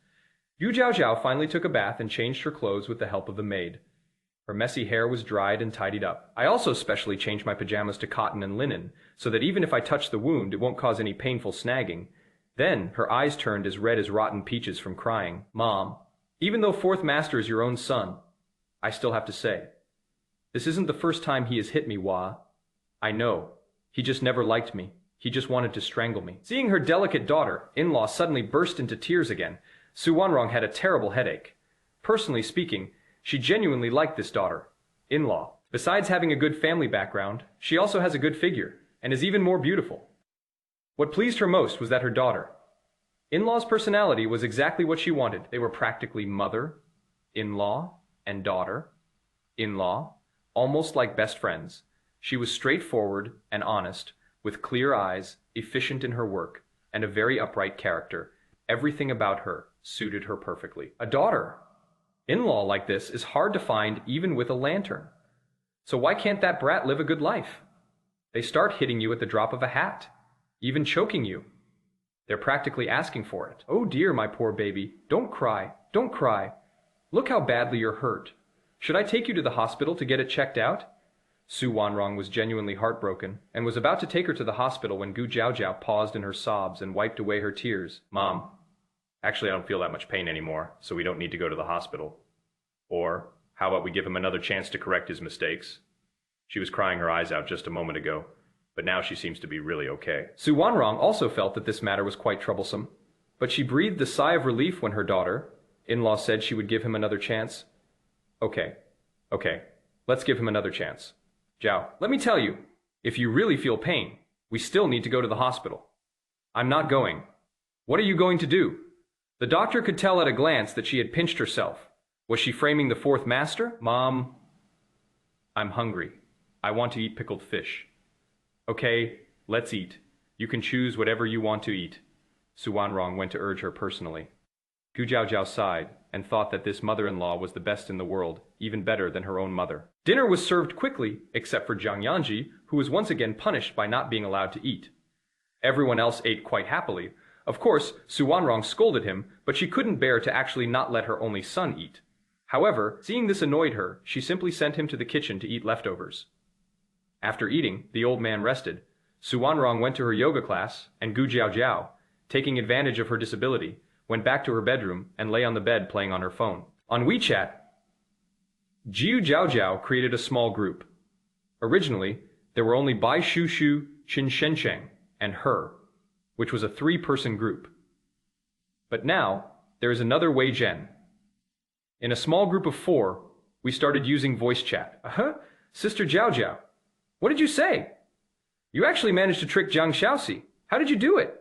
Gu Jiao finally took a bath and changed her clothes with the help of the maid. Her messy hair was dried and tidied up. I also specially changed my pajamas to cotton and linen, so that even if I touch the wound, it won't cause any painful snagging. Then, her eyes turned as red as rotten peaches from crying. Mom, even though Fourth Master is your own son, I still have to say, this isn't the first time he has hit me, Wah. I know. He just never liked me. He just wanted to strangle me. Seeing her delicate daughter, in-law, suddenly burst into tears again, Su Wanrong had a terrible headache. Personally speaking, she genuinely liked this daughter, in-law. Besides having a good family background, she also has a good figure, and is even more beautiful. What pleased her most was that her daughter, in-law's personality was exactly what she wanted. They were practically mother, in-law, and daughter, in-law, almost like best friends. She was straightforward and honest, with clear eyes, efficient in her work, and a very upright character. Everything about her suited her perfectly. A daughter, in-law like this is hard to find even with a lantern. So why can't that brat live a good life? They start hitting you at the drop of a hat, even choking you. They're practically asking for it. Oh dear, my poor baby, don't cry, don't cry. Look how badly you're hurt. Should I take you to the hospital to get it checked out? Su Wanrong was genuinely heartbroken and was about to take her to the hospital when Gu Jiaojiao paused in her sobs and wiped away her tears. Mom, actually I don't feel that much pain anymore, so we don't need to go to the hospital. Or, how about we give him another chance to correct his mistakes? She was crying her eyes out just a moment ago, but now she seems to be really okay. Su Wanrong also felt that this matter was quite troublesome, but she breathed a sigh of relief when her daughter, in-law, said she would give him another chance. Okay, let's give him another chance. Zhao, let me tell you, if you really feel pain, we still need to go to the hospital. I'm not going. What are you going to do? The doctor could tell at a glance that she had pinched herself. Was she framing the fourth master? Mom, I'm hungry. I want to eat pickled fish. Okay, let's eat. You can choose whatever you want to eat. Su Wanrong went to urge her personally. Gu Jiaojiao sighed and thought that this mother-in-law was the best in the world, even better than her own mother. Dinner was served quickly, except for Jiang Yanzhi, who was once again punished by not being allowed to eat. Everyone else ate quite happily. Of course, Su Wanrong scolded him, but she couldn't bear to actually not let her only son eat. However, seeing this annoyed her, she simply sent him to the kitchen to eat leftovers. After eating, the old man rested. Su Wanrong went to her yoga class, and Gu Jiaojiao, taking advantage of her disability, went back to her bedroom and lay on the bed playing on her phone. On WeChat, Jiu Jiaojiao created a small group. Originally, there were only Bai Shushu, Qin Shencheng, and her, which was a 3-person group. But now, there is another Wei Zhen. In a small group of 4, we started using voice chat. Sister Jiaojiao, what did you say? You actually managed to trick Jiang Xiaoxi. How did you do it?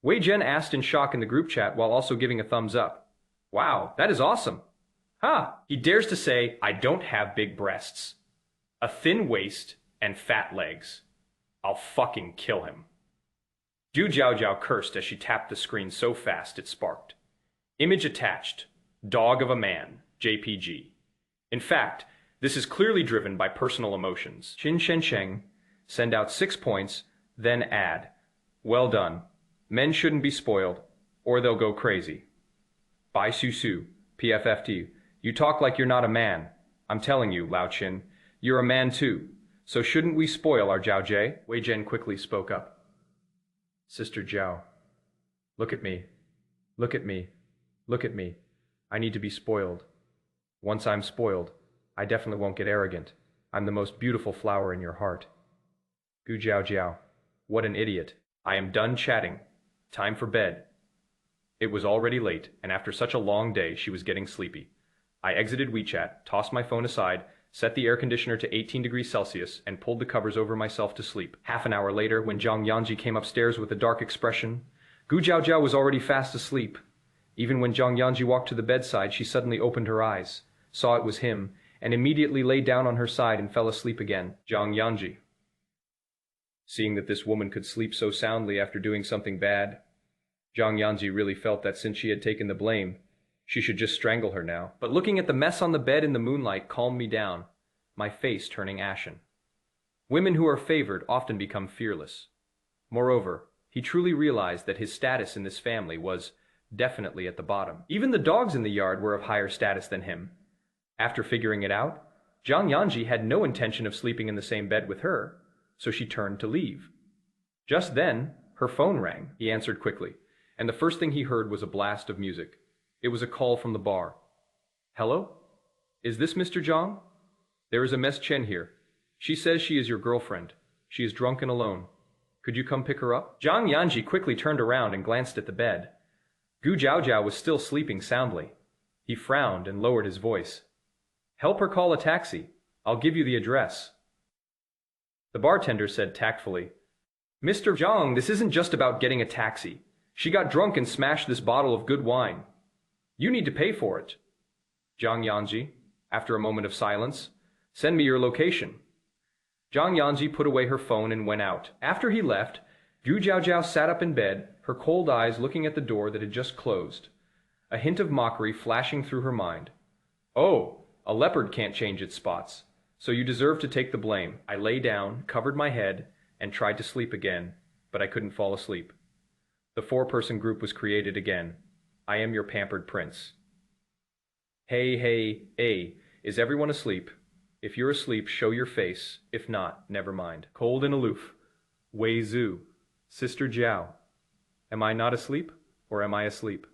Wei Zhen asked in shock in the group chat while also giving a thumbs up. Wow, that is awesome. He dares to say, I don't have big breasts, a thin waist, and fat legs. I'll fucking kill him. Zhu Jiaojiao cursed as she tapped the screen so fast it sparked. Image attached. Dog of a man. JPG. In fact, this is clearly driven by personal emotions. Qin Shencheng, send out 6 points, then add. Well done. Men shouldn't be spoiled, or they'll go crazy. Bai Susu, PFFT. You talk like you're not a man. I'm telling you, Lao Qin, you're a man too. So shouldn't we spoil our Zhao Jie? Wei Zhen quickly spoke up. Sister Zhao, look at me. Look at me. Look at me. I need to be spoiled. Once I'm spoiled, I definitely won't get arrogant. I'm the most beautiful flower in your heart. Gu Jiaojiao, what an idiot. I am done chatting. Time for bed. It was already late, and after such a long day, she was getting sleepy. I exited WeChat, tossed my phone aside, set the air conditioner to 18 degrees Celsius, and pulled the covers over myself to sleep. Half an hour later, when Jiang Yanzhi came upstairs with a dark expression, Gu Jiaojiao was already fast asleep. Even when Jiang Yanzhi walked to the bedside, she suddenly opened her eyes, saw it was him, and immediately lay down on her side and fell asleep again. Jiang Yanzhi. Seeing that this woman could sleep so soundly after doing something bad, Jiang Yanzhi really felt that since she had taken the blame, she should just strangle her now. But looking at the mess on the bed in the moonlight calmed me down, my face turning ashen. Women who are favored often become fearless. Moreover, he truly realized that his status in this family was definitely at the bottom. Even the dogs in the yard were of higher status than him. After figuring it out, Jiang Yanzhi had no intention of sleeping in the same bed with her, so she turned to leave. Just then, her phone rang. He answered quickly, and the first thing he heard was a blast of music. It was a call from the bar. Hello? Is this Mr. Jiang? There is a Miss Chen here. She says she is your girlfriend. She is drunk and alone. Could you come pick her up? Jiang Yanzhi quickly turned around and glanced at the bed. Gu Jiaojiao was still sleeping soundly. He frowned and lowered his voice. Help her call a taxi. I'll give you the address. The bartender said tactfully, Mr. Zhang, this isn't just about getting a taxi. She got drunk and smashed this bottle of good wine. You need to pay for it. Jiang Yanzhi, after a moment of silence, send me your location. Jiang Yanzhi put away her phone and went out. After he left, Gu Jiaojiao sat up in bed, her cold eyes looking at the door that had just closed, a hint of mockery flashing through her mind. Oh, a leopard can't change its spots, so you deserve to take the blame. I lay down, covered my head, and tried to sleep again, but I couldn't fall asleep. The four-person group was created again. I am your pampered prince. Hey, is everyone asleep? If you're asleep, show your face. If not, never mind. Cold and aloof. Wei Zhu. Sister Jiao. Am I not asleep, or am I asleep?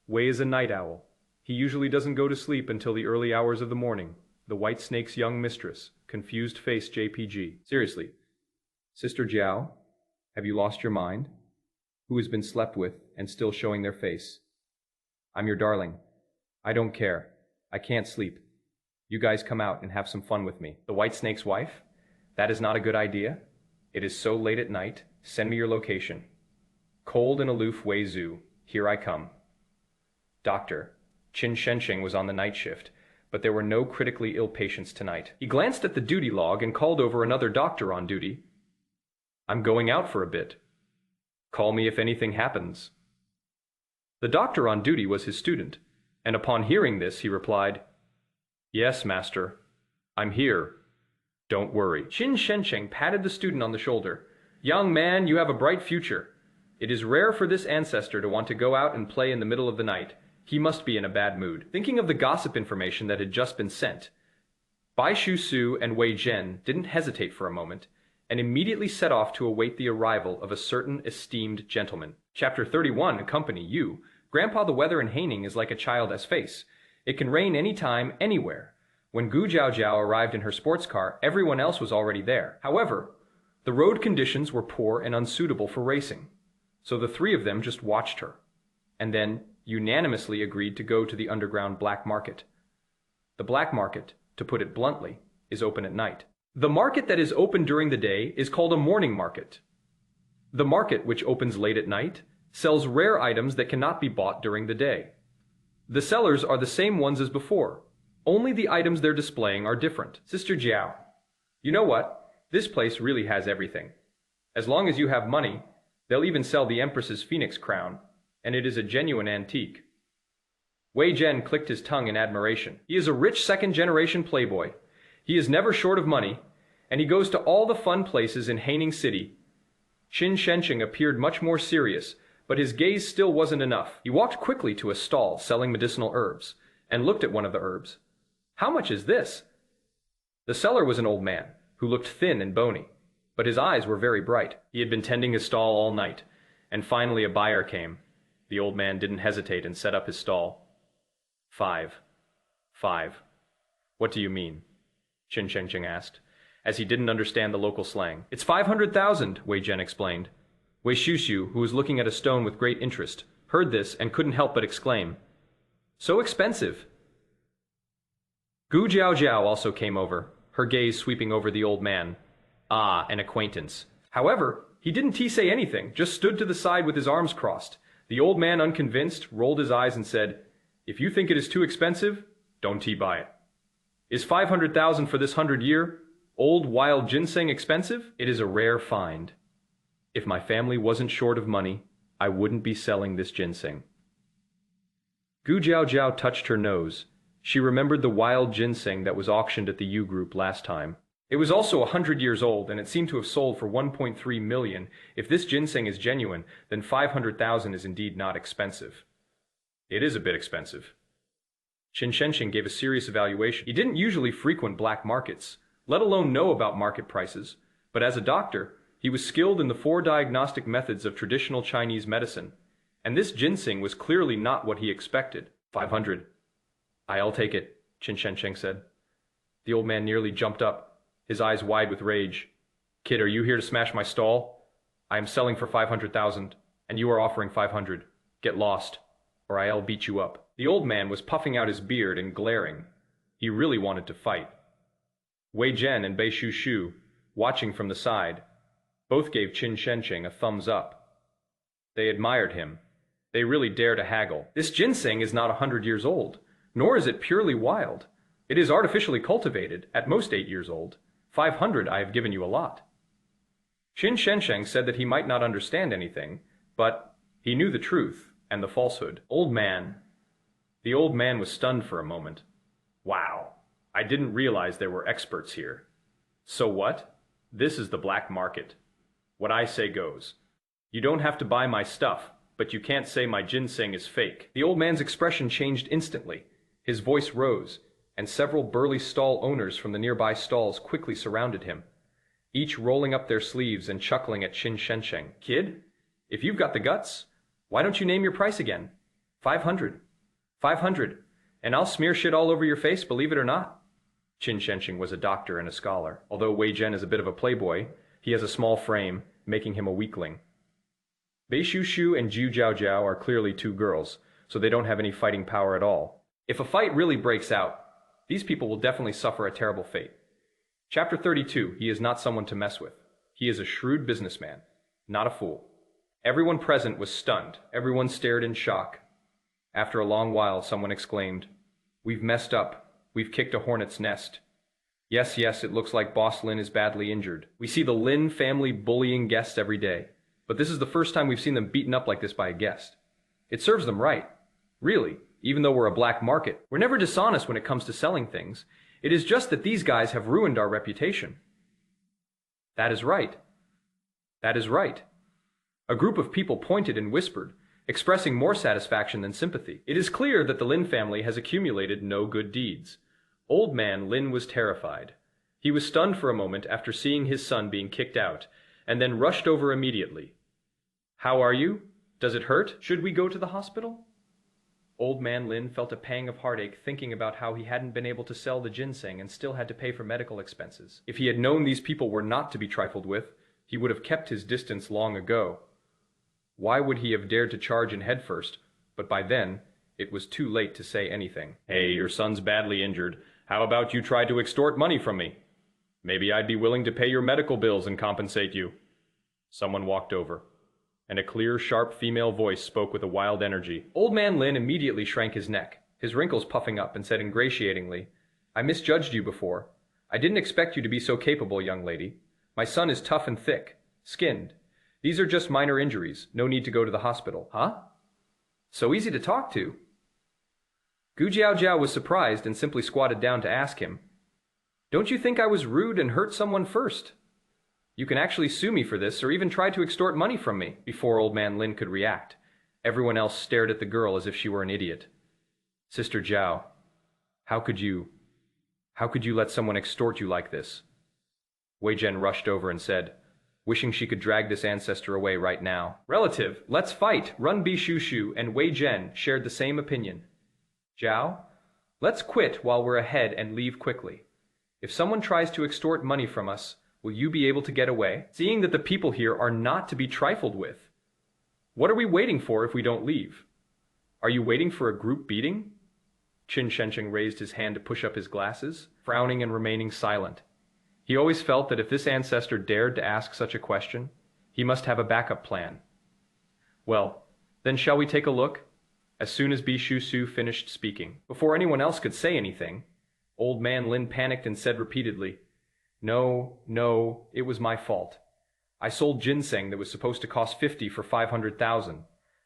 Wei is a night owl. He usually doesn't go to sleep until the early hours of the morning. The White Snake's young mistress. Confused face JPG. Seriously. Sister Jiao, have you lost your mind? Who has been slept with and still showing their face? I'm your darling. I don't care. I can't sleep. You guys come out and have some fun with me. The White Snake's wife? That is not a good idea. It is so late at night. Send me your location. Cold and aloof Wei Zhu. Here I come. Doctor. Qin Shenxing was on the night shift, but there were no critically ill patients tonight. He glanced at the duty log and called over another doctor on duty. I'm going out for a bit. Call me if anything happens. The doctor on duty was his student, and upon hearing this he replied, Yes, master. I'm here. Don't worry. Qin Shenxing patted the student on the shoulder. Young man, you have a bright future. It is rare for this ancestor to want to go out and play in the middle of the night. He must be in a bad mood. Thinking of the gossip information that had just been sent, Bai Shu Su and Wei Zhen didn't hesitate for a moment, and immediately set off to await the arrival of a certain esteemed gentleman. Chapter 31 accompany you. Grandpa, the weather in Haining is like a child as face. It can rain any time, anywhere. When Gu Jiaojiao arrived in her sports car, everyone else was already there. However, the road conditions were poor and unsuitable for racing, so the three of them just watched her, and then unanimously agreed to go to the underground black market. The black market, to put it bluntly, is open at night. The market that is open during the day is called a morning market. The market, which opens late at night, sells rare items that cannot be bought during the day. The sellers are the same ones as before, only the items they're displaying are different. Sister Jiao, you know what? This place really has everything. As long as you have money, they'll even sell the Empress's phoenix crown, and it is a genuine antique. Wei Zhen clicked his tongue in admiration. He is a rich second-generation playboy. He is never short of money, and he goes to all the fun places in Haining City. Qin Shenxing appeared much more serious, but his gaze still wasn't enough. He walked quickly to a stall selling medicinal herbs, and looked at one of the herbs. How much is this? The seller was an old man, who looked thin and bony, but his eyes were very bright. He had been tending his stall all night, and finally a buyer came. The old man didn't hesitate and set up his stall. 5. What do you mean? Qin Shenxing asked, as he didn't understand the local slang. It's 500,000, Wei Zhen explained. Wei Shushu, who was looking at a stone with great interest, heard this and couldn't help but exclaim, So expensive! Gu Jiaojiao also came over, her gaze sweeping over the old man. Ah, an acquaintance. However, he didn't say anything, just stood to the side with his arms crossed. The old man, unconvinced, rolled his eyes and said, If you think it is too expensive, don't buy it. Is 500,000 for this 100-year old wild ginseng expensive? It is a rare find. If my family wasn't short of money, I wouldn't be selling this ginseng. Gu Jiaojiao touched her nose. She remembered the wild ginseng that was auctioned at the U Group last time. It was also 100 years old, and it seemed to have sold for 1.3 million. If this ginseng is genuine, then 500,000 is indeed not expensive. It is a bit expensive. Qin Shenxing gave a serious evaluation. He didn't usually frequent black markets, let alone know about market prices, but as a doctor, he was skilled in the 4 diagnostic methods of traditional Chinese medicine, and this ginseng was clearly not what he expected. 500. I'll take it, Qin Shenxing said. The old man nearly jumped up, his eyes wide with rage. Kid, are you here to smash my stall? I am selling for 500,000, and you are offering 500. Get lost, or I'll beat you up. The old man was puffing out his beard and glaring. He really wanted to fight. Wei Zhen and Bai Shu Shu, watching from the side, Both gave Qin Shencheng a thumbs up. They admired him. They really dare to haggle. This ginseng is not 100 years old, nor is it purely wild. It is artificially cultivated, at most 8 years old. 500 I have given you a lot. Qin Shencheng said that he might not understand anything, but he knew the truth and the falsehood. Old man. The old man was stunned for a moment. Wow, I didn't realize there were experts here. So what? This is the black market. What I say goes. You don't have to buy my stuff, but you can't say my ginseng is fake. The old man's expression changed instantly. His voice rose, and several burly stall owners from the nearby stalls quickly surrounded him, each rolling up their sleeves and chuckling at Qin Shencheng. Kid, if you've got the guts, why don't you name your price again? 500. 500, and I'll smear shit all over your face, believe it or not. Qin Shencheng was a doctor and a scholar. Although Wei Zhen is a bit of a playboy, he has a small frame, making him a weakling. Bei Shushu and Zhu Jiaojiao are clearly two girls, so they don't have any fighting power at all. If a fight really breaks out, these people will definitely suffer a terrible fate. Chapter 32, he is not someone to mess with. He is a shrewd businessman, not a fool. Everyone present was stunned. Everyone stared in shock. After a long while, someone exclaimed, "We've messed up. We've kicked a hornet's nest. Yes, it looks like Boss Lin is badly injured. We see the Lin family bullying guests every day, but this is the first time we've seen them beaten up like this by a guest. It serves them right. Really, even though we're a black market, we're never dishonest when it comes to selling things. It is just that these guys have ruined our reputation." That is right. That is right. A group of people pointed and whispered, expressing more satisfaction than sympathy. It is clear that the Lin family has accumulated no good deeds. Old man Lin was terrified. He was stunned for a moment after seeing his son being kicked out, and then rushed over immediately. "How are you? Does it hurt? Should we go to the hospital?" Old man Lin felt a pang of heartache thinking about how he hadn't been able to sell the ginseng and still had to pay for medical expenses. If he had known these people were not to be trifled with, he would have kept his distance long ago. Why would he have dared to charge in headfirst? But by then, it was too late to say anything. "Hey, your son's badly injured. How about you try to extort money from me? Maybe I'd be willing to pay your medical bills and compensate you." Someone walked over, and a clear, sharp female voice spoke with a wild energy. Old man Lin immediately shrank his neck, his wrinkles puffing up, and said ingratiatingly, "I misjudged you before. I didn't expect you to be so capable, young lady. My son is tough and thick, skinned. These are just minor injuries, no need to go to the hospital." "Huh? So easy to talk to." Gu Jiaojiao was surprised and simply squatted down to ask him, "Don't you think I was rude and hurt someone first? You can actually sue me for this or even try to extort money from me." Before old man Lin could react, everyone else stared at the girl as if she were an idiot. "Sister Zhao, how could you let someone extort you like this?" Wei Zhen rushed over and said, wishing she could drag this ancestor away right now. "Relative, let's fight!" Run Bi Shushu and Wei Zhen shared the same opinion. "Zhao, let's quit while we're ahead and leave quickly. If someone tries to extort money from us, will you be able to get away? Seeing that the people here are not to be trifled with. What are we waiting for if we don't leave? Are you waiting for a group beating?" Qin Shencheng raised his hand to push up his glasses, frowning and remaining silent. He always felt that if this ancestor dared to ask such a question, he must have a backup plan. "Well, then shall we take a look?" As soon as Bi Shusu finished speaking. Before anyone else could say anything, old man Lin panicked and said repeatedly, No, it was my fault. I sold ginseng that was supposed to cost 50 for 500,000.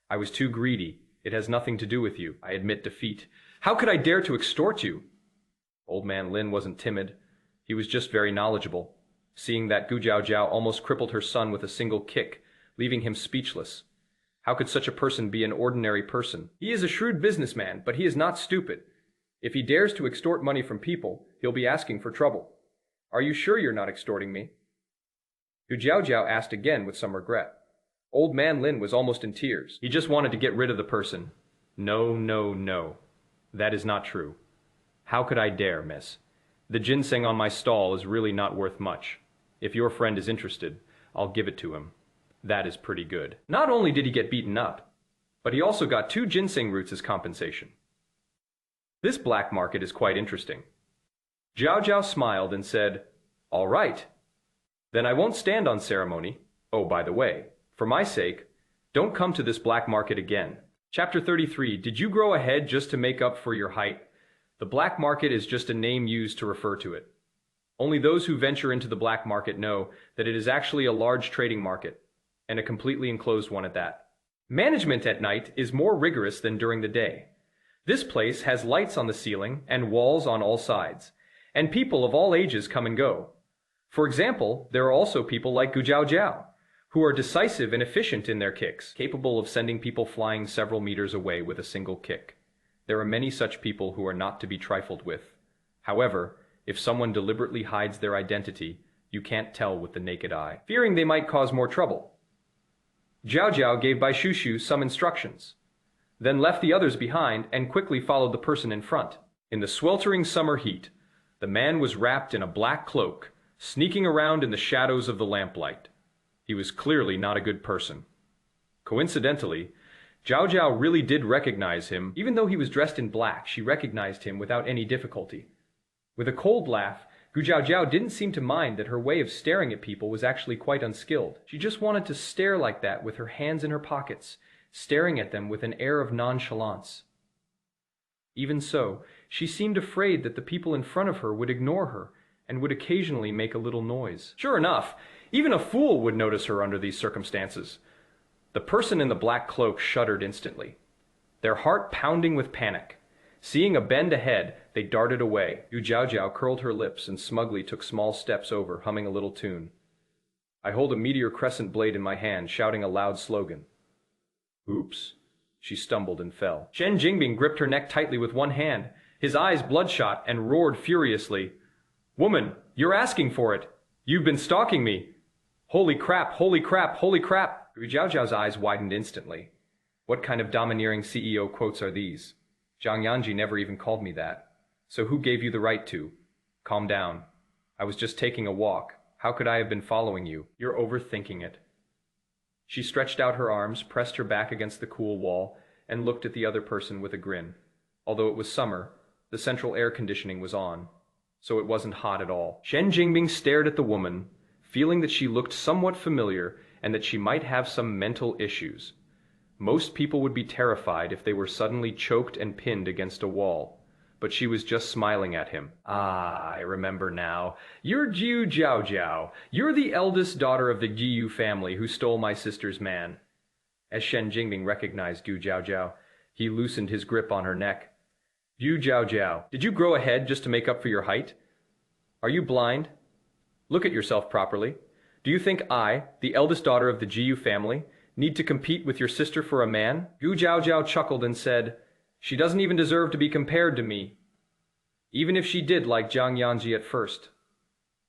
I was too greedy. It has nothing to do with you. I admit defeat. How could I dare to extort you?" Old man Lin wasn't timid. He was just very knowledgeable, seeing that Gu Jiaojiao almost crippled her son with a single kick, leaving him speechless. How could such a person be an ordinary person? He is a shrewd businessman, but he is not stupid. If he dares to extort money from people, he'll be asking for trouble. "Are you sure you're not extorting me?" Gu Jiaojiao asked again with some regret. Old man Lin was almost in tears. He just wanted to get rid of the person. No. That is not true. How could I dare, miss? The ginseng on my stall is really not worth much. If your friend is interested, I'll give it to him. That is pretty good. Not only did he get beaten up, but he also got 2 ginseng roots as compensation. This black market is quite interesting. Zhao Zhao smiled and said, "All right. Then I won't stand on ceremony. Oh, by the way, for my sake, don't come to this black market again. Chapter 33. Did you grow a head just to make up for your height? The black market is just a name used to refer to it. Only those who venture into the black market know that it is actually a large trading market, and a completely enclosed one at that. Management at night is more rigorous than during the day. This place has lights on the ceiling and walls on all sides, and people of all ages come and go. For example, there are also people like Gu Jiao, who are decisive and efficient in their kicks, capable of sending people flying several meters away with a single kick. There are many such people who are not to be trifled with. However, if someone deliberately hides their identity, you can't tell with the naked eye, fearing they might cause more trouble. Jiao gave Bai Shushu some instructions, then left the others behind and quickly followed the person in front. In the sweltering summer heat, the man was wrapped in a black cloak, sneaking around in the shadows of the lamplight. He was clearly not a good person. Coincidentally, Jiao really did recognize him. Even though he was dressed in black, she recognized him without any difficulty. With a cold laugh, Gu Jiao didn't seem to mind that her way of staring at people was actually quite unskilled. She just wanted to stare like that with her hands in her pockets, staring at them with an air of nonchalance. Even so, she seemed afraid that the people in front of her would ignore her and would occasionally make a little noise. Sure enough, even a fool would notice her under these circumstances. The person in the black cloak shuddered instantly, their heart pounding with panic. Seeing a bend ahead, they darted away. Yu Jiao curled her lips and smugly took small steps over, humming a little tune. I hold a meteor crescent blade in my hand, shouting a loud slogan. Oops. She stumbled and fell. Shen Jingbing gripped her neck tightly with one hand, his eyes bloodshot, and roared furiously. Woman, you're asking for it. You've been stalking me. Holy crap, holy crap, holy crap. Yu Jiao's eyes widened instantly. What kind of domineering CEO quotes are these? Jiang Yanzhi never even called me that. So who gave you the right to? Calm down. I was just taking a walk. How could I have been following you? You're overthinking it. She stretched out her arms, pressed her back against the cool wall, and looked at the other person with a grin. Although it was summer, the central air conditioning was on, so it wasn't hot at all. Shen Jingbing stared at the woman, feeling that she looked somewhat familiar and that she might have some mental issues. Most people would be terrified if they were suddenly choked and pinned against a wall, but she was just smiling at him. Ah, I remember now. You're Jiu Jiao. You're the eldest daughter of the Jiu family who stole my sister's man. As Shen Jingbing recognized Gu Jiao, he loosened his grip on her neck. Yu Jiao, did you grow a head just to make up for your height? Are you blind? Look at yourself properly. Do you think I, the eldest daughter of the Jiu family, need to compete with your sister for a man? Gu Jiao chuckled and said, She doesn't even deserve to be compared to me. Even if she did like Jiang Yanzhi at first.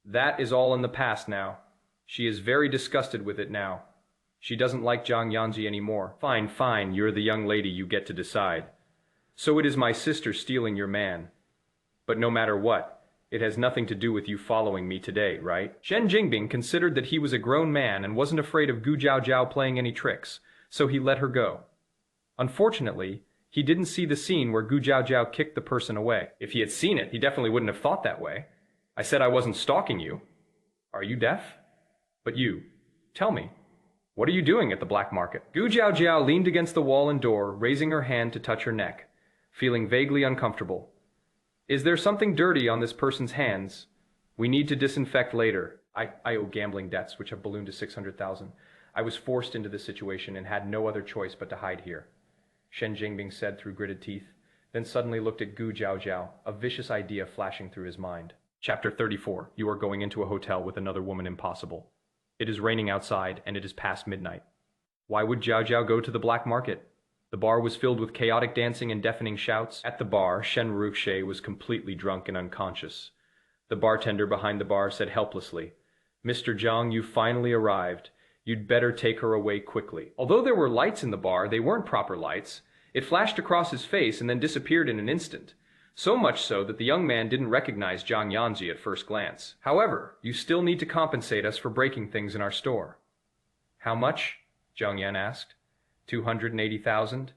That is all in the past now. She is very disgusted with it now. She doesn't like Jiang Yanzhi anymore. Fine, you're the young lady, you get to decide. So it is my sister stealing your man. But no matter what, it has nothing to do with you following me today, right? Shen Jingbing considered that he was a grown man and wasn't afraid of Gu Jiao playing any tricks, so he let her go. Unfortunately, he didn't see the scene where Gu Jiao kicked the person away. If he had seen it, he definitely wouldn't have thought that way. I said I wasn't stalking you. Are you deaf? But you, tell me, what are you doing at the black market? Gu Jiao leaned against the wall and door, raising her hand to touch her neck, feeling vaguely uncomfortable. Is there something dirty on this person's hands? We need to disinfect later. I owe gambling debts, which have ballooned to 600,000. I was forced into this situation and had no other choice but to hide here. Shen Jingbing said through gritted teeth, then suddenly looked at Gu Jiao, a vicious idea flashing through his mind. Chapter 34. You are going into a hotel with another woman impossible. It is raining outside, and it is past midnight. Why would Jiao go to the black market? The bar was filled with chaotic dancing and deafening shouts. At the bar, Shen Ruxie was completely drunk and unconscious. The bartender behind the bar said helplessly, Mr. Jiang, you finally arrived. You'd better take her away quickly. Although there were lights in the bar, they weren't proper lights. It flashed across his face and then disappeared in an instant. So much so that the young man didn't recognize Jiang Yanzhi at first glance. However, you still need to compensate us for breaking things in our store. How much? Jiang Yan asked. 280,000?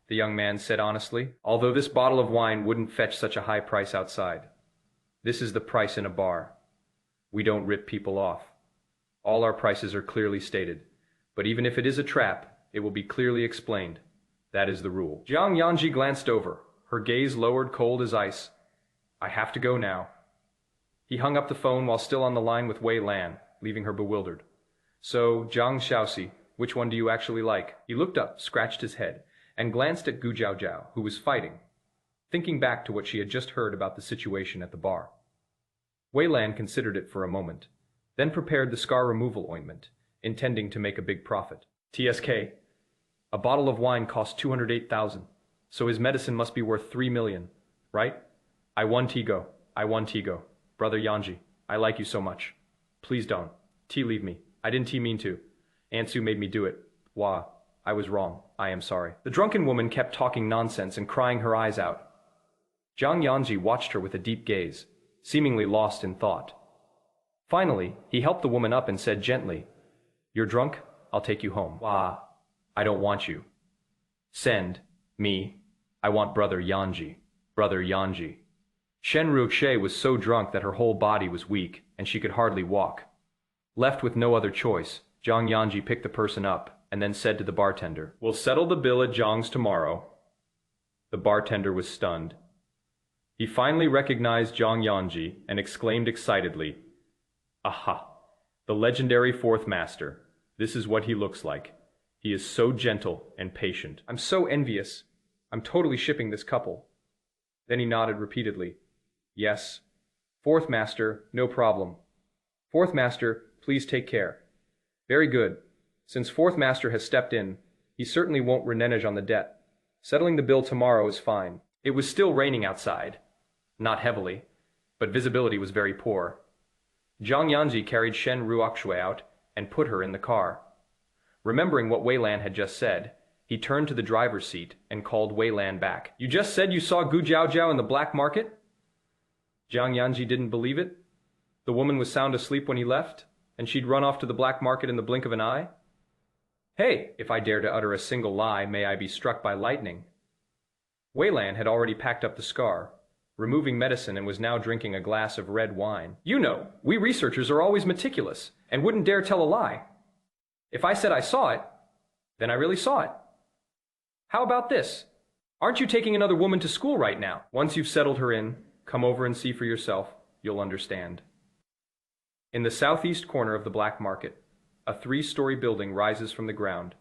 The young man said honestly, although this bottle of wine wouldn't fetch such a high price outside. This is the price in a bar. We don't rip people off. All our prices are clearly stated, but even if it is a trap, it will be clearly explained. That is the rule. Jiang Yanzhi glanced over, her gaze lowered cold as ice. I have to go now. He hung up the phone while still on the line with Wei Lan, leaving her bewildered. So, Jiang Shaoxi, which one do you actually like? He looked up, scratched his head, and glanced at Gu Jiaojiao, who was fighting, thinking back to what she had just heard about the situation at the bar. Wei Lan considered it for a moment, then prepared the scar removal ointment, intending to make a big profit. TSK, a bottle of wine costs 208,000, so his medicine must be worth 3 million, right? I won Tigo. Brother Yanzhi, I like you so much. Please don't. Leave me. I didn't mean to. Ansu made me do it. Wah. I was wrong. I am sorry. The drunken woman kept talking nonsense and crying her eyes out. Jiang Yanzhi watched her with a deep gaze, seemingly lost in thought. Finally, he helped the woman up and said gently, You're drunk? I'll take you home. Wah. I don't want you. Send me. I want Brother Yanzhi. Brother Yanzhi. Shen Ruoxie was so drunk that her whole body was weak, and she could hardly walk. Left with no other choice, Jiang Yanzhi picked the person up, and then said to the bartender, We'll settle the bill at Jiang's tomorrow. The bartender was stunned. He finally recognized Jiang Yanzhi and exclaimed excitedly, Aha! The legendary fourth master. This is what he looks like. He is so gentle and patient. I'm so envious. I'm totally shipping this couple. Then he nodded repeatedly. Yes. Fourth master, no problem. Fourth master, please take care. Very good. Since fourth master has stepped in, he certainly won't renege on the debt. Settling the bill tomorrow is fine. It was still raining outside. Not heavily, but visibility was very poor. Jiang Yanzhi carried Shen Ruoxie out and put her in the car. Remembering what Wei Lan had just said, he turned to the driver's seat and called Wei Lan back. You just said you saw Gu Jiaojiao in the black market? Jiang Yanzhi didn't believe it. The woman was sound asleep when he left, and she'd run off to the black market in the blink of an eye? Hey, if I dare to utter a single lie, may I be struck by lightning. Wei Lan had already packed up the scar, removing medicine, and was now drinking a glass of red wine. You know, we researchers are always meticulous, and wouldn't dare tell a lie. If I said I saw it, then I really saw it. How about this? Aren't you taking another woman to school right now? Once you've settled her in, come over and see for yourself. You'll understand. In the southeast corner of the black market, a 3-story building rises from the ground.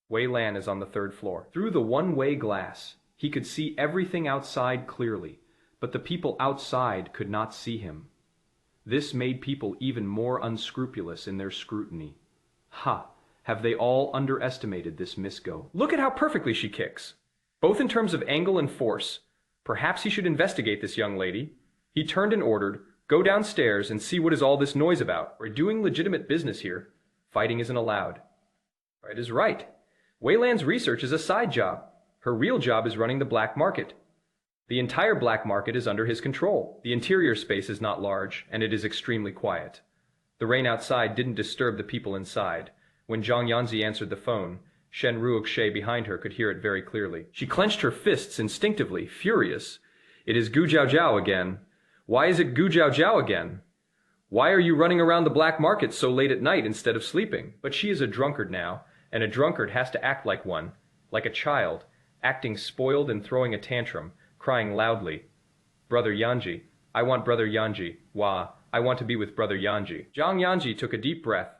Wei Lan is on the 3rd floor. Through the one-way glass, he could see everything outside clearly, but the people outside could not see him. This made people even more unscrupulous in their scrutiny. Ha! Have they all underestimated this Miss Go? Look at how perfectly she kicks, both in terms of angle and force. Perhaps he should investigate this young lady. He turned and ordered, Go downstairs and see what is all this noise about. We're doing legitimate business here. Fighting isn't allowed. It is right. Wei Lan's research is a side job. Her real job is running the black market. The entire black market is under his control. The interior space is not large, and it is extremely quiet. The rain outside didn't disturb the people inside. When Jiang Yanzhi answered the phone, Shen Ruoxie behind her could hear it very clearly. She clenched her fists instinctively, furious. It is Gu Jiaojiao again. Why is it Gu Jiaojiao again? Why are you running around the black market so late at night instead of sleeping? But she is a drunkard now, and a drunkard has to act like one, like a child, acting spoiled and throwing a tantrum, crying loudly. Brother Yanzhi, I want Brother Yanzhi. Wah, I want to be with Brother Yanzhi. Jiang Yanzhi took a deep breath,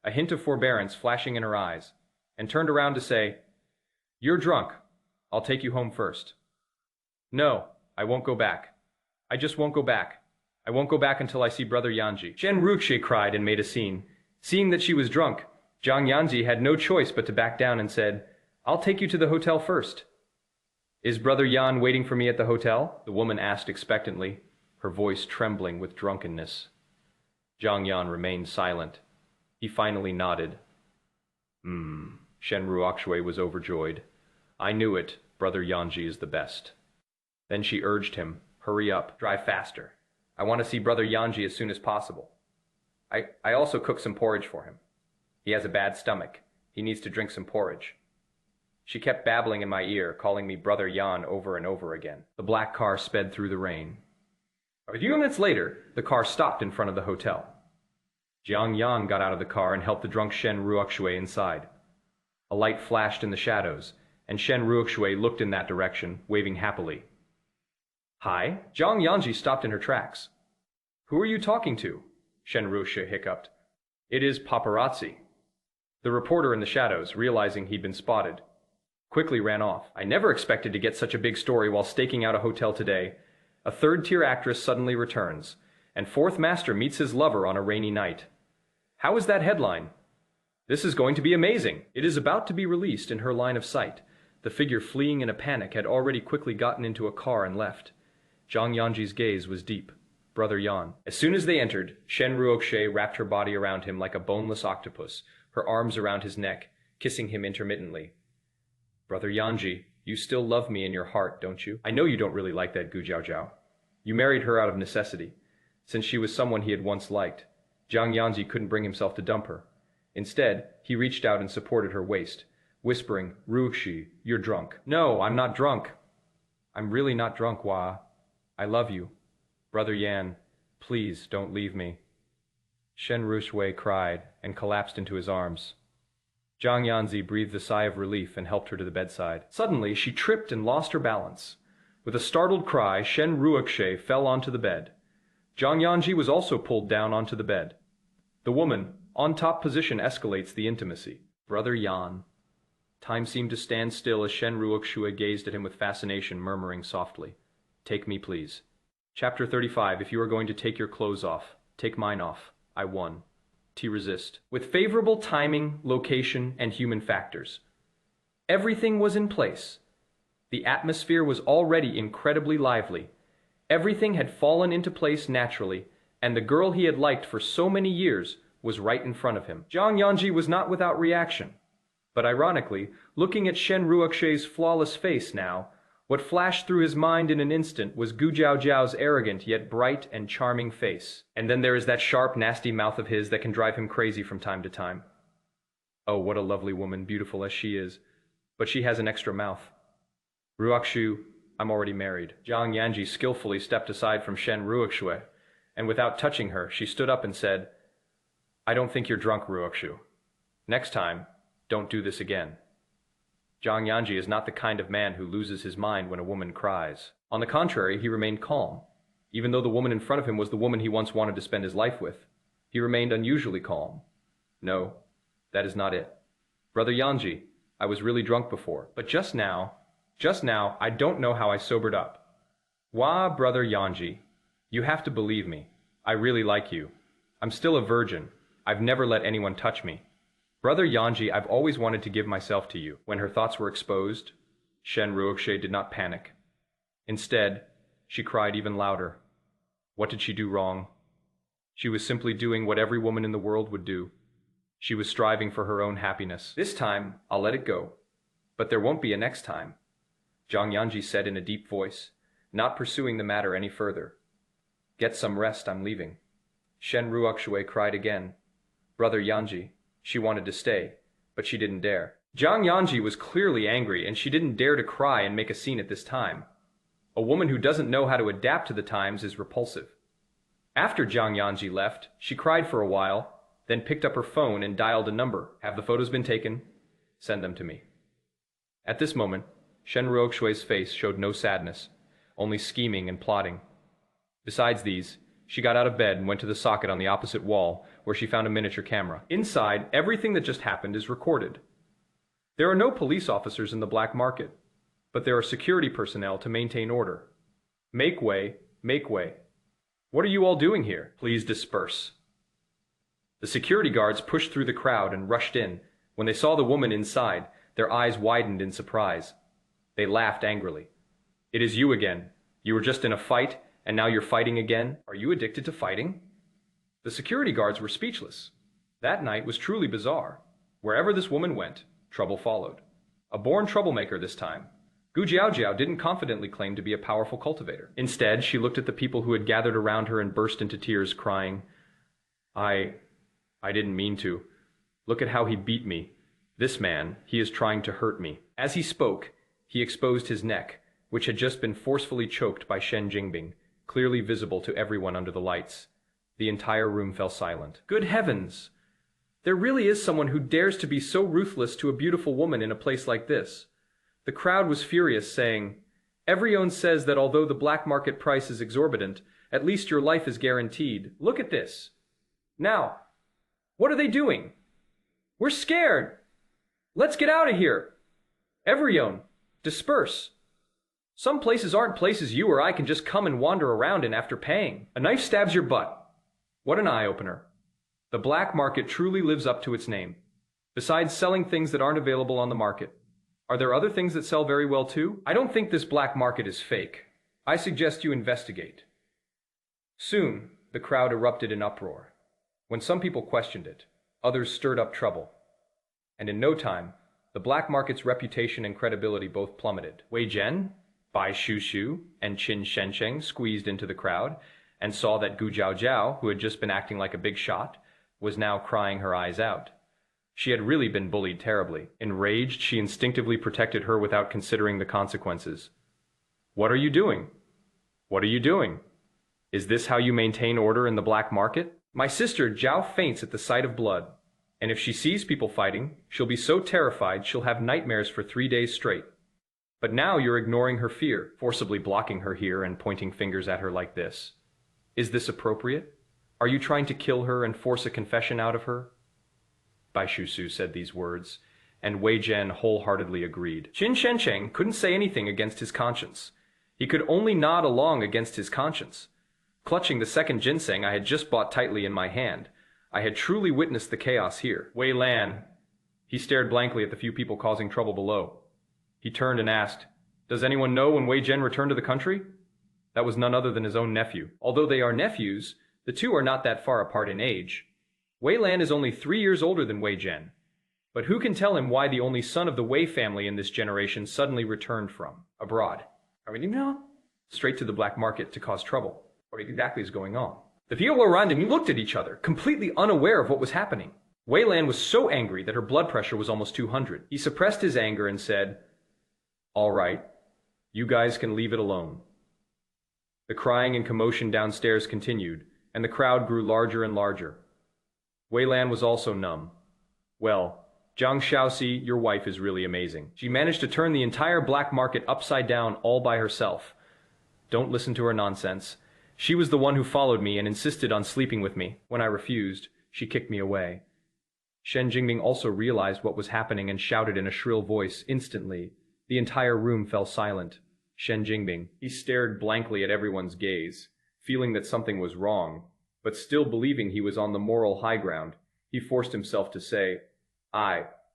a hint of forbearance flashing in her eyes, and turned around to say, You're drunk. I'll take you home first. No, I won't go back. I just won't go back. I won't go back until I see Brother Yanzhi. Shen Ruoxie cried and made a scene. Seeing that she was drunk, Jiang Yanzhi had no choice but to back down and said, I'll take you to the hotel first. Is Brother Yan waiting for me at the hotel? The woman asked expectantly, her voice trembling with drunkenness. Jiang Yan remained silent. He finally nodded. Shen Ruoxie was overjoyed. I knew it. Brother Yanzhi is the best. Then she urged him, Hurry up, drive faster. I want to see Brother Yanzhi as soon as possible. I also cooked some porridge for him. He has a bad stomach. He needs to drink some porridge. She kept babbling in my ear, calling me Brother Yan over and over again. The black car sped through the rain. A few minutes later, the car stopped in front of the hotel. Jiang Yan got out of the car and helped the drunk Shen Ruoxue inside. A light flashed in the shadows, and Shen Ruoxue looked in that direction, waving happily. Hi? Jiang Yanzhi stopped in her tracks. Who are you talking to? Shen Ruoxue hiccuped. It is paparazzi. The reporter in the shadows, realizing he'd been spotted, quickly ran off. I never expected to get such a big story while staking out a hotel today. A third-tier actress suddenly returns, and fourth master meets his lover on a rainy night. How is that headline? This is going to be amazing. It is about to be released in her line of sight. The figure fleeing in a panic had already quickly gotten into a car and left. Jiang Yanzhi's gaze was deep. Brother Yan. As soon as they entered, Shen Ruoxue wrapped her body around him like a boneless octopus, her arms around his neck, kissing him intermittently. Brother Yanzhi, you still love me in your heart, don't you? I know you don't really like that Gu Jiao Jiao. You married her out of necessity, since she was someone he had once liked. Jiang Yanzhi couldn't bring himself to dump her. Instead, he reached out and supported her waist, whispering, Ruoxi, you're drunk. No, I'm not drunk. I'm really not drunk, Hua. I love you. Brother Yan, please don't leave me. Shen Ruoxue cried and collapsed into his arms. Jiang Yanzhi breathed a sigh of relief and helped her to the bedside. Suddenly, she tripped and lost her balance. With a startled cry, Shen Ruoxue fell onto the bed. Jiang Yanzhi was also pulled down onto the bed. The woman, on top position, escalates the intimacy. Brother Yan. Time seemed to stand still as Shen Ruoxue gazed at him with fascination, murmuring softly, Take me, please. Chapter 35. If you are going to take your clothes off, take mine off. I won. T resist. With favorable timing, location, and human factors. Everything was in place. The atmosphere was already incredibly lively. Everything had fallen into place naturally, and the girl he had liked for so many years was right in front of him. Jiang Yanzhi was not without reaction. But ironically, looking at Shen Ruoxue's flawless face now, what flashed through his mind in an instant was Gu Jiao Jiao's arrogant yet bright and charming face. And then there is that sharp, nasty mouth of his that can drive him crazy from time to time. Oh, what a lovely woman, beautiful as she is. But she has an extra mouth. Ruoxu, I'm already married. Jiang Yanzhi skillfully stepped aside from Shen Ruoxue, and without touching her, she stood up and said, I don't think you're drunk, Ruoxu. Next time, don't do this again. Jiang Yanzhi is not the kind of man who loses his mind when a woman cries. On the contrary, he remained calm. Even though the woman in front of him was the woman he once wanted to spend his life with, he remained unusually calm. No, that is not it. Brother Yanzhi, I was really drunk before, but just now, I don't know how I sobered up. Wah, Brother Yanzhi, you have to believe me. I really like you. I'm still a virgin. I've never let anyone touch me. Brother Yanzhi, I've always wanted to give myself to you. When her thoughts were exposed, Shen Ruoxue did not panic. Instead, she cried even louder. What did she do wrong? She was simply doing what every woman in the world would do. She was striving for her own happiness. This time, I'll let it go. But there won't be a next time, Jiang Yanzhi said in a deep voice, not pursuing the matter any further. Get some rest, I'm leaving. Shen Ruoxue cried again. Brother Yanzhi. She wanted to stay, but she didn't dare. Jiang Yanzhi was clearly angry, and she didn't dare to cry and make a scene at this time. A woman who doesn't know how to adapt to the times is repulsive. After Jiang Yanzhi left, she cried for a while, then picked up her phone and dialed a number. Have the photos been taken? Send them to me. At this moment, Shen Ruoxue's face showed no sadness, only scheming and plotting. Besides these, she got out of bed and went to the socket on the opposite wall, where she found a miniature camera. Inside, everything that just happened is recorded. There are no police officers in the black market, but there are security personnel to maintain order. Make way, make way. What are you all doing here? Please disperse. The security guards pushed through the crowd and rushed in. When they saw the woman inside, their eyes widened in surprise. They laughed angrily. It is you again. You were just in a fight, and now you're fighting again? Are you addicted to fighting? The security guards were speechless. That night was truly bizarre. Wherever this woman went, trouble followed. A born troublemaker this time. Gu Jiao Jiao didn't confidently claim to be a powerful cultivator. Instead, she looked at the people who had gathered around her and burst into tears, crying, I didn't mean to. Look at how he beat me. This man, he is trying to hurt me. As he spoke, he exposed his neck, which had just been forcefully choked by Shen Jingbing, clearly visible to everyone under the lights. The entire room fell silent. Good heavens! There really is someone who dares to be so ruthless to a beautiful woman in a place like this. The crowd was furious, saying, "Everyone says that although the black market price is exorbitant, at least your life is guaranteed. Look at this. Now, what are they doing? We're scared. Let's get out of here. Everyone, disperse. Some places aren't places you or I can just come and wander around in after paying. A knife stabs your butt. What an eye-opener. The black market truly lives up to its name. Besides selling things that aren't available on the market, are there other things that sell very well too? I don't think this black market is fake. I suggest you investigate." Soon, the crowd erupted in uproar. When some people questioned it, others stirred up trouble. And in no time, the black market's reputation and credibility both plummeted. Wei Zhen, Bai Shushu, and Qin Shensheng squeezed into the crowd and saw that Gu Jiaojiao, who had just been acting like a big shot, was now crying her eyes out. She had really been bullied terribly. Enraged, she instinctively protected her without considering the consequences. "What are you doing? What are you doing? Is this how you maintain order in the black market? My sister Zhao faints at the sight of blood, and if she sees people fighting, she'll be so terrified she'll have nightmares for 3 days straight. But now you're ignoring her fear, forcibly blocking her here and pointing fingers at her like this. Is this appropriate? Are you trying to kill her and force a confession out of her?" Bai Shusu said these words, and Wei Zhen wholeheartedly agreed. Qin Shensheng couldn't say anything against his conscience. He could only nod along against his conscience. Clutching the second ginseng I had just bought tightly in my hand, I had truly witnessed the chaos here. "Wei Lan." He stared blankly at the few people causing trouble below. He turned and asked, "Does anyone know when Wei Zhen returned to the country?" That was none other than his own nephew. Although they are nephews, the two are not that far apart in age. Wei Lan is only 3 years older than Wei Zhen. But who can tell him why the only son of the Wei family in this generation suddenly returned from abroad? Are we now straight to the black market to cause trouble? What exactly is going on? The people around him looked at each other, completely unaware of what was happening. Wei Lan was so angry that her blood pressure was almost 200. He suppressed his anger and said, "All right, you guys can leave it alone." The crying and commotion downstairs continued, and the crowd grew larger and larger. Wei Lan was also numb. "Well, Jiang Shaoxi, your wife is really amazing. She managed to turn the entire black market upside down all by herself. Don't listen to her nonsense. She was the one who followed me and insisted on sleeping with me. When I refused, she kicked me away." Shen Jingming also realized what was happening and shouted in a shrill voice. Instantly, the entire room fell silent. Shen Jingming, he stared blankly at everyone's gaze, feeling that something was wrong, but still believing he was on the moral high ground. He forced himself to say,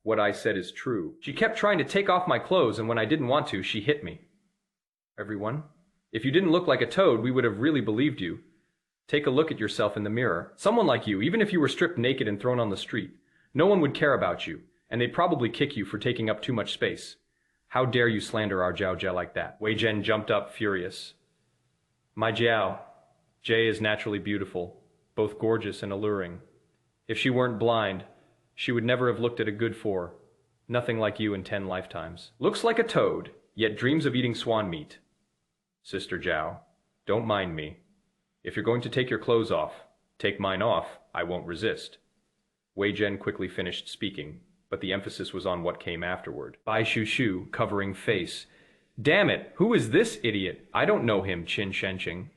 What I said is true. She kept trying to take off my clothes, and when I didn't want to, she hit me." "Everyone, if you didn't look like a toad, we would have really believed you. Take a look at yourself in the mirror. Someone like you, even if you were stripped naked and thrown on the street, no one would care about you, and they'd probably kick you for taking up too much space. How dare you slander our Jiao Jia like that?" Wei Zhen jumped up, furious. "My Jiao, Jie is naturally beautiful, both gorgeous and alluring. If she weren't blind, she would never have looked at a good four. Nothing like you in 10 lifetimes. Looks like a toad, yet dreams of eating swan meat. Sister Jiao, don't mind me. If you're going to take your clothes off, take mine off, I won't resist." Wei Zhen quickly finished speaking, but the emphasis was on what came afterward. Bai Shushu, covering face. "Damn it, who is this idiot? I don't know him, Qin Shensheng."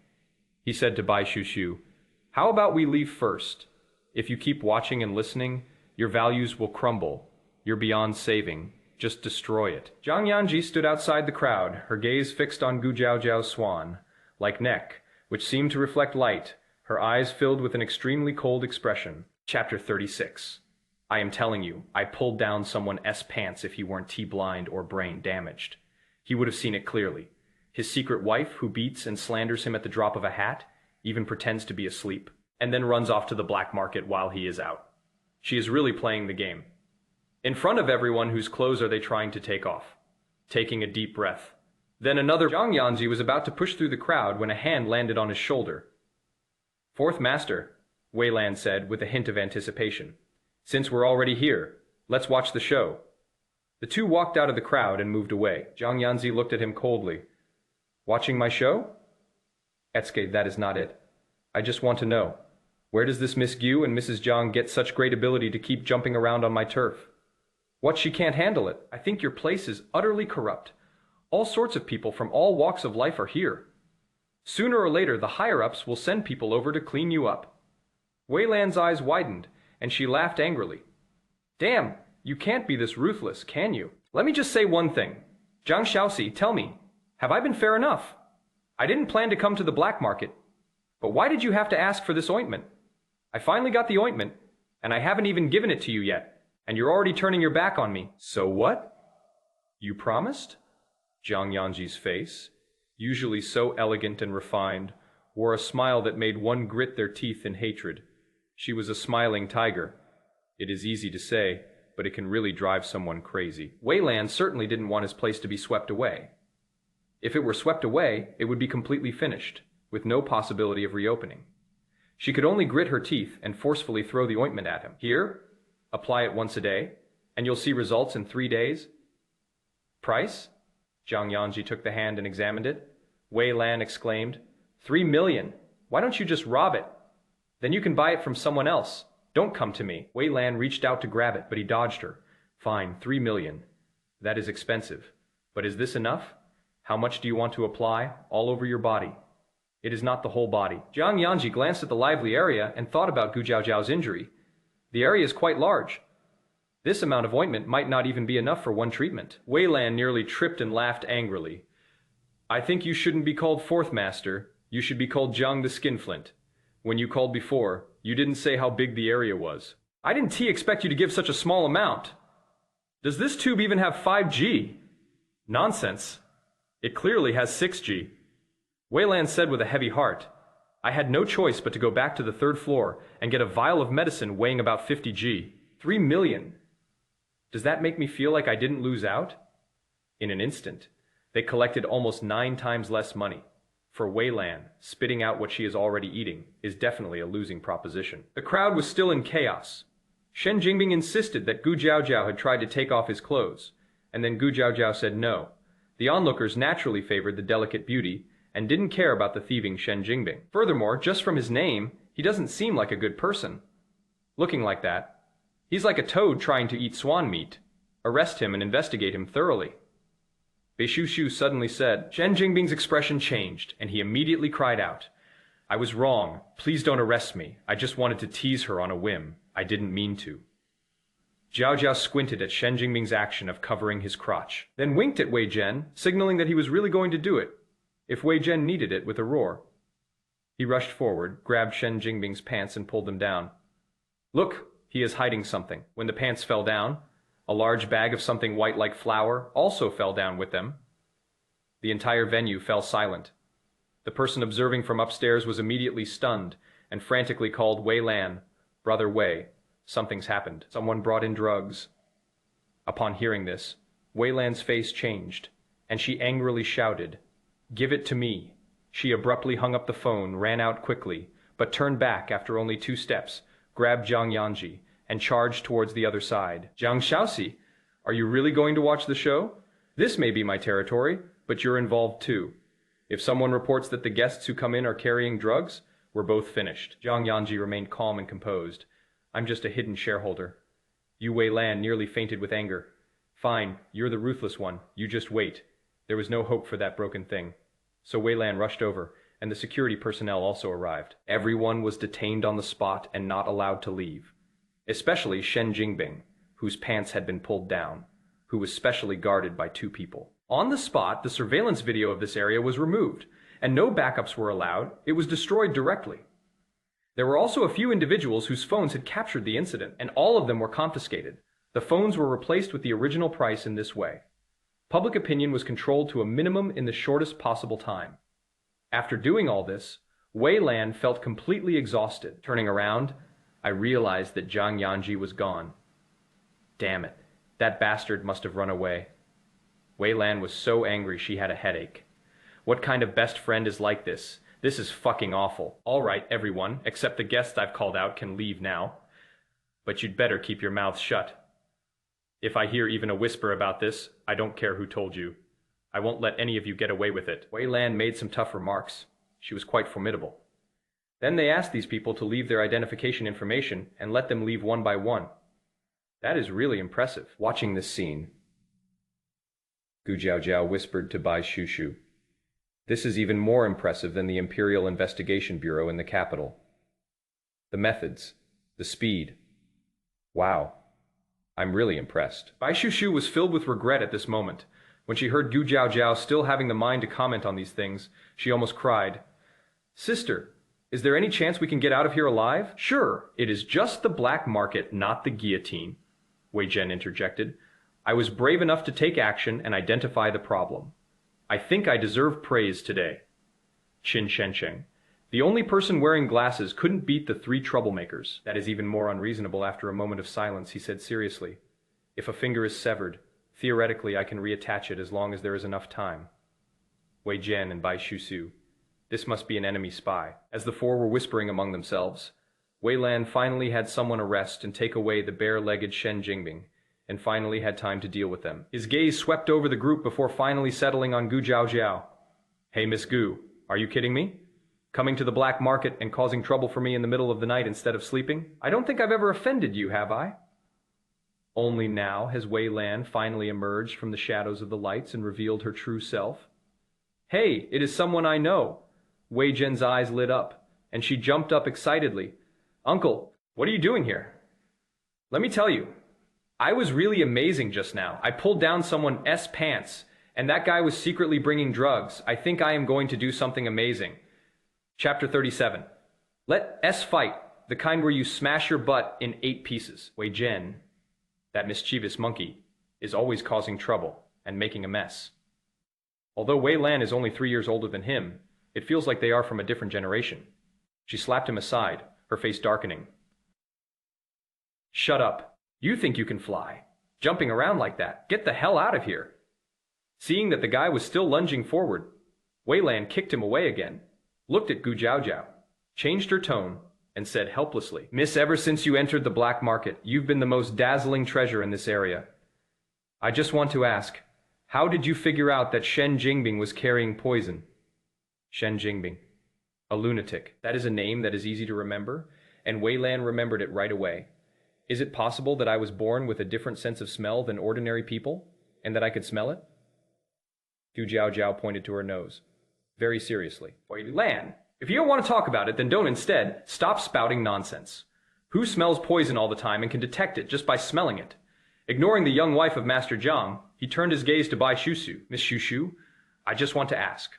He said to Bai Shushu, "How about we leave first? If you keep watching and listening, your values will crumble. You're beyond saving. Just destroy it." Jiang Yanzhi stood outside the crowd, her gaze fixed on Gu Jiaojiao's swan, like neck, which seemed to reflect light, her eyes filled with an extremely cold expression. Chapter 36. I am telling you, I pulled down someone's pants if he weren't T-blind or brain damaged. He would have seen it clearly. His secret wife, who beats and slanders him at the drop of a hat, even pretends to be asleep, and then runs off to the black market while he is out. She is really playing the game. In front of everyone, whose clothes are they trying to take off? Taking a deep breath. Then another Jiang Yanzhi was about to push through the crowd when a hand landed on his shoulder. "Fourth Master," Wei Lan said with a hint of anticipation. "Since we're already here, let's watch the show." The two walked out of the crowd and moved away. Jiang Yanzhi looked at him coldly. "Watching my show?" "Etsuke, that is not it. I just want to know. Where does this Miss Gu and Mrs. Jiang get such great ability to keep jumping around on my turf? What, she can't handle it? I think your place is utterly corrupt. All sorts of people from all walks of life are here. Sooner or later, the higher-ups will send people over to clean you up. Wei Lan's eyes widened, and she laughed angrily. Damn, you can't be this ruthless, can you? Let me just say one thing. Jiang Xiaoxi, tell me, have I been fair enough? I didn't plan to come to the black market. But why did you have to ask for this ointment? I finally got the ointment, and I haven't even given it to you yet, and you're already turning your back on me. So what? You promised? Jiang Yanzhi's face, usually so elegant and refined, wore a smile that made one grit their teeth in hatred. She was a smiling tiger. It is easy to say, but it can really drive someone crazy. Wei Lan certainly didn't want his place to be swept away. If it were swept away, it would be completely finished, with no possibility of reopening. She could only grit her teeth and forcefully throw the ointment at him. Here, apply it once a day, and you'll see results in 3 days. Price? Jiang Yanzhi took the hand and examined it. Wei Lan exclaimed, 3 million! Why don't you just rob it? Then you can buy it from someone else. Don't come to me. Wei Lan reached out to grab it, but he dodged her. Fine, 3 million. That is expensive. But is this enough? How much do you want to apply? All over your body. It is not the whole body. Jiang Yanzhi glanced at the lively area and thought about Gu Jiaojiao's injury. The area is quite large. This amount of ointment might not even be enough for one treatment. Wei Lan nearly tripped and laughed angrily. I think you shouldn't be called Fourth Master. You should be called Jiang the Skinflint. When you called before, you didn't say how big the area was. I didn't expect you to give such a small amount. Does this tube even have 5G? Nonsense. It clearly has 6G. Wei Lan said with a heavy heart, I had no choice but to go back to the 3rd floor and get a vial of medicine weighing about 50G. 3 million. Does that make me feel like I didn't lose out? In an instant, they collected almost 9 times less money. For Wei Lan, spitting out what she is already eating is definitely a losing proposition. The crowd was still in chaos. Shen Jingbing insisted that Gu Jiaojiao had tried to take off his clothes, and then Gu Jiaojiao said no. The onlookers naturally favored the delicate beauty and didn't care about the thieving Shen Jingbing. Furthermore, just from his name, he doesn't seem like a good person. Looking like that, he's like a toad trying to eat swan meat. Arrest him and investigate him thoroughly. Bei Shu suddenly said. Shen Jingbing's expression changed, and he immediately cried out, I was wrong. Please don't arrest me. I just wanted to tease her on a whim. I didn't mean to. Jiao Jiao squinted at Shen Jingbing's action of covering his crotch, then winked at Wei Zhen, signaling that he was really going to do it, if Wei Zhen needed it, with a roar. He rushed forward, grabbed Shen Jingbing's pants and pulled them down. Look, he is hiding something. When the pants fell down, a large bag of something white like flour also fell down with them. The entire venue fell silent. The person observing from upstairs was immediately stunned and frantically called Wei Lan, Brother Wei. Something's happened. Someone brought in drugs. Upon hearing this, Wei Lan's face changed, and she angrily shouted, Give it to me. She abruptly hung up the phone, ran out quickly, but turned back after only 2 steps, grabbed Jiang Yanzhi, and charged towards the other side. Jiang Xiaoxi, are you really going to watch the show? This may be my territory, but you're involved too. If someone reports that the guests who come in are carrying drugs, we're both finished. Jiang Yanzhi remained calm and composed. I'm just a hidden shareholder. You Wei Lan nearly fainted with anger. Fine, you're the ruthless one. You just wait. There was no hope for that broken thing. So Wei Lan rushed over, and the security personnel also arrived. Everyone was detained on the spot and not allowed to leave. Especially Shen Jingbing, whose pants had been pulled down, who was specially guarded by 2 people. On the spot, the surveillance video of this area was removed, and no backups were allowed. It was destroyed directly. There were also a few individuals whose phones had captured the incident, and all of them were confiscated. The phones were replaced with the original price in this way. Public opinion was controlled to a minimum in the shortest possible time. After doing all this, Wei Lan felt completely exhausted. Turning around, I realized that Jiang Yanzhi was gone. Damn it, that bastard must have run away. Wei Lan was so angry she had a headache. What kind of best friend is like this? This is fucking awful. All right, everyone, except the guests I've called out can leave now. But you'd better keep your mouths shut. If I hear even a whisper about this, I don't care who told you. I won't let any of you get away with it. Wei Lan made some tough remarks. She was quite formidable. Then they asked these people to leave their identification information and let them leave one by one. That is really impressive. Watching this scene, Gu Jiaojiao whispered to Bai Shushu, "This is even more impressive than the Imperial Investigation Bureau in the capital. The methods, the speed. Wow. I'm really impressed." Bai Shushu was filled with regret at this moment. When she heard Gu Jiaojiao still having the mind to comment on these things, she almost cried. "Sister, is there any chance we can get out of here alive?" "Sure, it is just the black market, not the guillotine," Wei Zhen interjected. "I was brave enough to take action and identify the problem. I think I deserve praise today." Qin Shensheng. The only person wearing glasses couldn't beat the three troublemakers. That is even more unreasonable. After a moment of silence, he said seriously, "If a finger is severed, theoretically I can reattach it as long as there is enough time." Wei Jian and Bai Shusu. This must be an enemy spy. As the four were whispering among themselves, Wei Lan finally had someone arrest and take away the bare-legged Shen Jingbing, and finally had time to deal with them. His gaze swept over the group before finally settling on Gu Jiaojiao. "Hey, Miss Gu, are you kidding me? Coming to the black market and causing trouble for me in the middle of the night instead of sleeping? I don't think I've ever offended you, have I?" Only now has Wei Lan finally emerged from the shadows of the lights and revealed her true self. "Hey, it is someone I know." Wei Zhen's eyes lit up, and she jumped up excitedly. "Uncle, what are you doing here?" "Let me tell you, I was really amazing just now. I pulled down someone's pants, and that guy was secretly bringing drugs. I think I am going to do something amazing." Chapter 37. Let S fight, the kind where you smash your butt in 8 pieces. Wei Zhen, that mischievous monkey, is always causing trouble and making a mess. Although Wei Lan is only 3 years older than him, it feels like they are from a different generation. She slapped him aside, her face darkening. "Shut up. You think you can fly. Jumping around like that. Get the hell out of here." Seeing that the guy was still lunging forward, Wei Lan kicked him away again, looked at Gu Jiaojiao, changed her tone, and said helplessly, "Miss, ever since you entered the black market, you've been the most dazzling treasure in this area. I just want to ask, how did you figure out that Shen Jingbing was carrying poison?" Shen Jingbing. A lunatic. That is a name that is easy to remember, and Wei Lan remembered it right away. Is it possible that I was born with a different sense of smell than ordinary people, and that I could smell it? Gu Jiaojiao pointed to her nose, very seriously. "Wei Lan, if you don't want to talk about it, then don't instead. Stop spouting nonsense. Who smells poison all the time and can detect it just by smelling it?" Ignoring the young wife of Master Jiang, he turned his gaze to Bai Shushu. "Miss Shushu, I just want to ask.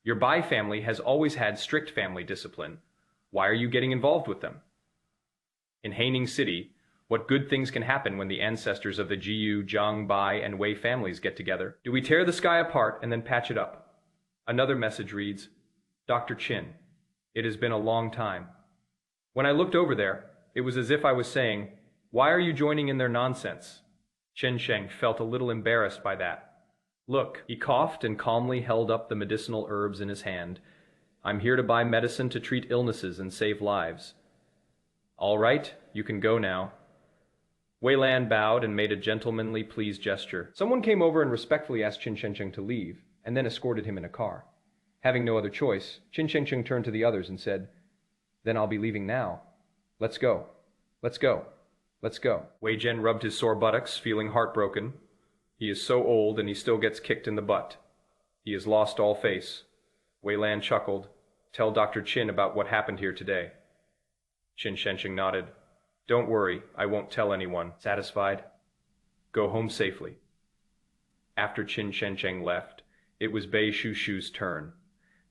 Your Bai family has always had strict family discipline. Why are you getting involved with them? In Haining City, what good things can happen when the ancestors of the Jiyu, Jiang, Bai, and Wei families get together? Do we tear the sky apart and then patch it up?" Another message reads, "Dr. Qin, it has been a long time." When I looked over there, it was as if I was saying, "Why are you joining in their nonsense?" Chen Sheng felt a little embarrassed by that. "Look," he coughed and calmly held up the medicinal herbs in his hand. "I'm here to buy medicine to treat illnesses and save lives." "All right, you can go now." Wei Lan bowed and made a gentlemanly pleased gesture. Someone came over and respectfully asked Qin Shensheng to leave, and then escorted him in a car. Having no other choice, Qin Shensheng turned to the others and said, "Then I'll be leaving now. Let's go. Let's go. Let's go." Wei Zhen rubbed his sore buttocks, feeling heartbroken. He is so old and he still gets kicked in the butt. He has lost all face. Wei Lan chuckled. "Tell Dr. Qin about what happened here today." Qin Shensheng nodded. "Don't worry, I won't tell anyone." Satisfied? "Go home safely." After Qin Shensheng left, it was Bai Shushu's turn.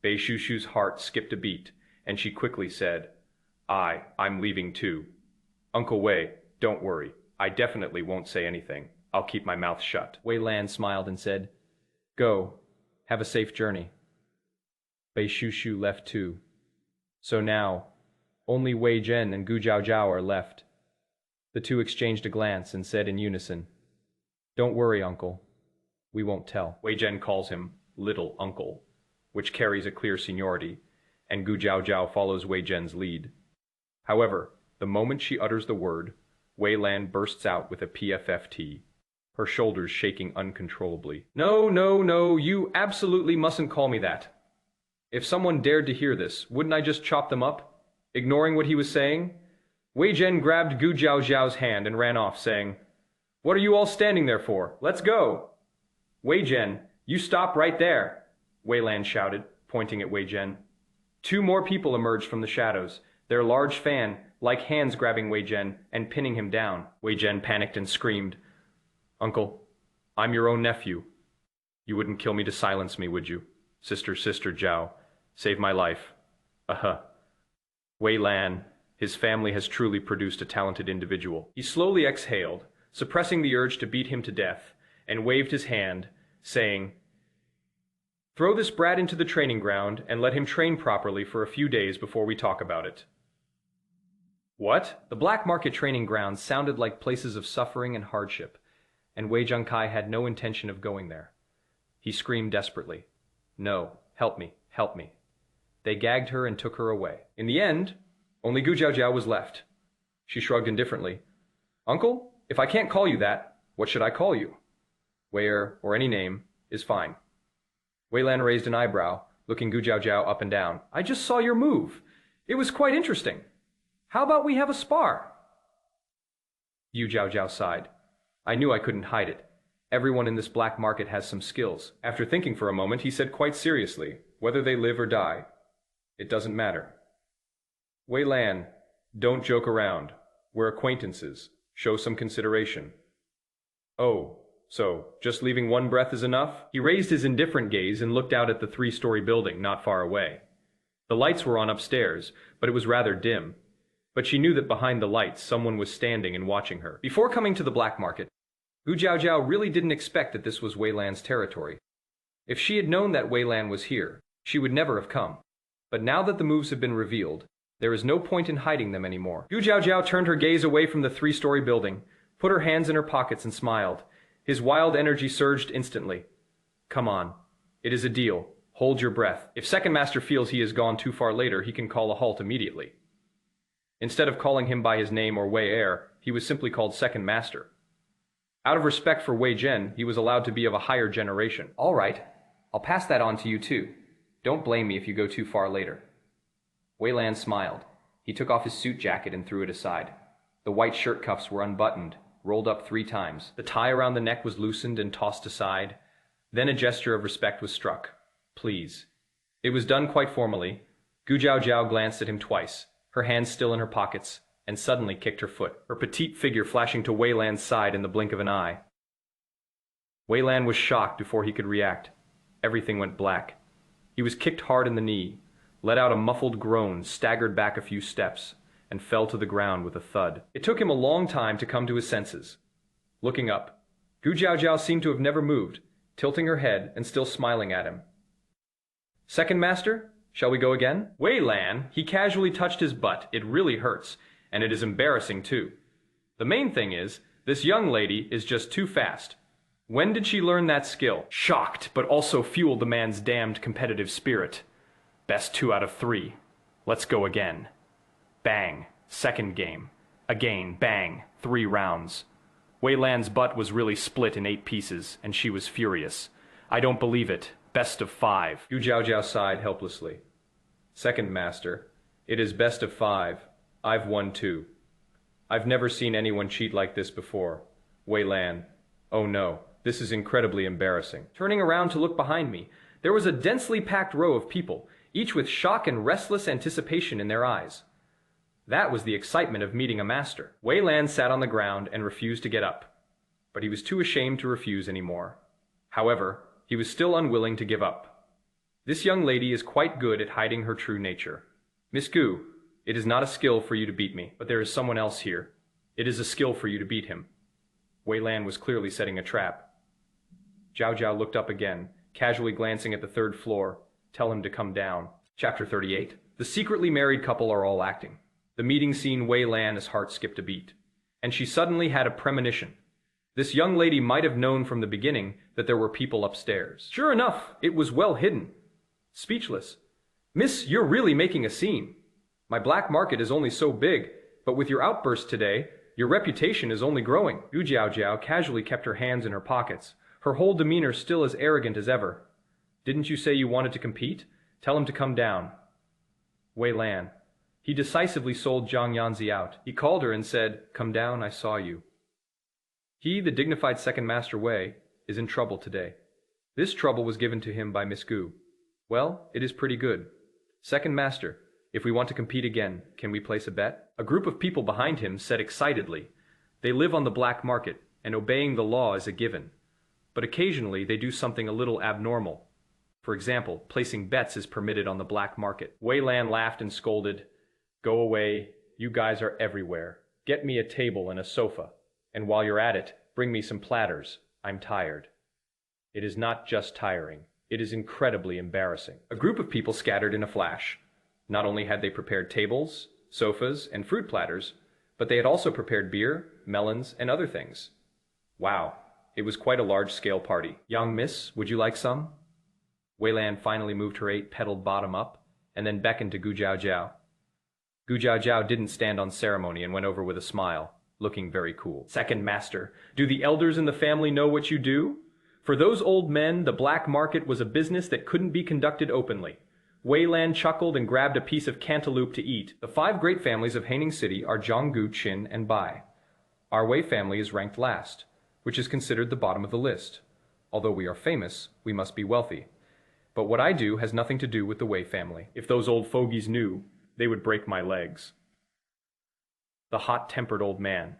Bai Shushu's heart skipped a beat, and she quickly said, I'm leaving too. Uncle Wei, don't worry. I definitely won't say anything. I'll keep my mouth shut." Wei Lan smiled and said, "Go. Have a safe journey." Bai Shushu left too. So now, only Wei Zhen and Gu Jiaojiao are left. The two exchanged a glance and said in unison, "Don't worry, uncle. We won't tell." Wei Zhen calls him little uncle, which carries a clear seniority, and Gu Jiaojiao follows Wei Zhen's lead. However, the moment she utters the word, Wei Lan bursts out with a PFFT, her shoulders shaking uncontrollably. "No, no, no, you absolutely mustn't call me that. If someone dared to hear this, wouldn't I just chop them up? Ignoring what he was saying, Wei Zhen grabbed Gu Zhao's hand and ran off, saying, "What are you all standing there for? Let's go!" "Wei Zhen, you stop right there!" Wei Lan shouted, pointing at Wei Zhen. Two more people emerged from the shadows, their large fan like hands grabbing Wei Zhen and pinning him down. Wei Zhen panicked and screamed, "Uncle, I'm your own nephew. You wouldn't kill me to silence me, would you? Sister Zhao, save my life." Wei Lan, his family has truly produced a talented individual. He slowly exhaled, suppressing the urge to beat him to death, and waved his hand, saying, "Throw this brat into the training ground and let him train properly for a few days before we talk about it." What? The black market training grounds sounded like places of suffering and hardship, and Wei Zhengkai had no intention of going there. He screamed desperately, "No, help me, help me." They gagged her and took her away. In the end, only Gu Zhao was left. She shrugged indifferently. "Uncle, if I can't call you that, what should I call you?" "Wei-er, or any name, is fine." Wei Lan raised an eyebrow, looking Gu Zhao up and down. "I just saw your move. It was quite interesting. How about we have a spar?" Gu Zhao sighed. "I knew I couldn't hide it. Everyone in this black market has some skills." After thinking for a moment, he said quite seriously, "Whether they live or die, it doesn't matter. Wei Lan, don't joke around. We're acquaintances. Show some consideration." "Oh, so just leaving one breath is enough?" He raised his indifferent gaze and looked out at the three-story building not far away. The lights were on upstairs, but it was rather dim. But she knew that behind the lights someone was standing and watching her. Before coming to the black market, Gu Zhao really didn't expect that this was Wei Lan's territory. If she had known that Wei Lan was here, she would never have come. But now that the moves have been revealed, there is no point in hiding them anymore. Gu Zhao turned her gaze away from the three-story building, put her hands in her pockets and smiled. His wild energy surged instantly. "Come on. It is a deal. Hold your breath. If Second Master feels he has gone too far later, he can call a halt immediately." Instead of calling him by his name or Wei-er, he was simply called Second Master. Out of respect for Wei Zhen, he was allowed to be of a higher generation. "All right. I'll pass that on to you too. Don't blame me if you go too far later." Wei Lan smiled. He took off his suit jacket and threw it aside. The white shirt cuffs were unbuttoned, rolled up 3 times. The tie around the neck was loosened and tossed aside. Then a gesture of respect was struck. "Please." It was done quite formally. Gu Zhao glanced at him twice, her hands still in her pockets, and suddenly kicked her foot, her petite figure flashing to Wei Lan's side in the blink of an eye. Wei Lan was shocked before he could react. Everything went black. He was kicked hard in the knee, let out a muffled groan, staggered back a few steps, and fell to the ground with a thud. It took him a long time to come to his senses. Looking up, Gu Zhao seemed to have never moved, tilting her head and still smiling at him. "Second Master, shall we go again?" "Wei Lan," he casually touched his butt. "It really hurts, and it is embarrassing too. The main thing is, this young lady is just too fast. When did she learn that skill?" Shocked, but also fueled the man's damned competitive spirit. "Best 2 out of 3. Let's go again." Bang. Second game. Again, bang. 3 rounds. Wei Lan's butt was really split in 8 pieces, and she was furious. "I don't believe it. Best of 5. Gu Zhao sighed helplessly. "Second Master, it is best of 5. I've won 2. I've never seen anyone cheat like this before. Wei Lan. Oh no, this is incredibly embarrassing." Turning around to look behind me, there was a densely packed row of people, each with shock and restless anticipation in their eyes. That was the excitement of meeting a master. Wei Lan sat on the ground and refused to get up, but he was too ashamed to refuse anymore. However, he was still unwilling to give up. "This young lady is quite good at hiding her true nature. Miss Gu, it is not a skill for you to beat me, but there is someone else here. It is a skill for you to beat him." Wei Lan was clearly setting a trap. Zhao looked up again, casually glancing at the 3rd floor. Tell him to come down. Chapter 38. The secretly married couple are all acting. The meeting scene Wei Lan's heart skipped a beat, and she suddenly had a premonition. This young lady might have known from the beginning that there were people upstairs. Sure enough, it was well hidden. Speechless. "Miss, you're really making a scene. My black market is only so big, but with your outburst today, your reputation is only growing." Gu Zhao casually kept her hands in her pockets, her whole demeanor still as arrogant as ever. "Didn't you say you wanted to compete? Tell him to come down." "Wei Lan, He decisively sold Jiang Yanzhi out. He called her and said, "Come down, I saw you." He, the dignified second master Wei, is in trouble today. This trouble was given to him by Miss Gu. Well, it is pretty good. Second master, if we want to compete again, can we place a bet? A group of people behind him said excitedly, "They live on the black market, and obeying the law is a given. But occasionally they do something a little abnormal. For example, placing bets is permitted on the black market." Wei Lan laughed and scolded, "Go away, you guys are everywhere. Get me a table and a sofa, and while you're at it, bring me some platters. I'm tired." It is not just tiring, it is incredibly embarrassing. A group of people scattered in a flash. Not only had they prepared tables, sofas, and fruit platters, but they had also prepared beer, melons, and other things. Wow, it was quite a large-scale party. "Young miss, would you like some?" Wei Lan finally moved her 8-petaled bottom up, and then beckoned to Gu Jiao. Gu Jiao didn't stand on ceremony and went over with a smile, looking very cool. "Second master, do the elders in the family know what you do? For those old men, the black market was a business that couldn't be conducted openly." Wei Lan chuckled and grabbed a piece of cantaloupe to eat. "The 5 great families of Haining City are Zhonggu, Qin, and Bai. Our Wei family is ranked last, which is considered the bottom of the list. Although we are famous, we must be wealthy. But what I do has nothing to do with the Wei family. If those old fogies knew, they would break my legs." The hot-tempered old man,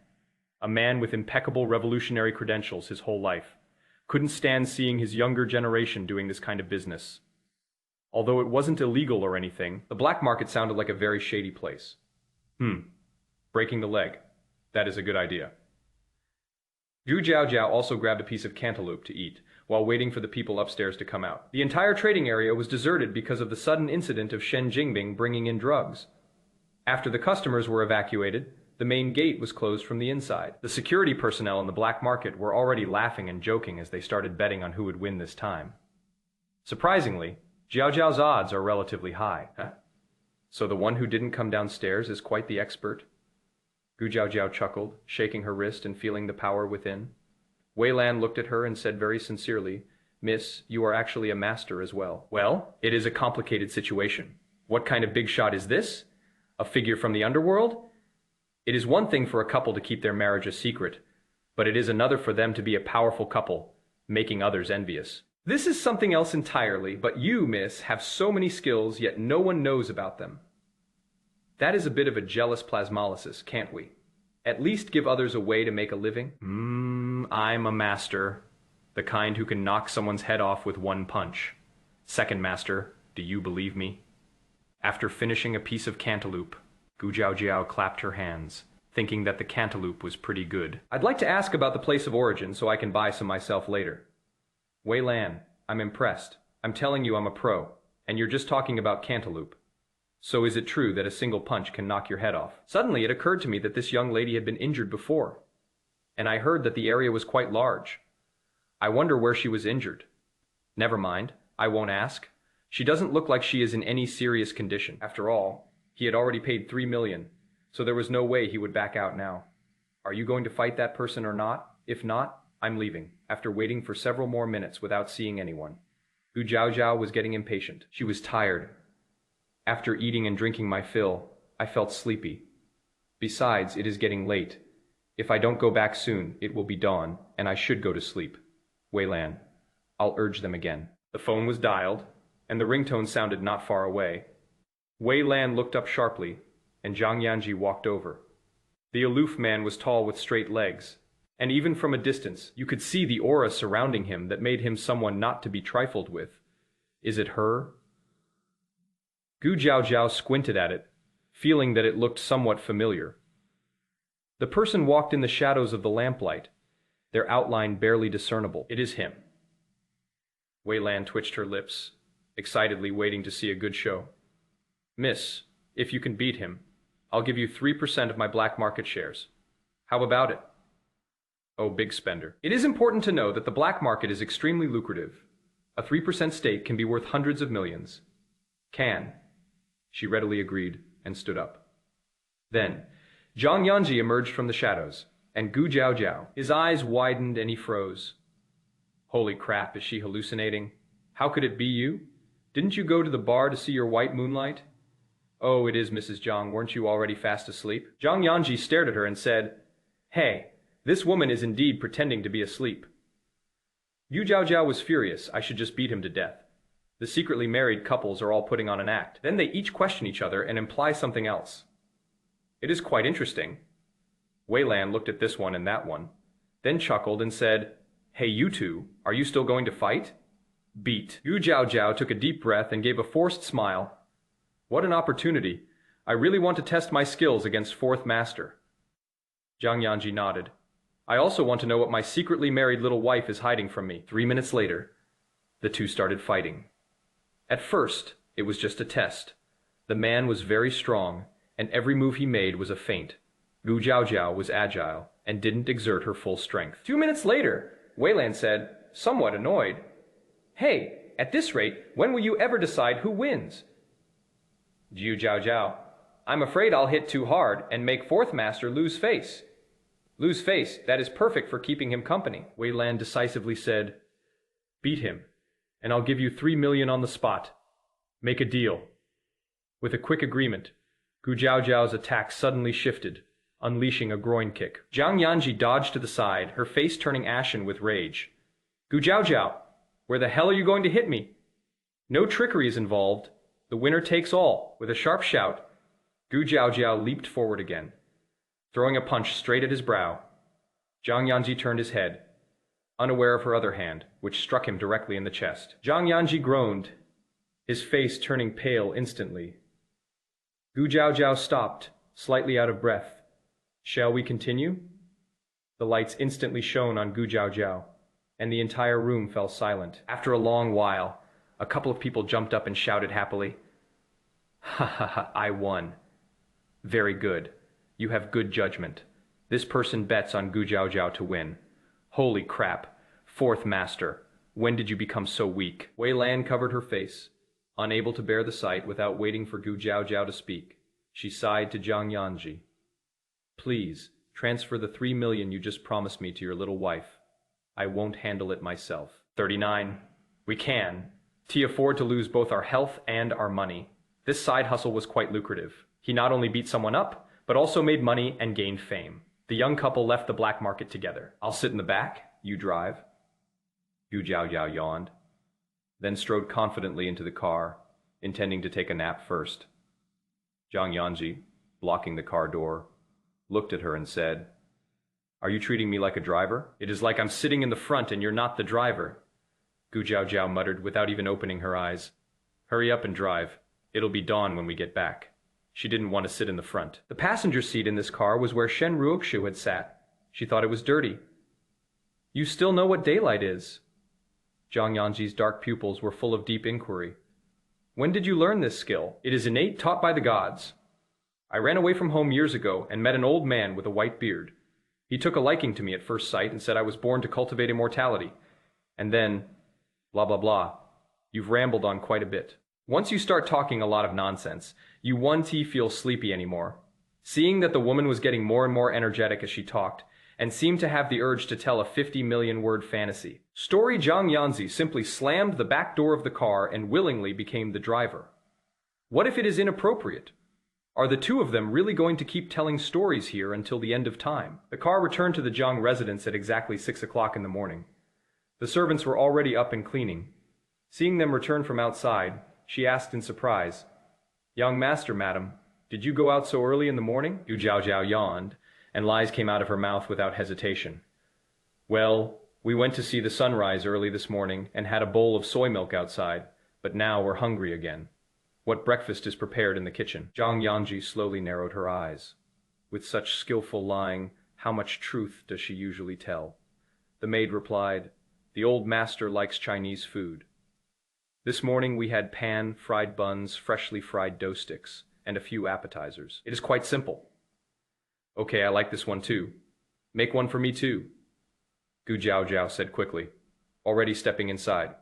a man with impeccable revolutionary credentials his whole life, couldn't stand seeing his younger generation doing this kind of business. Although it wasn't illegal or anything, the black market sounded like a very shady place. Breaking the leg. That is a good idea. Zhu Jiao also grabbed a piece of cantaloupe to eat, while waiting for the people upstairs to come out. The entire trading area was deserted because of the sudden incident of Shen Jingbing bringing in drugs. After the customers were evacuated, the main gate was closed from the inside. The security personnel in the black market were already laughing and joking as they started betting on who would win this time. Surprisingly, Jiao's odds are relatively high. So the one who didn't come downstairs is quite the expert? Gu Jiao chuckled, shaking her wrist and feeling the power within. Wei Lan looked at her and said very sincerely, "Miss, you are actually a master as well." "Well, it is a complicated situation. What kind of big shot is this? A figure from the underworld? It is one thing for a couple to keep their marriage a secret, but it is another for them to be a powerful couple, making others envious. This is something else entirely, but you, miss, have so many skills, yet no one knows about them. That is a bit of a jealous plasmolysis, can't we? At least give others a way to make a living." I'm a master, the kind who can knock someone's head off with one punch. Second master, do you believe me? After finishing a piece of cantaloupe, Gu Jiao clapped her hands, thinking that the cantaloupe was pretty good. "I'd like to ask about the place of origin so I can buy some myself later." "Wei Lan, I'm impressed. I'm telling you I'm a pro, and you're just talking about cantaloupe. So is it true that a single punch can knock your head off?" Suddenly it occurred to me that this young lady had been injured before, and I heard that the area was quite large. I wonder where she was injured. Never mind, I won't ask. She doesn't look like she is in any serious condition. After all, he had already paid 3 million, so there was no way he would back out now. Are you going to fight that person or not? If not, I'm leaving, after waiting for several more minutes without seeing anyone. Gu Jiao was getting impatient. She was tired. After eating and drinking my fill, I felt sleepy. Besides, it is getting late. If I don't go back soon, it will be dawn, and I should go to sleep. Wei Lan, I'll urge them again. The phone was dialed, and the ringtone sounded not far away. Wei Lan looked up sharply, and Jiang Yanzhi walked over. The aloof man was tall with straight legs, and even from a distance you could see the aura surrounding him that made him someone not to be trifled with. Is it her? Gu Jiao squinted at it, feeling that it looked somewhat familiar. The person walked in the shadows of the lamplight, their outline barely discernible. It is him. Wei Lan twitched her lips, excitedly waiting to see a good show. Miss, if you can beat him, I'll give you 3% of my black market shares. How about it? Oh, big spender. It is important to know that the black market is extremely lucrative. A 3% stake can be worth hundreds of millions. Can. She readily agreed and stood up. Then, Jiang Yanzhi emerged from the shadows, and Gu Jiao. His eyes widened and he froze. Holy crap, is she hallucinating? How could it be you? Didn't you go to the bar to see your white moonlight? "Oh, it is Mrs. Jiang. Weren't you already fast asleep?" Jiang Yanzhi stared at her and said, "Hey, this woman is indeed pretending to be asleep." Yu Zhaozhao was furious. I should just beat him to death. The secretly married couples are all putting on an act. Then they each question each other and imply something else. It is quite interesting. Weilan looked at this one and that one, then chuckled and said, "Hey, you two, are you still going to fight?" Beat. Yu Zhaozhao took a deep breath and gave a forced smile. What an opportunity. I really want to test my skills against Fourth Master. Jiang Yanzhi nodded. I also want to know what my secretly married little wife is hiding from me. 3 minutes later, the two started fighting. At first, it was just a test. The man was very strong, and every move he made was a feint. Gu Zhaozhao was agile and didn't exert her full strength. 2 minutes later, Weilan said, somewhat annoyed, "Hey, at this rate, when will you ever decide who wins?" Gu Zhaozhao, "I'm afraid I'll hit too hard and make Fourth Master lose face." "Lose face, that is perfect for keeping him company." Weilan decisively said, "Beat him, and I'll give you 3 million on the spot. Make a deal." With a quick agreement, Gu Zhaozhao's attack suddenly shifted, unleashing a groin kick. Jiang Yanzhi dodged to the side, her face turning ashen with rage. "Gu Zhaozhao, where the hell are you going to hit me? No trickery is involved. The winner takes all." With a sharp shout, Gu Zhaozhao leaped forward again, throwing a punch straight at his brow. Jiang Yanzhi turned his head, unaware of her other hand, which struck him directly in the chest. Jiang Yanzhi groaned, his face turning pale instantly. Gu Zhaozhao stopped, slightly out of breath. "Shall we continue?" The lights instantly shone on Gu Zhaozhao, and the entire room fell silent. After a long while, a couple of people jumped up and shouted happily, "Ha ha ha, I won." "Very good. You have good judgment. This person bets on Gu Zhaozhao to win. Holy crap. Fourth Master, when did you become so weak?" Weilan covered her face, unable to bear the sight. Without waiting for Gu Zhaozhao to speak, she sighed to Jiang Yanzhi. "Please, transfer the 3 million you just promised me to your little wife. I won't handle it myself." 39. We can afford to lose both our health and our money. This side hustle was quite lucrative. He not only beat someone up, but also made money and gained fame. The young couple left the black market together. "I'll sit in the back, you drive." Gu Zhaozhao yawned, then strode confidently into the car, intending to take a nap first. Jiang Yanzhi, blocking the car door, looked at her and said, "Are you treating me like a driver? It is like I'm sitting in the front and you're not the driver." Gu Zhaozhao muttered without even opening her eyes. "Hurry up and drive. It'll be dawn when we get back." She didn't want to sit in the front. The passenger seat in this car was where Shen Ruoxu had sat. She thought it was dirty. "You still know what daylight is?" Jiang Yanzhi's dark pupils were full of deep inquiry. "When did you learn this skill?" "It is innate, taught by the gods. I ran away from home years ago and met an old man with a white beard. He took a liking to me at first sight and said I was born to cultivate immortality. And then, blah blah blah. You've rambled on quite a bit. Once you start talking a lot of nonsense, you won't feel sleepy anymore." Seeing that the woman was getting more and more energetic as she talked, and seemed to have the urge to tell a 50-million-word fantasy, Story Jiang Yanzhi simply slammed the back door of the car and willingly became the driver. What if it is inappropriate? Are the two of them really going to keep telling stories here until the end of time? The car returned to the Jiang residence at exactly 6 o'clock in the morning. The servants were already up and cleaning. Seeing them return from outside, she asked in surprise, "Young master, madam, did you go out so early in the morning?" Gu Zhaozhao yawned, and lies came out of her mouth without hesitation. "Well, we went to see the sunrise early this morning and had a bowl of soy milk outside, but now we're hungry again. What breakfast is prepared in the kitchen?" Jiang Yanzhi slowly narrowed her eyes. With such skillful lying, how much truth does she usually tell? The maid replied, "The old master likes Chinese food. This morning we had pan, fried buns, freshly fried dough sticks, and a few appetizers. It is quite simple." "Okay, I like this one too. Make one for me too," Gu Zhaozhao said quickly, already stepping inside.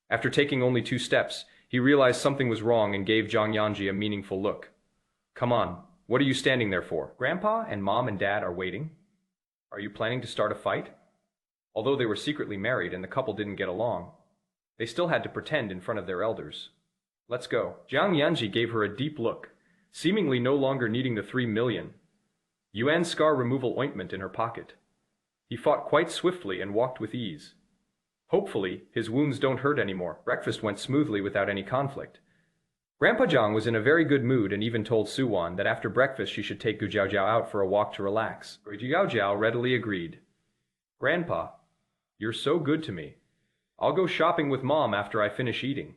After taking only 2 steps, he realized something was wrong and gave Jiang Yanzhi a meaningful look. "Come on, what are you standing there for? Grandpa and Mom and Dad are waiting. Are you planning to start a fight?" Although they were secretly married and the couple didn't get along, they still had to pretend in front of their elders. "Let's go." Jiang Yanzhi gave her a deep look, seemingly no longer needing the 3 million yuan scar removal ointment in her pocket. He fought quite swiftly and walked with ease. Hopefully, his wounds don't hurt anymore. Breakfast went smoothly without any conflict. Grandpa Jiang was in a very good mood and even told Su Wan that after breakfast she should take Gu Jiao Jiao out for a walk to relax. Gu Jiao Jiao readily agreed. "Grandpa, you're so good to me. I'll go shopping with Mom after I finish eating."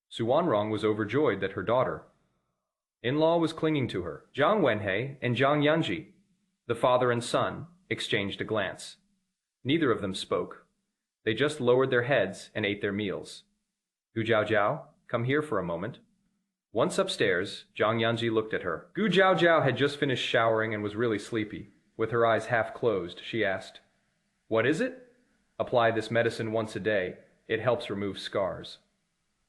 Su Wanrong was overjoyed that her daughter-in-law was clinging to her. Jiang Wenhei and Jiang Yanzhi, the father and son, exchanged a glance. Neither of them spoke. They just lowered their heads and ate their meals. "Gu Jiao Jiao, come here for a moment." Once upstairs, Jiang Yanzhi looked at her. Gu Jiao Jiao had just finished showering and was really sleepy. With her eyes half closed, she asked, "What is it?" "Apply this medicine once a day. It helps remove scars."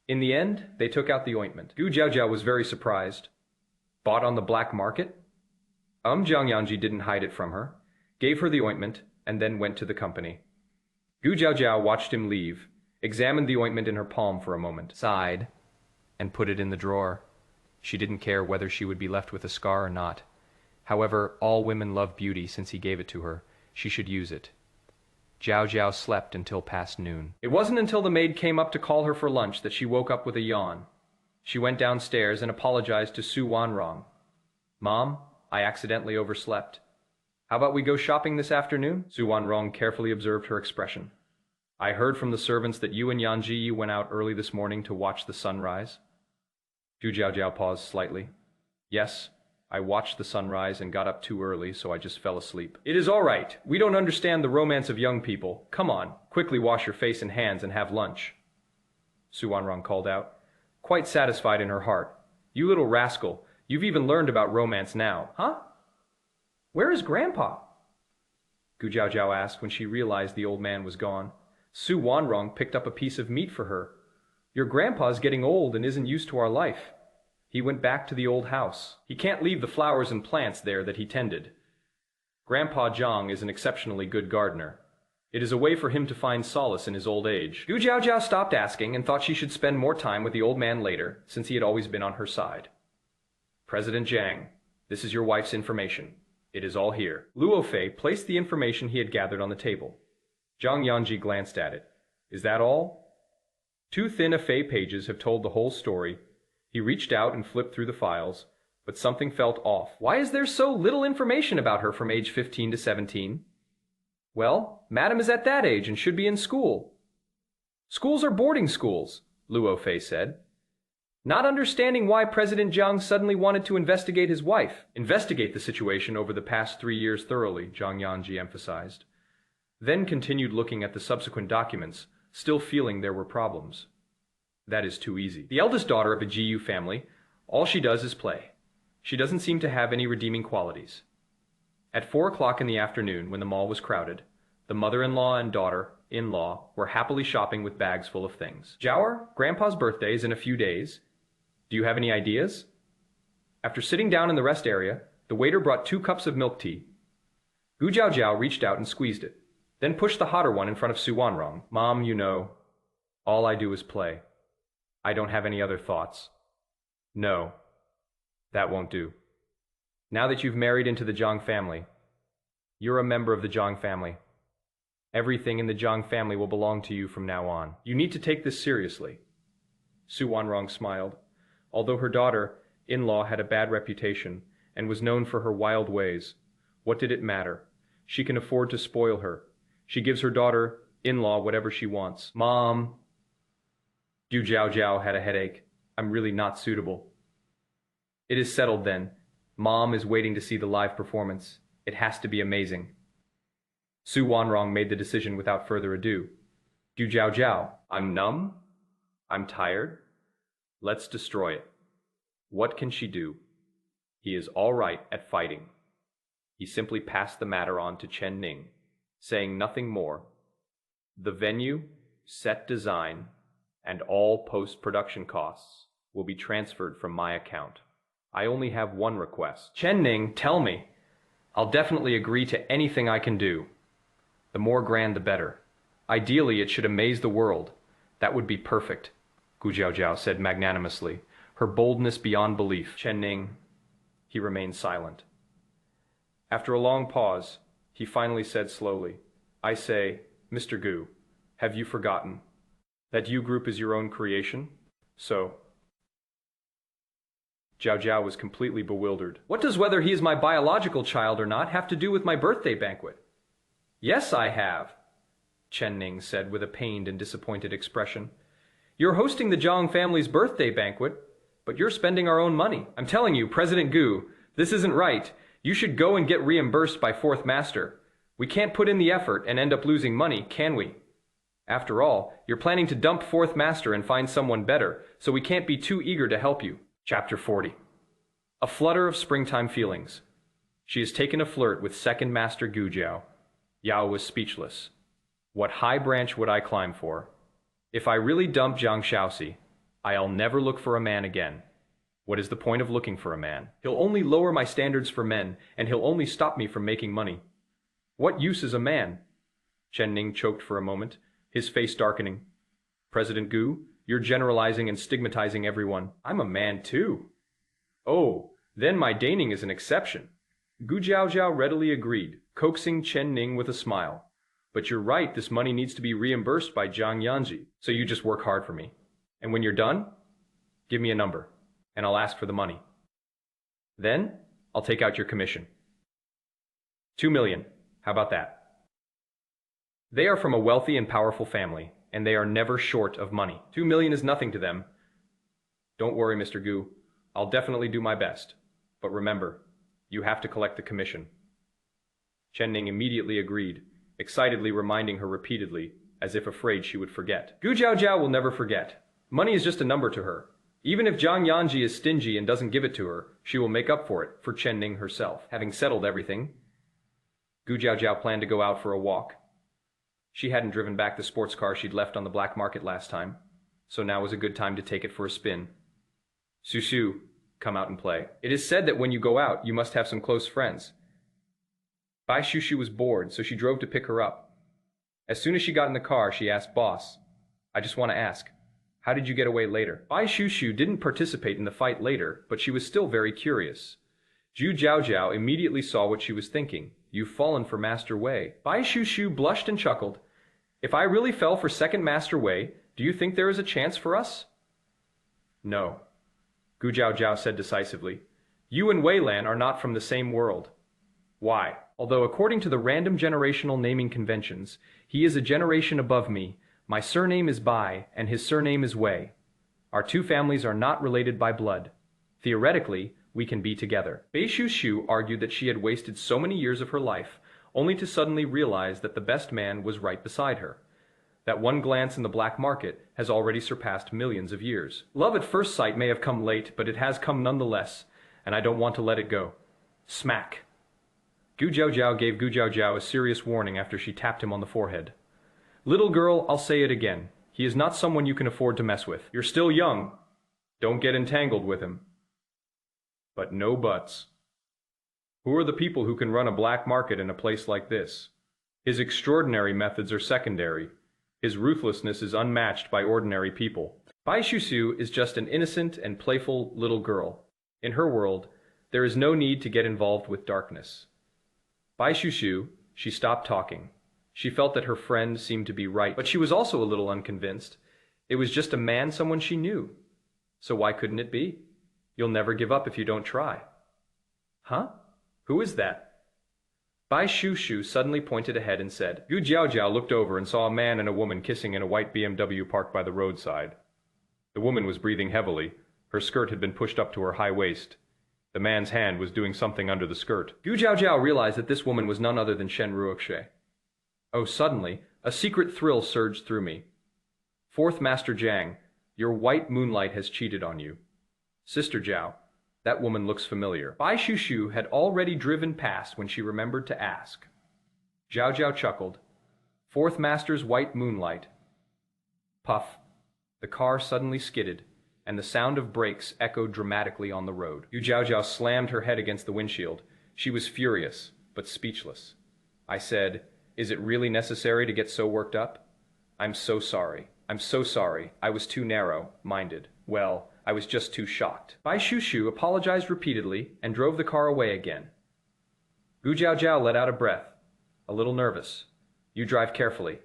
In the end, they took out the ointment. Gu Jiao Jiao was very surprised. "Bought on the black market?" Jiang Yanzhi didn't hide it from her, gave her the ointment, and then went to the company. Gu Jiao Jiao watched him leave, examined the ointment in her palm for a moment, sighed, and put it in the drawer. She didn't care whether she would be left with a scar or not. However, all women love beauty since he gave it to her. She should use it. Jiao Jiao slept until past noon. It wasn't until the maid came up to call her for lunch that she woke up with a yawn. She went downstairs and apologized to Su Wanrong. "Mom, I accidentally overslept. How about we go shopping this afternoon?" Su Wanrong carefully observed her expression. "I heard from the servants that you and Yanzhi went out early this morning to watch the sunrise." Gu Jiao Jiao paused slightly. "Yes, I watched the sunrise and got up too early, so I just fell asleep." "It is all right. We don't understand the romance of young people. Come on, quickly wash your face and hands and have lunch," Su Wanrong called out, quite satisfied in her heart. "You little rascal, you've even learned about romance now." "Huh? Where is Grandpa?" Gu Jiao Jiao asked when she realized the old man was gone. Su Wanrong picked up a piece of meat for her. "Your grandpa's getting old and isn't used to our life. He went back to the old house. He can't leave the flowers and plants there that he tended. Grandpa Jiang is an exceptionally good gardener. It is a way for him to find solace in his old age." Gu Jiao Jiao stopped asking and thought she should spend more time with the old man later, since he had always been on her side. "President Jiang, this is your wife's information. It is all here." Luo Fei placed the information he had gathered on the table. Jiang Yanzhi glanced at it. "Is that all?" Too thin a Fei pages have told the whole story. He reached out and flipped through the files, but something felt off. Why is there so little information about her from age 15 to 17? "Well, Madam is at that age and should be in school." "Schools are boarding schools," Luo Fei said. Not understanding why President Jiang suddenly wanted to investigate his wife. "Investigate the situation over the past 3 years thoroughly," Jiang Yanzhi emphasized. Then continued looking at the subsequent documents, still feeling there were problems. "That is too easy. The eldest daughter of a GU family, all she does is play. She doesn't seem to have any redeeming qualities." At 4 o'clock in the afternoon, when the mall was crowded, the mother-in-law and daughter-in-law were happily shopping with bags full of things. "Jiaoer, Grandpa's birthday is in a few days. Do you have any ideas?" After sitting down in the rest area, the waiter brought 2 cups of milk tea. Gu Jiao Jiao reached out and squeezed it, then pushed the hotter one in front of Su Wanrong. "Mom, you know, all I do is play. I don't have any other thoughts." "No, that won't do. Now that you've married into the Jiang family, you're a member of the Jiang family. Everything in the Jiang family will belong to you from now on. You need to take this seriously." Su Wanrong smiled. Although her daughter-in-law had a bad reputation and was known for her wild ways, what did it matter? She can afford to spoil her. She gives her daughter-in-law whatever she wants. "Mom." Gu Jiao Jiao had a headache. "I'm really not suitable." "It is settled then. Mom is waiting to see the live performance. It has to be amazing." Su Wanrong made the decision without further ado. "Gu Jiao Jiao, I'm numb. I'm tired. Let's destroy it." What can she do? He is all right at fighting. He simply passed the matter on to Chen Ning, saying nothing more. The venue, set design, and all post-production costs will be transferred from my account. I only have one request. "Chen Ning, tell me. I'll definitely agree to anything I can do. The more grand, the better. Ideally, it should amaze the world. That would be perfect," Gu Jiao Jiao said magnanimously, her boldness beyond belief. Chen Ning, he remained silent. After a long pause, he finally said slowly, I say, Mr. Gu, have you forgotten that you group is your own creation? So, Zhao Zhao was completely bewildered. What does whether he is my biological child or not have to do with my birthday banquet? Yes, I have, Chen Ning said with a pained and disappointed expression. You're hosting the Zhang family's birthday banquet, but you're spending our own money. I'm telling you, President Gu, this isn't right. You should go and get reimbursed by Fourth Master. We can't put in the effort and end up losing money, can we? After all, you're planning to dump Fourth Master and find someone better, so we can't be too eager to help you. Chapter 40. A flutter of springtime feelings. She has taken a flirt with Second Master Gu Jiao. Yao was speechless. What high branch would I climb for? If I really dump Zhang Shaoxi, I'll never look for a man again. What is the point of looking for a man? He'll only lower my standards for men, and he'll only stop me from making money. What use is a man? Chen Ning choked for a moment, his face darkening. President Gu, you're generalizing and stigmatizing everyone. I'm a man too. Oh, then my Daining is an exception. Gu Jiaojiao readily agreed, coaxing Chen Ning with a smile. But you're right, this money needs to be reimbursed by Jiang Yanzhi, so you just work hard for me. And when you're done, give me a number, and I'll ask for the money. Then, I'll take out your commission. 2 million. How about that? They are from a wealthy and powerful family, and they are never short of money. 2 million is nothing to them. Don't worry, Mr. Gu. I'll definitely do my best. But remember, you have to collect the commission. Chen Ning immediately agreed, excitedly reminding her repeatedly, as if afraid she would forget. Gu Jiaojiao will never forget. Money is just a number to her. Even if Jiang Yanzhi is stingy and doesn't give it to her, she will make up for it for Chen Ning herself. Having settled everything, Gu Jiaojiao planned to go out for a walk. She hadn't driven back the sports car she'd left on the black market last time, so now was a good time to take it for a spin. Su, come out and play. It is said that when you go out, you must have some close friends. Bai Shushu was bored, so she drove to pick her up. As soon as she got in the car, she asked Boss, I just want to ask, how did you get away later? Bai Shushu didn't participate in the fight later, but she was still very curious. Zhu Jiaojiao immediately saw what she was thinking. You've fallen for Master Wei. Bai Shushu blushed and chuckled. If I really fell for Second Master Wei, do you think there is a chance for us? No, Gu Jiaojiao said decisively. You and Wei Lan are not from the same world. Why? Although according to the random generational naming conventions, he is a generation above me, my surname is Bai and his surname is Wei. Our two families are not related by blood. Theoretically, we can be together. Bai Shushu argued that she had wasted so many years of her life, only to suddenly realize that the best man was right beside her. That one glance in the black market has already surpassed millions of years. Love at first sight may have come late, but it has come nonetheless, and I don't want to let it go. Smack. Gu Jiaojiao gave Gu Jiaojiao a serious warning after she tapped him on the forehead. Little girl, I'll say it again. He is not someone you can afford to mess with. You're still young. Don't get entangled with him. But no buts. Who are the people who can run a black market in a place like this? His extraordinary methods are secondary. His ruthlessness is unmatched by ordinary people. Bai Shushu is just an innocent and playful little girl. In her world, there is no need to get involved with darkness. Bai Shushu, she stopped talking. She felt that her friend seemed to be right, but she was also a little unconvinced. It was just a man someone she knew. So why couldn't it be? You'll never give up if you don't try. Huh? Who is that? Bai Shushu suddenly pointed ahead and said. Gu Jiaojiao looked over and saw a man and a woman kissing in a white BMW parked by the roadside. The woman was breathing heavily. Her skirt had been pushed up to her high waist. The man's hand was doing something under the skirt. Gu Jiaojiao realized that this woman was none other than Shen Ruoxue. Oh, suddenly, a secret thrill surged through me. Fourth Master Jiang, your white moonlight has cheated on you. Sister Jiao, that woman looks familiar. Bai Shushu had already driven past when she remembered to ask. Jiao Jiao chuckled. Fourth Master's white moonlight. Puff. The car suddenly skidded, and the sound of brakes echoed dramatically on the road. Yu Jiaojiao slammed her head against the windshield. She was furious, but speechless. I said, Is it really necessary to get so worked up? I'm so sorry. I'm so sorry. I was too narrow-minded. Well, I was just too shocked. Bai Shushu apologized repeatedly and drove the car away again. Gu Jiao let out a breath, a little nervous. You drive carefully.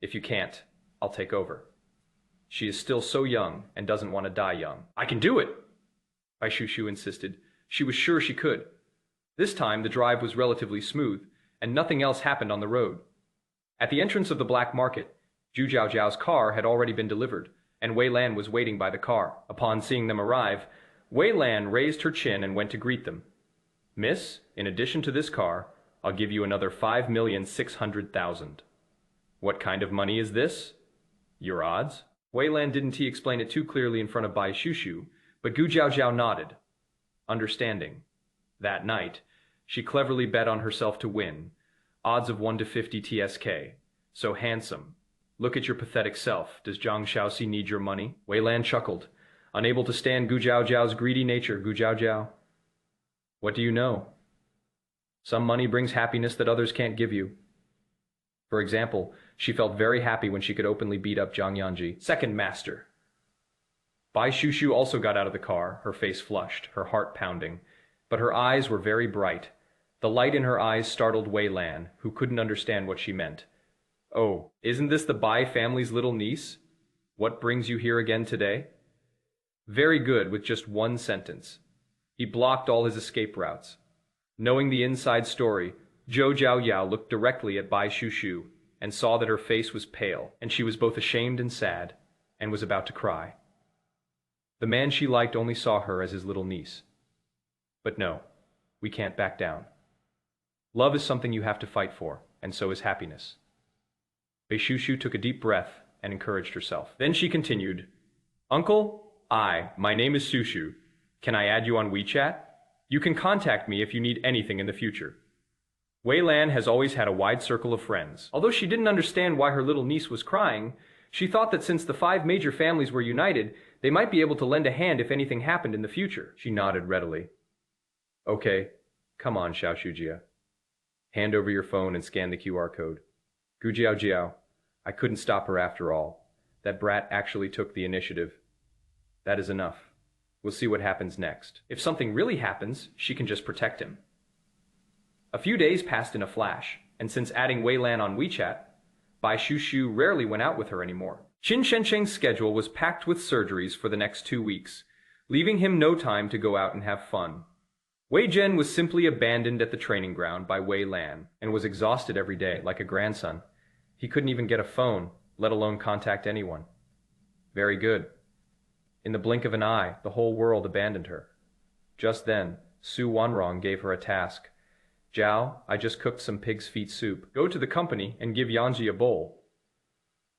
If you can't, I'll take over. She is still so young and doesn't want to die young. I can do it, Bai Shushu insisted. She was sure she could. This time the drive was relatively smooth, and nothing else happened on the road. At the entrance of the black market, Zhu Jiao's car had already been delivered, and Wei Lan was waiting by the car. Upon seeing them arrive, Wei Lan raised her chin and went to greet them. Miss, in addition to this car, I'll give you another 5,600,000. What kind of money is this? Your odds? Wei Lan didn't explain it too clearly in front of Bai Shushu, but Gu Jiao nodded, understanding. That night, she cleverly bet on herself to win, odds of 1 to 50 TSK. So handsome. Look at your pathetic self. Does Zhang Shaoxi need your money? Wei Lan chuckled, unable to stand Gu Jiao's greedy nature. Gu Jiao. What do you know? Some money brings happiness that others can't give you. For example, she felt very happy when she could openly beat up Jiang Yanzhi, second master. Bai Shushu also got out of the car, her face flushed, her heart pounding, but her eyes were very bright. The light in her eyes startled Wei Lan, who couldn't understand what she meant. Oh, isn't this the Bai family's little niece? What brings you here again today? Very good, with just one sentence. He blocked all his escape routes. Knowing the inside story, Zhou Jiaoyao looked directly at Bai Shushu and saw that her face was pale, and she was both ashamed and sad, and was about to cry. The man she liked only saw her as his little niece. But no, we can't back down. Love is something you have to fight for, and so is happiness. Bai Shushu took a deep breath and encouraged herself. Then she continued, Uncle, my name is Shushu. Can I add you on WeChat? You can contact me if you need anything in the future. Wei Lan has always had a wide circle of friends. Although she didn't understand why her little niece was crying, she thought that since the 5 major families were united, they might be able to lend a hand if anything happened in the future. She nodded readily. Okay, come on, Xiao Shujia. Hand over your phone and scan the QR code. Gu Jiao, I couldn't stop her after all. That brat actually took the initiative. That is enough. We'll see what happens next. If something really happens, she can just protect him. A few days passed in a flash, and since adding Wei Lan on WeChat, Bai Shushu rarely went out with her anymore. Qin Shensheng's schedule was packed with surgeries for the next 2 weeks, leaving him no time to go out and have fun. Wei Zhen was simply abandoned at the training ground by Wei Lan, and was exhausted every day, like a grandson. He couldn't even get a phone, let alone contact anyone. Very good. In the blink of an eye, the whole world abandoned her. Just then, Su Wanrong gave her a task. Zhao, I just cooked some pig's feet soup. Go to the company and give Yanzhi a bowl.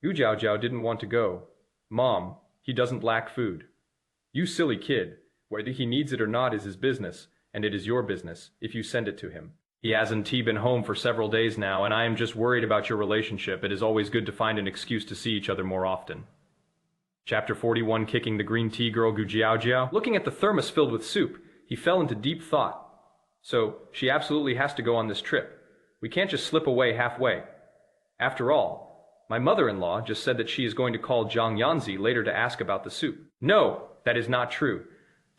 Gu Jiao didn't want to go. Mom, he doesn't lack food. You silly kid. Whether he needs it or not is his business, and it is your business, if you send it to him. He hasn't been home for several days now, and I am just worried about your relationship. It is always good to find an excuse to see each other more often. Chapter 41, Kicking the Green Tea Girl. Gu Jiao. Looking at the thermos filled with soup, he fell into deep thought. So, she absolutely has to go on this trip. We can't just slip away halfway. After all, my mother-in-law just said that she is going to call Jiang Yanzhi later to ask about the soup. No, that is not true.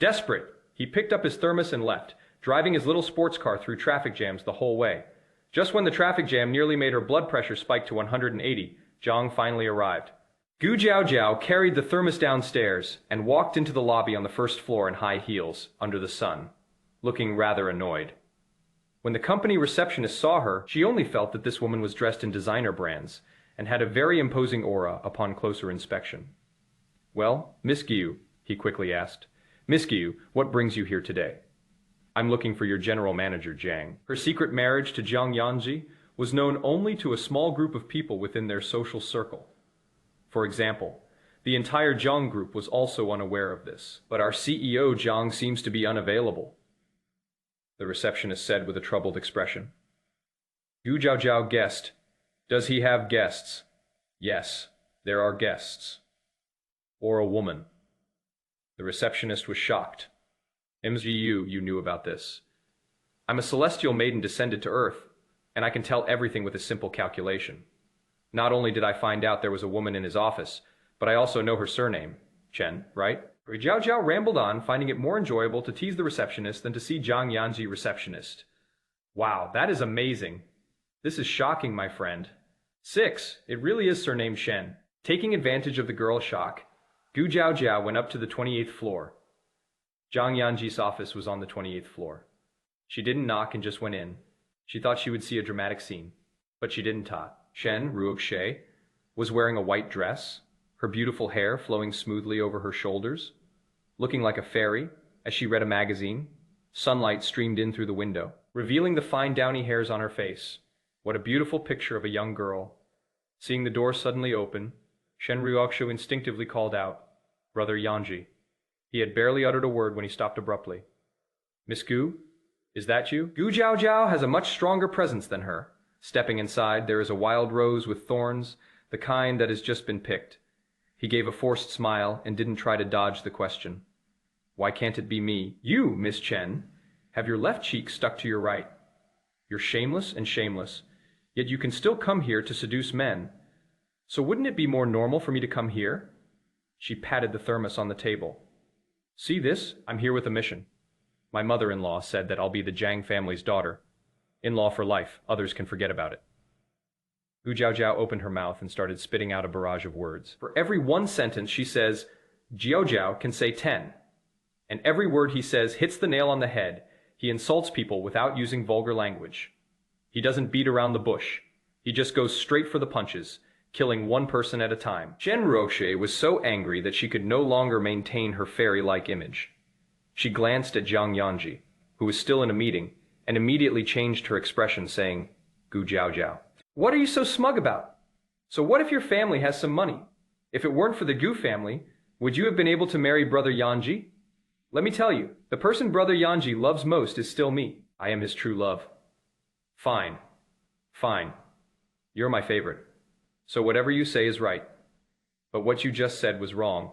Desperate, he picked up his thermos and left, driving his little sports car through traffic jams the whole way. Just when the traffic jam nearly made her blood pressure spike to 180, Jiang finally arrived. Gu Jiao carried the thermos downstairs and walked into the lobby on the first floor in high heels, under the sun, looking rather annoyed. When the company receptionist saw her, she only felt that this woman was dressed in designer brands and had a very imposing aura upon closer inspection. Well, Miss Gu, he quickly asked. Miss Gu, what brings you here today? I'm looking for your general manager, Jiang. Her secret marriage to Jiang Yanzhi was known only to a small group of people within their social circle. For example, the entire Jiang group was also unaware of this, but our CEO Jiang seems to be unavailable, the receptionist said with a troubled expression. Gu Jiao guessed. Does he have guests? Yes, there are guests. Or a woman. The receptionist was shocked. MGU, you knew about this. I'm a celestial maiden descended to Earth, and I can tell everything with a simple calculation. Not only did I find out there was a woman in his office, But I also know her surname, Chen, right? Jiao Jiao rambled on, finding it more enjoyable to tease the receptionist than to see Jiang Yanzhi receptionist. Wow, that is amazing. This is shocking, my friend. 6. It really is surnamed Shen. Taking advantage of the girl's shock, Gu Jiao Jiao went up to the 28th floor. Jiang Yanzhi's office was on the 28th floor. She didn't knock and just went in. She thought she would see a dramatic scene, but she didn't. Shen Ruoxie was wearing a white dress, her beautiful hair flowing smoothly over her shoulders. Looking like a fairy, as she read a magazine, sunlight streamed in through the window, revealing the fine downy hairs on her face. What a beautiful picture of a young girl. Seeing the door suddenly open, Shen Ruoxie instinctively called out, "Brother Yanzhi." He had barely uttered a word when he stopped abruptly. "Miss Gu, is that you?" Gu Jiao Jiao has a much stronger presence than her. Stepping inside, there is a wild rose with thorns, the kind that has just been picked. He gave a forced smile and didn't try to dodge the question. "Why can't it be me? You, Miss Chen, have your left cheek stuck to your right. You're shameless and shameless, yet you can still come here to seduce men. So wouldn't it be more normal for me to come here?" She patted the thermos on the table. "See this? I'm here with a mission. My mother-in-law said that I'll be the Jiang family's daughter. In-law for life. Others can forget about it." Gu Jiao Jiao opened her mouth and started spitting out a barrage of words. For every one sentence she says, Jiao Jiao can say 10. And every word he says hits the nail on the head. He insults people without using vulgar language. He doesn't beat around the bush. He just goes straight for the punches, killing one person at a time. Shen Ruoxie was so angry that she could no longer maintain her fairy-like image. She glanced at Jiang Yanzhi, who was still in a meeting, and immediately changed her expression, saying, "Gu Jiao Jiao, what are you so smug about? So what if your family has some money? If it weren't for the Gu family, would you have been able to marry Brother Yanzhi? Let me tell you, the person Brother Yanzhi loves most is still me. I am his true love." "Fine. Fine. You're my favorite. So whatever you say is right. But what you just said was wrong.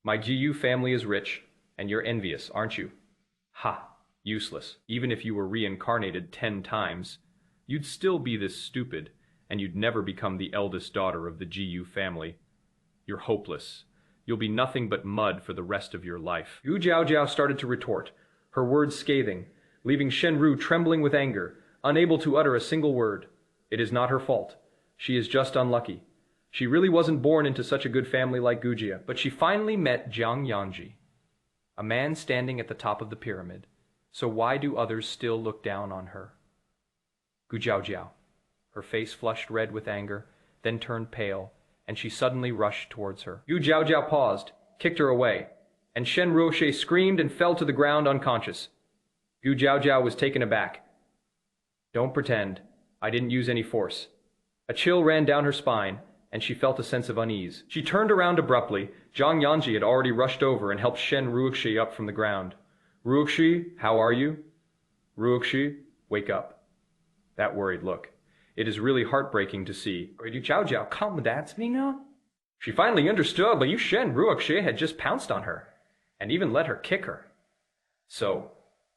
My GU family is rich, and you're envious, aren't you? Ha! Useless. Even if you were reincarnated 10 times, you'd still be this stupid, and you'd never become the eldest daughter of the GU family. You're hopeless. You'll be nothing but mud for the rest of your life." Gu Jiao Jiao started to retort, her words scathing, leaving Shen Ru trembling with anger, unable to utter a single word. It is not her fault. She is just unlucky. She really wasn't born into such a good family like Gujia. But she finally met Jiang Yanzhi, a man standing at the top of the pyramid. So why do others still look down on her? Gu Jiao Jiao. Her face flushed red with anger, then turned pale, and she suddenly rushed towards her. Gu Jiao Jiao paused, kicked her away, and Shen Ruoxie screamed and fell to the ground unconscious. Gu Jiao Jiao was taken aback. "Don't pretend. I didn't use any force." A chill ran down her spine, and she felt a sense of unease. She turned around abruptly. Jiang Yanzhi had already rushed over and helped Shen Ruoxie up from the ground. "Ruoxie, how are you? Ruoxie, wake up." That worried look. It is really heartbreaking to see. She finally understood that Liu Shen Ruoxie had just pounced on her, and even let her kick her. So,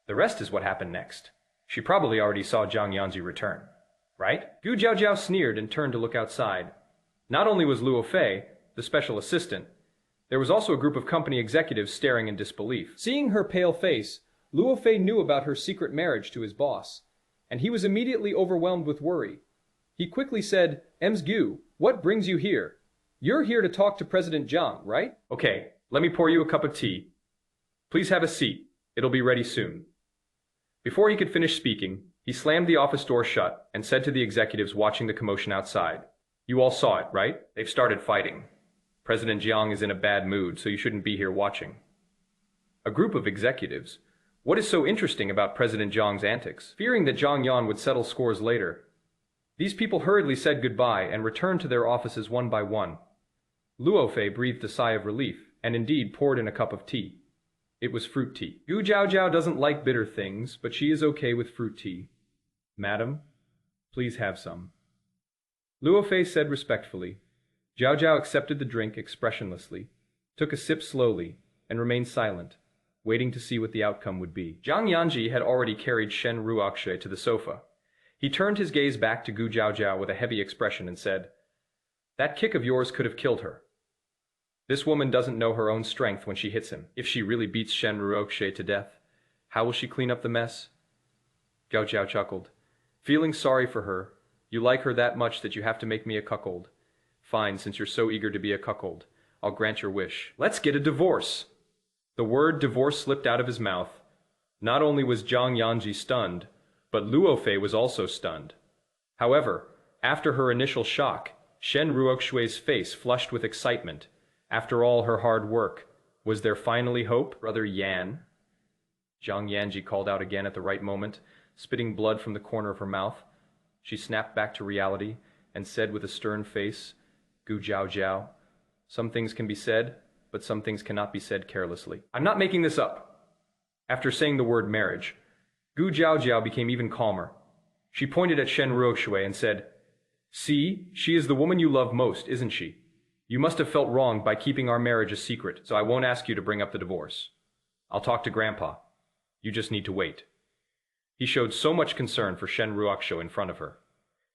the rest is what happened next. She probably already saw Jiang Yanzhi return, right? Gu Jiao Jiao sneered and turned to look outside. Not only was Luo Fei, the special assistant, there was also a group of company executives staring in disbelief. Seeing her pale face, Luo Fei knew about her secret marriage to his boss, and he was immediately overwhelmed with worry. He quickly said, "Ms. Gu, what brings you here? You're here to talk to President Jiang, right?" "Okay, let me pour you a cup of tea. Please have a seat. It'll be ready soon." Before he could finish speaking, he slammed the office door shut and said to the executives watching the commotion outside, "You all saw it, right? They've started fighting. President Jiang is in a bad mood, so you shouldn't be here watching." A group of executives. What is so interesting about President Jiang's antics? Fearing that Jiang Yan would settle scores later, these people hurriedly said goodbye and returned to their offices one by one. Luo Fei breathed a sigh of relief, and indeed poured in a cup of tea. It was fruit tea. Gu Jiao Jiao doesn't like bitter things, but she is okay with fruit tea. "Madam, please have some." Luo Fei said respectfully. Jiao Jiao accepted the drink expressionlessly, took a sip slowly, and remained silent, waiting to see what the outcome would be. Jiang Yanzhi had already carried Shen Ruoxie to the sofa. He turned his gaze back to Gu Jiao Jiao with a heavy expression and said, "That kick of yours could have killed her. This woman doesn't know her own strength when she hits him. If she really beats Shen Ruoxue to death, how will she clean up the mess? Gao Jiao chuckled. Feeling sorry for her, you like her that much that you have to make me a cuckold. Fine, since you're so eager to be a cuckold. I'll grant your wish. Let's get a divorce. The word divorce slipped out of his mouth. Not only was Jiang Yanzhi stunned, but Luo Fei was also stunned. However, after her initial shock, Shen Ruoxue's face flushed with excitement. After all her hard work, was there finally hope, Brother Yan? Jiang Yanzhi called out again at the right moment, spitting blood from the corner of her mouth. She snapped back to reality and said with a stern face, Gu Jiao Jiao, some things can be said, but some things cannot be said carelessly. I'm not making this up. After saying the word marriage, Gu Jiao Jiao became even calmer. She pointed at Shen Ruoxue and said, See, she is the woman you love most, isn't she? You must have felt wronged by keeping our marriage a secret, so I won't ask you to bring up the divorce. I'll talk to Grandpa. You just need to wait. He showed so much concern for Shen Ruoxue in front of her.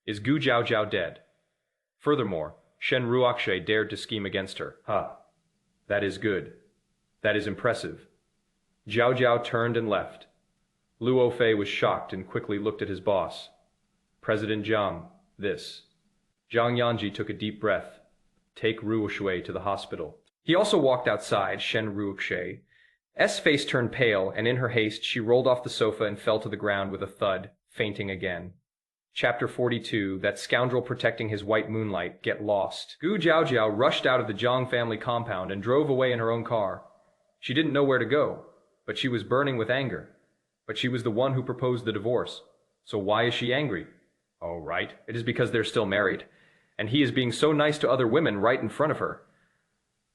Is Gu Jiao Jiao dead? Furthermore, Shen Ruoxue dared to scheme against her. That is good. That is impressive. Jiao Jiao turned and left. Luo Fei was shocked and quickly looked at his boss. President Jiang, this. Jiang Yanzhi took a deep breath. Take Ruoxue to the hospital. He also walked outside, Shen Ruoxue's face turned pale, and in her haste she rolled off the sofa and fell to the ground with a thud, fainting again. Chapter 42, That Scoundrel Protecting His White Moonlight, Get Lost. Gu Jiaojiao rushed out of the Jiang family compound and drove away in her own car. She didn't know where to go, but she was burning with anger. But she was the one who proposed the divorce. So why is she angry? Oh, right, it is because they're still married. And he is being so nice to other women right in front of her.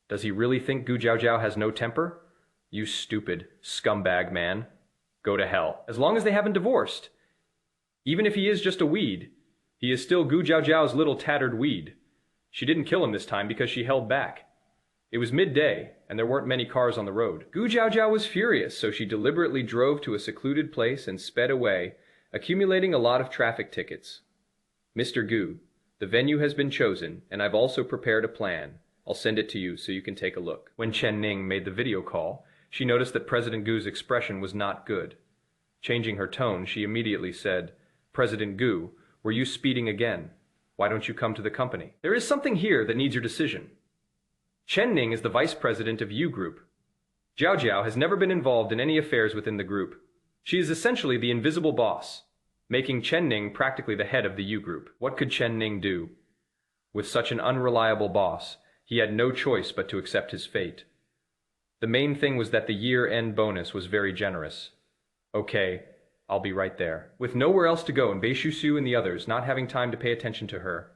Does he really think Gu Jiaojiao has no temper? You stupid scumbag man. Go to hell. As long as they haven't divorced. Even if he is just a weed, he is still Gu Jiaojiao's little tattered weed. She didn't kill him this time because she held back. It was midday, and there weren't many cars on the road. Gu Jiaojiao was furious, so she deliberately drove to a secluded place and sped away, accumulating a lot of traffic tickets. Mr. Gu, the venue has been chosen, and I've also prepared a plan. I'll send it to you so you can take a look. When Chen Ning made the video call, she noticed that President Gu's expression was not good. Changing her tone, she immediately said, President Gu, were you speeding again? Why don't you come to the company? There is something here that needs your decision. Chen Ning is the vice president of U Group. Jiao Jiao has never been involved in any affairs within the group. She is essentially the invisible boss, making Chen Ning practically the head of the U Group. What could Chen Ning do? With such an unreliable boss, he had no choice but to accept his fate. The main thing was that the year-end bonus was very generous. Okay, I'll be right there. With nowhere else to go and Bei Shusu and the others not having time to pay attention to her,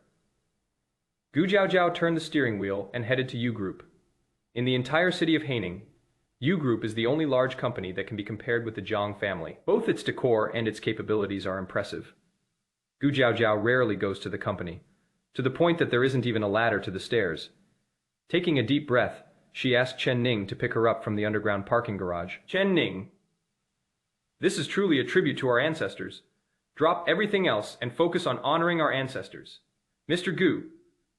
Gu Jiaojiao turned the steering wheel and headed to U Group. In the entire city of Haining, U Group is the only large company that can be compared with the Jiang family. Both its decor and its capabilities are impressive. Gu Jiaojiao rarely goes to the company, to the point that there isn't even a ladder to the stairs. Taking a deep breath, she asked Chen Ning to pick her up from the underground parking garage. Chen Ning, this is truly a tribute to our ancestors. Drop everything else and focus on honoring our ancestors. Mr. Gu,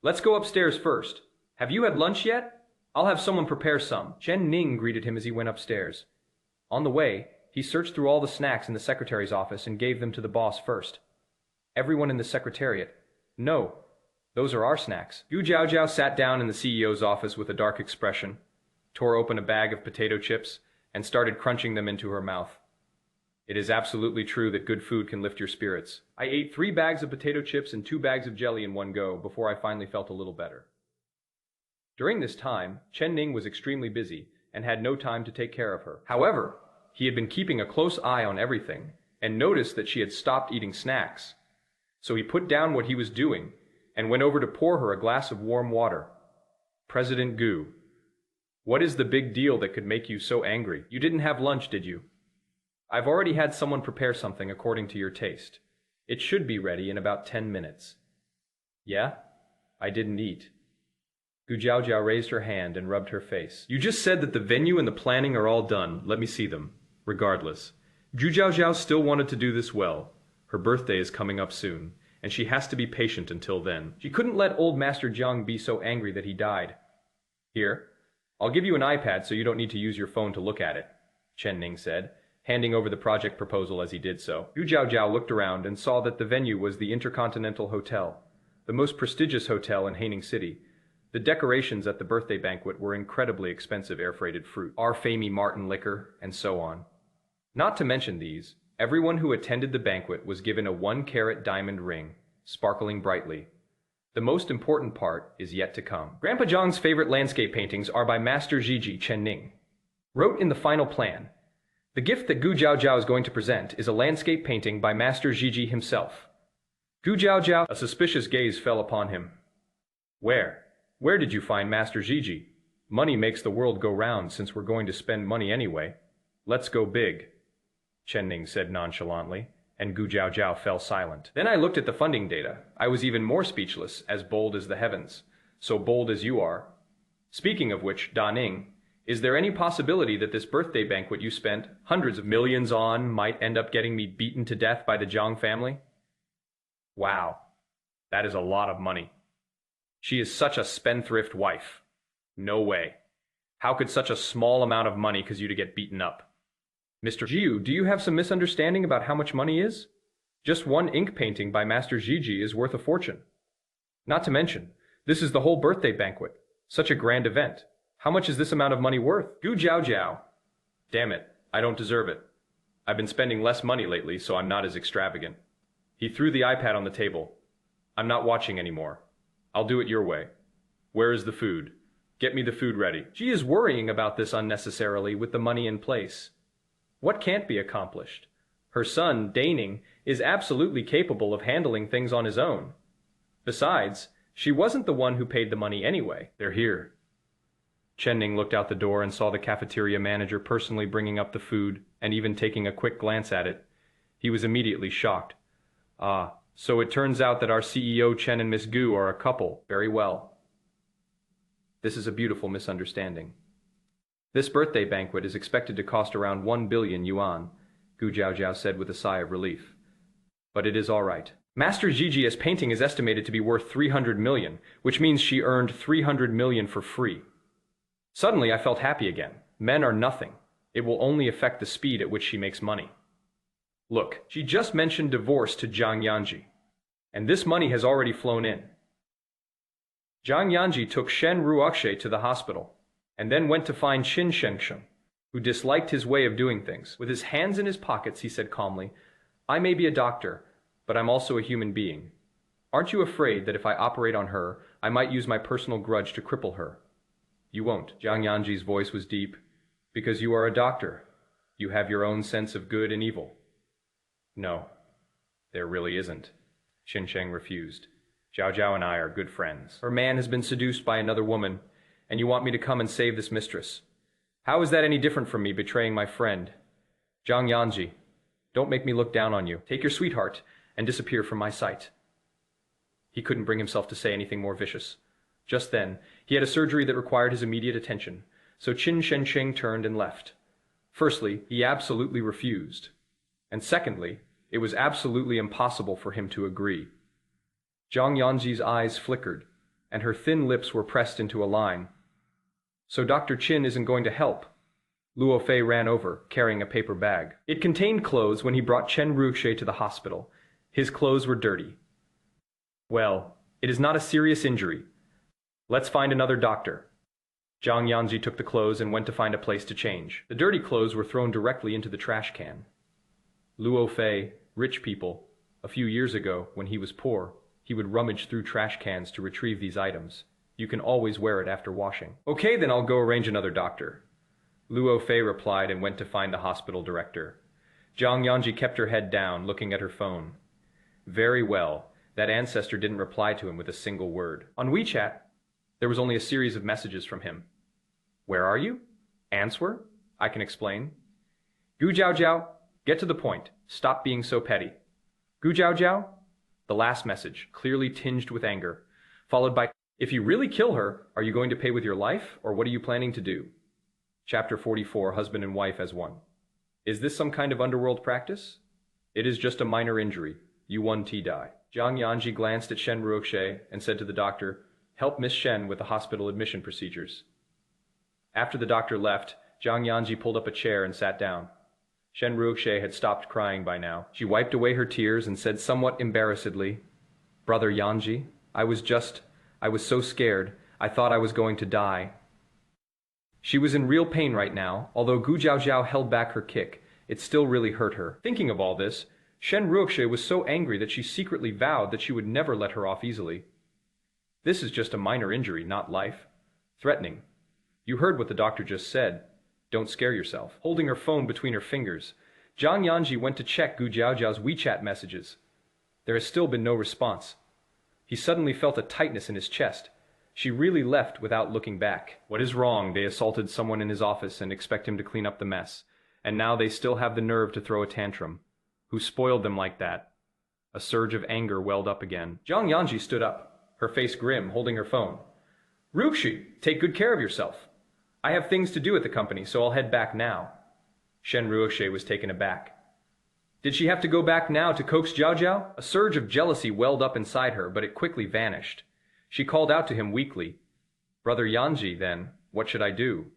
let's go upstairs first. Have you had lunch yet? I'll have someone prepare some. Chen Ning greeted him as he went upstairs. On the way, he searched through all the snacks in the secretary's office and gave them to the boss first. Everyone in the secretariat. No, those are our snacks. Gu Jiaojiao sat down in the CEO's office with a dark expression, tore open a bag of potato chips, and started crunching them into her mouth. It is absolutely true that good food can lift your spirits. I ate 3 bags of potato chips and 2 bags of jelly in one go before I finally felt a little better. During this time, Chen Ning was extremely busy and had no time to take care of her. However, he had been keeping a close eye on everything and noticed that she had stopped eating snacks. So he put down what he was doing and went over to pour her a glass of warm water. President Gu, what is the big deal that could make you so angry? You didn't have lunch, did you? I've already had someone prepare something according to your taste. It should be ready in about 10 minutes. Yeah? I didn't eat. Gu Jiaojiao raised her hand and rubbed her face. You just said that the venue and the planning are all done. Let me see them. Regardless, Gu Jiaojiao still wanted to do this well. Her birthday is coming up soon, and she has to be patient until then. She couldn't let old Master Jiang be so angry that he died. Here, I'll give you an iPad so you don't need to use your phone to look at it, Chen Ning said, handing over the project proposal as he did so. Gu Jiao looked around and saw that the venue was the Intercontinental Hotel, the most prestigious hotel in Haining City. The decorations at the birthday banquet were incredibly expensive air-freighted fruit, our famous Martin liquor, and so on. Not to mention these, everyone who attended the banquet was given a 1-carat diamond ring, sparkling brightly. The most important part is yet to come. Grandpa Zhang's favorite landscape paintings are by Master Zhiji Chen Ning. Wrote in the final plan, the gift that Gu Jiao is going to present is a landscape painting by Master Zhiji himself. Gu Jiao, a suspicious gaze fell upon him. Where did you find Master Zhiji? Money makes the world go round since we're going to spend money anyway. Let's go big, Chen Ning said nonchalantly, and Gu Jiao fell silent. Then I looked at the funding data. I was even more speechless, as bold as the heavens. So bold as you are. Speaking of which, Da Ning, is there any possibility that this birthday banquet you spent hundreds of millions on might end up getting me beaten to death by the Jiang family? Wow, that is a lot of money. She is such a spendthrift wife. No way. How could such a small amount of money cause you to get beaten up? Mr. Jiu, do you have some misunderstanding about how much money is? Just one ink painting by Master Zhiji is worth a fortune. Not to mention, this is the whole birthday banquet. Such a grand event. How much is this amount of money worth? Gu Jiao. Damn it, I don't deserve it. I've been spending less money lately, so I'm not as extravagant. He threw the iPad on the table. I'm not watching anymore. I'll do it your way. Where is the food? Get me the food ready. She is worrying about this unnecessarily with the money in place. What can't be accomplished? Her son, Daning, is absolutely capable of handling things on his own. Besides, she wasn't the one who paid the money anyway. They're here. Chen Ning looked out the door and saw the cafeteria manager personally bringing up the food and even taking a quick glance at it. He was immediately shocked. Ah, so it turns out that our CEO Chen and Miss Gu are a couple. Very well. This is a beautiful misunderstanding. This birthday banquet is expected to cost around 1 billion yuan, Gu Jiao said with a sigh of relief. But it is all right. Master Zhiji's painting is estimated to be worth 300 million, which means she earned 300 million for free. Suddenly I felt happy again. Men are nothing. It will only affect the speed at which she makes money. Look, she just mentioned divorce to Jiang Yanzhi, and this money has already flown in. Jiang Yanzhi took Shen Ruoxie to the hospital, and then went to find Qin Shengsheng, who disliked his way of doing things. With his hands in his pockets, he said calmly, I may be a doctor, but I'm also a human being. Aren't you afraid that if I operate on her, I might use my personal grudge to cripple her? You won't. Jiang Yanzhi's voice was deep. Because you are a doctor. You have your own sense of good and evil. No, there really isn't. Qin Sheng refused. Jiao and I are good friends. Her man has been seduced by another woman, and you want me to come and save this mistress. How is that any different from me betraying my friend? Jiang Yanzhi, don't make me look down on you. Take your sweetheart and disappear from my sight. He couldn't bring himself to say anything more vicious. Just then, he had a surgery that required his immediate attention, so Qin Shengsheng turned and left. Firstly, he absolutely refused. And secondly, it was absolutely impossible for him to agree. Jiang Yanzhi's eyes flickered, and her thin lips were pressed into a line. So Dr. Qin isn't going to help. Luo Fei ran over, carrying a paper bag. It contained clothes when he brought Chen Ruoxie to the hospital. His clothes were dirty. Well, it is not a serious injury. Let's find another doctor. Jiang Yanzhi took the clothes and went to find a place to change. The dirty clothes were thrown directly into the trash can. Luo Fei, rich people, a few years ago, when he was poor, he would rummage through trash cans to retrieve these items. You can always wear it after washing. Okay, then I'll go arrange another doctor. Luo Fei replied and went to find the hospital director. Jiang Yanzhi kept her head down, looking at her phone. Very well, that ancestor didn't reply to him with a single word. On WeChat, there was only a series of messages from him. Where are you? Answer? I can explain. Gu Jiao, get to the point. Stop being so petty. Gu Jiao? The last message, clearly tinged with anger, followed by, if you really kill her, are you going to pay with your life, or what are you planning to do? Chapter 44, Husband and Wife as One. Is this some kind of underworld practice? It is just a minor injury. You won die. Jiang Yanzhi glanced at Shen Ruoxie and said to the doctor, help Miss Shen with the hospital admission procedures. After the doctor left, Jiang Yanzhi pulled up a chair and sat down. Shen Ruoxie had stopped crying by now. She wiped away her tears and said somewhat embarrassedly, "Brother Yanzhi, I was so scared. I thought I was going to die." She was in real pain right now. Although Gu Jiaojiao held back her kick, it still really hurt her. Thinking of all this, Shen Ruoxie was so angry that she secretly vowed that she would never let her off easily. "This is just a minor injury, not life. Threatening. You heard what the doctor just said. Don't scare yourself." Holding her phone between her fingers, Jiang Yanzhi went to check Gu Jiaojiao's WeChat messages. There has still been no response. He suddenly felt a tightness in his chest. She really left without looking back. What is wrong? They assaulted someone in his office and expect him to clean up the mess. And now they still have the nerve to throw a tantrum. Who spoiled them like that? A surge of anger welled up again. Jiang Yanzhi stood up, her face grim, holding her phone. "Ruoxie, take good care of yourself. I have things to do at the company, so I'll head back now." Shen Ruoxie was taken aback. Did she have to go back now to coax Jiaojiao? A surge of jealousy welled up inside her, but it quickly vanished. She called out to him weakly, "Brother Yanzhi, then, what should I do?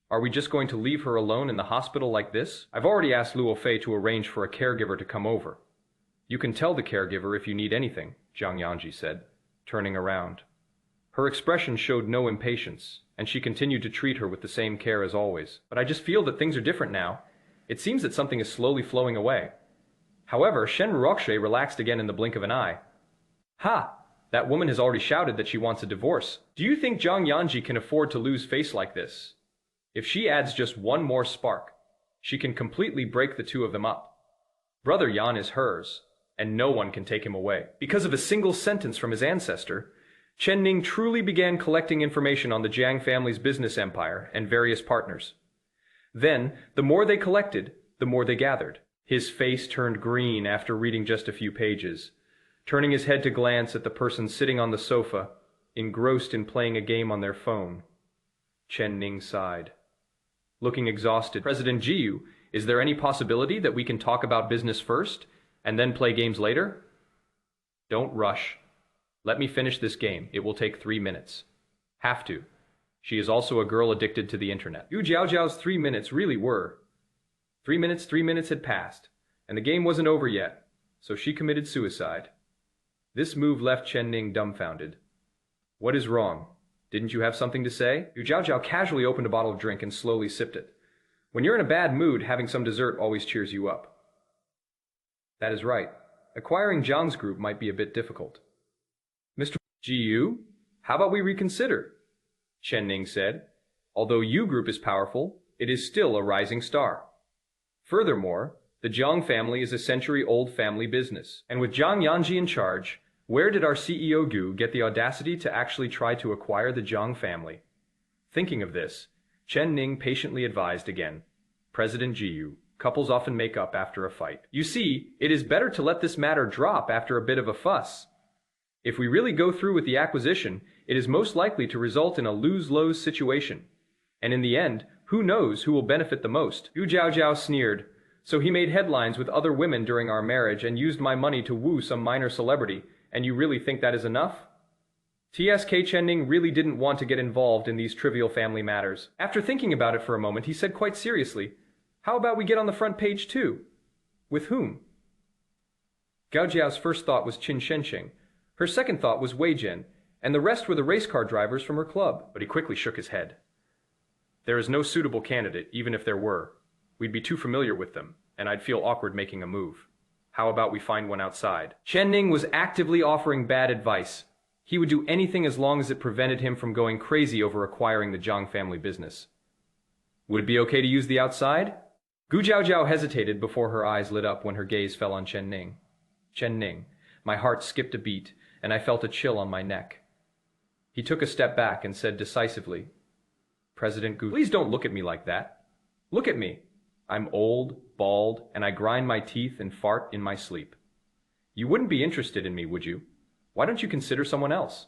Are we just going to leave her alone in the hospital like this? I've already asked Luo Fei to arrange for a caregiver to come over." "You can tell the caregiver if you need anything," Jiang Yanzhi said, turning around. Her expression showed no impatience, and she continued to treat her with the same care as always. "But I just feel that things are different now. It seems that something is slowly flowing away." However, Shen Ruoxie relaxed again in the blink of an eye. "Ha! That woman has already shouted that she wants a divorce. Do you think Jiang Yanzhi can afford to lose face like this? If she adds just one more spark, she can completely break the two of them up. Brother Yan is hers, and no one can take him away." Because of a single sentence from his ancestor, Chen Ning truly began collecting information on the Jiang family's business empire and various partners. Then, the more they collected, the more they gathered. His face turned green after reading just a few pages, turning his head to glance at the person sitting on the sofa, engrossed in playing a game on their phone. Chen Ning sighed. Looking exhausted, "President Jiyu, is there any possibility that we can talk about business first, and then play games later?" "Don't rush. Let me finish this game. It will take 3 minutes. Have to. She is also a girl addicted to the internet." Yu Jiaojiao's 3 minutes really were. 3 minutes had passed, and the game wasn't over yet, so she committed suicide. This move left Chen Ning dumbfounded. "What is wrong? Didn't you have something to say?" Yu Jiaojiao casually opened a bottle of drink and slowly sipped it. "When you're in a bad mood, having some dessert always cheers you up." "That is right. Acquiring Jiang's group might be a bit difficult." "Mr. Jiyu, how about we reconsider?" Chen Ning said. "Although Yu group is powerful, it is still a rising star. Furthermore, the Jiang family is a century-old family business, and with Jiang Yanzhi in charge, where did our CEO Gu get the audacity to actually try to acquire the Jiang family?" Thinking of this, Chen Ning patiently advised again, "President Jiyu, couples often make up after a fight. You see, it is better to let this matter drop after a bit of a fuss. If we really go through with the acquisition, it is most likely to result in a lose-lose situation. And in the end, who knows who will benefit the most?" Yu Jiaojiao sneered. "So he made headlines with other women during our marriage and used my money to woo some minor celebrity, and you really think that is enough?" TSK Chen Ning really didn't want to get involved in these trivial family matters. After thinking about it for a moment, he said quite seriously, "How about we get on the front page too?" "With whom?" Gao Jiao's first thought was Qin Shenxing. Her second thought was Wei Jian, and the rest were the race car drivers from her club. But he quickly shook his head. "There is no suitable candidate, even if there were. We'd be too familiar with them, and I'd feel awkward making a move. How about we find one outside?" Chen Ning was actively offering bad advice. He would do anything as long as it prevented him from going crazy over acquiring the Jiang family business. "Would it be okay to use the outside?" Gu Jiaojiao hesitated before her eyes lit up when her gaze fell on Chen Ning. "Chen Ning," my heart skipped a beat, and I felt a chill on my neck. He took a step back and said decisively, "President Gu, please don't look at me like that. Look at me. I'm old, bald, and I grind my teeth and fart in my sleep. You wouldn't be interested in me, would you? Why don't you consider someone else?"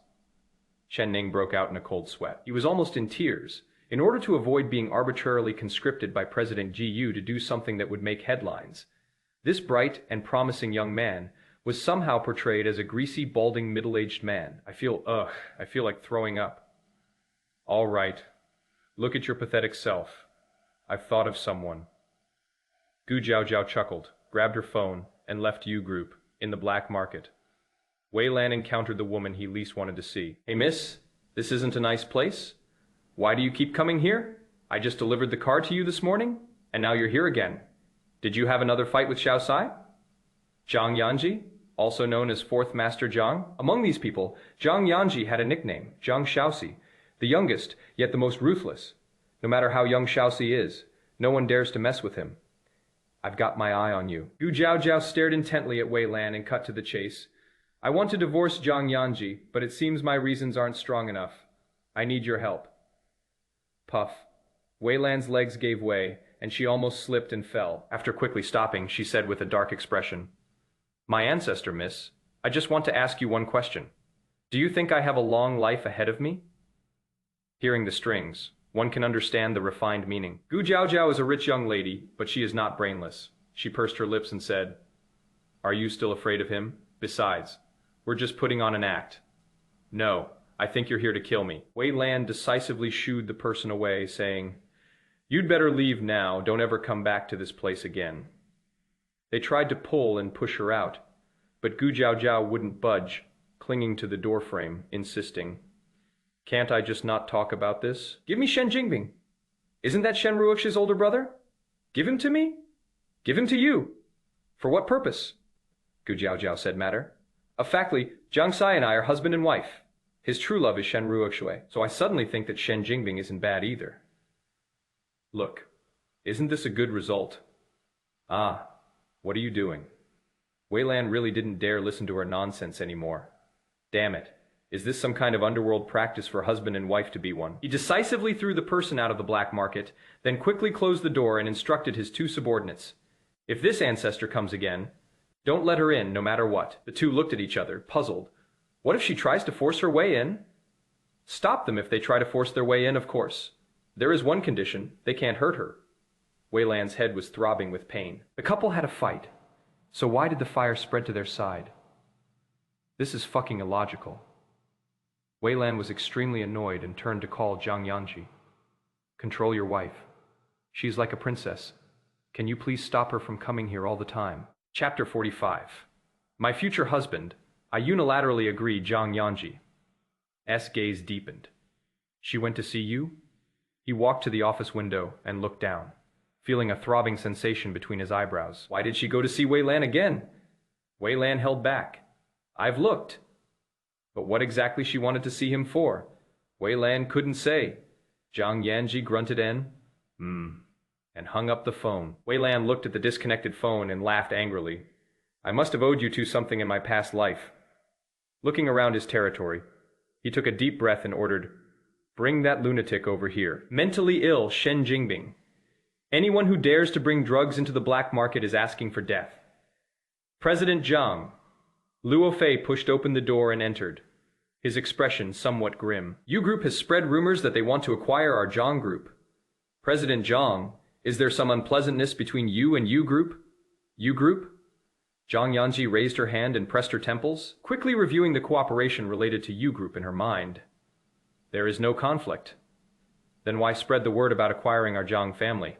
Chen Ning broke out in a cold sweat. He was almost in tears. In order to avoid being arbitrarily conscripted by President Jiyu to do something that would make headlines, this bright and promising young man was somehow portrayed as a greasy, balding, middle-aged man. I feel like throwing up. "All right. Look at your pathetic self. I've thought of someone. Gu Jiaojiao chuckled, grabbed her phone, and left U Group, in the black market. Wei Lan encountered the woman he least wanted to see. Hey miss, this isn't a nice place? Why do you keep coming here? I just delivered the car to you this morning, and now you're here again. Did you have another fight with Xiao Sai? Jiang Yanzhi, also known as Fourth Master Jiang? Among these people, Jiang Yanzhi had a nickname, Jiang Shaoxi, the youngest, yet the most ruthless. No matter how young Shaoxi is, no one dares to mess with him. I've got my eye on you. Gu Jiaojiao stared intently at Wei Lan and cut to the chase. I want to divorce Jiang Yanzhi, but it seems my reasons aren't strong enough. I need your help. Puff. Wei Lan's legs gave way, and she almost slipped and fell. After quickly stopping, she said with a dark expression, My ancestor, miss, I just want to ask you one question. Do you think I have a long life ahead of me? Hearing the strings, one can understand the refined meaning. Gu Jiaojiao is a rich young lady, but she is not brainless. She pursed her lips and said, Are you still afraid of him? Besides, we're just putting on an act. No, I think you're here to kill me. Wei Lan decisively shooed the person away, saying, You'd better leave now, don't ever come back to this place again. They tried to pull and push her out, but Gu Jiaojiao wouldn't budge, clinging to the doorframe, insisting, Can't I just not talk about this? Give me Shen Jingbing. Isn't that Shen Ruox's older brother? Give him to me? Give him to you. For what purpose? Gu Jiaojiao said matter. Factly, Jiang Sai and I are husband and wife. His true love is Shen Ruoxue, so I suddenly think that Shen Jingbing isn't bad either. Look, isn't this a good result? Ah, what are you doing? Wei Lan really didn't dare listen to her nonsense anymore. Damn it, is this some kind of underworld practice for husband and wife to be one? He decisively threw the person out of the black market, then quickly closed the door and instructed his two subordinates. If this ancestor comes again, don't let her in no matter what. The two looked at each other, puzzled. What if she tries to force her way in? Stop them if they try to force their way in, of course. There is one condition, they can't hurt her. Wei Lan's head was throbbing with pain. The couple had a fight, so why did the fire spread to their side? This is fucking illogical. Wei Lan was extremely annoyed and turned to call Jiang Yanzhi. Control your wife. She's like a princess. Can you please stop her from coming here all the time? Chapter 45. My future husband, I unilaterally agreed Jiang Yanzhi. S. gaze deepened. She went to see you? He walked to the office window and looked down, feeling a throbbing sensation between his eyebrows. Why did she go to see Wei Lan again? Wei Lan held back. I've looked. But what exactly she wanted to see him for? Wei Lan couldn't say. Jiang Yanzhi grunted and hung up the phone. Wei Lan looked at the disconnected phone and laughed angrily. I must have owed you two something in my past life. Looking around his territory, he took a deep breath and ordered, Bring that lunatic over here. Mentally ill Shen Jingbing. Anyone who dares to bring drugs into the black market is asking for death. President Jiang. Luo Fei pushed open the door and entered, his expression somewhat grim. U Group has spread rumors that they want to acquire our Jiang Group. President Jiang, is there some unpleasantness between you and U Group? U Group? Jiang Yanzhi raised her hand and pressed her temples, quickly reviewing the cooperation related to U Group in her mind. There is no conflict. Then why spread the word about acquiring our Jiang family?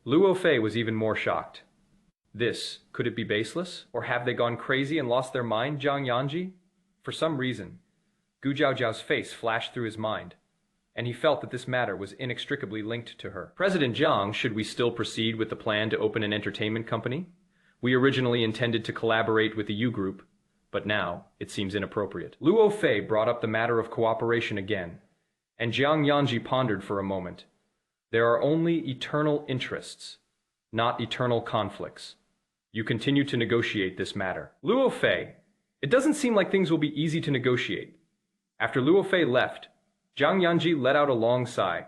Luo Fei was even more shocked. Could it be baseless? Or have they gone crazy and lost their mind, Jiang Yanzhi? For some reason, Gu Jiaojiao's face flashed through his mind, and he felt that this matter was inextricably linked to her. President Jiang, should we still proceed with the plan to open an entertainment company? We originally intended to collaborate with the U Group, but now it seems inappropriate. Luo Fei brought up the matter of cooperation again, and Jiang Yanzhi pondered for a moment. There are only eternal interests, not eternal conflicts. You continue to negotiate this matter. Luo Fei, it doesn't seem like things will be easy to negotiate. After Luo Fei left, Jiang Yanzhi let out a long sigh,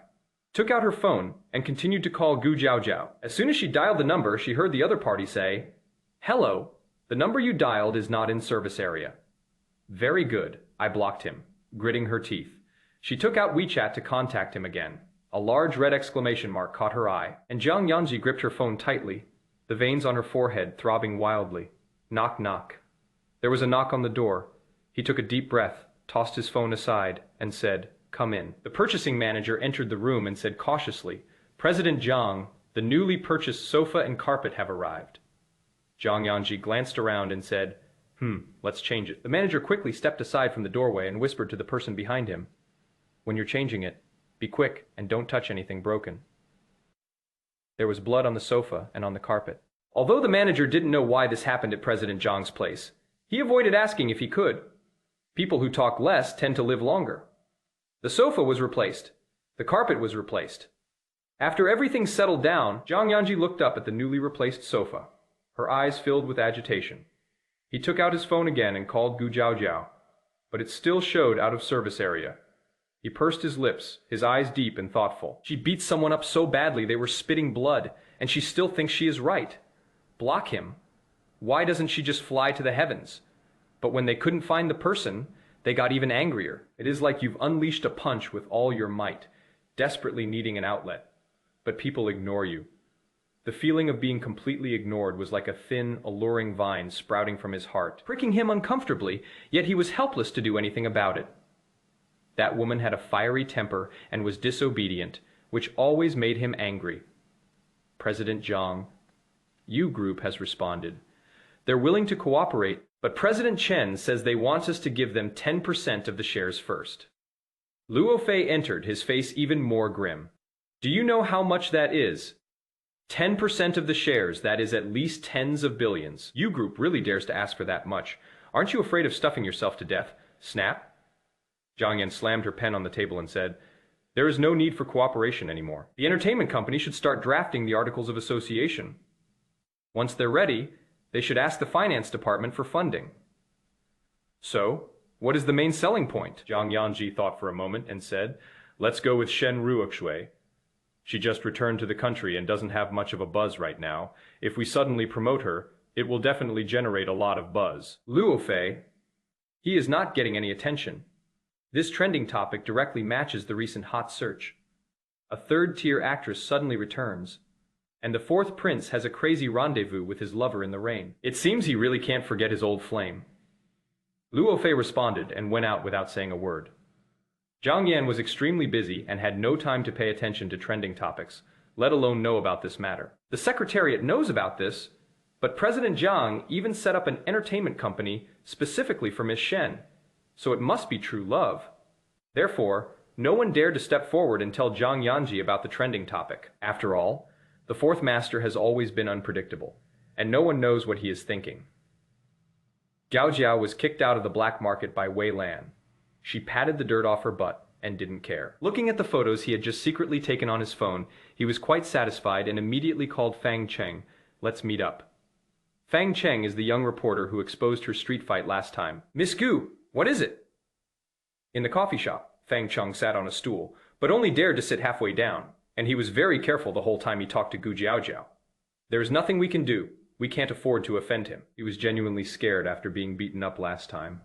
took out her phone, and continued to call Gu Jiaojiao. As soon as she dialed the number, she heard the other party say, Hello, the number you dialed is not in service area. Very good, I blocked him, gritting her teeth. She took out WeChat to contact him again. A large red exclamation mark caught her eye, and Jiang Yanzhi gripped her phone tightly, the veins on her forehead throbbing wildly. Knock, knock. There was a knock on the door. He took a deep breath, tossed his phone aside, and said, "Come in." The purchasing manager entered the room and said cautiously, "President Jiang, the newly purchased sofa and carpet have arrived." Jiang Yanzhi glanced around and said, let's change it." The manager quickly stepped aside from the doorway and whispered to the person behind him, "When you're changing it, be quick and don't touch anything broken." There was blood on the sofa and on the carpet. Although the manager didn't know why this happened at President Jiang's place, he avoided asking if he could. People who talk less tend to live longer. The sofa was replaced. The carpet was replaced. After everything settled down, Jiang Yanzhi looked up at the newly replaced sofa. Her eyes filled with agitation. He took out his phone again and called Gu Jiao, but it still showed out of service area. He pursed his lips, his eyes deep and thoughtful. She beat someone up so badly they were spitting blood, and she still thinks she is right. Block him? Why doesn't she just fly to the heavens? But when they couldn't find the person, they got even angrier. It is like you've unleashed a punch with all your might, desperately needing an outlet. But people ignore you. The feeling of being completely ignored was like a thin, alluring vine sprouting from his heart, pricking him uncomfortably, yet he was helpless to do anything about it. That woman had a fiery temper and was disobedient, which always made him angry. President Jiang, U Group has responded. They're willing to cooperate, but President Chen says they want us to give them 10% of the shares first. Luo Fei entered, his face even more grim. Do you know how much that is? 10% of the shares, that is at least tens of billions. U Group really dares to ask for that much. Aren't you afraid of stuffing yourself to death? Snap? Jiang Yan slammed her pen on the table and said, "There is no need for cooperation anymore. The entertainment company should start drafting the Articles of Association. Once they're ready, they should ask the finance department for funding." So, what is the main selling point? Jiang Yanzhi thought for a moment and said, "Let's go with Shen Ruoxue. She just returned to the country and doesn't have much of a buzz right now. If we suddenly promote her, it will definitely generate a lot of buzz." Luo Fei, he is not getting any attention. This trending topic directly matches the recent hot search. A third-tier actress suddenly returns, and the fourth prince has a crazy rendezvous with his lover in the rain. It seems he really can't forget his old flame. Luo Fei responded and went out without saying a word. Jiang Yan was extremely busy and had no time to pay attention to trending topics, let alone know about this matter. The Secretariat knows about this, but President Jiang even set up an entertainment company specifically for Miss Shen, so it must be true love. Therefore, no one dared to step forward and tell Jiang Yanzhi about the trending topic. After all, the fourth master has always been unpredictable, and no one knows what he is thinking. Gao Jiao was kicked out of the black market by Wei Lan. She patted the dirt off her butt and didn't care. Looking at the photos he had just secretly taken on his phone, he was quite satisfied and immediately called Fang Cheng. "Let's meet up." Fang Cheng is the young reporter who exposed her street fight last time. "Miss Gu, what is it?" In the coffee shop, Fang Cheng sat on a stool, but only dared to sit halfway down, and he was very careful the whole time he talked to Gu Jiao. "There is nothing we can do. We can't afford to offend him." He was genuinely scared after being beaten up last time.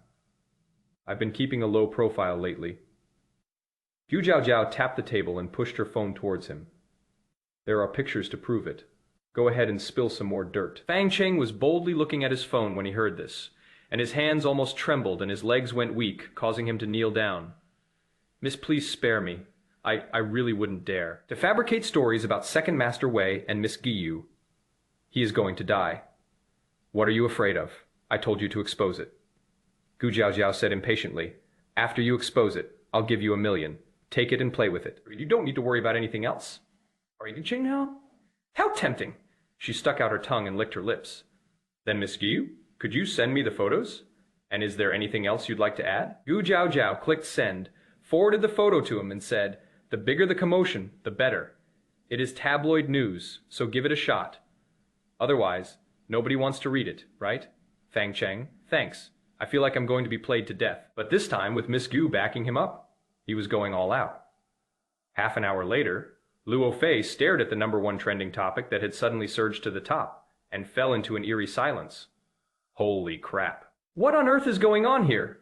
"I've been keeping a low profile lately." Gu Jiao tapped the table and pushed her phone towards him. "There are pictures to prove it. Go ahead and spill some more dirt." Fang Cheng was boldly looking at his phone when he heard this, and his hands almost trembled and his legs went weak, causing him to kneel down. "Miss, please spare me. I really wouldn't dare to fabricate stories about Second Master Wei and Miss Giyu. He is going to die. What are you afraid of? I told you to expose it." Gu Jiao said impatiently, "After you expose it, I'll give you $1 million. Take it and play with it. You don't need to worry about anything else." "Are you Jing now? How tempting!" She stuck out her tongue and licked her lips. "Then Miss Giyu, could you send me the photos? And is there anything else you'd like to add?" Gu Jiao clicked send, forwarded the photo to him and said, "The bigger the commotion, the better. It is tabloid news, so give it a shot. Otherwise, nobody wants to read it, right? Fang Cheng, thanks. I feel like I'm going to be played to death." But this time with Miss Gu backing him up. He was going all out. Half an hour later, Luo Fei stared at the #1 trending topic that had suddenly surged to the top, and fell into an eerie silence. Holy crap. What on earth is going on here?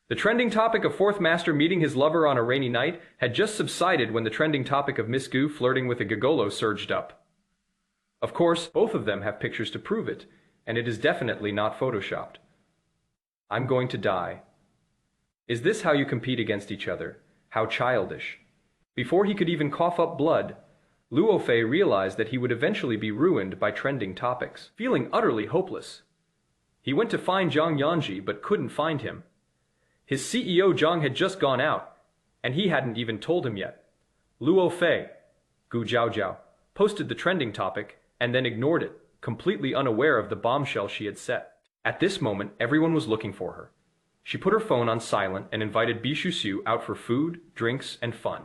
The trending topic of Fourth Master meeting his lover on a rainy night had just subsided when the trending topic of Miss Gu flirting with a gigolo surged up. Of course, both of them have pictures to prove it, and it is definitely not photoshopped. "I'm going to die." Is this how you compete against each other? How childish. Before he could even cough up blood, Luo Fei realized that he would eventually be ruined by trending topics. Feeling utterly hopeless, he went to find Jiang Yanzhi but couldn't find him. His CEO Zhang had just gone out, and he hadn't even told him yet. Luo Fei, Gu Jiaojiao, posted the trending topic and then ignored it, completely unaware of the bombshell she had set. At this moment, everyone was looking for her. She put her phone on silent and invited Bishu out for food, drinks, and fun.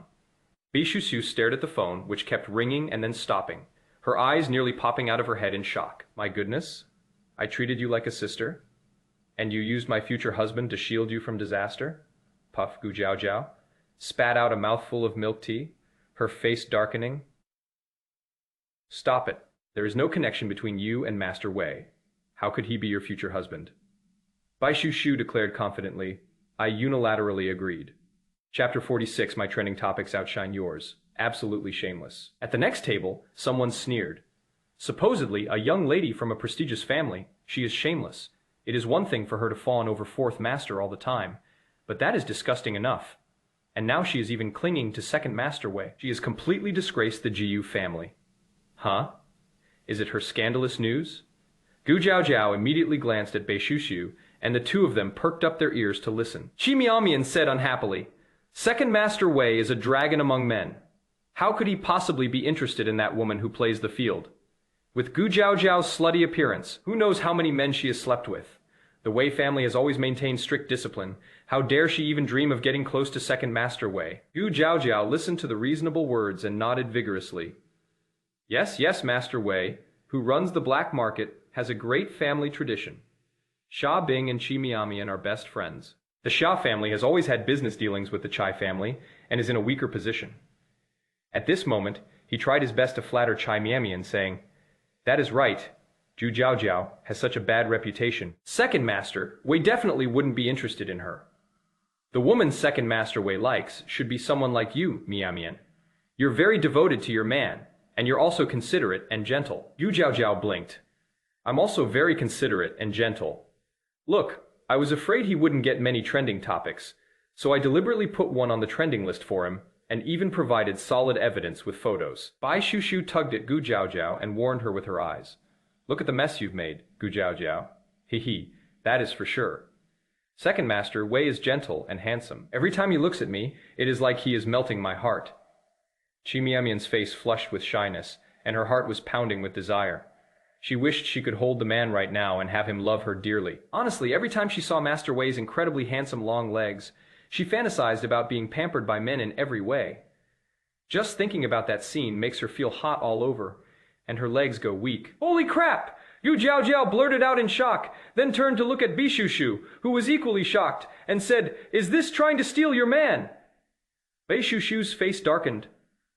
Bishu stared at the phone, which kept ringing and then stopping, her eyes nearly popping out of her head in shock. My goodness, I treated you like a sister, and you used my future husband to shield you from disaster? Puff Gu Jiaojiao spat out a mouthful of milk tea, her face darkening. Stop it. There is no connection between you and Master Wei. How could he be your future husband? Bai Shu declared confidently. I unilaterally agreed. Chapter 46, my trending topics outshine yours. Absolutely shameless. At the next table, someone sneered. Supposedly, a young lady from a prestigious family, she is shameless. It is one thing for her to fawn over fourth master all the time, but that is disgusting enough. And now she is even clinging to second master Wei. She has completely disgraced the Jiyu family. Huh? Is it her scandalous news? Gu Jiaojiao immediately glanced at Bei Shushu, and the two of them perked up their ears to listen. Qi Miamian said unhappily, Second Master Wei is a dragon among men. How could he possibly be interested in that woman who plays the field? With Gu Jiaojiao's slutty appearance, who knows how many men she has slept with? The Wei family has always maintained strict discipline. How dare she even dream of getting close to Second Master Wei? Gu Jiaojiao listened to the reasonable words and nodded vigorously. Yes, Master Wei, who runs the black market, has a great family tradition. Xia Bing and Qi Miamian are best friends. The Xia family has always had business dealings with the Chai family and is in a weaker position. At this moment, he tried his best to flatter Chai Miamian, saying, That is right. Zhu Jiaojiao has such a bad reputation. Second Master Wei definitely wouldn't be interested in her. The woman Second Master Wei likes should be someone like you, Miamian. You're very devoted to your man, and you're also considerate and gentle. Yu Jiaojiao blinked. I'm also very considerate and gentle. Look, I was afraid he wouldn't get many trending topics, so I deliberately put one on the trending list for him, and even provided solid evidence with photos. Bai Shushu tugged at Gu Jiaojiao and warned her with her eyes. Look at the mess you've made, Gu Jiaojiao. He, that is for sure. Second Master Wei is gentle and handsome. Every time he looks at me, it is like he is melting my heart. Qi Miamian's face flushed with shyness, and her heart was pounding with desire. She wished she could hold the man right now and have him love her dearly. Honestly, every time she saw Master Wei's incredibly handsome long legs, she fantasized about being pampered by men in every way. Just thinking about that scene makes her feel hot all over, and her legs go weak. Holy crap! Yu Jiaojiao blurted out in shock, then turned to look at Bishu, who was equally shocked, and said, Is this trying to steal your man? Bei Shushu's face darkened.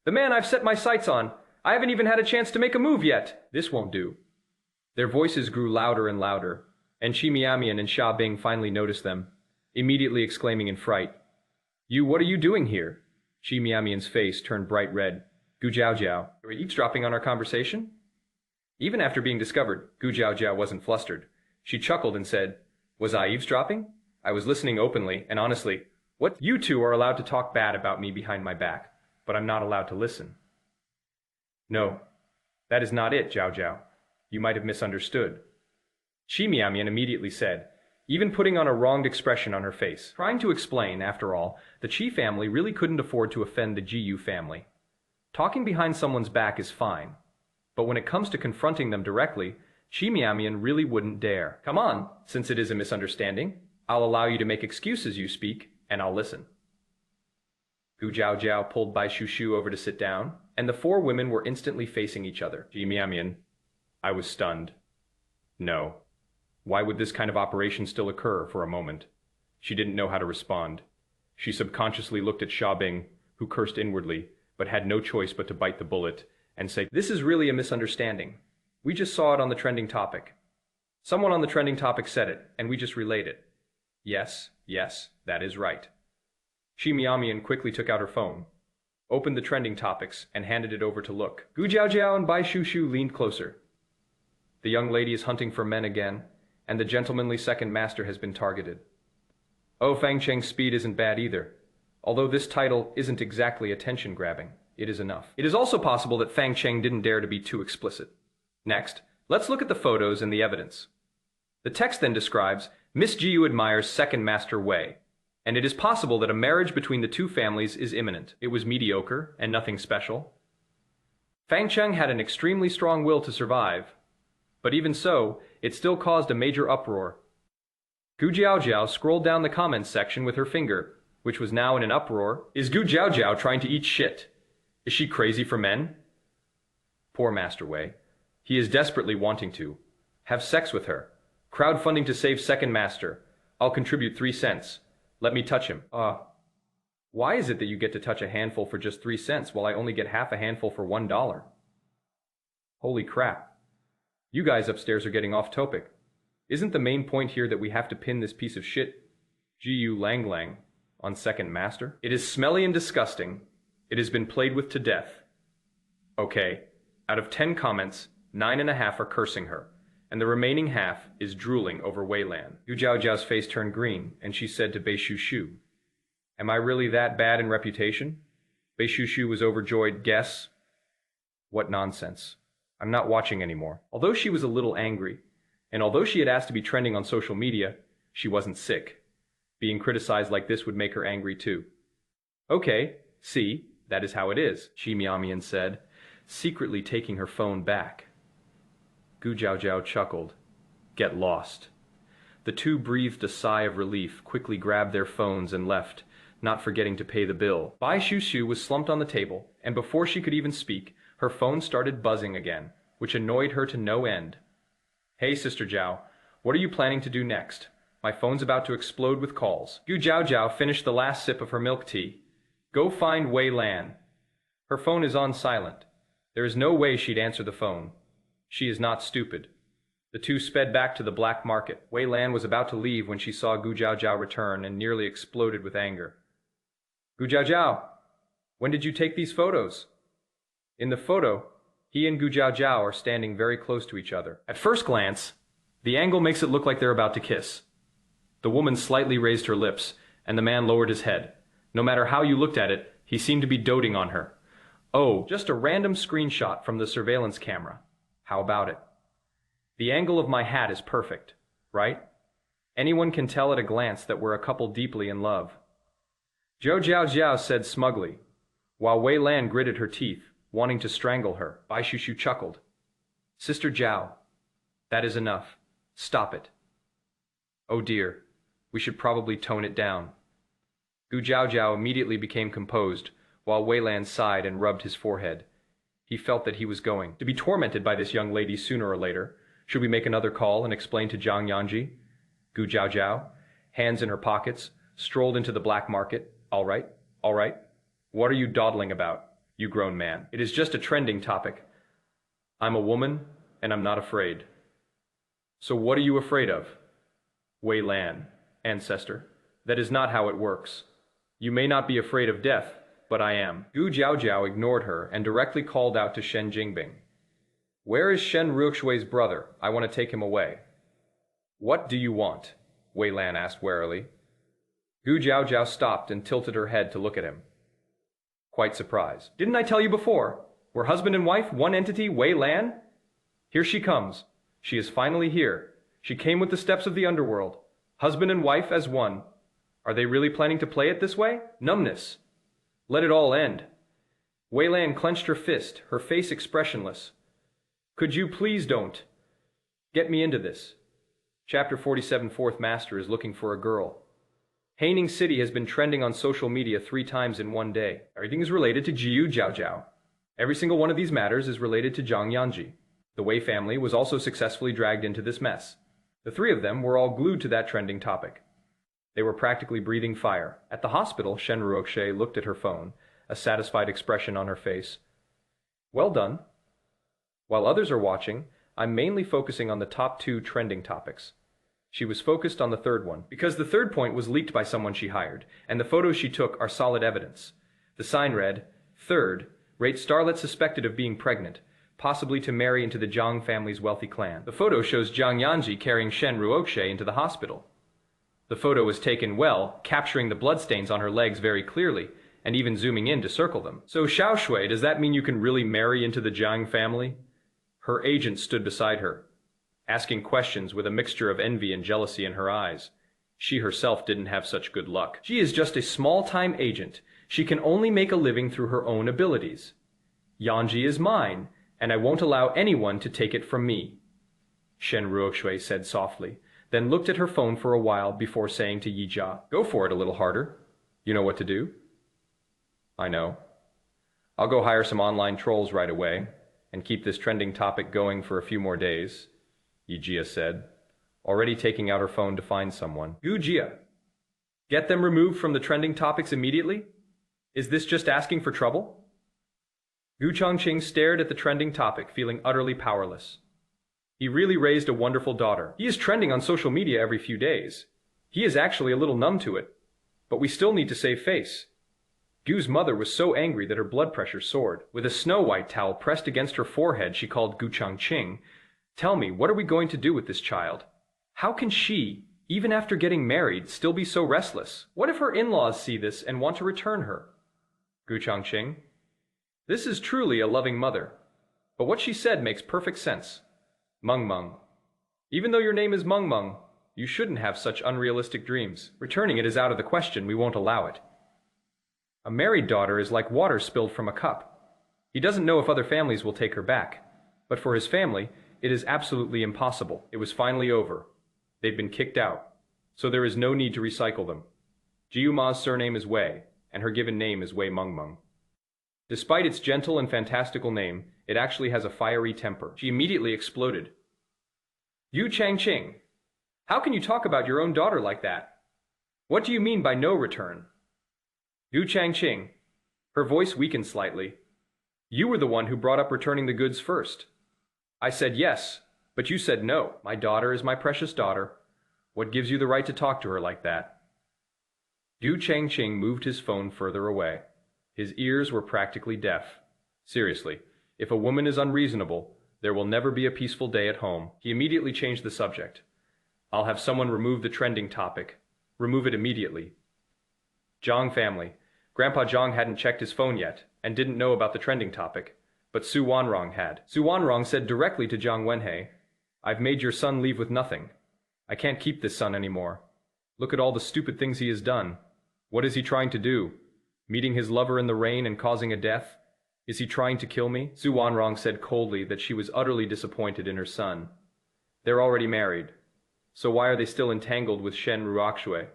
The man I've set my sights on. I haven't even had a chance to make a move yet. This won't do. Their voices grew louder and louder, and Qi Miamian and Xia Bing finally noticed them, immediately exclaiming in fright, what are you doing here? Qi Miamian's face turned bright red. Gu Jiaojiao, are you eavesdropping on our conversation? Even after being discovered, Gu Jiaojiao wasn't flustered. She chuckled and said, Was I eavesdropping? I was listening openly, and honestly, what? You two are allowed to talk bad about me behind my back, but I'm not allowed to listen. No, that is not it, Jiaojiao. You might have misunderstood. Qi Miamian immediately said, even putting on a wronged expression on her face. Trying to explain, after all, the Qi family really couldn't afford to offend the Jiyu family. Talking behind someone's back is fine, but when it comes to confronting them directly, Qi Miamian really wouldn't dare. Come on, since it is a misunderstanding, I'll allow you to make excuses you speak, and I'll listen. Gu Jiaojiao pulled Bai Shushu over to sit down, and the four women were instantly facing each other. Qi Miamian, I was stunned. No. Why would this kind of operation still occur for a moment? She didn't know how to respond. She subconsciously looked at Xia Bing, who cursed inwardly, but had no choice but to bite the bullet, and say, This is really a misunderstanding. We just saw it on the trending topic. Someone on the trending topic said it, and we just relayed it. Yes, that is right. Qi Miamian quickly took out her phone, opened the trending topics, and handed it over to look. Gu Jiaojiao and Bai Shushu leaned closer. The young lady is hunting for men again, and the gentlemanly second master has been targeted. Oh, Fang Cheng's speed isn't bad either. Although this title isn't exactly attention-grabbing, it is enough. It is also possible that Fang Cheng didn't dare to be too explicit. Next, let's look at the photos and the evidence. The text then describes Miss Jiu admires second master Wei, and it is possible that a marriage between the two families is imminent. It was mediocre and nothing special. Fang Cheng had an extremely strong will to survive, but even so, it still caused a major uproar. Gu Jiaojiao scrolled down the comments section with her finger, which was now in an uproar. Is Gu Jiaojiao trying to eat shit? Is she crazy for men? Poor Master Wei. He is desperately wanting to have sex with her. Crowdfunding to save second master. I'll contribute 3 cents. Let me touch him. Why is it that you get to touch a handful for just 3 cents while I only get half a handful for $1? Holy crap. You guys upstairs are getting off topic. Isn't the main point here that we have to pin this piece of shit, Jiu Lang Lang, on second master? It is smelly and disgusting. It has been played with to death. Okay, out of 10 comments, 9.5 are cursing her, and the remaining half is drooling over Wei Lan. Yu Jiaojiao's face turned green, and she said to Bei Shushu, "Am I really that bad in reputation?" Bei Shushu was overjoyed. Guess? What nonsense. I'm not watching anymore. Although she was a little angry, and although she had asked to be trending on social media, she wasn't sick. Being criticized like this would make her angry too. Okay, see, that is how it is, Shi Miamian said, secretly taking her phone back. Gu Jiaojiao chuckled. Get lost. The two breathed a sigh of relief, quickly grabbed their phones and left, not forgetting to pay the bill. Bai Shushu was slumped on the table, and before she could even speak, her phone started buzzing again, which annoyed her to no end. Hey, Sister Jiao, what are you planning to do next? My phone's about to explode with calls. Gu Jiaojiao finished the last sip of her milk tea. Go find Wei Lan. Her phone is on silent. There is no way she'd answer the phone. She is not stupid. The two sped back to the black market. Wei Lan was about to leave when she saw Gu Jiaojiao return and nearly exploded with anger. Gu Jiaojiao, when did you take these photos? In the photo, he and Gu Jiaojiao are standing very close to each other. At first glance, the angle makes it look like they're about to kiss. The woman slightly raised her lips, and the man lowered his head. No matter how you looked at it, he seemed to be doting on her. Oh, just a random screenshot from the surveillance camera. How about it? The angle of my hat is perfect, right? Anyone can tell at a glance that we're a couple deeply in love. Zhou Jiaojiao said smugly, while Wei Lan gritted her teeth, wanting to strangle her. Bai Shushu chuckled. Sister Jiao, that is enough. Stop it. Oh dear, we should probably tone it down. Gu Jiaojiao immediately became composed, while Wei Lan sighed and rubbed his forehead. He felt that he was going to be tormented by this young lady sooner or later. Should we make another call and explain to Jiang Yanzhi? Gu Jiaojiao, hands in her pockets, strolled into the black market. All right, all right. What are you dawdling about, you grown man? It is just a trending topic. I'm a woman, and I'm not afraid. So what are you afraid of? Wei Lan, ancestor. That is not how it works. You may not be afraid of death, but I am. Gu Jiaojiao ignored her and directly called out to Shen Jingbing. Where is Shen Ruoxui's brother? I want to take him away. What do you want? Wei Lan asked warily. Gu Jiaojiao stopped and tilted her head to look at him. Quite surprised. Didn't I tell you before? We're husband and wife, one entity, Wei Lan? Here she comes. She is finally here. She came with the steps of the underworld. Husband and wife as one. Are they really planning to play it this way? Numbness. Let it all end. Wei Lan clenched her fist, her face expressionless. Could you please don't? Get me into this. Chapter 47 Fourth Master is looking for a girl. Haining City has been trending on social media 3 times in one day. Everything is related to Jiu Jiaojiao. Every single one of these matters is related to Jiang Yanzhi. The Wei family was also successfully dragged into this mess. The 3 of them were all glued to that trending topic. They were practically breathing fire. At the hospital, Shen Ruoxue looked at her phone, a satisfied expression on her face. Well done. While others are watching, I'm mainly focusing on the top 2 trending topics. She was focused on the 3rd one, because the 3rd point was leaked by someone she hired, and the photos she took are solid evidence. The sign read, 3rd, rate starlet suspected of being pregnant, possibly to marry into the Jiang family's wealthy clan. The photo shows Jiang Yanzhi carrying Shen Ruoxue into the hospital. The photo was taken well, capturing the bloodstains on her legs very clearly, and even zooming in to circle them. So Xiao Shui, does that mean you can really marry into the Jiang family? Her agent stood beside her, asking questions with a mixture of envy and jealousy in her eyes. She herself didn't have such good luck. She is just a small-time agent. She can only make a living through her own abilities. Yanzhi is mine, and I won't allow anyone to take it from me, Shen Ruoshui said softly, then looked at her phone for a while before saying to Yi Jia, "Go for it a little harder. You know what to do?" "I know. I'll go hire some online trolls right away, and keep this trending topic going for a few more days," Yi Jia said, already taking out her phone to find someone. "Gu Jia, get them removed from the trending topics immediately? Is this just asking for trouble?" Gu Chongqing stared at the trending topic, feeling utterly powerless. He really raised a wonderful daughter. He is trending on social media every few days. He is actually a little numb to it. But we still need to save face. Gu's mother was so angry that her blood pressure soared. With a snow-white towel pressed against her forehead, she called Gu Chongqing. "Tell me, what are we going to do with this child? How can she, even after getting married, still be so restless? What if her in-laws see this and want to return her?" Gu Chongqing: "This is truly a loving mother. But what she said makes perfect sense. Meng Meng. Even though your name is Meng Meng, you shouldn't have such unrealistic dreams. Returning it is out of the question. We won't allow it. A married daughter is like water spilled from a cup. He doesn't know if other families will take her back. But for his family, it is absolutely impossible. It was finally over. They've been kicked out. So there is no need to recycle them. Jiu Ma's surname is Wei, and her given name is Wei Meng Meng. Despite its gentle and fantastical name, it actually has a fiery temper. She immediately exploded. "Yu Changqing, how can you talk about your own daughter like that? What do you mean by no return?" Yu Changqing, her voice weakened slightly. "You were the one who brought up returning the goods first. I said yes, but you said no. My daughter is my precious daughter. What gives you the right to talk to her like that?" Yu Changqing moved his phone further away. His ears were practically deaf. Seriously, if a woman is unreasonable, there will never be a peaceful day at home. He immediately changed the subject. "I'll have someone remove the trending topic. Remove it immediately." Zhang family. Grandpa Zhang hadn't checked his phone yet, and didn't know about the trending topic, but Su Wanrong had. Su Wanrong said directly to Jiang Wenhei, "I've made your son leave with nothing. I can't keep this son anymore. Look at all the stupid things he has done. What is he trying to do? Meeting his lover in the rain and causing a death? Is he trying to kill me?" Su Wanrong said coldly that she was utterly disappointed in her son. They're already married. So why are they still entangled with Shen Ruoxue?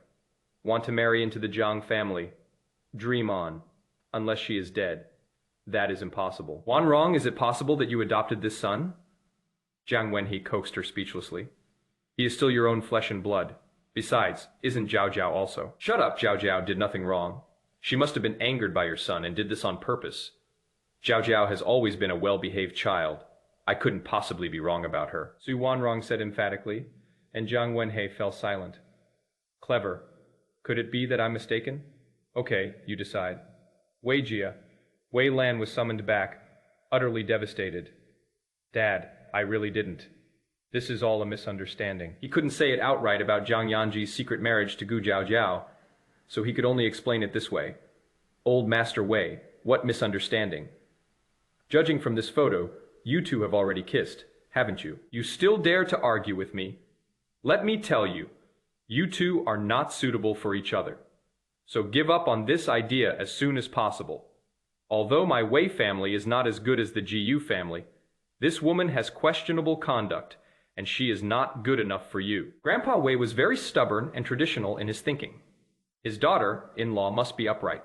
Want to marry into the Jiang family. Dream on. Unless she is dead. That is impossible. "Wanrong, is it possible that you adopted this son?" Jiang Wenhei coaxed her speechlessly. "He is still your own flesh and blood. Besides, isn't Zhao Zhao also?" "Shut up, Zhao Zhao did nothing wrong. She must have been angered by your son and did this on purpose. Zhao Zhao has always been a well-behaved child. I couldn't possibly be wrong about her," Su Wanrong said emphatically, and Jiang Wenhei fell silent. "Clever. Could it be that I'm mistaken? Okay, you decide." Wei Jia. Wei Lan was summoned back, utterly devastated. "Dad, I really didn't. This is all a misunderstanding." He couldn't say it outright about Jiang Yanzhi's secret marriage to Gu Jiao, so he could only explain it this way. "Old Master Wei, what misunderstanding? Judging from this photo, you two have already kissed, haven't you? You still dare to argue with me? Let me tell you, you two are not suitable for each other. So give up on this idea as soon as possible. Although my Wei family is not as good as the Jiu family, this woman has questionable conduct, and she is not good enough for you." Grandpa Wei was very stubborn and traditional in his thinking. His daughter-in-law must be upright,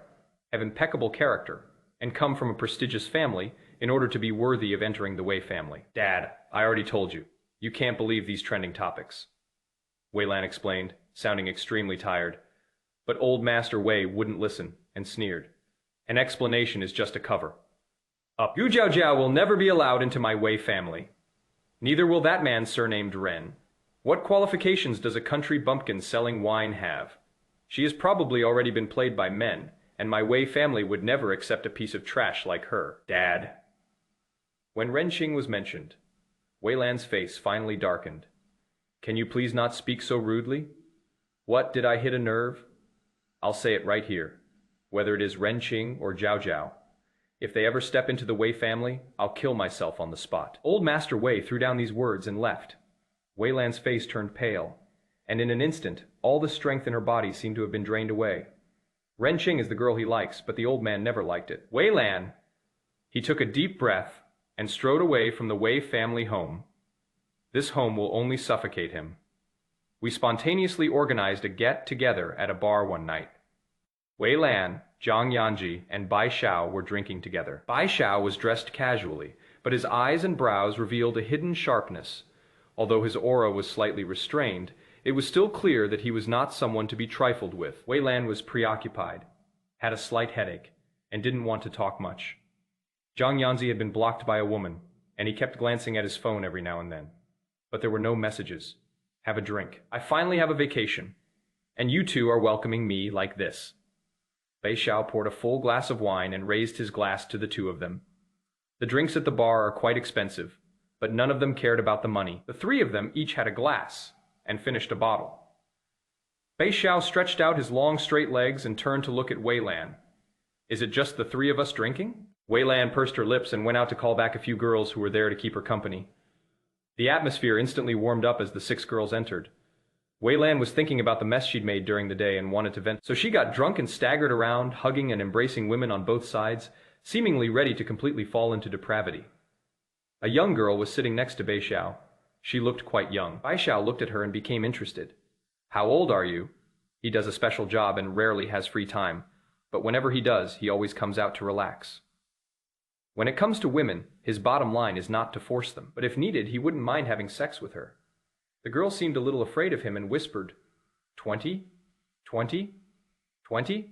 have impeccable character, and come from a prestigious family in order to be worthy of entering the Wei family. "Dad, I already told you. You can't believe these trending topics," Wei Lan explained, sounding extremely tired. But old Master Wei wouldn't listen and sneered. "An explanation is just a cover up. Gu Jiao will never be allowed into my Wei family. Neither will that man surnamed Ren. What qualifications does a country bumpkin selling wine have? She has probably already been played by men, and my Wei family would never accept a piece of trash like her." "Dad." When Ren Qing was mentioned, Wei Lan's face finally darkened. "Can you please not speak so rudely? What, did I hit a nerve? I'll say it right here. Whether it is Ren Qing or Zhao Zhao, if they ever step into the Wei family, I'll kill myself on the spot. Old Master Wei threw down these words and left. Wei Lan's face turned pale, and in an instant, all the strength in her body seemed to have been drained away. Ren Qing is the girl he likes, but the old man never liked it. Wei Lan! He took a deep breath and strode away from the Wei family home. This home will only suffocate him. We spontaneously organized a get-together at a bar one night. Wei Lan, Jiang Yanzhi, and Bai Xiao were drinking together. Bai Xiao was dressed casually, but his eyes and brows revealed a hidden sharpness. Although his aura was slightly restrained, it was still clear that he was not someone to be trifled with. Wei Lan was preoccupied, had a slight headache, and didn't want to talk much. Jiang Yanzhi had been blocked by a woman, and he kept glancing at his phone every now and then. But there were no messages. Have a drink. I finally have a vacation, and you two are welcoming me like this. Bai Xiao poured a full glass of wine and raised his glass to the two of them. The drinks at the bar are quite expensive, but none of them cared about the money. The three of them each had a glass and finished a bottle. Bai Xiao stretched out his long straight legs and turned to look at Wei Lan. Is it just the three of us drinking? Wei Lan pursed her lips and went out to call back a few girls who were there to keep her company. The atmosphere instantly warmed up as the 6 girls entered. Wei Lan was thinking about the mess she'd made during the day and wanted to vent, so she got drunk and staggered around, hugging and embracing women on both sides, seemingly ready to completely fall into depravity. A young girl was sitting next to Bai Xiao. She looked quite young. Bai Xiao looked at her and became interested. How old are you? He does a special job and rarely has free time, but whenever he does, he always comes out to relax. When it comes to women, his bottom line is not to force them, but if needed, he wouldn't mind having sex with her. The girl seemed a little afraid of him and whispered, 20? 20? 20?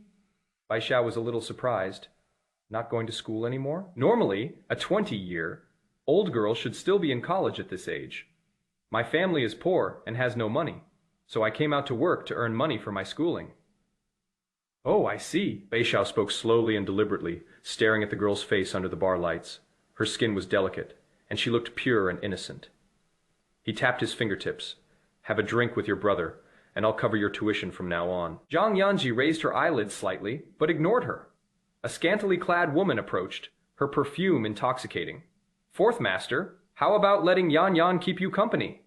Bai Xiao was a little surprised. Not going to school anymore? Normally, a 20-year old girl should still be in college at this age. My family is poor and has no money, so I came out to work to earn money for my schooling. Oh, I see. Bai Xiao spoke slowly and deliberately, staring at the girl's face under the bar lights. Her skin was delicate, and she looked pure and innocent. He tapped his fingertips. Have a drink with your brother, and I'll cover your tuition from now on. Jiang Yanzhi raised her eyelids slightly, but ignored her. A scantily clad woman approached, her perfume intoxicating. Fourth master, how about letting Yan Yan keep you company?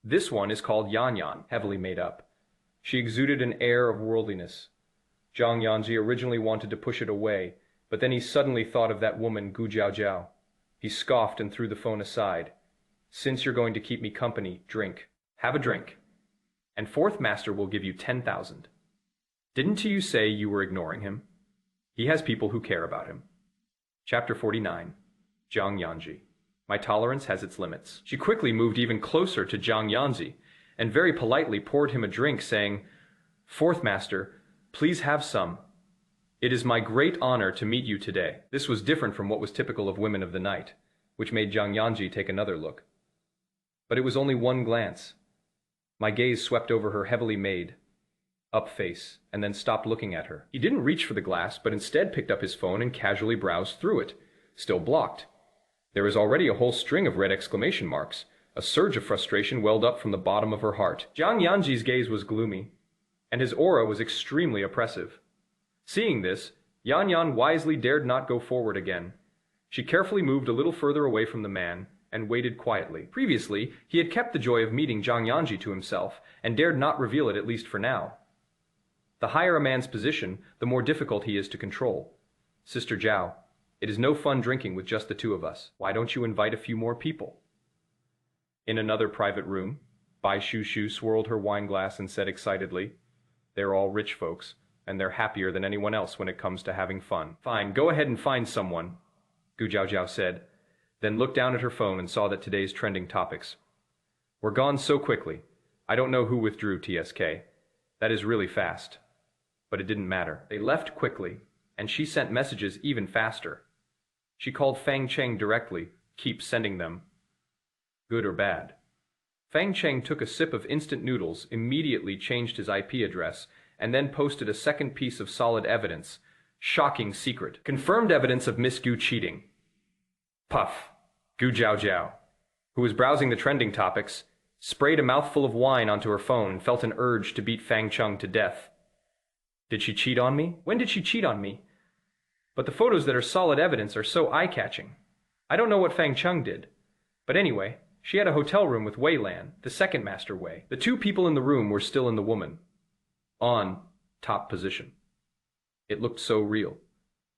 This one is called Yan Yan, heavily made up. She exuded an air of worldliness. Jiang Yanzhi originally wanted to push it away, but then he suddenly thought of that woman, Gu Jiao Jiao. He scoffed and threw the phone aside. Since you're going to keep me company, drink. Have a drink. And fourth master will give you 10,000. Didn't you say you were ignoring him? He has people who care about him. Chapter 49. Jiang Yanzhi. My tolerance has its limits. She quickly moved even closer to Jiang Yanzhi, and very politely poured him a drink, saying, Fourth master, please have some. It is my great honor to meet you today. This was different from what was typical of women of the night, which made Jiang Yanzhi take another look. But it was only one glance. My gaze swept over her heavily made, up face, and then stopped looking at her. He didn't reach for the glass, but instead picked up his phone and casually browsed through it, still blocked. There was already a whole string of red exclamation marks. A surge of frustration welled up from the bottom of her heart. Jiang Yanzhi's gaze was gloomy, and his aura was extremely oppressive. Seeing this, Yan Yan wisely dared not go forward again. She carefully moved a little further away from the man, and waited quietly. Previously, he had kept the joy of meeting Jiang Yanzhi to himself, and dared not reveal it, at least for now. The higher a man's position, the more difficult he is to control. Sister Zhao, it is no fun drinking with just the two of us. Why don't you invite a few more people? In another private room, Bai Shu swirled her wine glass and said excitedly, They're all rich folks, and they're happier than anyone else when it comes to having fun. Fine, go ahead and find someone, Gu Jiao Jiao said, then looked down at her phone and saw that today's trending topics were gone so quickly. I don't know who withdrew TSK. That is really fast. But it didn't matter. They left quickly, and she sent messages even faster. She called Fang Cheng directly, keep sending them. Good or bad? Fang Cheng took a sip of instant noodles, immediately changed his IP address, and then posted a second piece of solid evidence. Shocking secret. Confirmed evidence of Miss Gu cheating. Puff. Gu Jiao Jiao, who was browsing the trending topics, sprayed a mouthful of wine onto her phone, and felt an urge to beat Fang Chung to death. Did she cheat on me? When did she cheat on me? But the photos that are solid evidence are so eye-catching. I don't know what Fang Chung did. But anyway, she had a hotel room with Wei Lan, the second master Wei. The two people in the room were still in the woman. On top position. It looked so real.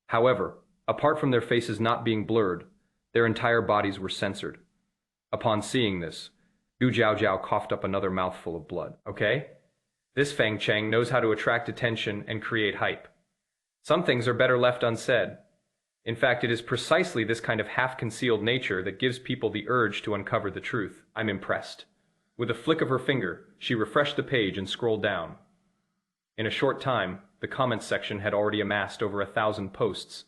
However, apart from their faces not being blurred, their entire bodies were censored. Upon seeing this, Gu Jiaojiao coughed up another mouthful of blood. Okay? This Fang Cheng knows how to attract attention and create hype. Some things are better left unsaid. In fact, it is precisely this kind of half-concealed nature that gives people the urge to uncover the truth. I'm impressed. With a flick of her finger, she refreshed the page and scrolled down. In a short time, the comments section had already amassed over 1,000 posts.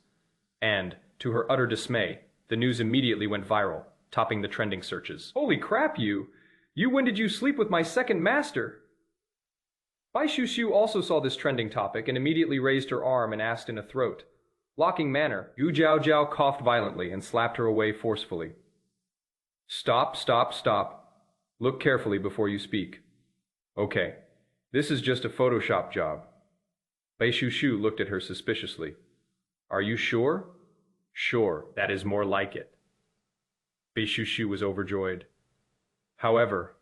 And, to her utter dismay, the news immediately went viral, topping the trending searches. Holy crap, you! When did you sleep with my second master? Bai Shu also saw this trending topic and immediately raised her arm and asked in a throat-locking manner. Gu Jiaojiao coughed violently and slapped her away forcefully. Stop, stop, stop. Look carefully before you speak. Okay, this is just a Photoshop job. Bai Shu looked at her suspiciously. Are you sure? Sure, that is more like it. Bai Shu was overjoyed. However,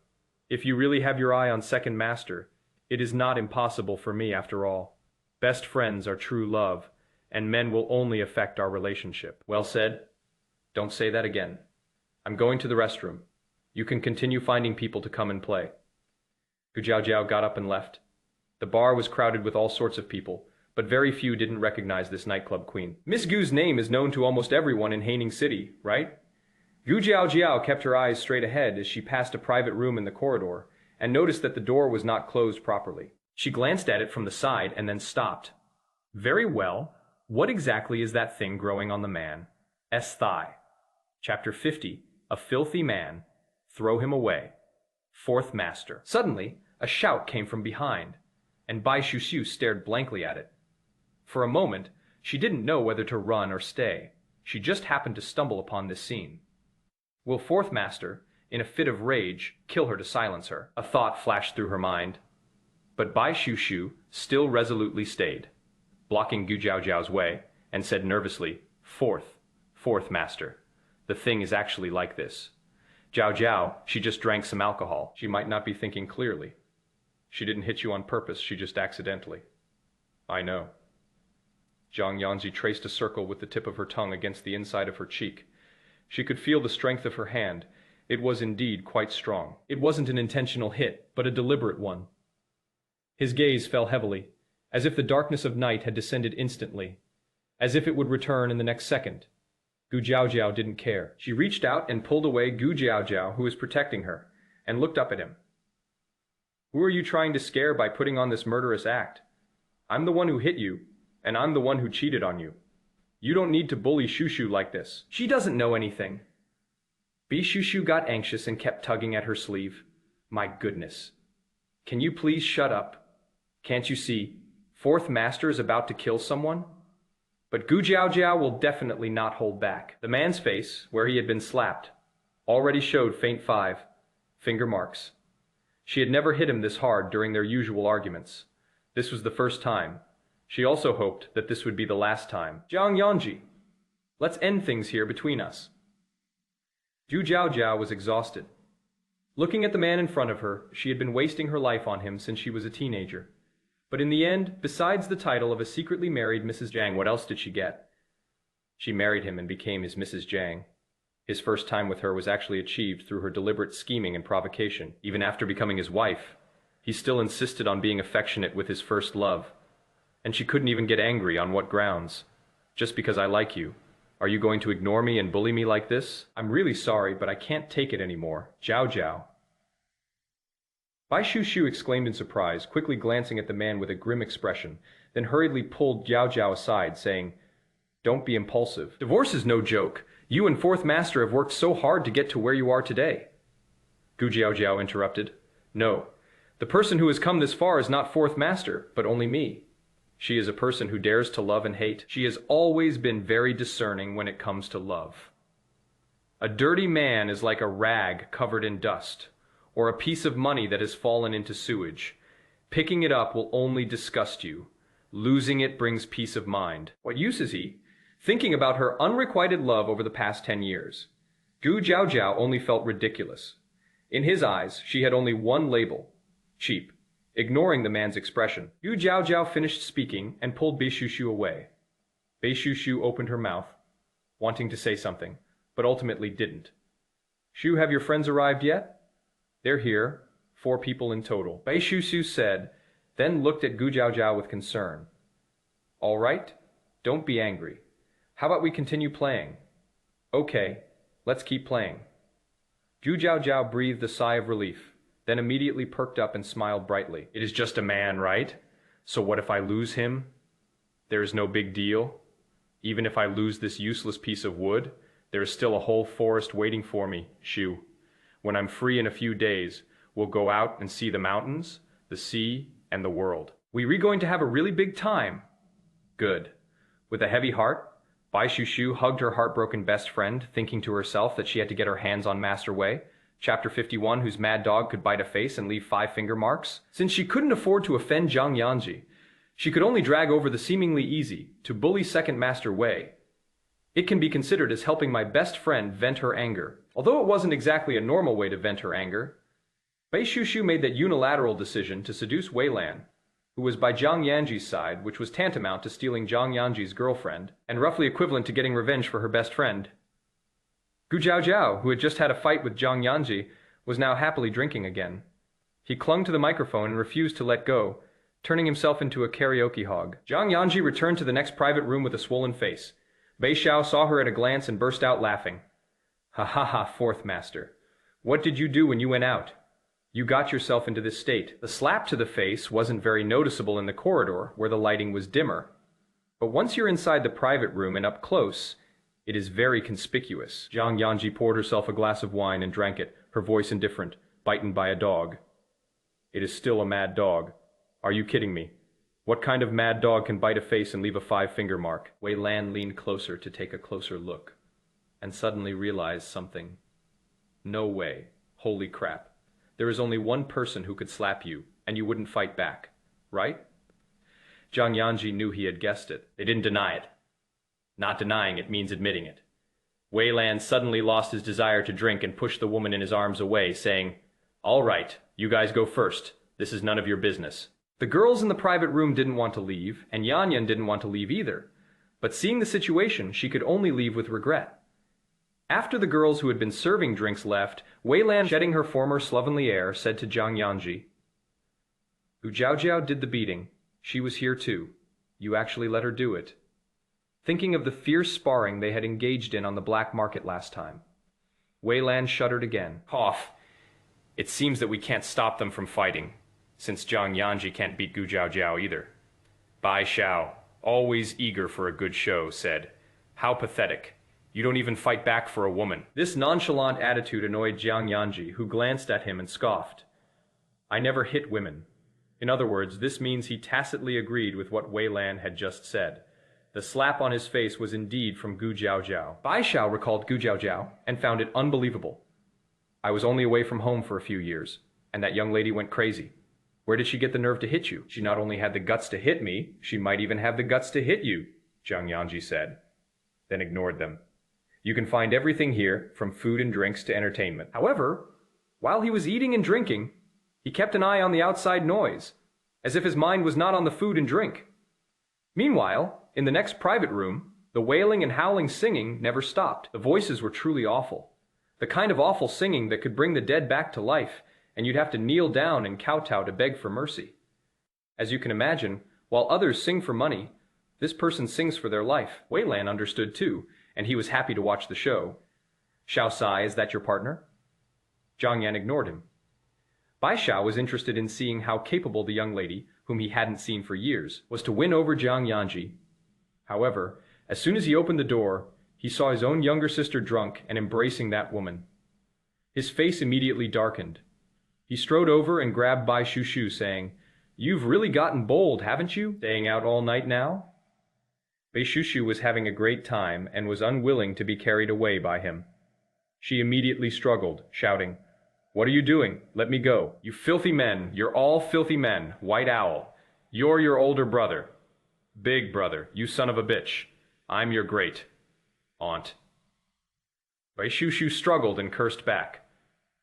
if you really have your eye on second master, it is not impossible for me after all. Best friends are true love, and men will only affect our relationship. Well said. Don't say that again. I'm going to the restroom. You can continue finding people to come and play. Gu Jiaojiao got up and left. The bar was crowded with all sorts of people, but very few didn't recognize this nightclub queen. Miss Gu's name is known to almost everyone in Haining City, right? Gu Jiaojiao kept her eyes straight ahead as she passed a private room in the corridor, and noticed that the door was not closed properly. She glanced at it from the side and then stopped. Very well, what exactly is that thing growing on the man's thigh? Chapter 50, A Filthy Man. Throw him away. Fourth Master. Suddenly, a shout came from behind, and Bai Shu stared blankly at it. For a moment, she didn't know whether to run or stay. She just happened to stumble upon this scene. Will Fourth Master, in a fit of rage, kill her to silence her? A thought flashed through her mind. But Bai Shu still resolutely stayed, blocking Gu Jiaojiao's way, and said nervously, Fourth Master, the thing is actually like this. Jiao, she just drank some alcohol. She might not be thinking clearly. She didn't hit you on purpose, she just accidentally. I know. Jiang Yanzhi traced a circle with the tip of her tongue against the inside of her cheek. She could feel the strength of her hand. It was indeed quite strong. It wasn't an intentional hit, but a deliberate one. His gaze fell heavily, as if the darkness of night had descended instantly, as if it would return in the next second. Gu Jiaojiao didn't care. She reached out and pulled away Gu Jiaojiao, who was protecting her, and looked up at him. Who are you trying to scare by putting on this murderous act? I'm the one who hit you, and I'm the one who cheated on you. You don't need to bully Shushu like this. She doesn't know anything. Bai Shu got anxious and kept tugging at her sleeve. My goodness. Can you please shut up? Can't you see? Fourth Master is about to kill someone? But Gu Jiaojiao will definitely not hold back. The man's face, where he had been slapped, already showed faint finger marks. She had never hit him this hard during their usual arguments. This was the first time. She also hoped that this would be the last time. Jiang Yanzhi, let's end things here between us. Gu Jiaojiao was exhausted. Looking at the man in front of her, she had been wasting her life on him since she was a teenager. But in the end, besides the title of a secretly married Mrs. Jiang, what else did she get? She married him and became his Mrs. Jiang. His first time with her was actually achieved through her deliberate scheming and provocation. Even after becoming his wife, he still insisted on being affectionate with his first love. And she couldn't even get angry. On what grounds? Just because I like you. Are you going to ignore me and bully me like this? I'm really sorry, but I can't take it anymore. Jiao. Bai Shu exclaimed in surprise, quickly glancing at the man with a grim expression, then hurriedly pulled Jiao aside, saying, Don't be impulsive. Divorce is no joke. You and Fourth Master have worked so hard to get to where you are today. Gu Jiao interrupted. No, the person who has come this far is not Fourth Master, but only me. She is a person who dares to love and hate. She has always been very discerning when it comes to love. A dirty man is like a rag covered in dust, or a piece of money that has fallen into sewage. Picking it up will only disgust you. Losing it brings peace of mind. What use is he? Thinking about her unrequited love over the past 10 years. Gu Jiaojiao only felt ridiculous. In his eyes, she had only one label: cheap. Ignoring the man's expression, Gu Jiaojiao finished speaking and pulled Bei Shushu away. Bei Shushu opened her mouth, wanting to say something, but ultimately didn't. Shu, have your friends arrived yet? They're here, 4 people in total, Bei Shushu said, then looked at Gu Jiaojiao with concern. All right, don't be angry. How about we continue playing? Okay, let's keep playing. Gu Jiaojiao breathed a sigh of relief, then immediately perked up and smiled brightly. It is just a man, right? So what if I lose him? There is no big deal. Even if I lose this useless piece of wood, there is still a whole forest waiting for me, Shu. When I'm free in a few days, we'll go out and see the mountains, the sea, and the world. We're going to have a really big time. Good. With a heavy heart, Bai Shushu hugged her heartbroken best friend, thinking to herself that she had to get her hands on Master Wei, Chapter 51, whose mad dog could bite a face and leave 5 finger marks. Since she couldn't afford to offend Jiang Yanzhi, she could only drag over the seemingly easy to bully second Master Wei. It can be considered as helping my best friend vent her anger. Although it wasn't exactly a normal way to vent her anger, Bei Shushu made that unilateral decision to seduce Wei Lan, who was by Jiang Yanzhi's side, which was tantamount to stealing Jiang Yanzhi's girlfriend, and roughly equivalent to getting revenge for her best friend. Gu Jiaojiao, who had just had a fight with Jiang Yanzhi, was now happily drinking again. He clung to the microphone and refused to let go, turning himself into a karaoke hog. Jiang Yanzhi returned to the next private room with a swollen face. Bei Xiao saw her at a glance and burst out laughing. Ha ha ha, fourth master. What did you do when you went out? You got yourself into this state. The slap to the face wasn't very noticeable in the corridor, where the lighting was dimmer. But once you're inside the private room and up close, it is very conspicuous. Jiang Yanzhi poured herself a glass of wine and drank it, her voice indifferent, bitten by a dog. It is still a mad dog. Are you kidding me? What kind of mad dog can bite a face and leave a 5 finger mark? Wei Lan leaned closer to take a closer look, and suddenly realized something. No way. Holy crap. There is only one person who could slap you, and you wouldn't fight back, right? Jiang Yanzhi knew he had guessed it. They didn't deny it. Not denying it means admitting it. Wei Lan suddenly lost his desire to drink and pushed the woman in his arms away, saying, All right, you guys go first. This is none of your business. The girls in the private room didn't want to leave, and Yanyan didn't want to leave either. But seeing the situation, she could only leave with regret. After the girls who had been serving drinks left, Wei Lan, shedding her former slovenly air, said to Jiang Yanzhi, Gu Jiaojiao did the beating. She was here too. You actually let her do it. Thinking of the fierce sparring they had engaged in on the black market last time. Wei Lan shuddered again. Cough. It seems that we can't stop them from fighting, since Jiang Yanzhi can't beat Gu Jiaojiao either. Bai Xiao, always eager for a good show, said, How pathetic. You don't even fight back for a woman. This nonchalant attitude annoyed Jiang Yanzhi, who glanced at him and scoffed. I never hit women. In other words, this means he tacitly agreed with what Wei Lan had just said. The slap on his face was indeed from Gu Jiaojiao. Bai Xiao recalled Gu Jiaojiao and found it unbelievable. I was only away from home for a few years, and that young lady went crazy. Where did she get the nerve to hit you? She not only had the guts to hit me, she might even have the guts to hit you, Jiang Yanzhi said, then ignored them. You can find everything here, from food and drinks to entertainment. However, while he was eating and drinking, he kept an eye on the outside noise, as if his mind was not on the food and drink. Meanwhile, in the next private room, the wailing and howling singing never stopped. The voices were truly awful. The kind of awful singing that could bring the dead back to life, and you'd have to kneel down and kowtow to beg for mercy. As you can imagine, while others sing for money, this person sings for their life. Wei Lan understood too, and he was happy to watch the show. Xiao Sai, is that your partner? Zhang Yan ignored him. Bai Xiao was interested in seeing how capable the young lady, whom he hadn't seen for years, was to win over Jiang Yanzhi. However, as soon as he opened the door, he saw his own younger sister drunk and embracing that woman. His face immediately darkened. He strode over and grabbed Bai Shushu, saying, You've really gotten bold, haven't you? Staying out all night now? Bei Shushu was having a great time and was unwilling to be carried away by him. She immediately struggled, shouting, What are you doing? Let me go. You filthy men. You're all filthy men. White Owl. You're your older brother. Big brother. You son of a bitch. I'm your great aunt. Bai Shushu struggled and cursed back.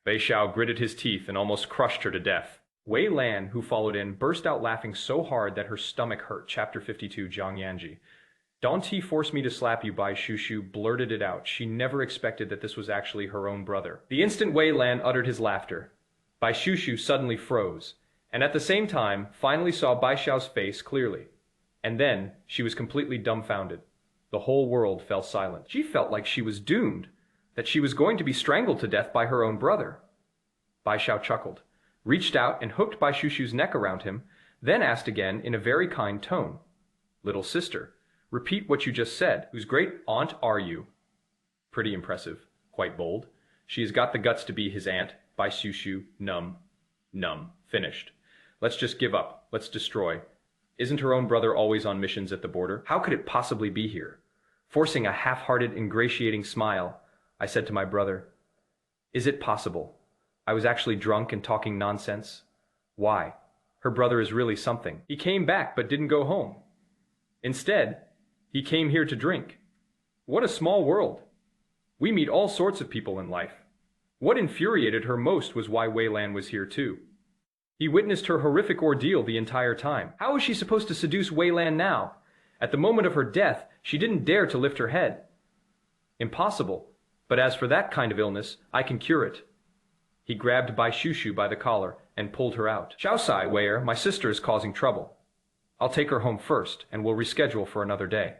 Bai Xiao gritted his teeth and almost crushed her to death. Wei Lan, who followed in, burst out laughing so hard that her stomach hurt. Chapter 52, Jiang Yanzhi. Don't he force me to slap you, Bai Shushu blurted it out. She never expected that this was actually her own brother. The instant Wei Lan uttered his laughter, Bai Shushu suddenly froze, and at the same time finally saw Bai Xiao's face clearly. And then she was completely dumbfounded. The whole world fell silent. She felt like she was doomed, that she was going to be strangled to death by her own brother. Bai Xiao chuckled, reached out and hooked Bai Shushu's neck around him, then asked again in a very kind tone, "Little sister, repeat what you just said. Whose great aunt are you?" Pretty impressive, quite bold. She has got the guts to be his aunt. Bai Shushu, numb. Finished. Let's just give up. Let's destroy. Isn't her own brother always on missions at the border? How could it possibly be here? Forcing a half-hearted, ingratiating smile, I said to my brother, "Is it possible? I was actually drunk and talking nonsense. Why? Her brother is really something. He came back but didn't go home. Instead, he came here to drink. What a small world. We meet all sorts of people in life." What infuriated her most was why Wei Lan was here too. He witnessed her horrific ordeal the entire time. How was she supposed to seduce Wei Lan now? At the moment of her death, she didn't dare to lift her head. Impossible. But as for that kind of illness, I can cure it. He grabbed Bai Shushu by the collar and pulled her out. "Shaosai, Weier, my sister is causing trouble. I'll take her home first, and we'll reschedule for another day."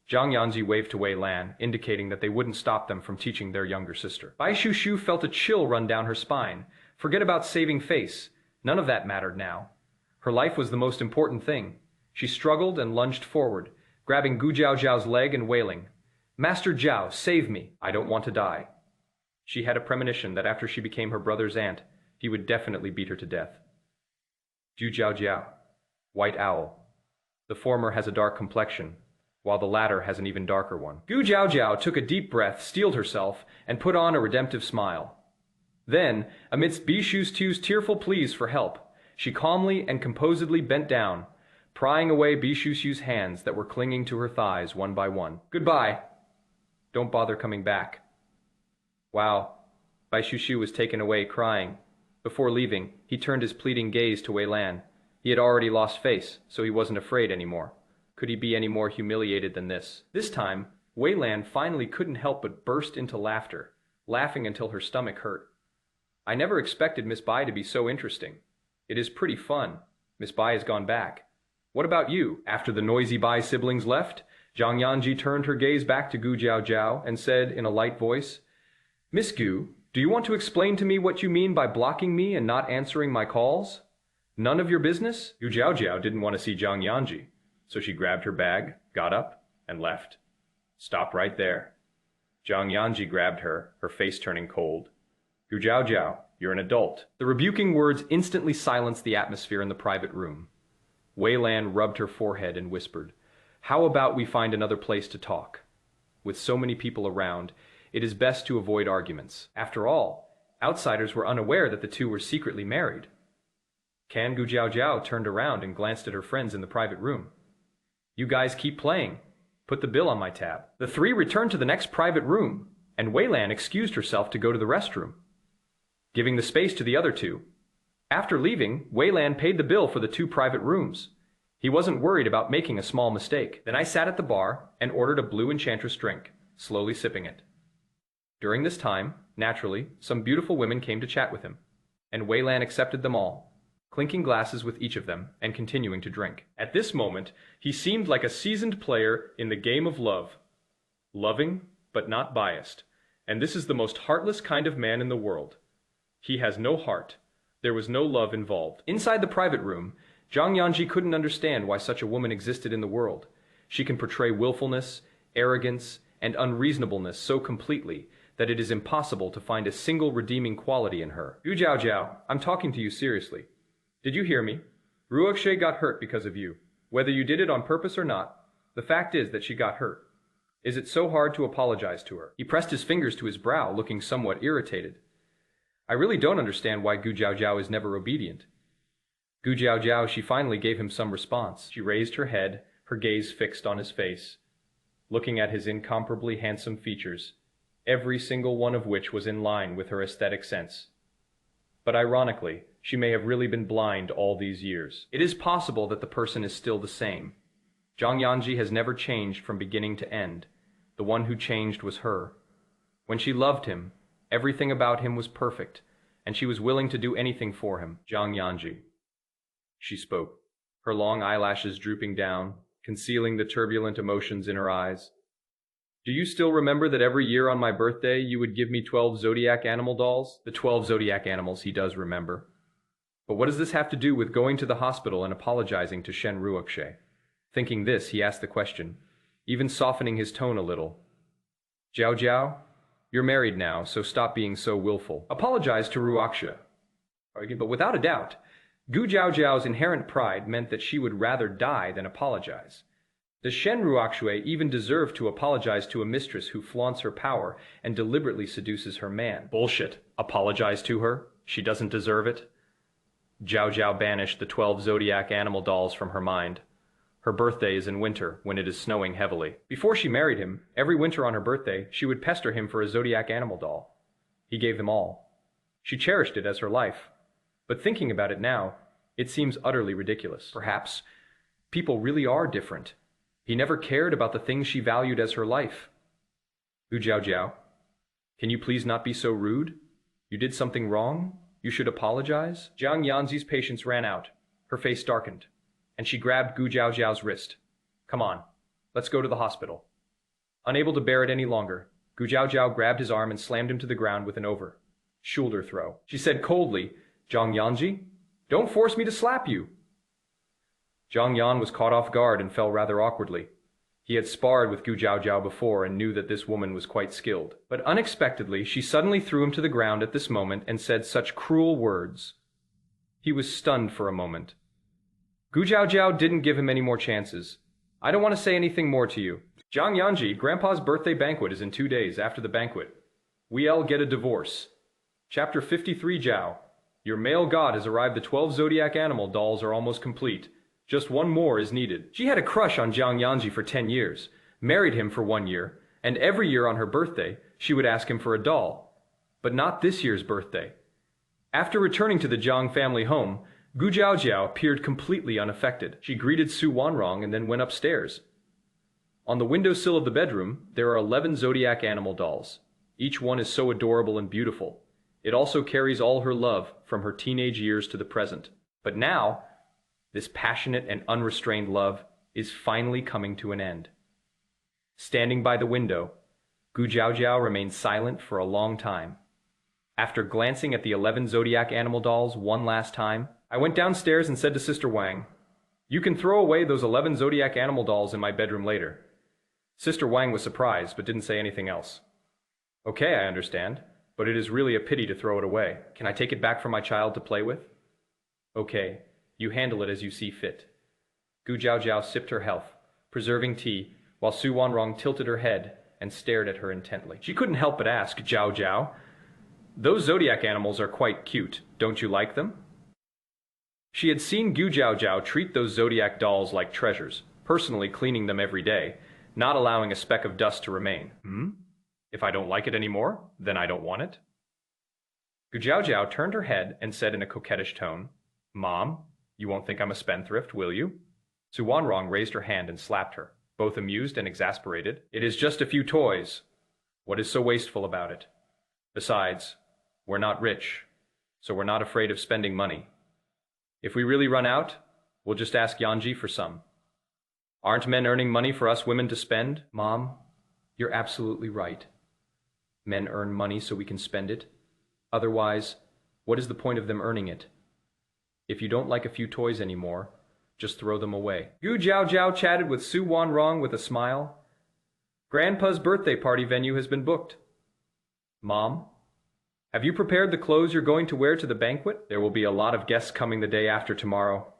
Jiang Yanzhi waved to Wei Lan, indicating that they wouldn't stop them from teaching their younger sister. Bai Shushu felt a chill run down her spine. Forget about saving face. None of that mattered now. Her life was the most important thing. She struggled and lunged forward, grabbing Gu Jiao Jiao's leg and wailing, "Master Jiao, save me. I don't want to die." She had a premonition that after she became her brother's aunt, he would definitely beat her to death. Ju Jiao Jiao, White Owl. The former has a dark complexion, while the latter has an even darker one. Gu Jiao Jiao took a deep breath, steeled herself, and put on a redemptive smile. Then, amidst Bishu Tu's tearful pleas for help, she calmly and composedly bent down, prying away Bishu Tu's hands that were clinging to her thighs one by one. "Goodbye. Don't bother coming back." Wow. Bai Shushu was taken away crying. Before leaving, he turned his pleading gaze to Wei Lan. He had already lost face, so he wasn't afraid anymore. Could he be any more humiliated than this? This time, Wei Lan finally couldn't help but burst into laughter, laughing until her stomach hurt. "I never expected Miss Bai to be so interesting. It is pretty fun. Miss Bai has gone back. What about you?" After the noisy Bai siblings left, Jiang Yanzhi turned her gaze back to Gu Jiao Jiao and said in a light voice, "Miss Gu, do you want to explain to me what you mean by blocking me and not answering my calls? None of your business?" Gu Jiao Jiao didn't want to see Jiang Yanzhi, so she grabbed her bag, got up, and left. "Stop right there." Jiang Yanzhi grabbed her, her face turning cold. "Gu Jiao Jiao, you're an adult." The rebuking words instantly silenced the atmosphere in the private room. Wei Lan rubbed her forehead and whispered, "How about we find another place to talk? With so many people around, it is best to avoid arguments. After all, outsiders were unaware that the two were secretly married." Gu Jiao Jiao turned around and glanced at her friends in the private room. "You guys keep playing. Put the bill on my tab." The three returned to the next private room, and Wei Lan excused herself to go to the restroom, giving the space to the other two. After leaving, Wei Lan paid the bill for the two private rooms. He wasn't worried about making a small mistake. Then I sat at the bar and ordered a blue enchantress drink, slowly sipping it. During this time, naturally, some beautiful women came to chat with him, and Wei Lan accepted them all, clinking glasses with each of them and continuing to drink. At this moment, he seemed like a seasoned player in the game of love. Loving, but not biased. And this is the most heartless kind of man in the world. He has no heart. There was no love involved. Inside the private room, Jiang Yanzhi couldn't understand why such a woman existed in the world. She can portray willfulness, arrogance, and unreasonableness so completely that it is impossible to find a single redeeming quality in her. Gu Jiao Jiao, I'm talking to you seriously. Did you hear me? Ruoxie got hurt because of you. Whether you did it on purpose or not, the fact is that she got hurt. Is it so hard to apologize to her? He pressed his fingers to his brow, looking somewhat irritated. I really don't understand why Gu Jiao is never obedient. Gu Jiao, she finally gave him some response. She raised her head, her gaze fixed on his face, looking at his incomparably handsome features, every single one of which was in line with her aesthetic sense. But ironically, she may have really been blind all these years. It is possible that the person is still the same. Jiang Yanzhi has never changed from beginning to end. The one who changed was her. When she loved him, everything about him was perfect, and she was willing to do anything for him. Jiang Yanzhi. She spoke, her long eyelashes drooping down, concealing the turbulent emotions in her eyes. Do you still remember that every year on my birthday you would give me 12 zodiac animal dolls? The 12 zodiac animals he does remember. But what does this have to do with going to the hospital and apologizing to Shen Ruoxie? Thinking this, he asked the question, even softening his tone a little. Jiao, you're married now, so stop being so willful. Apologize to Ruoxie. But without a doubt, Gu Jiao's inherent pride meant that she would rather die than apologize. Does Shen Ruoxie even deserve to apologize to a mistress who flaunts her power and deliberately seduces her man? Bullshit. Apologize to her? She doesn't deserve it? Jiao banished the 12 zodiac animal dolls from her mind. Her birthday is in winter, when it is snowing heavily. Before she married him, every winter on her birthday, she would pester him for a zodiac animal doll. He gave them all. She cherished it as her life. But thinking about it now, it seems utterly ridiculous. Perhaps people really are different. He never cared about the things she valued as her life. Gu Jiao, can you please not be so rude? You did something wrong? You should apologize? Jiang Yanzi's patience ran out. Her face darkened, and she grabbed Gu Jiao's wrist. Come on, let's go to the hospital. Unable to bear it any longer, Gu Jiao grabbed his arm and slammed him to the ground with an shoulder throw. She said coldly, Jiang Yanzhi, don't force me to slap you. Jiang Yan was caught off guard and fell rather awkwardly. He had sparred with Gu Jiao before and knew that this woman was quite skilled. But unexpectedly, she suddenly threw him to the ground at this moment and said such cruel words. He was stunned for a moment. Gu Jiao didn't give him any more chances. I don't want to say anything more to you. Jiang Yanzhi, Grandpa's birthday banquet is in 2 days after the banquet. We'll get a divorce. Chapter 53 Jiao. Your male god has arrived. The 12 zodiac animal dolls are almost complete. Just one more is needed. She had a crush on Jiang Yanzhi for 10 years, married him for 1 year, and every year on her birthday, she would ask him for a doll. But not this year's birthday. After returning to the Jiang family home, Gu Jiao appeared completely unaffected. She greeted Su Wanrong and then went upstairs. On the windowsill of the bedroom, there are 11 zodiac animal dolls. Each one is so adorable and beautiful. It also carries all her love from her teenage years to the present. But now, this passionate and unrestrained love is finally coming to an end. Standing by the window, Gu Jiao remained silent for a long time. After glancing at the 11 zodiac animal dolls one last time, I went downstairs and said to Sister Wang, you can throw away those 11 zodiac animal dolls in my bedroom later. Sister Wang was surprised but didn't say anything else. Okay, I understand, but it is really a pity to throw it away. Can I take it back for my child to play with? Okay. You handle it as you see fit. Gu Jiao sipped her health, preserving tea, while Su Wanrong tilted her head and stared at her intently. She couldn't help but ask, Jiao, those zodiac animals are quite cute. Don't you like them? She had seen Gu Jiao treat those zodiac dolls like treasures, personally cleaning them every day, not allowing a speck of dust to remain. If I don't like it anymore, then I don't want it. Gu Jiao turned her head and said in a coquettish tone, Mom, you won't think I'm a spendthrift, will you? Su Wanrong raised her hand and slapped her, both amused and exasperated. It is just a few toys. What is so wasteful about it? Besides, we're not rich, so we're not afraid of spending money. If we really run out, we'll just ask Yanzhi for some. Aren't men earning money for us women to spend? Mom, you're absolutely right. Men earn money so we can spend it. Otherwise, what is the point of them earning it? If you don't like a few toys anymore, just throw them away. Gu Jiao chatted with Su Wanrong with a smile. Grandpa's birthday party venue has been booked. Mom, have you prepared the clothes you're going to wear to the banquet? There will be a lot of guests coming the day after tomorrow.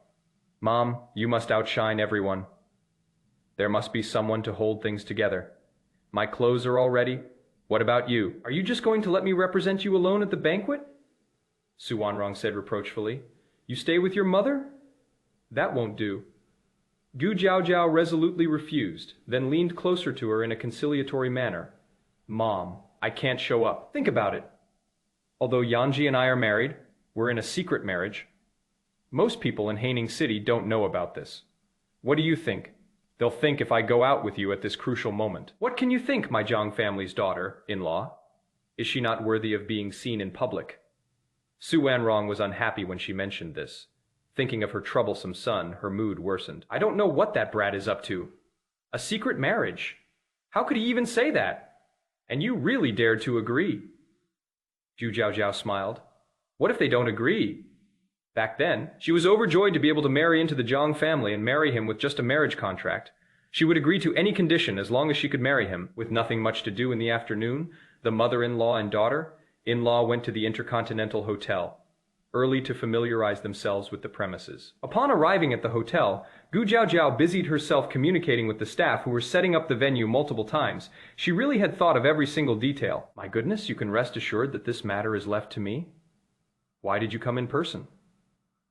Mom, you must outshine everyone. There must be someone to hold things together. My clothes are all ready. What about you? Are you just going to let me represent you alone at the banquet? Su Wanrong said reproachfully. You stay with your mother? That won't do. Gu Jiaojiao resolutely refused, then leaned closer to her in a conciliatory manner. Mom, I can't show up. Think about it. Although Yanzhi and I are married, we're in a secret marriage. Most people in Haining City don't know about this. What do you think? They'll think if I go out with you at this crucial moment. What can you think, my Jiang family's daughter-in-law? Is she not worthy of being seen in public? Su Wanrong was unhappy when she mentioned this. Thinking of her troublesome son, her mood worsened. I don't know what that brat is up to. A secret marriage? How could he even say that? And you really dared to agree. Zhu Jiaojiao smiled. What if they don't agree? Back then, she was overjoyed to be able to marry into the Jiang family and marry him with just a marriage contract. She would agree to any condition as long as she could marry him. With nothing much to do in the afternoon, the mother-in-law and daughter-in-law went to the Intercontinental Hotel, early to familiarize themselves with the premises. Upon arriving at the hotel, Gu Jiaojiao busied herself communicating with the staff who were setting up the venue multiple times. She really had thought of every single detail. My goodness, you can rest assured that this matter is left to me. Why did you come in person?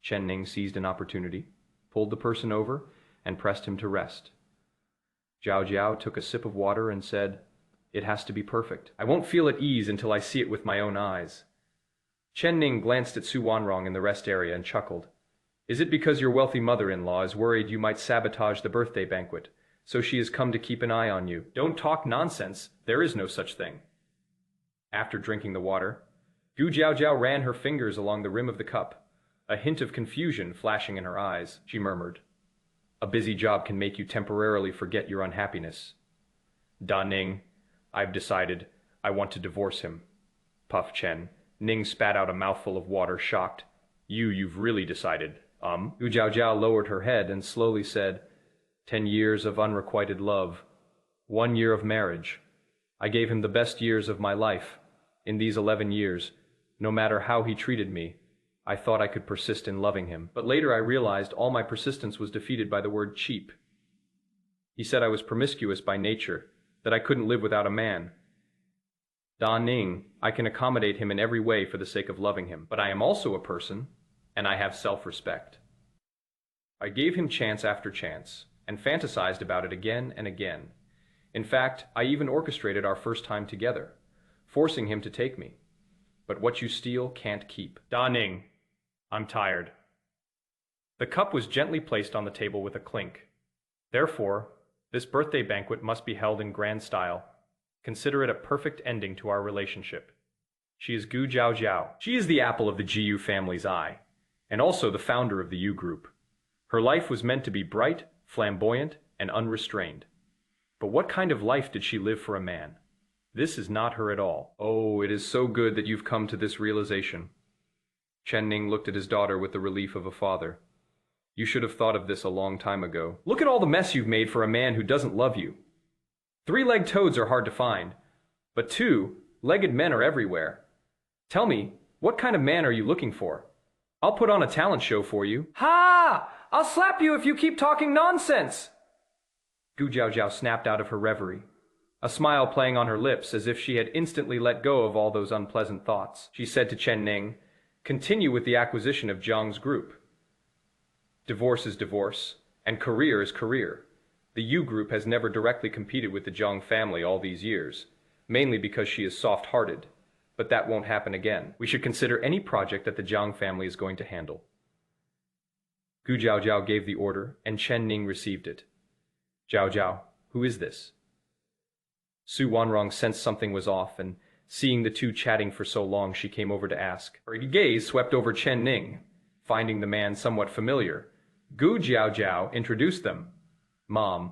Chen Ning seized an opportunity, pulled the person over, and pressed him to rest. Zhao Jiao took a sip of water and said, It has to be perfect. I won't feel at ease until I see it with my own eyes. Chen Ning glanced at Su Wanrong in the rest area and chuckled. Is it because your wealthy mother-in-law is worried you might sabotage the birthday banquet, so she has come to keep an eye on you? Don't talk nonsense. There is no such thing. After drinking the water, Gu Jiaojiao ran her fingers along the rim of the cup. A hint of confusion flashing in her eyes, she murmured. A busy job can make you temporarily forget your unhappiness. Da Ning, I've decided I want to divorce him. Puff Chen. Ning spat out a mouthful of water, shocked. You've really decided, Gu Jiaojiao lowered her head and slowly said, 10 years of unrequited love. 1 year of marriage. I gave him the best years of my life. In these 11 years, no matter how he treated me, I thought I could persist in loving him, but later I realized all my persistence was defeated by the word cheap. He said I was promiscuous by nature, that I couldn't live without a man. Da Ning, I can accommodate him in every way for the sake of loving him, but I am also a person, and I have self-respect. I gave him chance after chance, and fantasized about it again and again. In fact, I even orchestrated our first time together, forcing him to take me. But what you steal can't keep. Da Ning, I'm tired. The cup was gently placed on the table with a clink. Therefore, this birthday banquet must be held in grand style. Consider it a perfect ending to our relationship. She is Gu Jiaojiao. She is the apple of the Jiu family's eye, and also the founder of the Yu group. Her life was meant to be bright, flamboyant, and unrestrained. But what kind of life did she live for a man? This is not her at all. Oh, it is so good that you've come to this realization. Chen Ning looked at his daughter with the relief of a father. You should have thought of this a long time ago. Look at all the mess you've made for a man who doesn't love you. 3-legged toads are hard to find, but 2-legged men are everywhere. Tell me, what kind of man are you looking for? I'll put on a talent show for you. Ha! I'll slap you if you keep talking nonsense! Gu Jiaojiao snapped out of her reverie, a smile playing on her lips as if she had instantly let go of all those unpleasant thoughts. She said to Chen Ning, Continue with the acquisition of Jiang's group. Divorce is divorce, and career is career. The Yu group has never directly competed with the Jiang family all these years, mainly because she is soft-hearted, but that won't happen again. We should consider any project that the Jiang family is going to handle. Gu Jiaojiao gave the order, and Chen Ning received it. Jiaojiao, who is this? Su Wanrong sensed something was off, and seeing the two chatting for so long, she came over to ask. Her gaze swept over Chen Ning. Finding the man somewhat familiar, Gu Jiaojiao introduced them. Mom,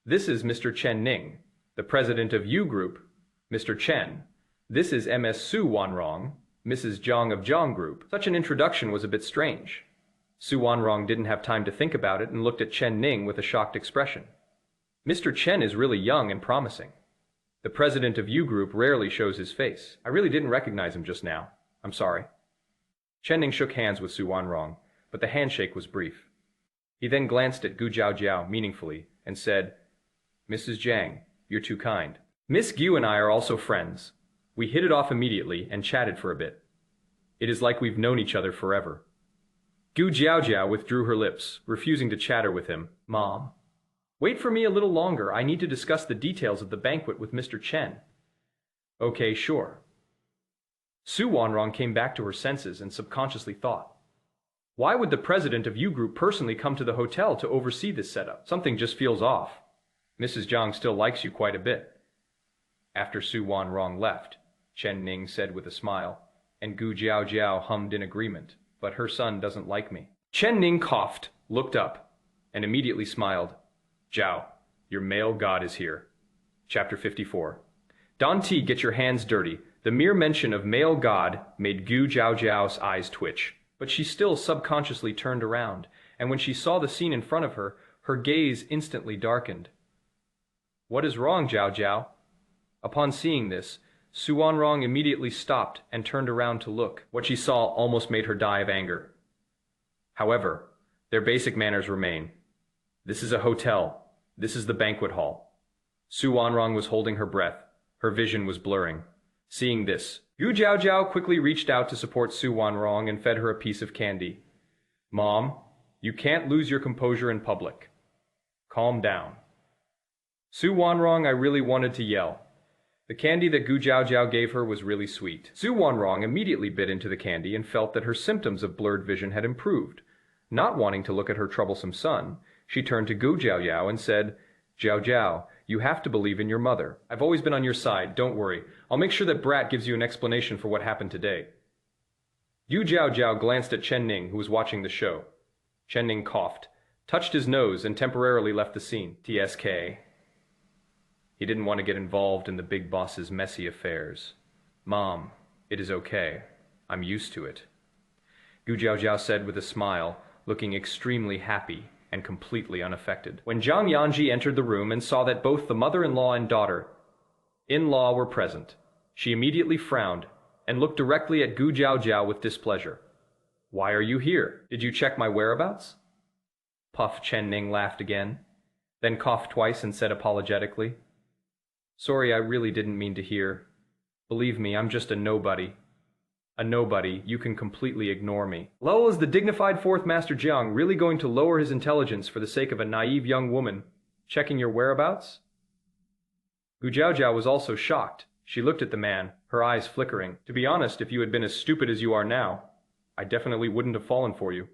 this is Mr. Chen Ning, the president of Yu Group. Mr. Chen, this is Ms. Su Wanrong, Mrs. Jiang of Jiang Group. Such an introduction was a bit strange. Su Wanrong didn't have time to think about it and looked at Chen Ning with a shocked expression. Mr. Chen is really young and promising. The president of Yu Group rarely shows his face. I really didn't recognize him just now. I'm sorry. Chen Ning shook hands with Su Wanrong, but the handshake was brief. He then glanced at Gu Jiaojiao meaningfully and said, Mrs. Jiang, you're too kind. Miss Gu and I are also friends. We hit it off immediately and chatted for a bit. It is like we've known each other forever. Gu Jiaojiao withdrew her lips, refusing to chatter with him. Mom. Wait for me a little longer. I need to discuss the details of the banquet with Mr. Chen. Okay, sure. Su Wanrong came back to her senses and subconsciously thought, why would the president of U Group personally come to the hotel to oversee this setup? Something just feels off. Mrs. Jiang still likes you quite a bit. After Su Wanrong left, Chen Ning said with a smile, and Gu Jiaojiao hummed in agreement, but her son doesn't like me. Chen Ning coughed, looked up, and immediately smiled. Jiao, your male god is here. Chapter 54. Don T, get your hands dirty. The mere mention of male god made Gu Jiaojiao's eyes twitch. But she still subconsciously turned around, and when she saw the scene in front of her, her gaze instantly darkened. What is wrong, Jiao Jiao? Upon seeing this, Su Wanrong immediately stopped and turned around to look. What she saw almost made her die of anger. However, their basic manners remain. This is a hotel. This is the banquet hall. Su Wanrong was holding her breath. Her vision was blurring. Seeing this, Gu Jiaojiao quickly reached out to support Su Wanrong and fed her a piece of candy. Mom, you can't lose your composure in public. Calm down. Su Wanrong, I really wanted to yell. The candy that Gu Jiaojiao gave her was really sweet. Su Wanrong immediately bit into the candy and felt that her symptoms of blurred vision had improved. Not wanting to look at her troublesome son, she turned to Gu Jiaojiao and said, Jiao Jiao, you have to believe in your mother. I've always been on your side, don't worry. I'll make sure that Brat gives you an explanation for what happened today. Gu Jiaojiao glanced at Chen Ning, who was watching the show. Chen Ning coughed, touched his nose, and temporarily left the scene. TSK. He didn't want to get involved in the big boss's messy affairs. Mom, it is okay. I'm used to it. Gu Jiaojiao said with a smile, looking extremely happy and completely unaffected. When Jiang Yanzhi entered the room and saw that both the mother-in-law and daughter-in-law were present, she immediately frowned and looked directly at Gu Jiaojiao with displeasure. Why are you here? Did you check my whereabouts? Puff Chen Ning laughed again, then coughed twice and said apologetically, Sorry, I really didn't mean to hear. Believe me, I'm just a nobody. A nobody, you can completely ignore me. Lol, is the dignified fourth Master Jiang really going to lower his intelligence for the sake of a naive young woman checking your whereabouts? Gu Jiaojiao was also shocked. She looked at the man, her eyes flickering. To be honest, if you had been as stupid as you are now, I definitely wouldn't have fallen for you.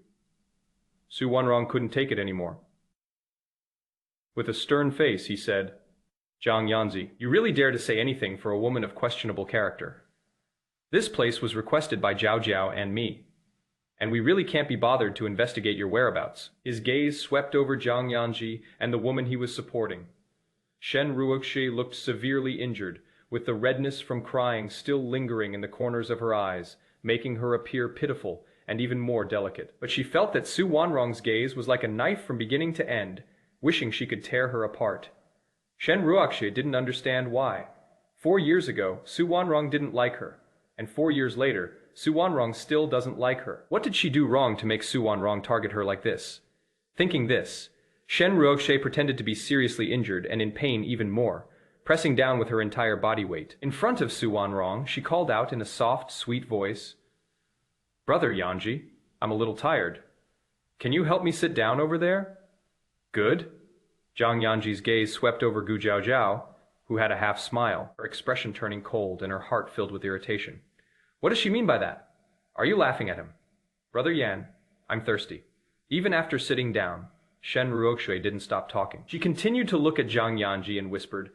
Su Wanrong couldn't take it anymore. With a stern face, he said, Jiang Yanzhi, you really dare to say anything for a woman of questionable character. This place was requested by Jiao Jiao and me, and we really can't be bothered to investigate your whereabouts. His gaze swept over Jiang Yanzhi and the woman he was supporting. Shen Ruoxi looked severely injured, with the redness from crying still lingering in the corners of her eyes, making her appear pitiful and even more delicate. But she felt that Su Wanrong's gaze was like a knife from beginning to end, wishing she could tear her apart. Shen Ruoxi didn't understand why. 4 years ago, Su Wanrong didn't like her, and 4 years later, Su Wanrong still doesn't like her. What did she do wrong to make Su Wanrong target her like this? Thinking this, Shen Ruoxi pretended to be seriously injured and in pain even more, pressing down with her entire body weight. In front of Su Wanrong, she called out in a soft, sweet voice, Brother Yanzhi, I'm a little tired. Can you help me sit down over there? Good. Jiang Yanzhi's gaze swept over Gu Jiaojiao, who had a half smile, her expression turning cold and her heart filled with irritation. What does she mean by that? Are you laughing at him? Brother Yan, I'm thirsty. Even after sitting down, Shen Ruoxi didn't stop talking. She continued to look at Jiang Yanzhi and whispered,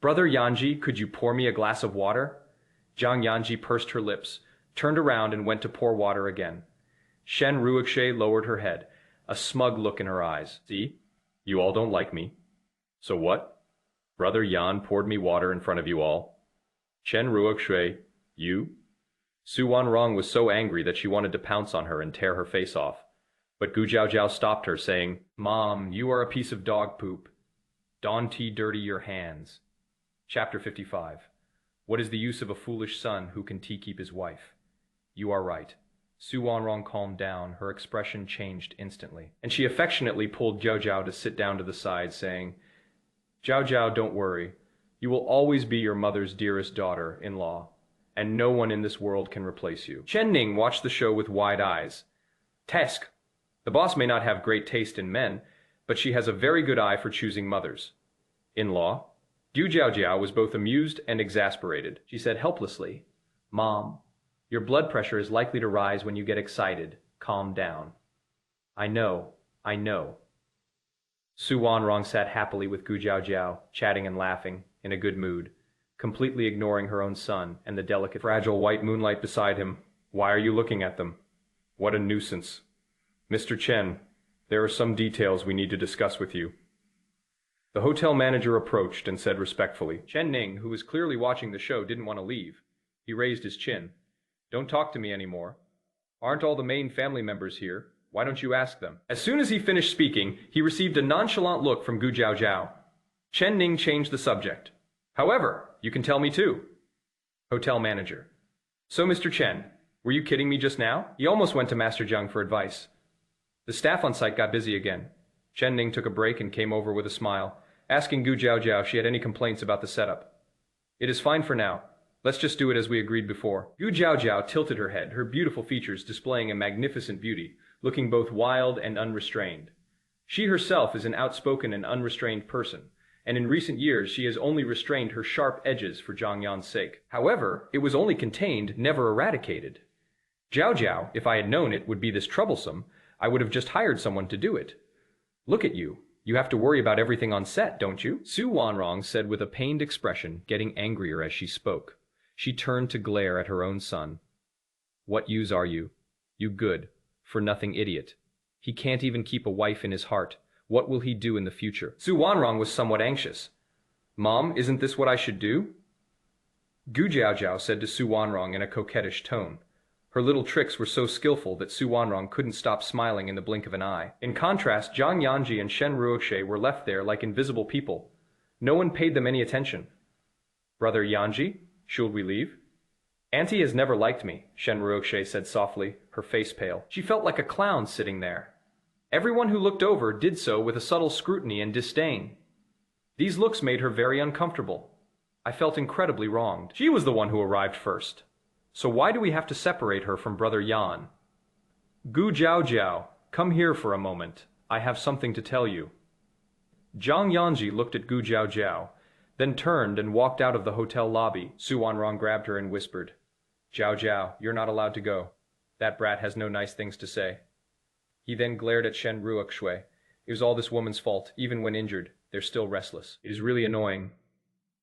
Brother Yanzhi, could you pour me a glass of water? Jiang Yanzhi pursed her lips, turned around and went to pour water again. Shen Ruoxi lowered her head, a smug look in her eyes. See? You all don't like me. So what? Brother Yan poured me water in front of you all. Shen Ruoxi, you? Su Wanrong was so angry that she wanted to pounce on her and tear her face off. But Gu Jiaojiao stopped her, saying, Mom, you are a piece of dog poop. Don T, dirty your hands. Chapter 55. What is the use of a foolish son who can keep his wife? You are right. Su Wanrong calmed down, her expression changed instantly, and she affectionately pulled Jiao Jiao to sit down to the side, saying, Jiao Jiao, don't worry. You will always be your mother's dearest daughter-in-law. and no one in this world can replace you. Chen Ning watched the show with wide eyes. Tesk. The boss may not have great taste in men, but she has a very good eye for choosing mothers. In-law. Gu Jiaojiao was both amused and exasperated. She said helplessly, Mom, your blood pressure is likely to rise when you get excited. Calm down. I know. Su Wanrong sat happily with Gu Jiaojiao, chatting and laughing, in a good mood, completely ignoring her own son and the delicate, fragile white moonlight beside him. Why are you looking at them? What a nuisance. Mr. Chen, there are some details we need to discuss with you. The hotel manager approached and said respectfully. Chen Ning, who was clearly watching the show, didn't want to leave. He raised his chin. Don't talk to me anymore. Aren't all the main family members here? Why don't you ask them? As soon as he finished speaking, he received a nonchalant look from Gu Jiaojiao. Chen Ning changed the subject. However, you can tell me too. Hotel manager. So, Mr. Chen, were you kidding me just now? He almost went to Master Jiang for advice. The staff on site got busy again. Chen Ning took a break and came over with a smile, asking Gu Jiaojiao if she had any complaints about the setup. It is fine for now. Let's just do it as we agreed before. Gu Jiaojiao tilted her head, her beautiful features displaying a magnificent beauty, looking both wild and unrestrained. She herself is an outspoken and unrestrained person, and in recent years she has only restrained her sharp edges for Jiang Yan's sake. However, it was only contained, never eradicated. Jiaojiao, if I had known it would be this troublesome, I would have just hired someone to do it. Look at you. You have to worry about everything on set, don't you? Su Wanrong said with a pained expression, getting angrier as she spoke. She turned to glare at her own son. What use are you? You good, for-nothing idiot. He can't even keep a wife in his heart. What will he do in the future? Su Wanrong was somewhat anxious. Mom, isn't this what I should do? Gu Jiaojiao said to Su Wanrong in a coquettish tone. Her little tricks were so skillful that Su Wanrong couldn't stop smiling in the blink of an eye. In contrast, Jiang Yanzhi and Shen Ruoxie were left there like invisible people. No one paid them any attention. Brother Yanzhi, should we leave? Auntie has never liked me, Shen Ruoxie said softly, her face pale. She felt like a clown sitting there. Everyone who looked over did so with a subtle scrutiny and disdain. These looks made her very uncomfortable. I felt incredibly wronged. She was the one who arrived first. So why do we have to separate her from Brother Yan? Gu Jiaojiao, come here for a moment. I have something to tell you. Jiang Yanzhi looked at Gu Jiaojiao, then turned and walked out of the hotel lobby. Su Wanrong grabbed her and whispered, Jiaojiao, you're not allowed to go. That brat has no nice things to say. He then glared at Shen Ruoxie. It was all this woman's fault. Even when injured, they're still restless. It is really annoying.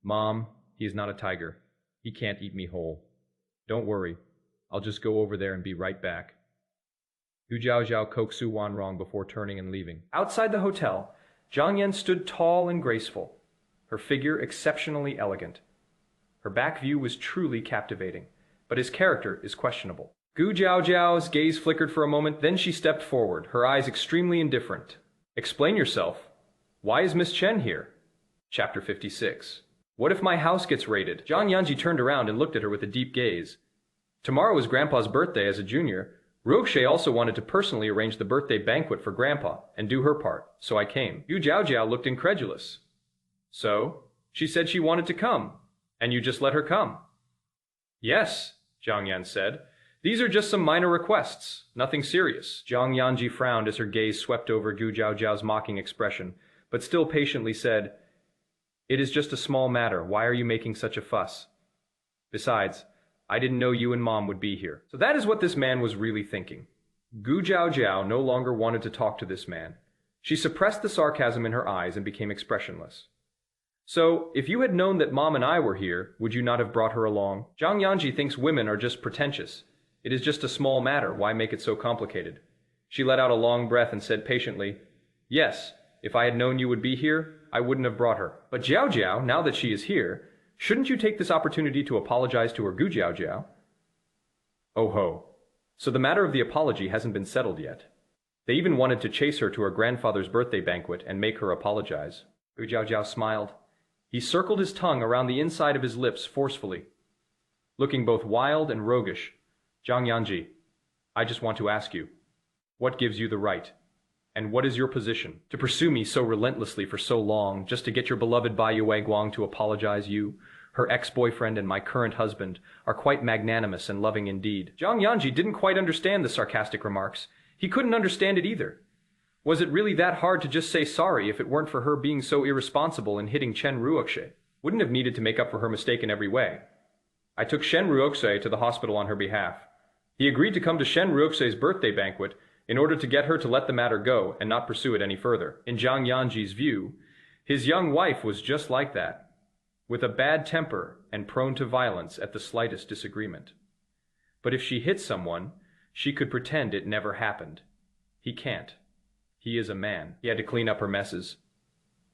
Mom, he is not a tiger. He can't eat me whole. Don't worry. I'll just go over there and be right back. Gu Jiaojiao coaxed Su Wanrong before turning and leaving. Outside the hotel, Jiang Yan stood tall and graceful, her figure exceptionally elegant. Her back view was truly captivating, but his character is questionable. Gu Jiaojiao's gaze flickered for a moment, then she stepped forward, her eyes extremely indifferent. Explain yourself. Why is Miss Chen here? Chapter 56. What if my house gets raided? Jiang Yanzhi turned around and looked at her with a deep gaze. Tomorrow is Grandpa's birthday as a junior. Ruoxie also wanted to personally arrange the birthday banquet for Grandpa and do her part, so I came. Gu Jiaojiao looked incredulous. So? She said she wanted to come, and you just let her come. Yes, Jiang Yan said. These are just some minor requests, nothing serious. Jiang Yanzhi frowned as her gaze swept over Gu Jiaojiao's mocking expression, but still patiently said, It is just a small matter. Why are you making such a fuss? Besides, I didn't know you and Mom would be here. So that is what this man was really thinking. Gu Jiaojiao no longer wanted to talk to this man. She suppressed the sarcasm in her eyes and became expressionless. So, if you had known that Mom and I were here, would you not have brought her along? Jiang Yanzhi thinks women are just pretentious. It is just a small matter. Why make it so complicated? She let out a long breath and said patiently, Yes, if I had known you would be here, I wouldn't have brought her. But Jiaojiao, now that she is here, shouldn't you take this opportunity to apologize to her? Gu Jiaojiao? Oh ho. So the matter of the apology hasn't been settled yet. They even wanted to chase her to her grandfather's birthday banquet and make her apologize. Gu Jiaojiao smiled. He circled his tongue around the inside of his lips forcefully. Looking both wild and roguish, Jiang Yanzhi, I just want to ask you, what gives you the right? And what is your position? To pursue me so relentlessly for so long, just to get your beloved Bai Guang to apologize you, her ex-boyfriend and my current husband, are quite magnanimous and loving indeed. Jiang Yanzhi didn't quite understand the sarcastic remarks. He couldn't understand it either. Was it really that hard to just say sorry if it weren't for her being so irresponsible in hitting Chen Ruoxue? Wouldn't have needed to make up for her mistake in every way. I took Shen Ruoxue to the hospital on her behalf. He agreed to come to Shen Ruoxue's birthday banquet in order to get her to let the matter go and not pursue it any further. In Jiang Yanzhi's view, his young wife was just like that, with a bad temper and prone to violence at the slightest disagreement. But if she hit someone, she could pretend it never happened. He can't. He is a man. He had to clean up her messes.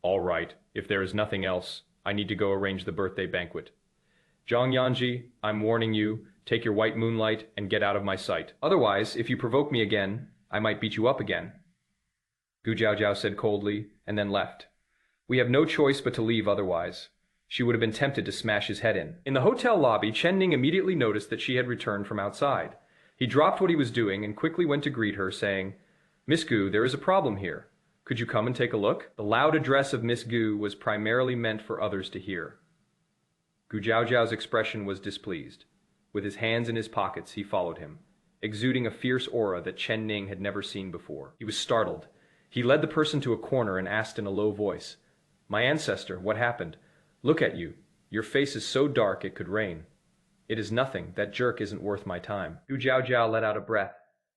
All right, if there is nothing else, I need to go arrange the birthday banquet. Jiang Yanzhi, I'm warning you, take your white moonlight and get out of my sight. Otherwise, if you provoke me again, I might beat you up again. Gu Jiaojiao said coldly, and then left. We have no choice but to leave otherwise. She would have been tempted to smash his head in. In the hotel lobby, Chen Ning immediately noticed that she had returned from outside. He dropped what he was doing and quickly went to greet her, saying, Miss Gu, there is a problem here. Could you come and take a look? The loud address of Miss Gu was primarily meant for others to hear. Gu Jiaojiao's expression was displeased. With his hands in his pockets, he followed him, exuding a fierce aura that Chen Ning had never seen before. He was startled. He led the person to a corner and asked in a low voice, My ancestor, what happened? Look at you. Your face is so dark it could rain. It is nothing. That jerk isn't worth my time. Gu Jiaojiao let out a breath,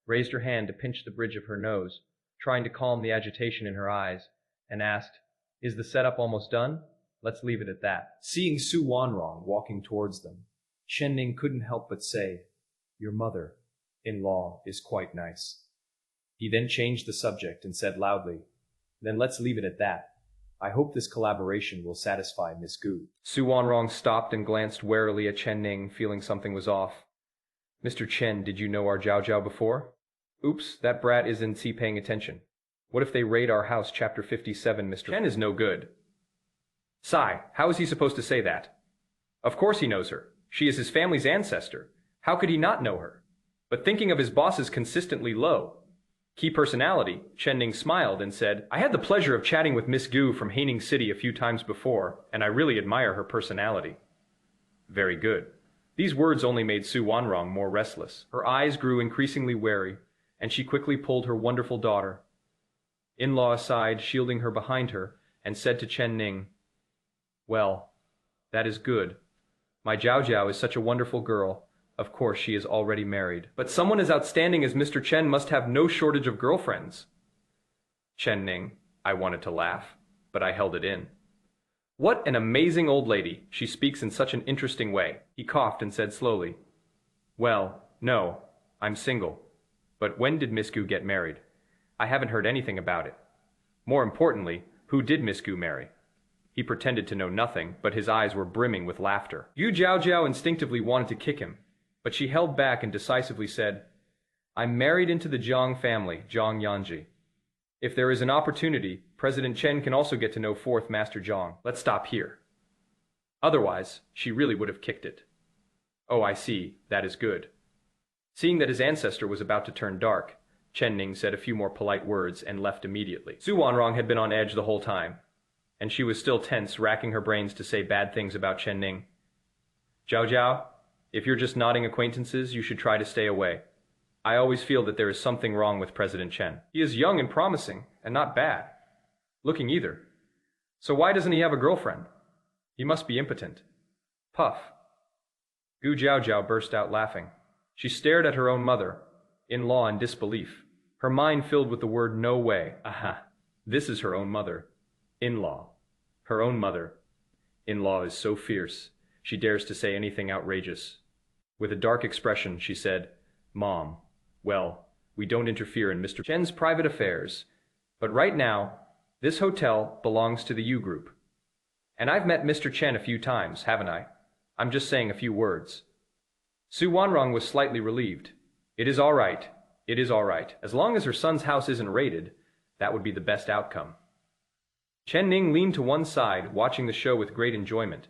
raised her hand to pinch the bridge of her nose, trying to calm the agitation in her eyes, and asked, Is the setup almost done? Let's leave it at that. Seeing Su Wanrong walking towards them, Chen Ning couldn't help but say, Your mother-in-law is quite nice. He then changed the subject and said loudly, Then let's leave it at that. I hope this collaboration will satisfy Miss Gu. Su Wanrong stopped and glanced warily at Chen Ning, feeling something was off. Mr. Chen, did you know our Jiao Jiao before? Oops, that brat isn't paying attention. What if they raid our house, Chapter 57, Mr. Chen is no good. Sigh, how is he supposed to say that? Of course he knows her. She is his family's ancestor. How could he not know her? But thinking of his boss's consistently low key personality, Chen Ning smiled and said, I had the pleasure of chatting with Miss Gu from Haining City a few times before, and I really admire her personality. Very good. These words only made Su Wanrong more restless. Her eyes grew increasingly wary, and she quickly pulled her wonderful daughter-in-law aside, shielding her behind her, and said to Chen Ning, Well, that is good. My Jiao Jiao is such a wonderful girl. Of course, she is already married. But someone as outstanding as Mr. Chen must have no shortage of girlfriends. Chen Ning, I wanted to laugh, but I held it in. What an amazing old lady. She speaks in such an interesting way. He coughed and said slowly, Well, no, I'm single. But when did Miss Gu get married? I haven't heard anything about it. More importantly, who did Miss Gu marry? He pretended to know nothing, but his eyes were brimming with laughter. Yu Jiaojiao instinctively wanted to kick him, but she held back and decisively said, I'm married into the Jiang family, Jiang Yanzhi. If there is an opportunity, President Chen can also get to know Fourth Master Jiang. Let's stop here. Otherwise, she really would have kicked it. Oh, I see. That is good. Seeing that his ancestor was about to turn dark, Chen Ning said a few more polite words and left immediately. Su Wanrong had been on edge the whole time, and she was still tense, racking her brains to say bad things about Chen Ning. Jiao Jiao, if you're just nodding acquaintances, you should try to stay away. I always feel that there is something wrong with President Chen. He is young and promising, and not bad looking either. So why doesn't he have a girlfriend? He must be impotent. Puff. Gu Jiaojiao burst out laughing. She stared at her own mother-in-law in disbelief, her mind filled with the word no way. Aha, this is her own mother-in-law. Her own mother-in-law is so fierce, she dares to say anything outrageous. With a dark expression, she said, Mom, well, we don't interfere in Mr. Chen's private affairs, but right now, this hotel belongs to the U Group. And I've met Mr. Chen a few times, haven't I? I'm just saying a few words. Su Wanrong was slightly relieved. It is all right. It is all right. As long as her son's house isn't raided, that would be the best outcome. Chen Ning leaned to one side, watching the show with great enjoyment.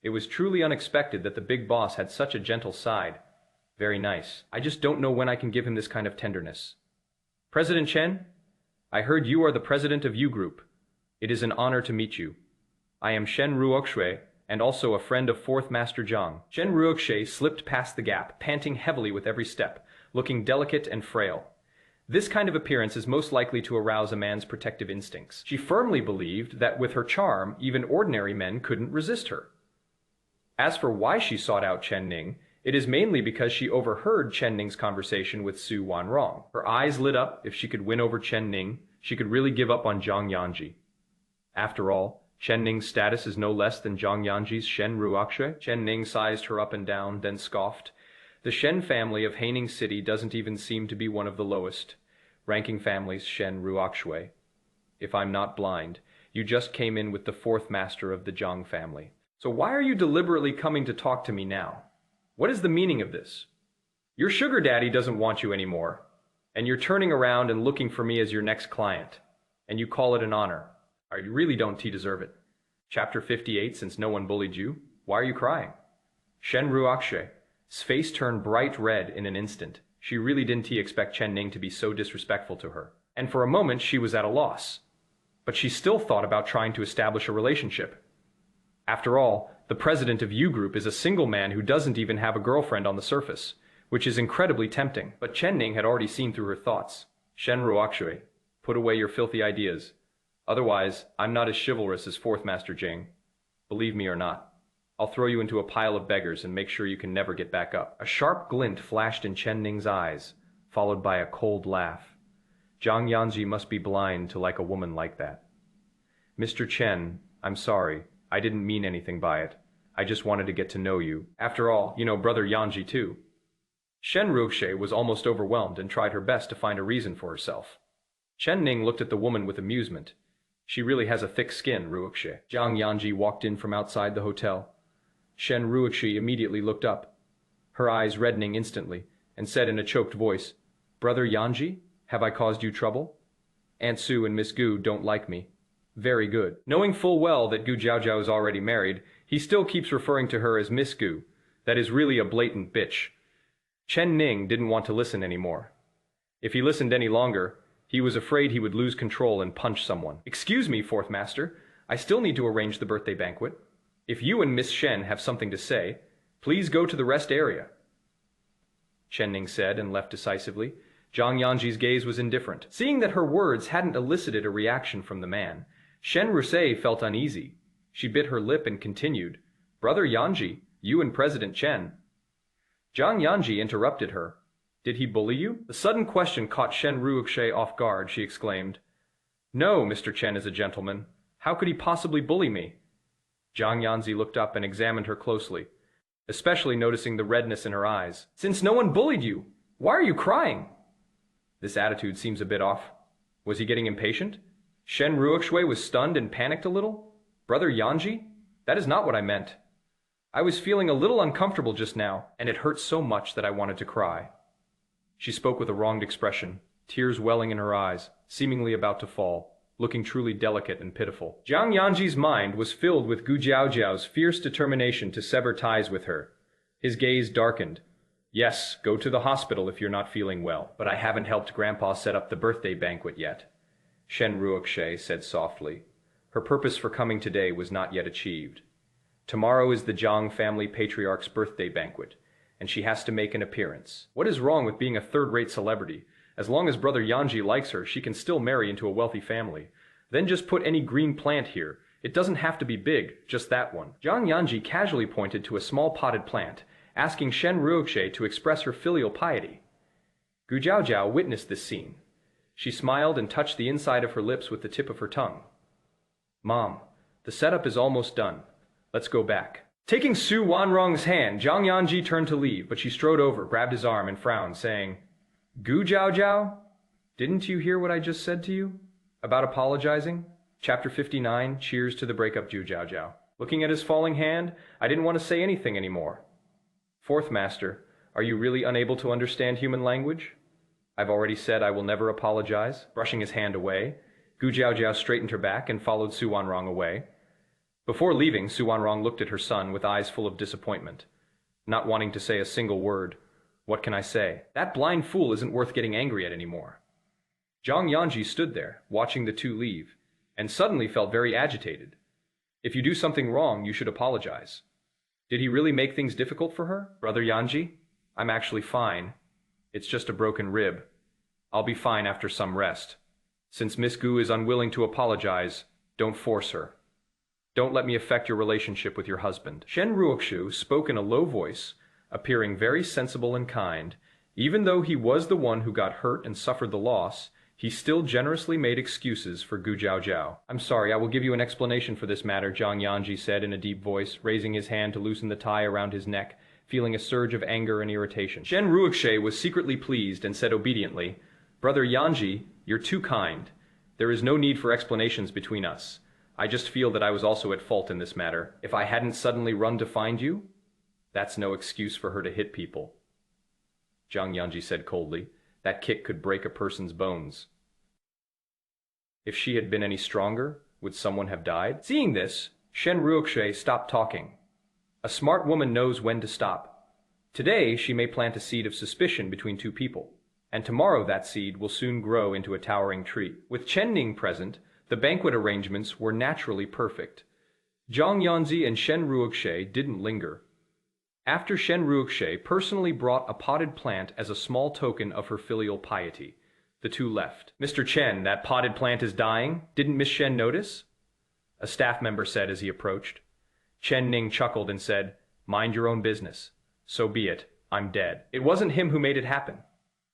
It was truly unexpected that the big boss had such a gentle side. Very nice. I just don't know when I can give him this kind of tenderness. President Chen, I heard you are the president of U Group. It is an honor to meet you. I am Shen Ruoxue, and also a friend of fourth Master Jiang. Shen Ruoxie slipped past the gap, panting heavily with every step, looking delicate and frail. This kind of appearance is most likely to arouse a man's protective instincts. She firmly believed that with her charm, even ordinary men couldn't resist her. As for why she sought out Chen Ning, it is mainly because she overheard Chen Ning's conversation with Su Wanrong. Her eyes lit up. If she could win over Chen Ning, she could really give up on Jiang Yanzhi. After all, Chen Ning's status is no less than Jiang Yanzhi's Shen Ruoxie. Chen Ning sized her up and down, then scoffed. The Shen family of Haining City doesn't even seem to be one of the lowest ranking families, Shen Ruoxie. If I'm not blind, you just came in with the fourth master of the Jiang family. So why are you deliberately coming to talk to me now? What is the meaning of this? Your sugar daddy doesn't want you anymore, and you're turning around and looking for me as your next client, and you call it an honor. You really don't deserve it. Chapter 58, since no one bullied you, why are you crying? Shen Ruoxie's face turned bright red in an instant. She really didn't expect Chen Ning to be so disrespectful to her, and for a moment she was at a loss. But she still thought about trying to establish a relationship. After all, the president of U Group is a single man who doesn't even have a girlfriend on the surface, which is incredibly tempting. But Chen Ning had already seen through her thoughts. Shen Ruoxie, put away your filthy ideas. Otherwise, I'm not as chivalrous as fourth Master Jing. Believe me or not. I'll throw you into a pile of beggars and make sure you can never get back up. A sharp glint flashed in Chen Ning's eyes, followed by a cold laugh. Jiang Yanzhi must be blind to like a woman like that. Mr. Chen, I'm sorry. I didn't mean anything by it. I just wanted to get to know you. After all, you know Brother Yanzhi too. Shen Ruoxie was almost overwhelmed and tried her best to find a reason for herself. Chen Ning looked at the woman with amusement. She really has a thick skin, Ruoxie. Jiang Yanzhi walked in from outside the hotel. Shen Ruoxie immediately looked up, her eyes reddening instantly, and said in a choked voice, Brother Yanzhi, have I caused you trouble? Aunt Su and Miss Gu don't like me. Very good. Knowing full well that Gu Jiaojiao is already married, he still keeps referring to her as Miss Gu. That is really a blatant bitch. Chen Ning didn't want to listen anymore. If he listened any longer, he was afraid he would lose control and punch someone. Excuse me, fourth master, I still need to arrange the birthday banquet. If you and Miss Shen have something to say, please go to the rest area. Chen Ning said and left decisively. Jiang Yanzhi's gaze was indifferent. Seeing that her words hadn't elicited a reaction from the man, Shen Ruoxie felt uneasy. She bit her lip and continued, Brother Yanzhi, you and President Chen. Jiang Yanzhi interrupted her. Did he bully you? The sudden question caught Shen Ruoxie off guard. She exclaimed, No, Mr. Chen is a gentleman. How could he possibly bully me? Jiang Yanzhi looked up and examined her closely, especially noticing the redness in her eyes. Since no one bullied you, why are you crying? This attitude seems a bit off. Was he getting impatient? Shen Ruoxie was stunned and panicked a little. Brother Yanzhi? That is not what I meant. I was feeling a little uncomfortable just now, and it hurt so much that I wanted to cry. She spoke with a wronged expression, tears welling in her eyes, seemingly about to fall, looking truly delicate and pitiful. Jiang Yanzhi's mind was filled with Gu Jiaojiao's fierce determination to sever ties with her. His gaze darkened. Yes, go to the hospital if you're not feeling well, but I haven't helped Grandpa set up the birthday banquet yet, Shen Ruoxie said softly. Her purpose for coming today was not yet achieved. Tomorrow is the Jiang family patriarch's birthday banquet, and she has to make an appearance. What is wrong with being a third-rate celebrity? As long as Brother Yanzhi likes her, she can still marry into a wealthy family. Then just put any green plant here. It doesn't have to be big, just that one. Jiang Yanzhi casually pointed to a small potted plant, asking Shen Ruoxie to express her filial piety. Gu Jiaojiao witnessed this scene. She smiled and touched the inside of her lips with the tip of her tongue. Mom, the setup is almost done. Let's go back. Taking Su Wanrong's hand, Jiang Yanzhi turned to leave, but she strode over, grabbed his arm, and frowned, saying, Gu Jiaojiao, didn't you hear what I just said to you? About apologizing? Chapter 59, Cheers to the Breakup, Gu Jiaojiao. Looking at his falling hand, I didn't want to say anything anymore. Fourth Master, are you really unable to understand human language? I've already said I will never apologize. Brushing his hand away, Gu Jiaojiao straightened her back and followed Su Wanrong away. Before leaving, Su Wanrong looked at her son with eyes full of disappointment, not wanting to say a single word. What can I say? That blind fool isn't worth getting angry at anymore. Jiang Yanzhi stood there, watching the two leave, and suddenly felt very agitated. If you do something wrong, you should apologize. Did he really make things difficult for her? Brother Yanzhi, I'm actually fine. It's just a broken rib. I'll be fine after some rest. Since Miss Gu is unwilling to apologize, don't force her. Don't let me affect your relationship with your husband. Shen Ruoxu spoke in a low voice, appearing very sensible and kind. Even though he was the one who got hurt and suffered the loss, he still generously made excuses for Gu Jiao. I'm sorry, I will give you an explanation for this matter, Jiang Yanzhi said in a deep voice, raising his hand to loosen the tie around his neck, feeling a surge of anger and irritation. Shen Ruoxu was secretly pleased and said obediently, Brother Yanzhi, you're too kind. There is no need for explanations between us. I just feel that I was also at fault in this matter. If I hadn't suddenly run to find you, that's no excuse for her to hit people. Jiang Yanzhi said coldly, that kick could break a person's bones. If she had been any stronger, would someone have died? Seeing this, Shen Ruoxu stopped talking. A smart woman knows when to stop. Today, she may plant a seed of suspicion between two people, and tomorrow that seed will soon grow into a towering tree. With Chen Ning present, the banquet arrangements were naturally perfect. Jiang Yanzhi and Shen Ruoxu didn't linger. After Shen Ruoxu personally brought a potted plant as a small token of her filial piety, the two left. Mr. Chen, that potted plant is dying. Didn't Miss Shen notice? A staff member said as he approached. Chen Ning chuckled and said, mind your own business. So be it. I'm dead. It wasn't him who made it happen.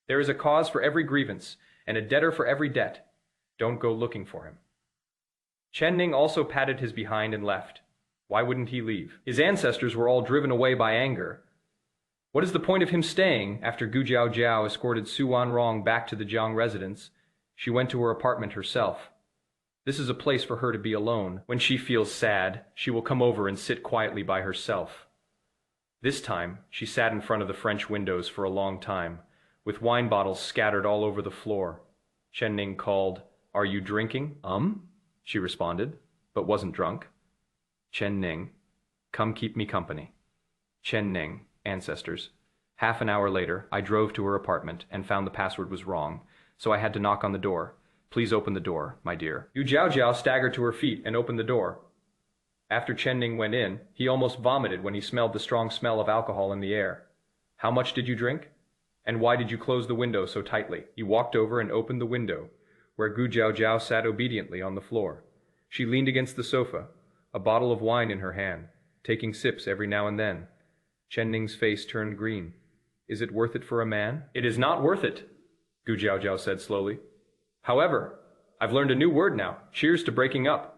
There is a cause for every grievance, and a debtor for every debt. Don't go looking for him. Chen Ning also patted his behind and left. Why wouldn't he leave? His ancestors were all driven away by anger. What is the point of him staying? After Gu Jiao escorted Su Wanrong back to the Jiang residence, she went to her apartment herself. This is a place for her to be alone. When she feels sad, she will come over and sit quietly by herself. This time, she sat in front of the French windows for a long time, with wine bottles scattered all over the floor. Chen Ning called, Are you drinking? She responded, but wasn't drunk. Chen Ning, come keep me company. Chen Ning, ancestors. Half an hour later, I drove to her apartment and found the password was wrong, so I had to knock on the door. Please open the door, my dear. Yu Jiao staggered to her feet and opened the door. After Chen Ning went in, he almost vomited when he smelled the strong smell of alcohol in the air. How much did you drink? And why did you close the window so tightly? He walked over and opened the window, where Gu Jiao sat obediently on the floor. She leaned against the sofa, a bottle of wine in her hand, taking sips every now and then. Chen Ning's face turned green. Is it worth it for a man? It is not worth it, Gu Jiao said slowly. However, I've learned a new word now. Cheers to breaking up.